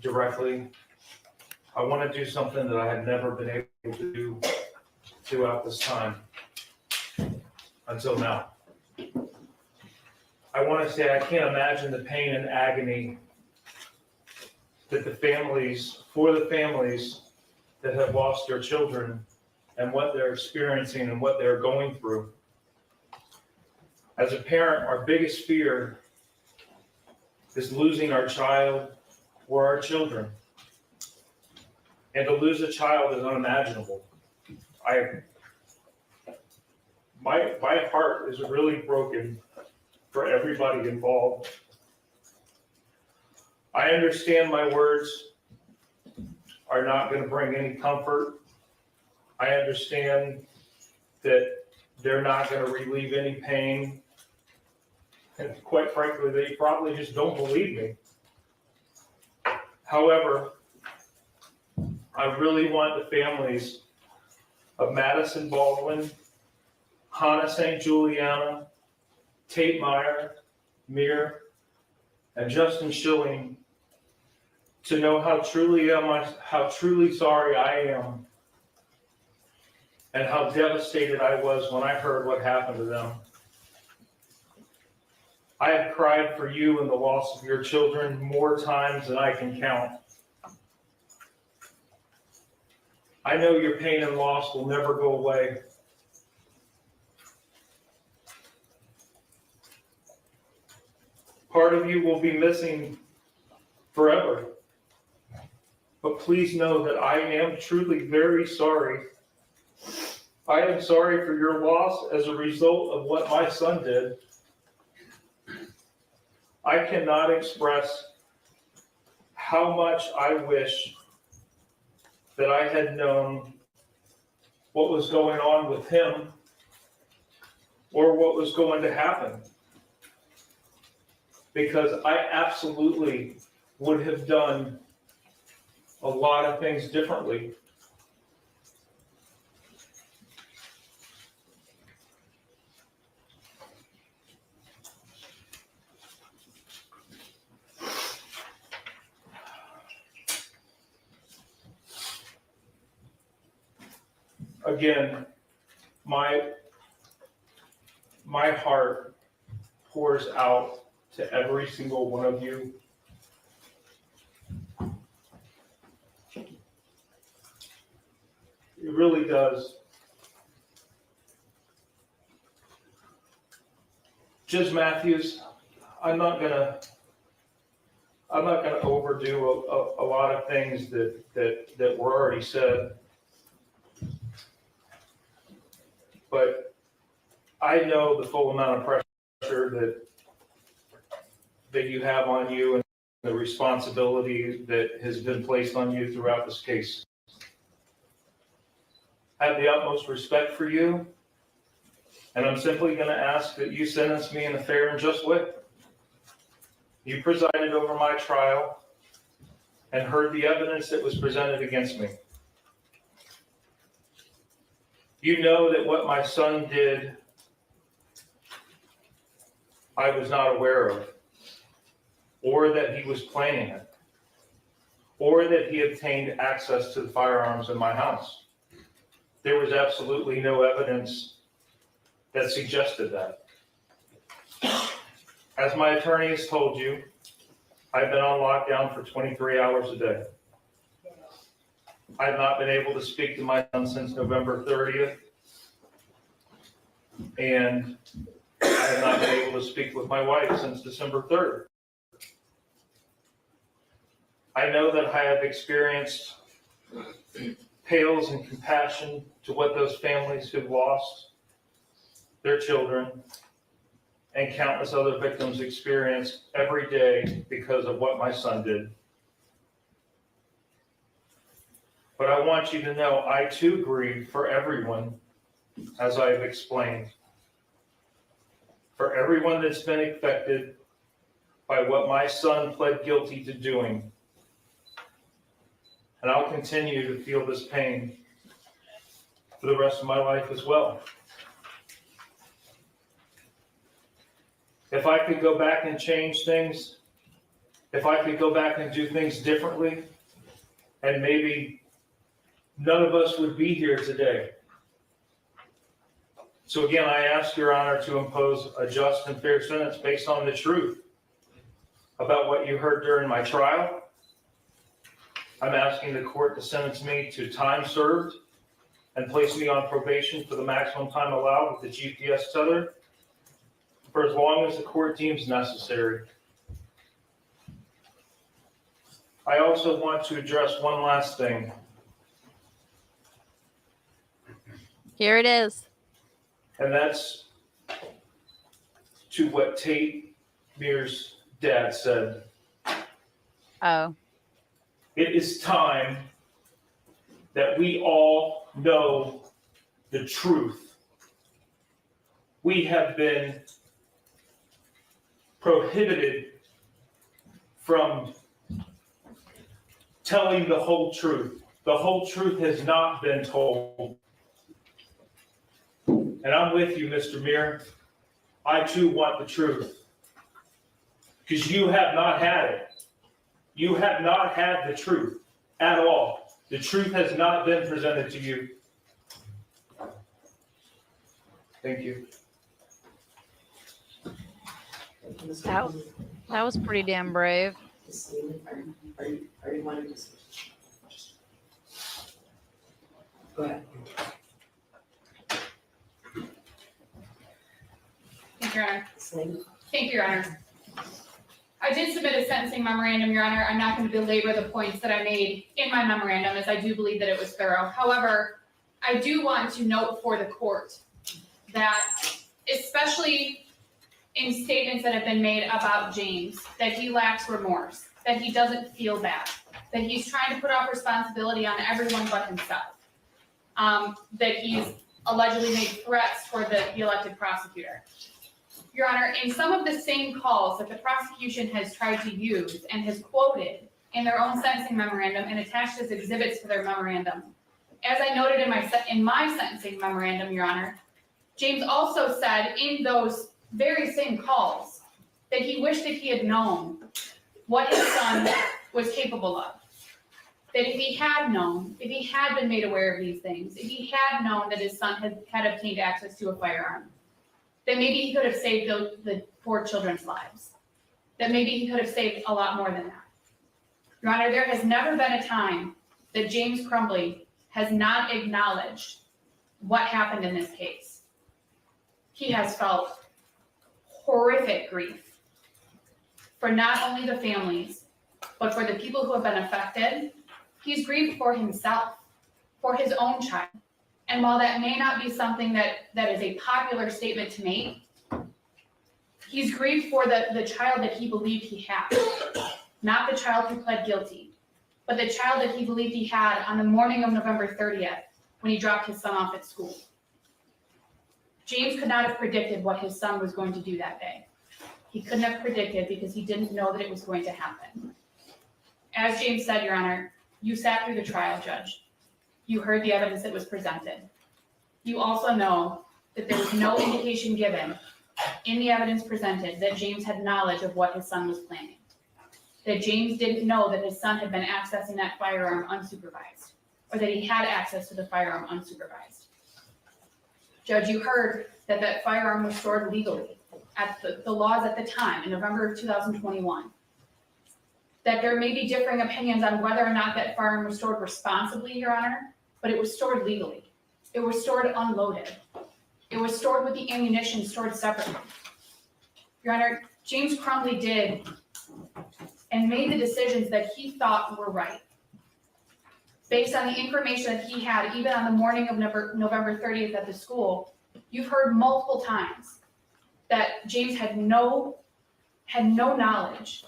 directly, I want to do something that I had never been able to do throughout this time until now. I want to say I can't imagine the pain and agony that for the families that have lost their children and what they're experiencing and what they're going through. As a parent, our biggest fear is losing our child or our children. And to lose a child is unimaginable. My heart is really broken for everybody involved. I understand my words are not going to bring any comfort. I understand that they're not going to relieve any pain. And quite frankly, they probably just don't believe me. However, I really want the families of Madison Baldwin, Hannah St. Juliana, Tate Meyer, Mir, and Justin Schilling to know how truly sorry I am and how devastated I was when I heard what happened to them. I have cried for you and the loss of your children more times than I can count. I know your pain and loss will never go away. Part of you will be missing forever. But please know that I am truly very sorry. I am sorry for your loss as a result of what my son did. I cannot express how much I wish that I had known what was going on with him or what was going to happen. Because I absolutely would have done a lot of things differently. Again, my heart pours out to every single one of you. It really does. Judge Matthews, I'm not gonna overdo a lot of things that were already said. But I know the full amount of pressure that you have on you and the responsibility that has been placed on you throughout this case. I have the utmost respect for you, and I'm simply going to ask that you sentence me in a fair and just way. You presided over my trial and heard the evidence that was presented against me. You know that what my son did, I was not aware of, or that he was planning it, or that he obtained access to the firearms in my house. There was absolutely no evidence that suggested that. As my attorney has told you, I've been on lockdown for 23 hours a day. I've not been able to speak to my son since November 30th. And I have not been able to speak with my wife since December 3rd. I know that I have experienced pales in compassion to what those families who've lost their children and countless other victims experience every day because of what my son did. But I want you to know I too grieve for everyone, as I have explained. For everyone that's been affected by what my son pled guilty to doing. And I'll continue to feel this pain for the rest of my life as well. If I could go back and change things, if I could go back and do things differently, and maybe none of us would be here today. So again, I ask Your Honor to impose a just and fair sentence based on the truth about what you heard during my trial. I'm asking the court to sentence me to time served and place me on probation for the maximum time allowed with the GPS tether for as long as the court deems necessary. I also want to address one last thing. Here it is. And that's to what Tate Mears' dad said. Oh. It is time that we all know the truth. We have been prohibited from telling the whole truth. The whole truth has not been told. And I'm with you, Mr. Meir. I too want the truth. Because you have not had it. You have not had the truth at all. The truth has not been presented to you. Thank you. That was pretty damn brave. Are you wanting to? Go ahead. Thank you, Your Honor. Thank you, Your Honor. I did submit a sentencing memorandum, Your Honor. I'm not going to belabor the points that I made in my memorandum, as I do believe that it was thorough. However, I do want to note for the court that, especially in statements that have been made about James, that he lacks remorse, that he doesn't feel bad, that he's trying to put off responsibility on everyone but himself, that he's allegedly made threats toward the elected prosecutor. Your Honor, in some of the same calls that the prosecution has tried to use and has quoted in their own sentencing memorandum and attached as exhibits to their memorandum, as I noted in my sentencing memorandum, Your Honor, James also said in those very same calls that he wished that he had known what his son was capable of. That if he had known, if he had been made aware of these things, if he had known that his son had obtained access to a firearm, that maybe he could have saved the poor children's lives. That maybe he could have saved a lot more than that. Your Honor, there has never been a time that James Crumbley has not acknowledged what happened in this case. He has felt horrific grief for not only the families, but for the people who have been affected. He's grieved for himself, for his own child. And while that may not be something that is a popular statement to make, he's grieved for the child that he believed he had. Not the child who pled guilty, but the child that he believed he had on the morning of November 30th when he dropped his son off at school. James could not have predicted what his son was going to do that day. He couldn't have predicted because he didn't know that it was going to happen. As James said, Your Honor, you sat through the trial, Judge. You heard the evidence that was presented. You also know that there was no indication given in the evidence presented that James had knowledge of what his son was planning. That James didn't know that his son had been accessing that firearm unsupervised, or that he had access to the firearm unsupervised. Judge, you heard that that firearm was stored legally at the laws at the time in November of 2021. That there may be differing opinions on whether or not that firearm was stored responsibly, Your Honor, but it was stored legally. It was stored unloaded. It was stored with the ammunition stored separately. Your Honor, James Crumbley did and made the decisions that he thought were right. Based on the information that he had, even on the morning of November 30th at the school, you've heard multiple times that James had no knowledge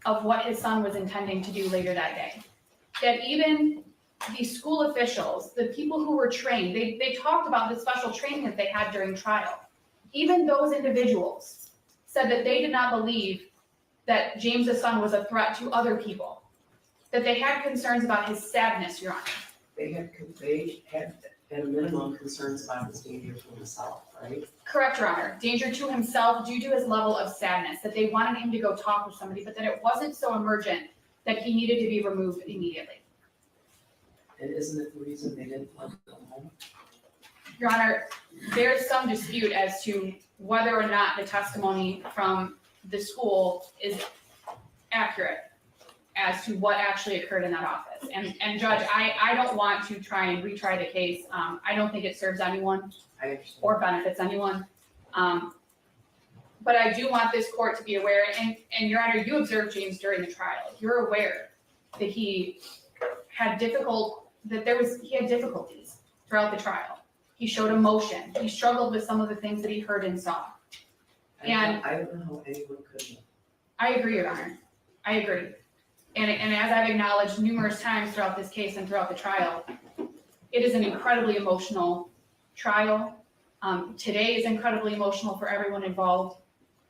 of what his son was intending to do later that day. That even the school officials, the people who were trained, they talked about the special training that they had during trial. Even those individuals said that they did not believe that James's son was a threat to other people. That they had concerns about his sadness, Your Honor. They had At a minimum, concerns about his danger to himself, right? Correct, Your Honor. Danger to himself due to his level of sadness, that they wanted him to go talk with somebody, but that it wasn't so emergent that he needed to be removed immediately. And isn't it the reason they didn't let him go home? Your Honor, there's some dispute as to whether or not the testimony from the school is accurate as to what actually occurred in that office. And Judge, I don't want to try and retry the case. I don't think it serves anyone or benefits anyone. But I do want this court to be aware, and Your Honor, you observed James during the trial. You're aware that he had difficulties throughout the trial. He showed emotion. He struggled with some of the things that he heard and saw. And I don't know how anyone could have. I agree, Your Honor. I agree. And as I've acknowledged numerous times throughout this case and throughout the trial, it is an incredibly emotional trial. Today is incredibly emotional for everyone involved.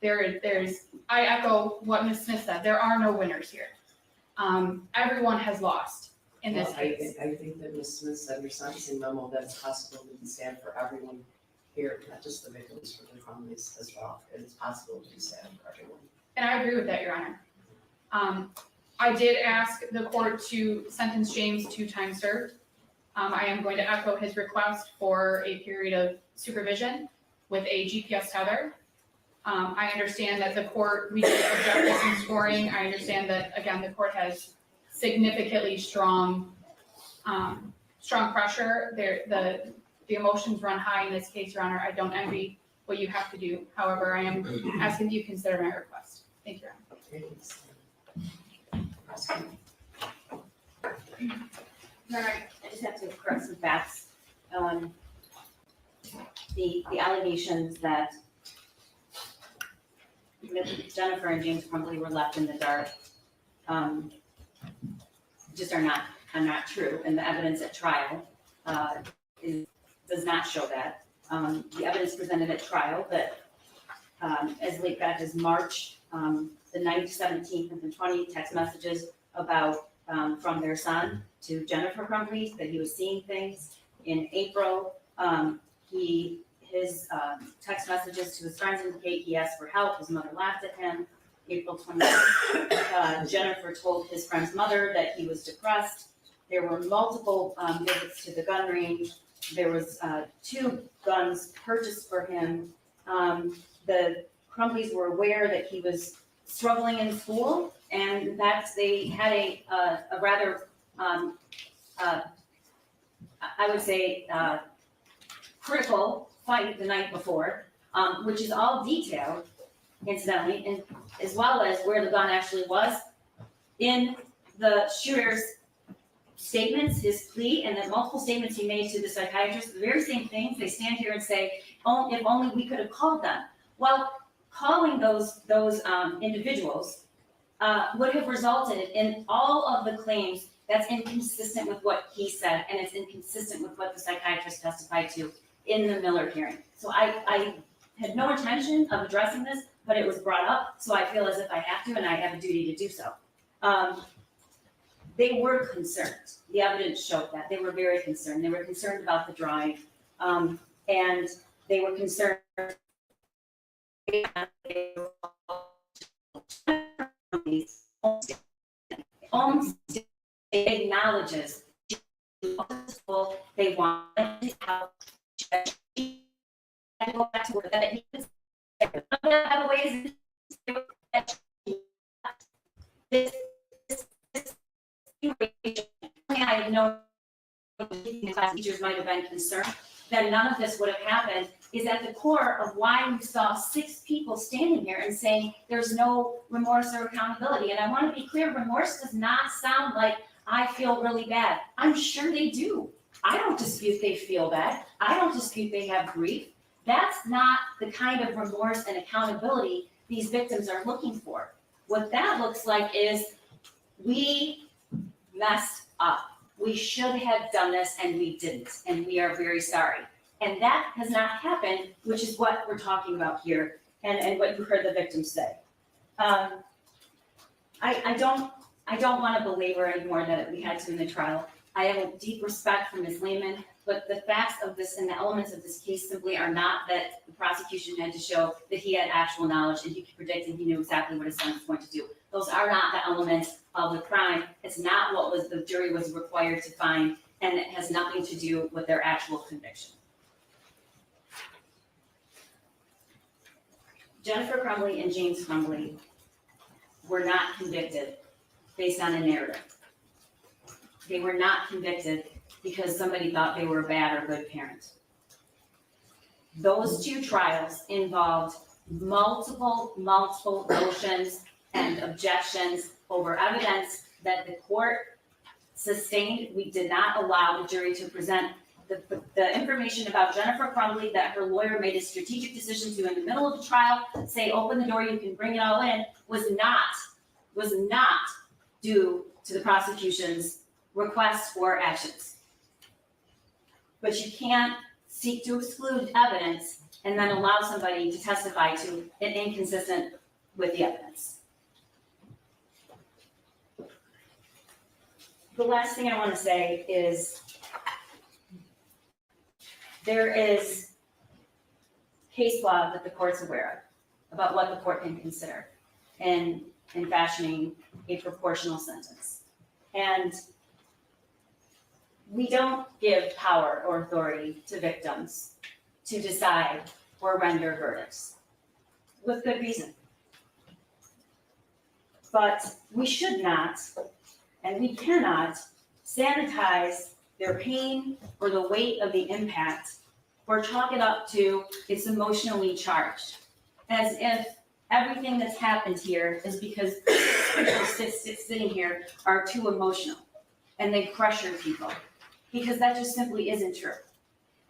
I echo what Ms. Smith said. There are no winners here. Everyone has lost in this case. I think that Ms. Smith said in her sentencing memo that it's possible to stand for everyone here, not just the victims, for the Crumbleys as well. It's possible to stand for everyone. And I agree with that, Your Honor. I did ask the court to sentence James to time served. I am going to echo his request for a period of supervision with a GPS tether. I understand that we did object to some scoring. I understand that, again, the court has significantly strong pressure. The emotions run high in this case, Your Honor. I don't envy what you have to do. However, I am asking that you consider my request. Thank you, Your Honor. All right, I just have to correct some facts. The allegations that Jennifer and James Crumbley were left in the dark just are not true, and the evidence at trial does not show that. The evidence presented at trial that as late back as March, the 9th, 17th, and the 20th text messages about from their son to Jennifer Crumbley that he was seeing things. In April, his text messages to his friends indicate he asked for help. His mother laughed at him. April 26th, Jennifer told his friend's mother that he was depressed. There were multiple visits to the gun range. There was 2 guns purchased for him. The Crumbleys were aware that he was struggling in school, and that they had a rather, I would say, critical fight the night before, which is all detailed, incidentally, and as well as where the gun actually was in the shooter's statements, his plea, and the multiple statements he made to the psychiatrist, the very same things. They stand here and say, "Oh, if only we could have called them." Well, calling those individuals would have resulted in all of the claims that's inconsistent with what he said, and it's inconsistent with what the psychiatrist testified to in the Miller hearing. So I had no intention of addressing this, but it was brought up, so I feel as if I have to, and I have a duty to do so. They were concerned. The evidence showed that. They were very concerned. They were concerned about the drive, and they were concerned. Acknowledges they wanted to help. And go back to work that he was other ways this I had known class teachers might have been concerned that none of this would have happened is at the core of why you saw 6 people standing here and saying there's no remorse or accountability. And I want to be clear, remorse does not sound like I feel really bad. I'm sure they do. I don't dispute they feel bad. I don't dispute they have grief. That's not the kind of remorse and accountability these victims are looking for. What that looks like is we messed up. We should have done this and we didn't, and we are very sorry. And that has not happened, which is what we're talking about here and what you heard the victims say. I don't want to belabor any more that we had to in the trial. I have a deep respect for Ms. Lehman, but the facts of this and the elements of this case simply are not that the prosecution had to show that he had actual knowledge and he could predict and he knew exactly what his son was going to do. Those are not the elements of the crime. It's not what the jury was required to find, and it has nothing to do with their actual conviction. Jennifer Crumbley and James Crumbley were not convicted based on a narrative. They were not convicted because somebody thought they were a bad or good parent. Those two trials involved multiple motions and objections over evidence that the court sustained. We did not allow the jury to present the information about Jennifer Crumbley that her lawyer made a strategic decision to in the middle of the trial, say, open the door, you can bring it all in, was not due to the prosecution's requests or actions. But you can't seek to exclude evidence and then allow somebody to testify to an inconsistent with the evidence. The last thing I want to say is there is case law that the court's aware of about what the court can consider in fashioning a proportional sentence. And we don't give power or authority to victims to decide or render verdicts with good reason. But we should not, and we cannot, sanitize their pain or the weight of the impact or chalk it up to it's emotionally charged, as if everything that's happened here is because people sitting here are too emotional and they pressure people, because that just simply isn't true.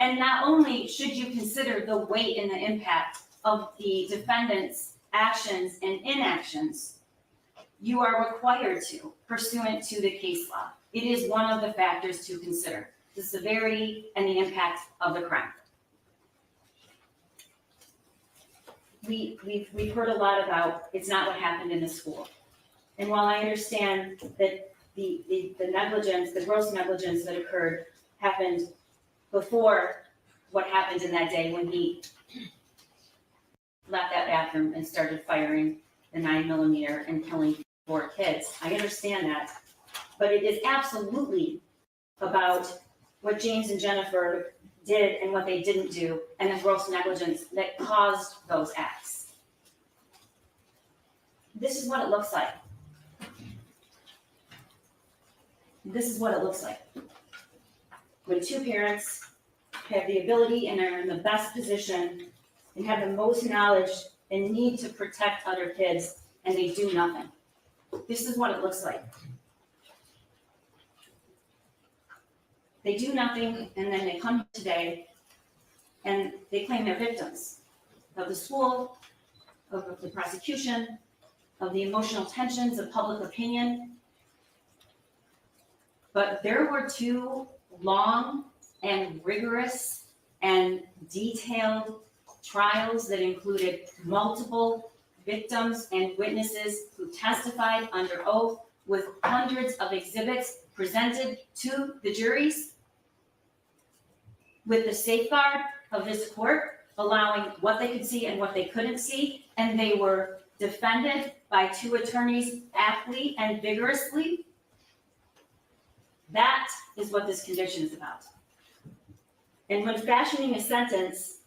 And not only should you consider the weight and the impact of the defendant's actions and inactions, you are required to, pursuant to the case law. It is one of the factors to consider, the severity and the impact of the crime. We've heard a lot about it's not what happened in the school. And while I understand that the negligence, the gross negligence that occurred happened before what happened in that day when he left that bathroom and started firing the 9mm and killing 4 kids. I understand that. But it is absolutely about what James and Jennifer did and what they didn't do, and the gross negligence that caused those acts. This is what it looks like. This is what it looks like. When 2 parents have the ability and are in the best position and have the most knowledge and need to protect other kids, and they do nothing. This is what it looks like. They do nothing, and then they come today and they claim they're victims of the school, of the prosecution, of the emotional tensions of public opinion. But there were 2 long and rigorous and detailed trials that included multiple victims and witnesses who testified under oath with hundreds of exhibits presented to the juries with the safeguard of this court allowing what they could see and what they couldn't see, and they were defended by 2 attorneys aptly and vigorously. That is what this conviction is about. And when fashioning a sentence,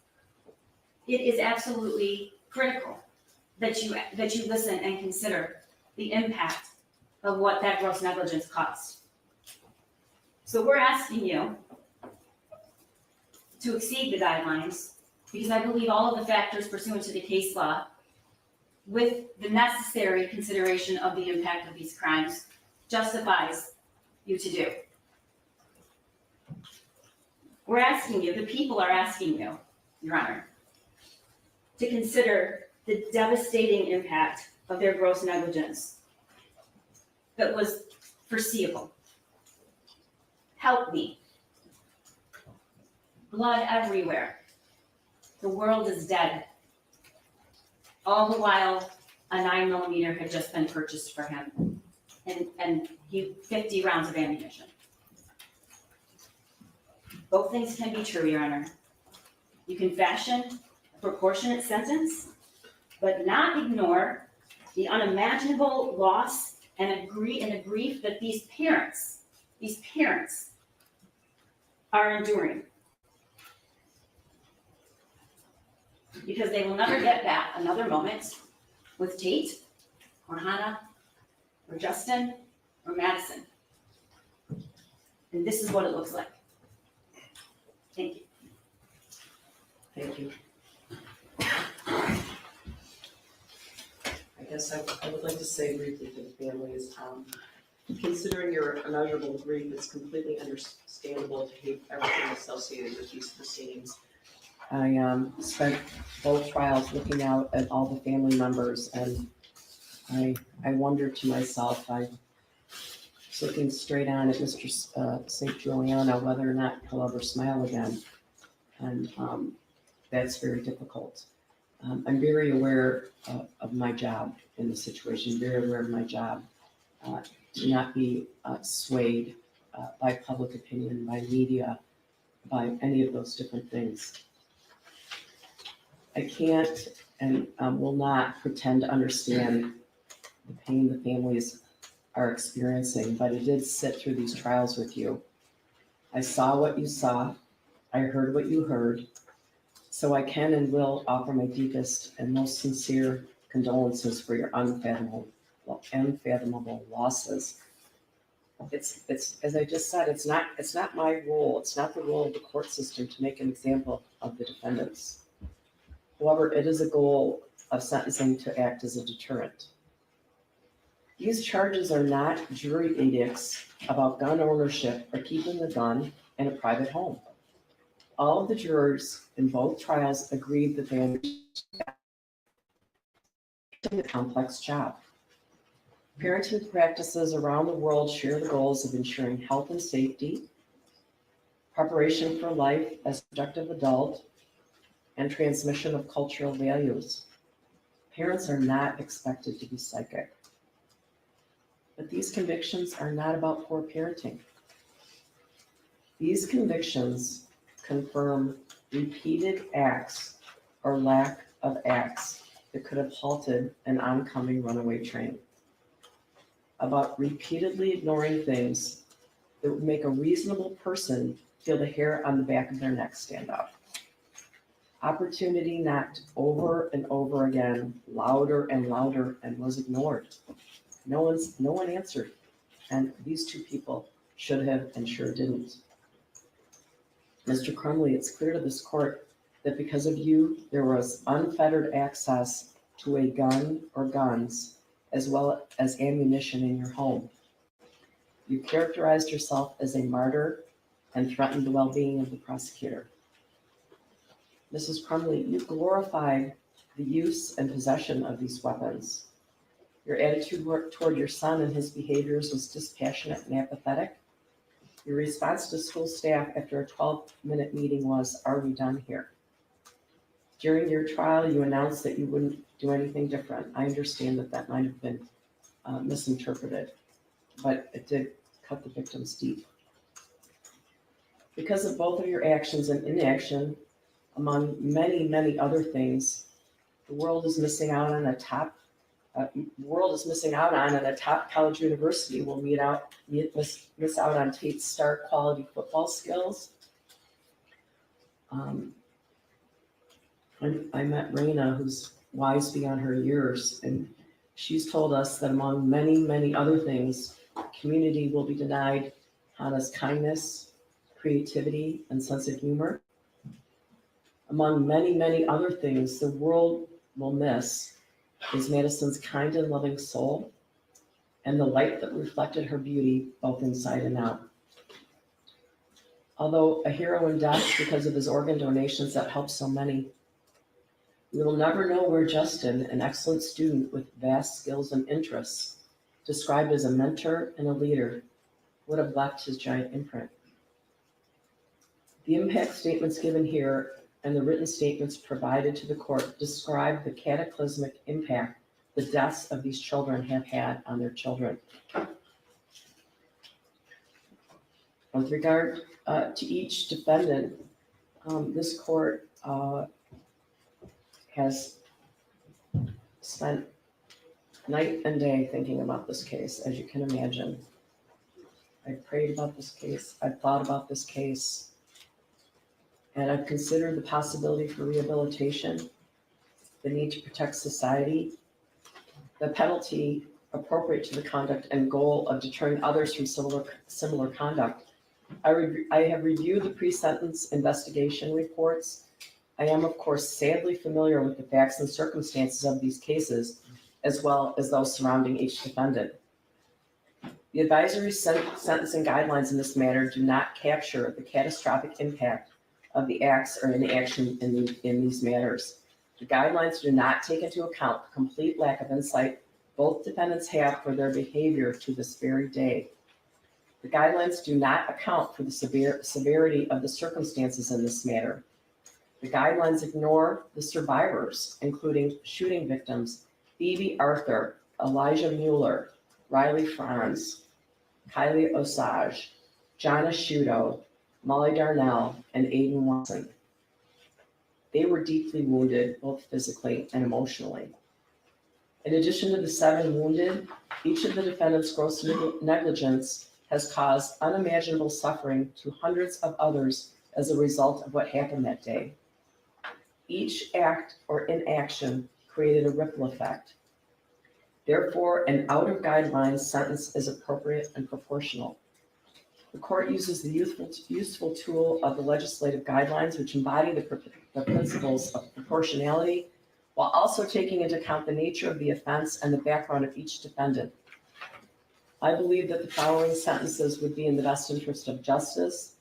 it is absolutely critical that you listen and consider the impact of what that gross negligence caused. So we're asking you to exceed the guidelines, because I believe all of the factors pursuant to the case law, with the necessary consideration of the impact of these crimes, justifies you to do. We're asking you, the people are asking you, Your Honor, to consider the devastating impact of their gross negligence that was foreseeable. Help me. Blood everywhere. The world is dead. All the while, a 9mm had just been purchased for him, and 50 rounds of ammunition. Both things can be true, Your Honor. You can fashion a proportionate sentence, but not ignore the unimaginable loss and a grief that these parents are enduring. Because they will never get back another moment with Tate, or Hannah, or Justin, or Madison. And this is what it looks like. Thank you. Thank you. I guess I would like to say briefly to the families, considering your immeasurable grief, it's completely understandable to hate everything associated with these proceedings. I spent both trials looking out at all the family members, and I wondered to myself, I was looking straight on at Mr. St. Juliana, whether or not he'll ever smile again. And that's very difficult. I'm very aware of my job in the situation, very aware of my job, to not be swayed by public opinion, by media, by any of those different things. I can't and will not pretend to understand the pain the families are experiencing, but I did sit through these trials with you. I saw what you saw, I heard what you heard, so I can and will offer my deepest and most sincere condolences for your unfathomable losses. It's as I just said, it's not my role, it's not the role of the court system to make an example of the defendants. However, it is a goal of sentencing to act as a deterrent. These charges are not jury edicts about gun ownership or keeping the gun in a private home. All of the jurors in both trials agreed that they understood the complex job. Parenting practices around the world share the goals of ensuring health and safety, preparation for life as a productive adult, and transmission of cultural values. Parents are not expected to be psychic. But these convictions are not about poor parenting. These convictions confirm repeated acts or lack of acts that could have halted an oncoming runaway train. About repeatedly ignoring things that would make a reasonable person feel the hair on the back of their neck stand up. Opportunity knocked over and over again, louder and louder, and was ignored. No one answered, and these two people should have and sure didn't. Mr. Crumbley, it's clear to this court that because of you, there was unfettered access to a gun or guns, as well as ammunition in your home. You characterized yourself as a martyr and threatened the well-being of the prosecutor. Mrs. Crumbley, you glorified the use and possession of these weapons. Your attitude toward your son and his behaviors was dispassionate and apathetic. Your response to school staff after a 12-minute meeting was, "Are we done here?" During your trial, you announced that you wouldn't do anything different. I understand that might have been misinterpreted, but it did cut the victims deep. Because of both of your actions and inaction, among many, many other things, the world is missing out on a top college university will miss out on Tate's star quality football skills. I met Raina, who's wise beyond her years, and she's told us that among many, many other things, community will be denied Hannah's kindness, creativity, and sense of humor. Among many, many other things, the world will miss is Madison's kind and loving soul and the light that reflected her beauty both inside and out. Although a hero in death because of his organ donations that helped so many, we will never know where Justin, an excellent student with vast skills and interests, described as a mentor and a leader, would have left his giant imprint. The impact statements given here and the written statements provided to the court describe the cataclysmic impact the deaths of these children have had on their children. With regard to each defendant, this court has spent night and day thinking about this case, as you can imagine. I've prayed about this case, I've thought about this case, and I've considered the possibility for rehabilitation, the need to protect society, the penalty appropriate to the conduct and goal of deterring others from similar conduct. I have reviewed the pre-sentence investigation reports. I am, of course, sadly familiar with the facts and circumstances of these cases, as well as those surrounding each defendant. The advisory sentencing guidelines in this matter do not capture the catastrophic impact of the acts or inaction in these matters. The guidelines do not take into account the complete lack of insight both defendants have for their behavior to this very day. The guidelines do not account for the severity of the circumstances in this matter. The guidelines ignore the survivors, including shooting victims Phoebe Arthur, Elijah Mueller, Riley Franz, Kylie Osage, Jonna Shudo, Molly Darnell, and Aiden Watson. They were deeply wounded, both physically and emotionally. In addition to the 7 wounded, each of the defendants' gross negligence has caused unimaginable suffering to hundreds of others as a result of what happened that day. Each act or inaction created a ripple effect. Therefore, an out-of-guidelines sentence is appropriate and proportional. The court uses the useful tool of the legislative guidelines, which embody the principles of proportionality, while also taking into account the nature of the offense and the background of each defendant. I believe that the following sentences would be in the best interest of justice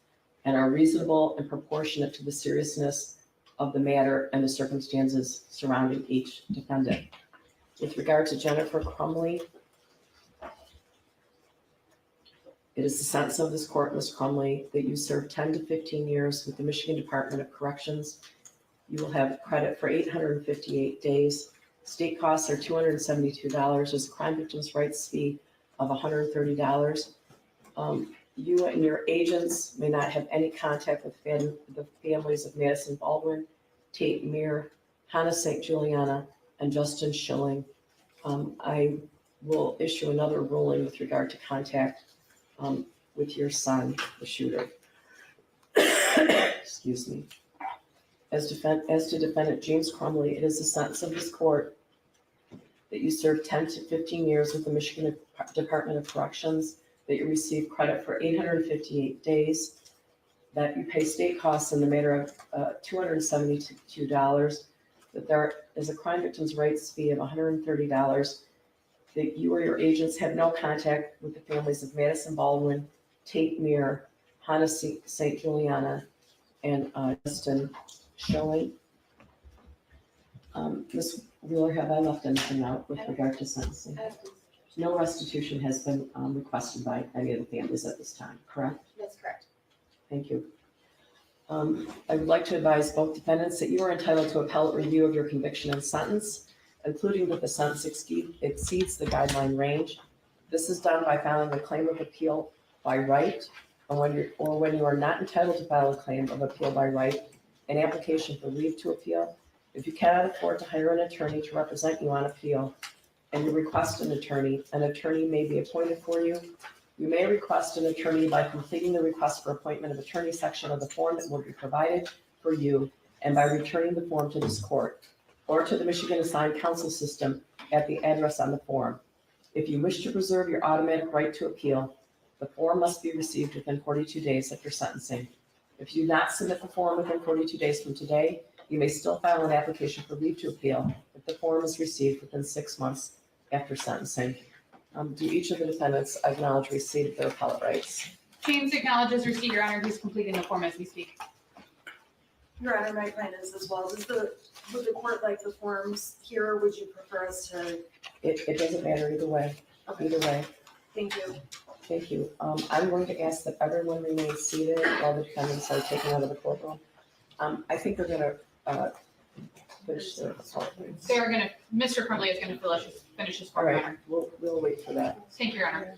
and are reasonable and proportionate to the seriousness of the matter and the circumstances surrounding each defendant. With regard to Jennifer Crumbley, it is the sentence of this court, Ms. Crumbley, that you serve 10 to 15 years with the Michigan Department of Corrections. You will have credit for 858 days. State costs are $272. There's a crime victims' rights fee of $130. You and your agents may not have any contact with the families of Madison Baldwin, Tate Meir, Hannah St. Juliana, and Justin Schilling. I will issue another ruling with regard to contact with your son, the shooter. Excuse me. As to defendant James Crumbley, it is the sentence of this court that you serve 10 to 15 years with the Michigan Department of Corrections, that you receive credit for 858 days, that you pay state costs in the matter of $272, that there is a crime victims' rights fee of $130, that you or your agents have no contact with the families of Madison Baldwin, Tate Meir, Hannah St. Juliana, and Justin Schilling. Ms. Wheeler, have I left anything out with regard to sentencing? No restitution has been requested by any of the families at this time, correct? That's correct. Thank you. I would like to advise both defendants that you are entitled to appellate review of your conviction and sentence, including that the sentence exceeds the guideline range. This is done by filing a claim of appeal by right, or when you are not entitled to file a claim of appeal by right, an application for leave to appeal. If you cannot afford to hire an attorney to represent you on appeal, and you request an attorney may be appointed for you. You may request an attorney by completing the request for appointment of attorney section of the form that will be provided for you, and by returning the form to this court or to the Michigan Assigned Counsel System at the address on the form. If you wish to preserve your automatic right to appeal, the form must be received within 42 days after sentencing. If you do not submit the form within 42 days from today, you may still file an application for leave to appeal if the form is received within 6 months after sentencing. Do each of the defendants acknowledge receipt of their appellate rights? James acknowledges receipt, Your Honor. He's completing the form as we speak. Your Honor, my plan is as well. Would the court like the forms here, or would you prefer us to? It doesn't matter either way. Okay. Either way. Thank you. Thank you. I'm going to ask that everyone remain seated while the defendants are taken out of the courtroom. I think they're going to finish their assault. Mr. Crumbley is going to finish his All form, Your right, Honor. we'll wait for that. Thank you, Your Honor.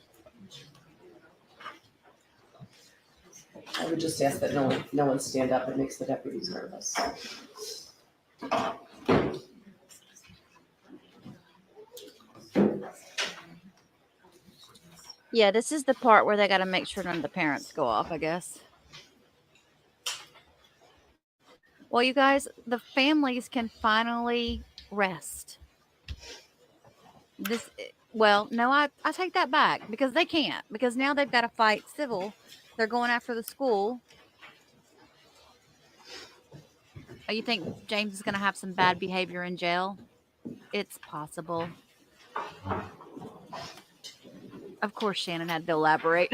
I would just ask that no one stand up. It makes the deputies nervous. Yeah, this is the part where they got to make sure none of the parents go off, I guess. Well, you guys, the families can finally rest. Well, no, I take that back because they can't, because now they've got to fight civil. They're going after the school. Oh, you think James is going to have some bad behavior in jail? It's possible. Of course, Shannon had to elaborate.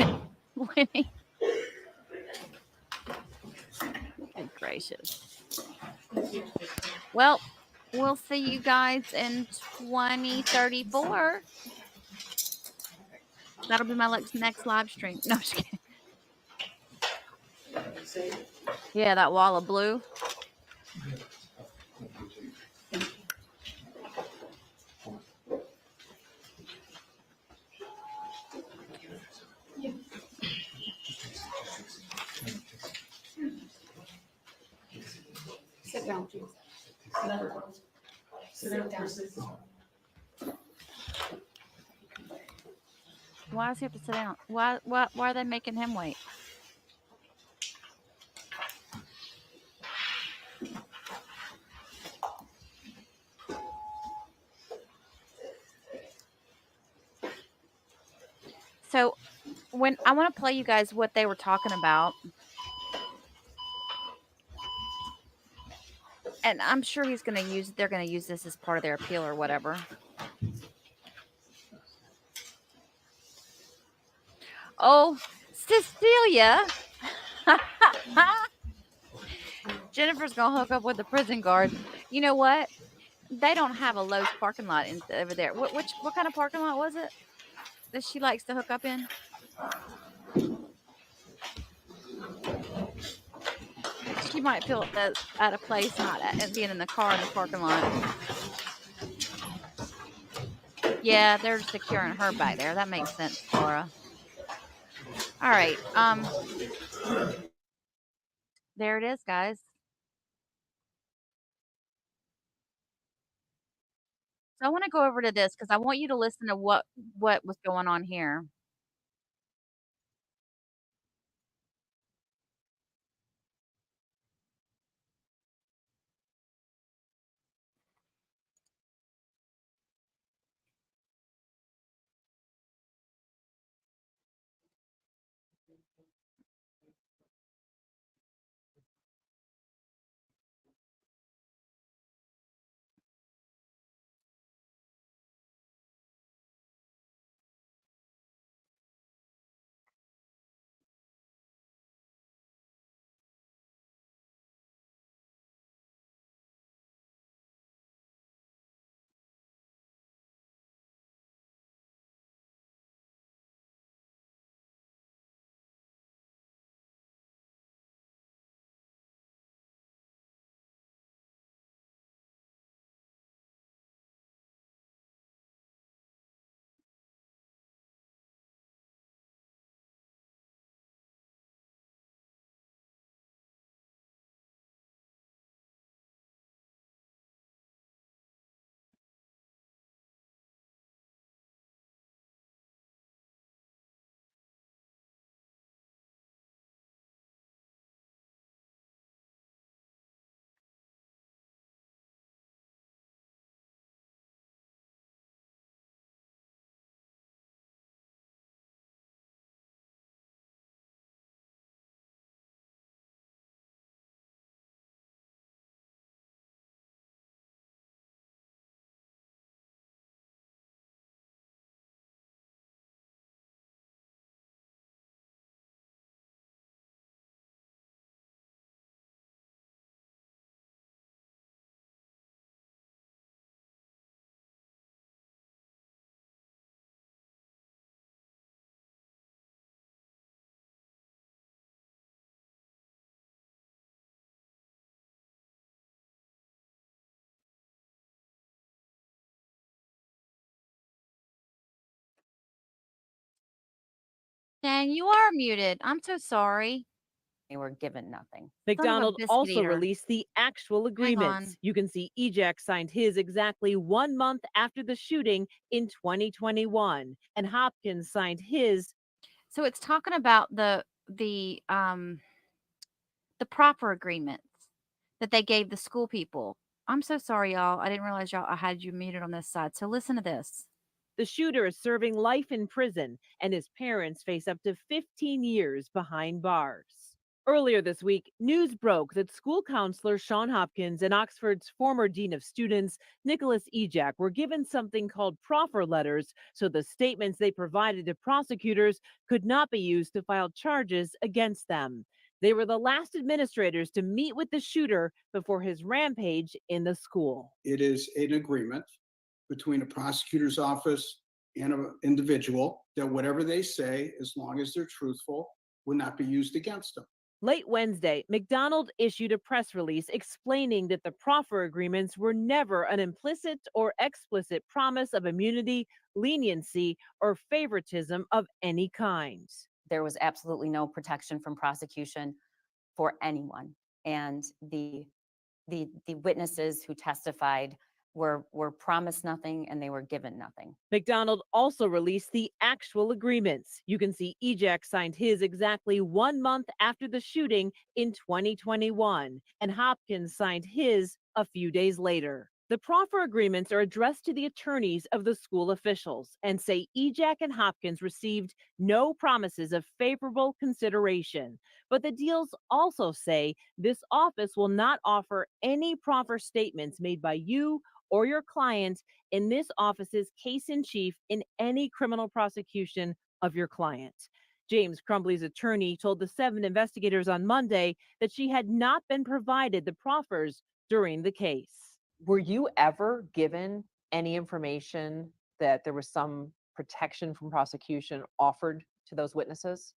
Winnie. Good gracious. Well, we'll see you guys in 2034. That'll be my next live stream. No, I'm just kidding. Yeah, that wall of blue. Sit down, please. Sit down. Why does he have to sit down? Why are they making him wait? So, when I want to play you guys what they were talking about, and I'm sure they're going to use this as part of their appeal or whatever. Oh, Cecilia. Jennifer's going to hook up with the prison guard. You know what? They don't have a Lowe's parking lot over there. What kind of parking lot was it that she likes to hook up in? She might feel at a place, not at being in the car in the parking lot. Yeah, they're securing her back there. That makes sense, Laura. All right. There it is, guys. So I want to go over to this because I want you to listen to what was going on here. Dang, you are muted. I'm so sorry. they were given nothing. McDonald also eater. released the actual agreements. You can see EJAC signed his exactly 1 month after the shooting in 2021, and Hopkins signed his. So it's talking about the proper agreements that they gave the school people. I'm so sorry, y'all. I didn't realize I had you muted on this side. So listen to this. The shooter is serving life in prison, and his parents face up to 15 years behind bars. Earlier this week, news broke that school counselor Sean Hopkins and Oxford's former dean of students, Nicholas EJAC, were given something called proffer letters, so the statements they provided to prosecutors could not be used to file charges against them. They were the last administrators to meet with the shooter before his rampage in the school. It is an agreement between a prosecutor's office and an individual that whatever they say, as long as they're truthful, will not be used against them. Late Wednesday, McDonald issued a press release explaining that the proffer agreements were never an implicit or explicit promise of immunity, leniency, or favoritism of any kind. There was absolutely no protection from prosecution for anyone. And the witnesses who testified were promised nothing and they were given nothing. McDonald also released the actual agreements. You can see EJAC signed his exactly 1 month after the shooting in 2021, and Hopkins signed his a few days later. The proffer agreements are addressed to the attorneys of the school officials and say EJAC and Hopkins received no promises of favorable consideration. But the deals also say this office will not offer any proffer statements made by you or your client in this office's case in chief in any criminal prosecution of your client. James Crumbley's attorney told the 7 investigators on Monday that she had not been provided the proffers during the case. Were you ever given any information that there was some protection from prosecution offered to those witnesses?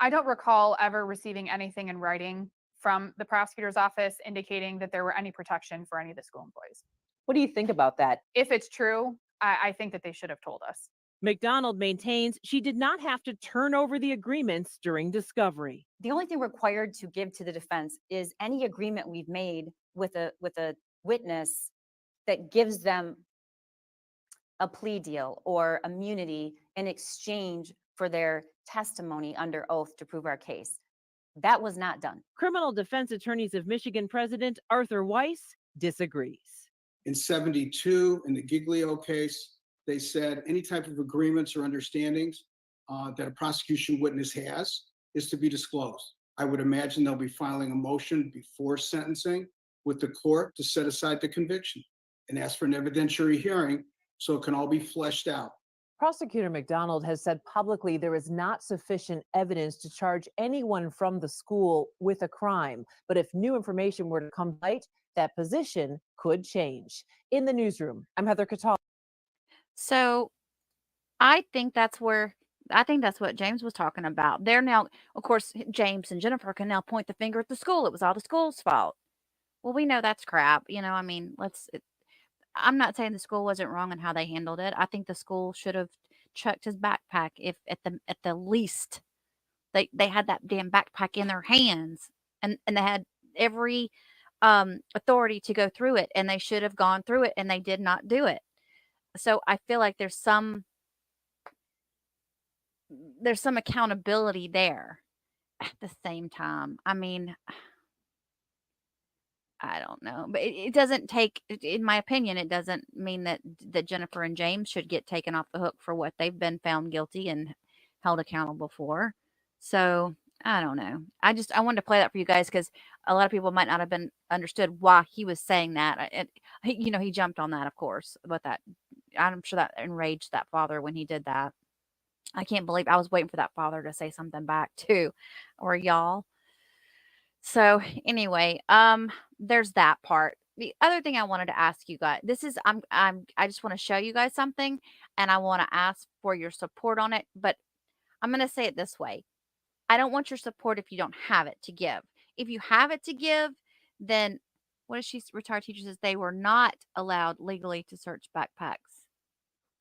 I don't recall ever receiving anything in writing from the prosecutor's office indicating that there were any protection for any of the school employees. What do you think about that? If it's true, I think that they should have told us. McDonald maintains she did not have to turn over the agreements during discovery. The only thing required to give to the defense is any agreement we've made with a witness that gives them a plea deal or immunity in exchange for their testimony under oath to prove our case. That was not done. Criminal Defense Attorneys of Michigan President Arthur Weiss disagrees. In 72, in the Giglio case, they said any type of agreements or understandings that a prosecution witness has is to be disclosed. I would imagine they'll be filing a motion before sentencing with the court to set aside the conviction and ask for an evidentiary hearing so it can all be fleshed out. Prosecutor McDonald has said publicly there is not sufficient evidence to charge anyone from the school with a crime. But if new information were to come to light, that position could change. In the newsroom, I'm Heather Cattell. So I think that's what James was talking about. They're now, of course, James and Jennifer can now point the finger at the school. It was all the school's fault. Well, we know that's crap. I mean, I'm not saying the school wasn't wrong in how they handled it. I think the school should have checked his backpack if at the least they had that damn backpack in their hands and they had every authority to go through it, and they should have gone through it, and they did not do it. So I feel like there's some accountability there. At the same time, I mean, I don't know, but it doesn't take, in my opinion, it doesn't mean that Jennifer and James should get taken off the hook for what they've been found guilty and held accountable for. So I don't know. I wanted to play that for you guys because a lot of people might not have been understood why he was saying that. He jumped on that, of course, but that I'm sure that enraged that father when he did that. I can't believe I was waiting for that father to say something back too, or y'all. So anyway, there's that part. The other thing I wanted to ask you guys, I just want to show you guys something, and I want to ask for your support on it. But I'm going to say it this way: I don't want your support if you don't have it to give. If you have it to give, then what does she, retired teacher says, they were not allowed legally to search backpacks.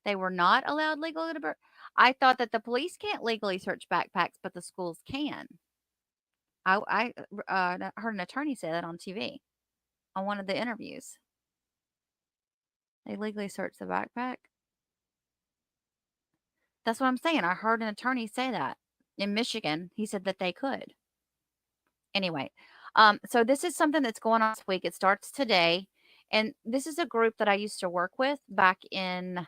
They were not allowed legally to. I thought that the police can't legally search backpacks, but the schools can. I heard an attorney say that on TV on one of the interviews. They legally searched the backpack. That's what I'm saying. I heard an attorney say that in Michigan. He said that they could. Anyway, so this is something that's going on this week. It starts today, and this is a group that I used to work with back in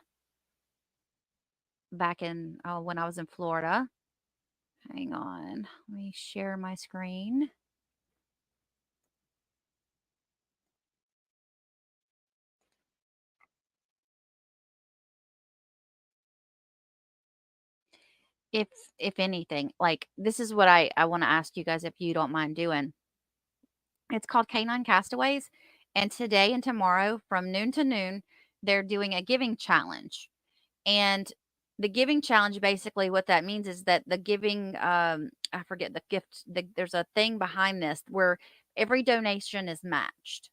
when I was in Florida. Hang on, let me share my screen. If if anything, like this is what I want to ask you guys if you don't mind doing. It's called Canine Castaways, and today and tomorrow from noon to noon, they're doing a giving challenge. And the giving challenge, basically what that means is that the giving, I forget the gift, there's a thing behind this where every donation is matched.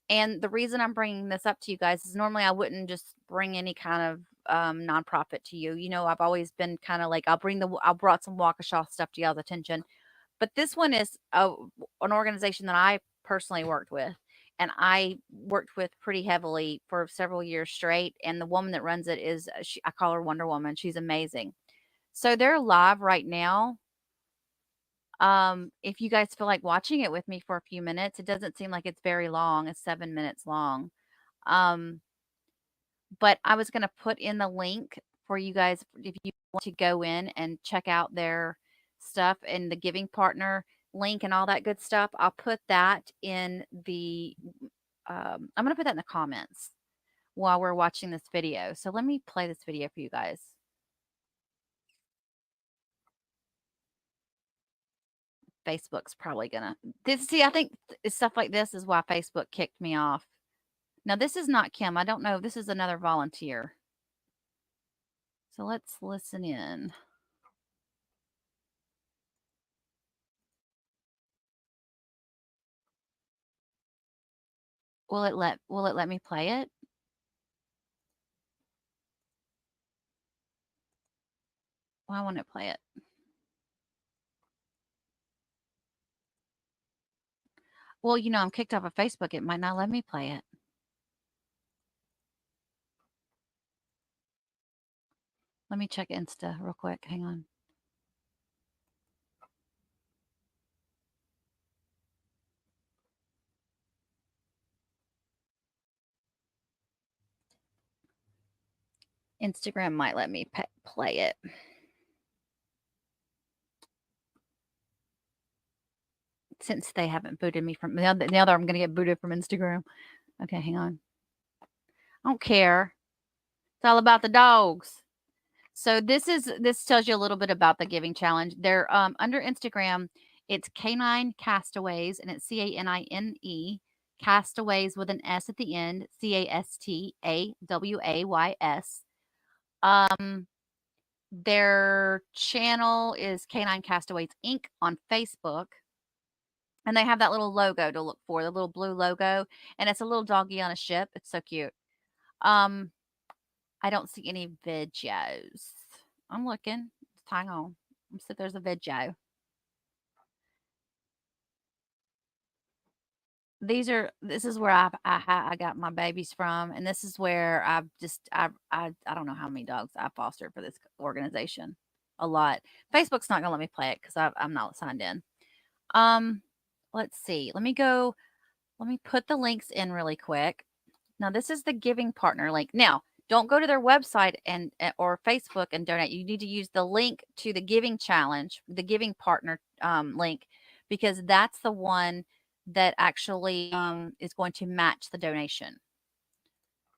And the reason I'm bringing this up to you guys is normally I wouldn't just bring any kind of nonprofit to you. You know, I've always been kind of like, I brought some Waukesha stuff to y'all's attention. But this one is an organization that I personally worked with. And I worked with pretty heavily for several years straight. And the woman that runs it is, I call her Wonder Woman. She's amazing. So they're live right now. If you guys feel like watching it with me for a few minutes, it doesn't seem like it's very long. It's 7 minutes long. But I was going to put in the link for you guys if you want to go in and check out their stuff and the giving partner link and all that good stuff. I'll put that in the I'm going to put that in the comments while we're watching this video. So let me play this video for you guys. Facebook's probably gonna see, I think stuff like this is why Facebook kicked me off. Now this is not Kim. I don't know. This is another volunteer. So let's listen in. Will it let me play it? Why won't it play it? Well, you know, I'm kicked off of Facebook. It might not let me play it. Let me check Insta real quick. Hang on. Instagram might let me play it. Since they haven't booted me from now that I'm going to get booted from Instagram. Okay, hang on. I don't care. It's all about the dogs. So this tells you a little bit about the giving challenge. They're under Instagram, it's Canine Castaways, and it's CANINE Castaways with an S at the end, CASTAWAYS. Their channel is Canine Castaways Inc. on Facebook. And they have that little logo to look for, the little blue logo, and it's a little doggy on a ship. It's so cute. I don't see any videos. I'm looking. Hang on. Let's see if there's a video. This is where I got my babies from, and this is where I don't know how many dogs I fostered for this organization. A lot. Facebook's not gonna let me play it because I'm not signed in. Let's see. Let me put the links in really quick. Now this is the giving partner link. Now don't go to their website or Facebook and donate. You need to use the link to the giving challenge, the giving partner link, because that's the one that actually is going to match the donation.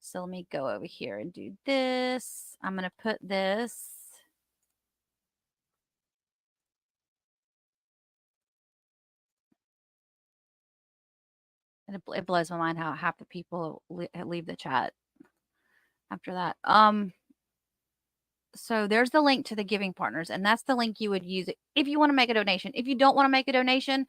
So let me go over here and do this. I'm going to put this. And it blows my mind how half the people leave the chat after that. So there's the link to the giving partners, and that's the link you would use if you want to make a donation. If you don't want to make a donation,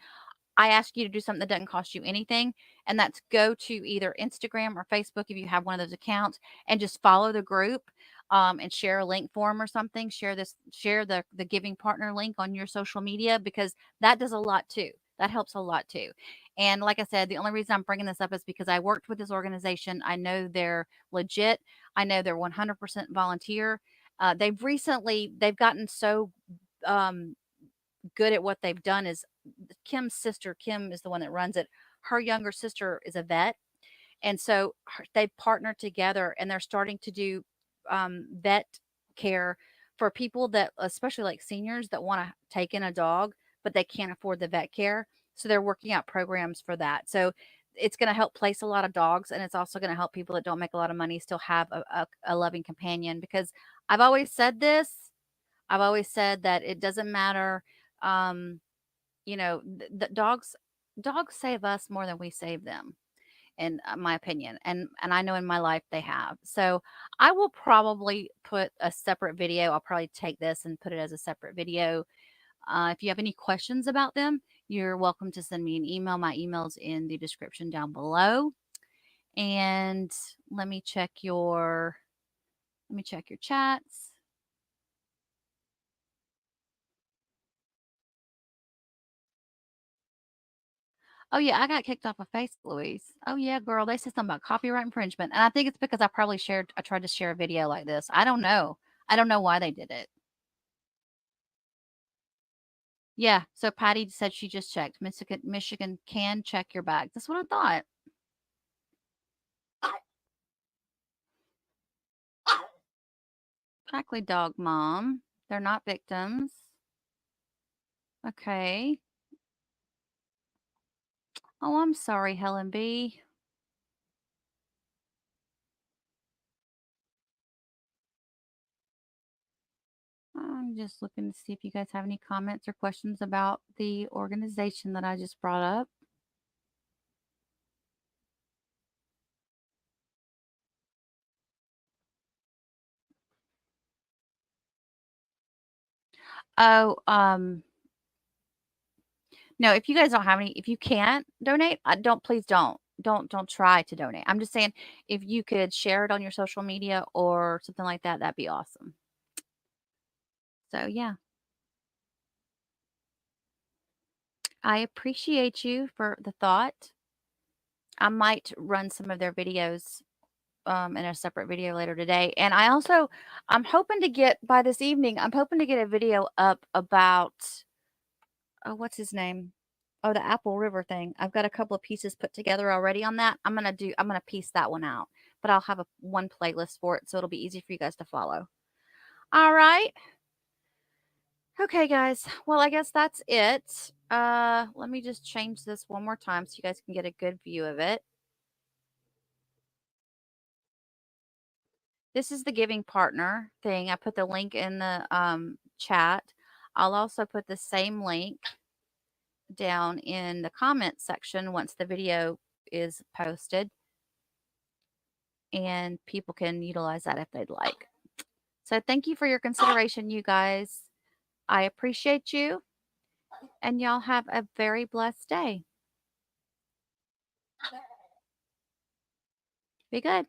I ask you to do something that doesn't cost you anything, and that's go to either Instagram or Facebook if you have one of those accounts, and just follow the group, and share a link for them or something. Share the giving partner link on your social media, because that does a lot too. That helps a lot too. And like I said, the only reason I'm bringing this up is because I worked with this organization. I know they're legit. I know they're 100% volunteer. They've gotten so um, good at what they've done. Is Kim's sister, Kim is the one that runs it. Her younger sister is a vet. And so they've partnered together, and they're starting to do vet care for people that, especially like seniors that want to take in a dog, but they can't afford the vet care. So they're working out programs for that. So it's going to help place a lot of dogs, and it's also going to help people that don't make a lot of money still have a loving companion. Because I've always said this, I've always said that it doesn't matter. Um, the dogs save us more than we save them, in my opinion, and I know in my life they have. So I will probably put a separate video. I'll probably take this and put it as a separate video. If you have any questions about them, you're welcome to send me an email. My email's in the description down below. And let me check your chats. Oh yeah, I got kicked off of Facebook, Louise. Oh yeah, girl, they said something about copyright infringement, and I think it's because I tried to share a video like this. I don't know. I don't know why they did it. Yeah, so Patty said she just checked. Michigan can check your bag. That's what I thought. Exactly, dog mom. They're not victims. Okay. Oh, I'm sorry, Helen B. I'm just looking to see if you guys have any comments or questions about the organization that I just brought up. Oh, no, if you guys don't have any, if you can't donate, please don't try to donate. I'm just saying, if you could share it on your social media or something like that, that'd be awesome. So yeah. I appreciate you for the thought. I might run some of their videos in a separate video later today. And I'm hoping to get, by this evening, I'm hoping to get a video up about, oh, what's his name? Oh, the Apple River thing. I've got a couple of pieces put together already on that. I'm going to piece that one out, but I'll have one playlist for it. So it'll be easy for you guys to follow. All right. Okay, guys. Well, I guess that's it. Let me just change this one more time so you guys can get a good view of it. This is the giving partner thing. I put the link in the chat. I'll also put the same link down in the comment section once the video is posted, and people can utilize that if they'd like. So thank you for your consideration, you guys. I appreciate you, and y'all have a very blessed day. Be good.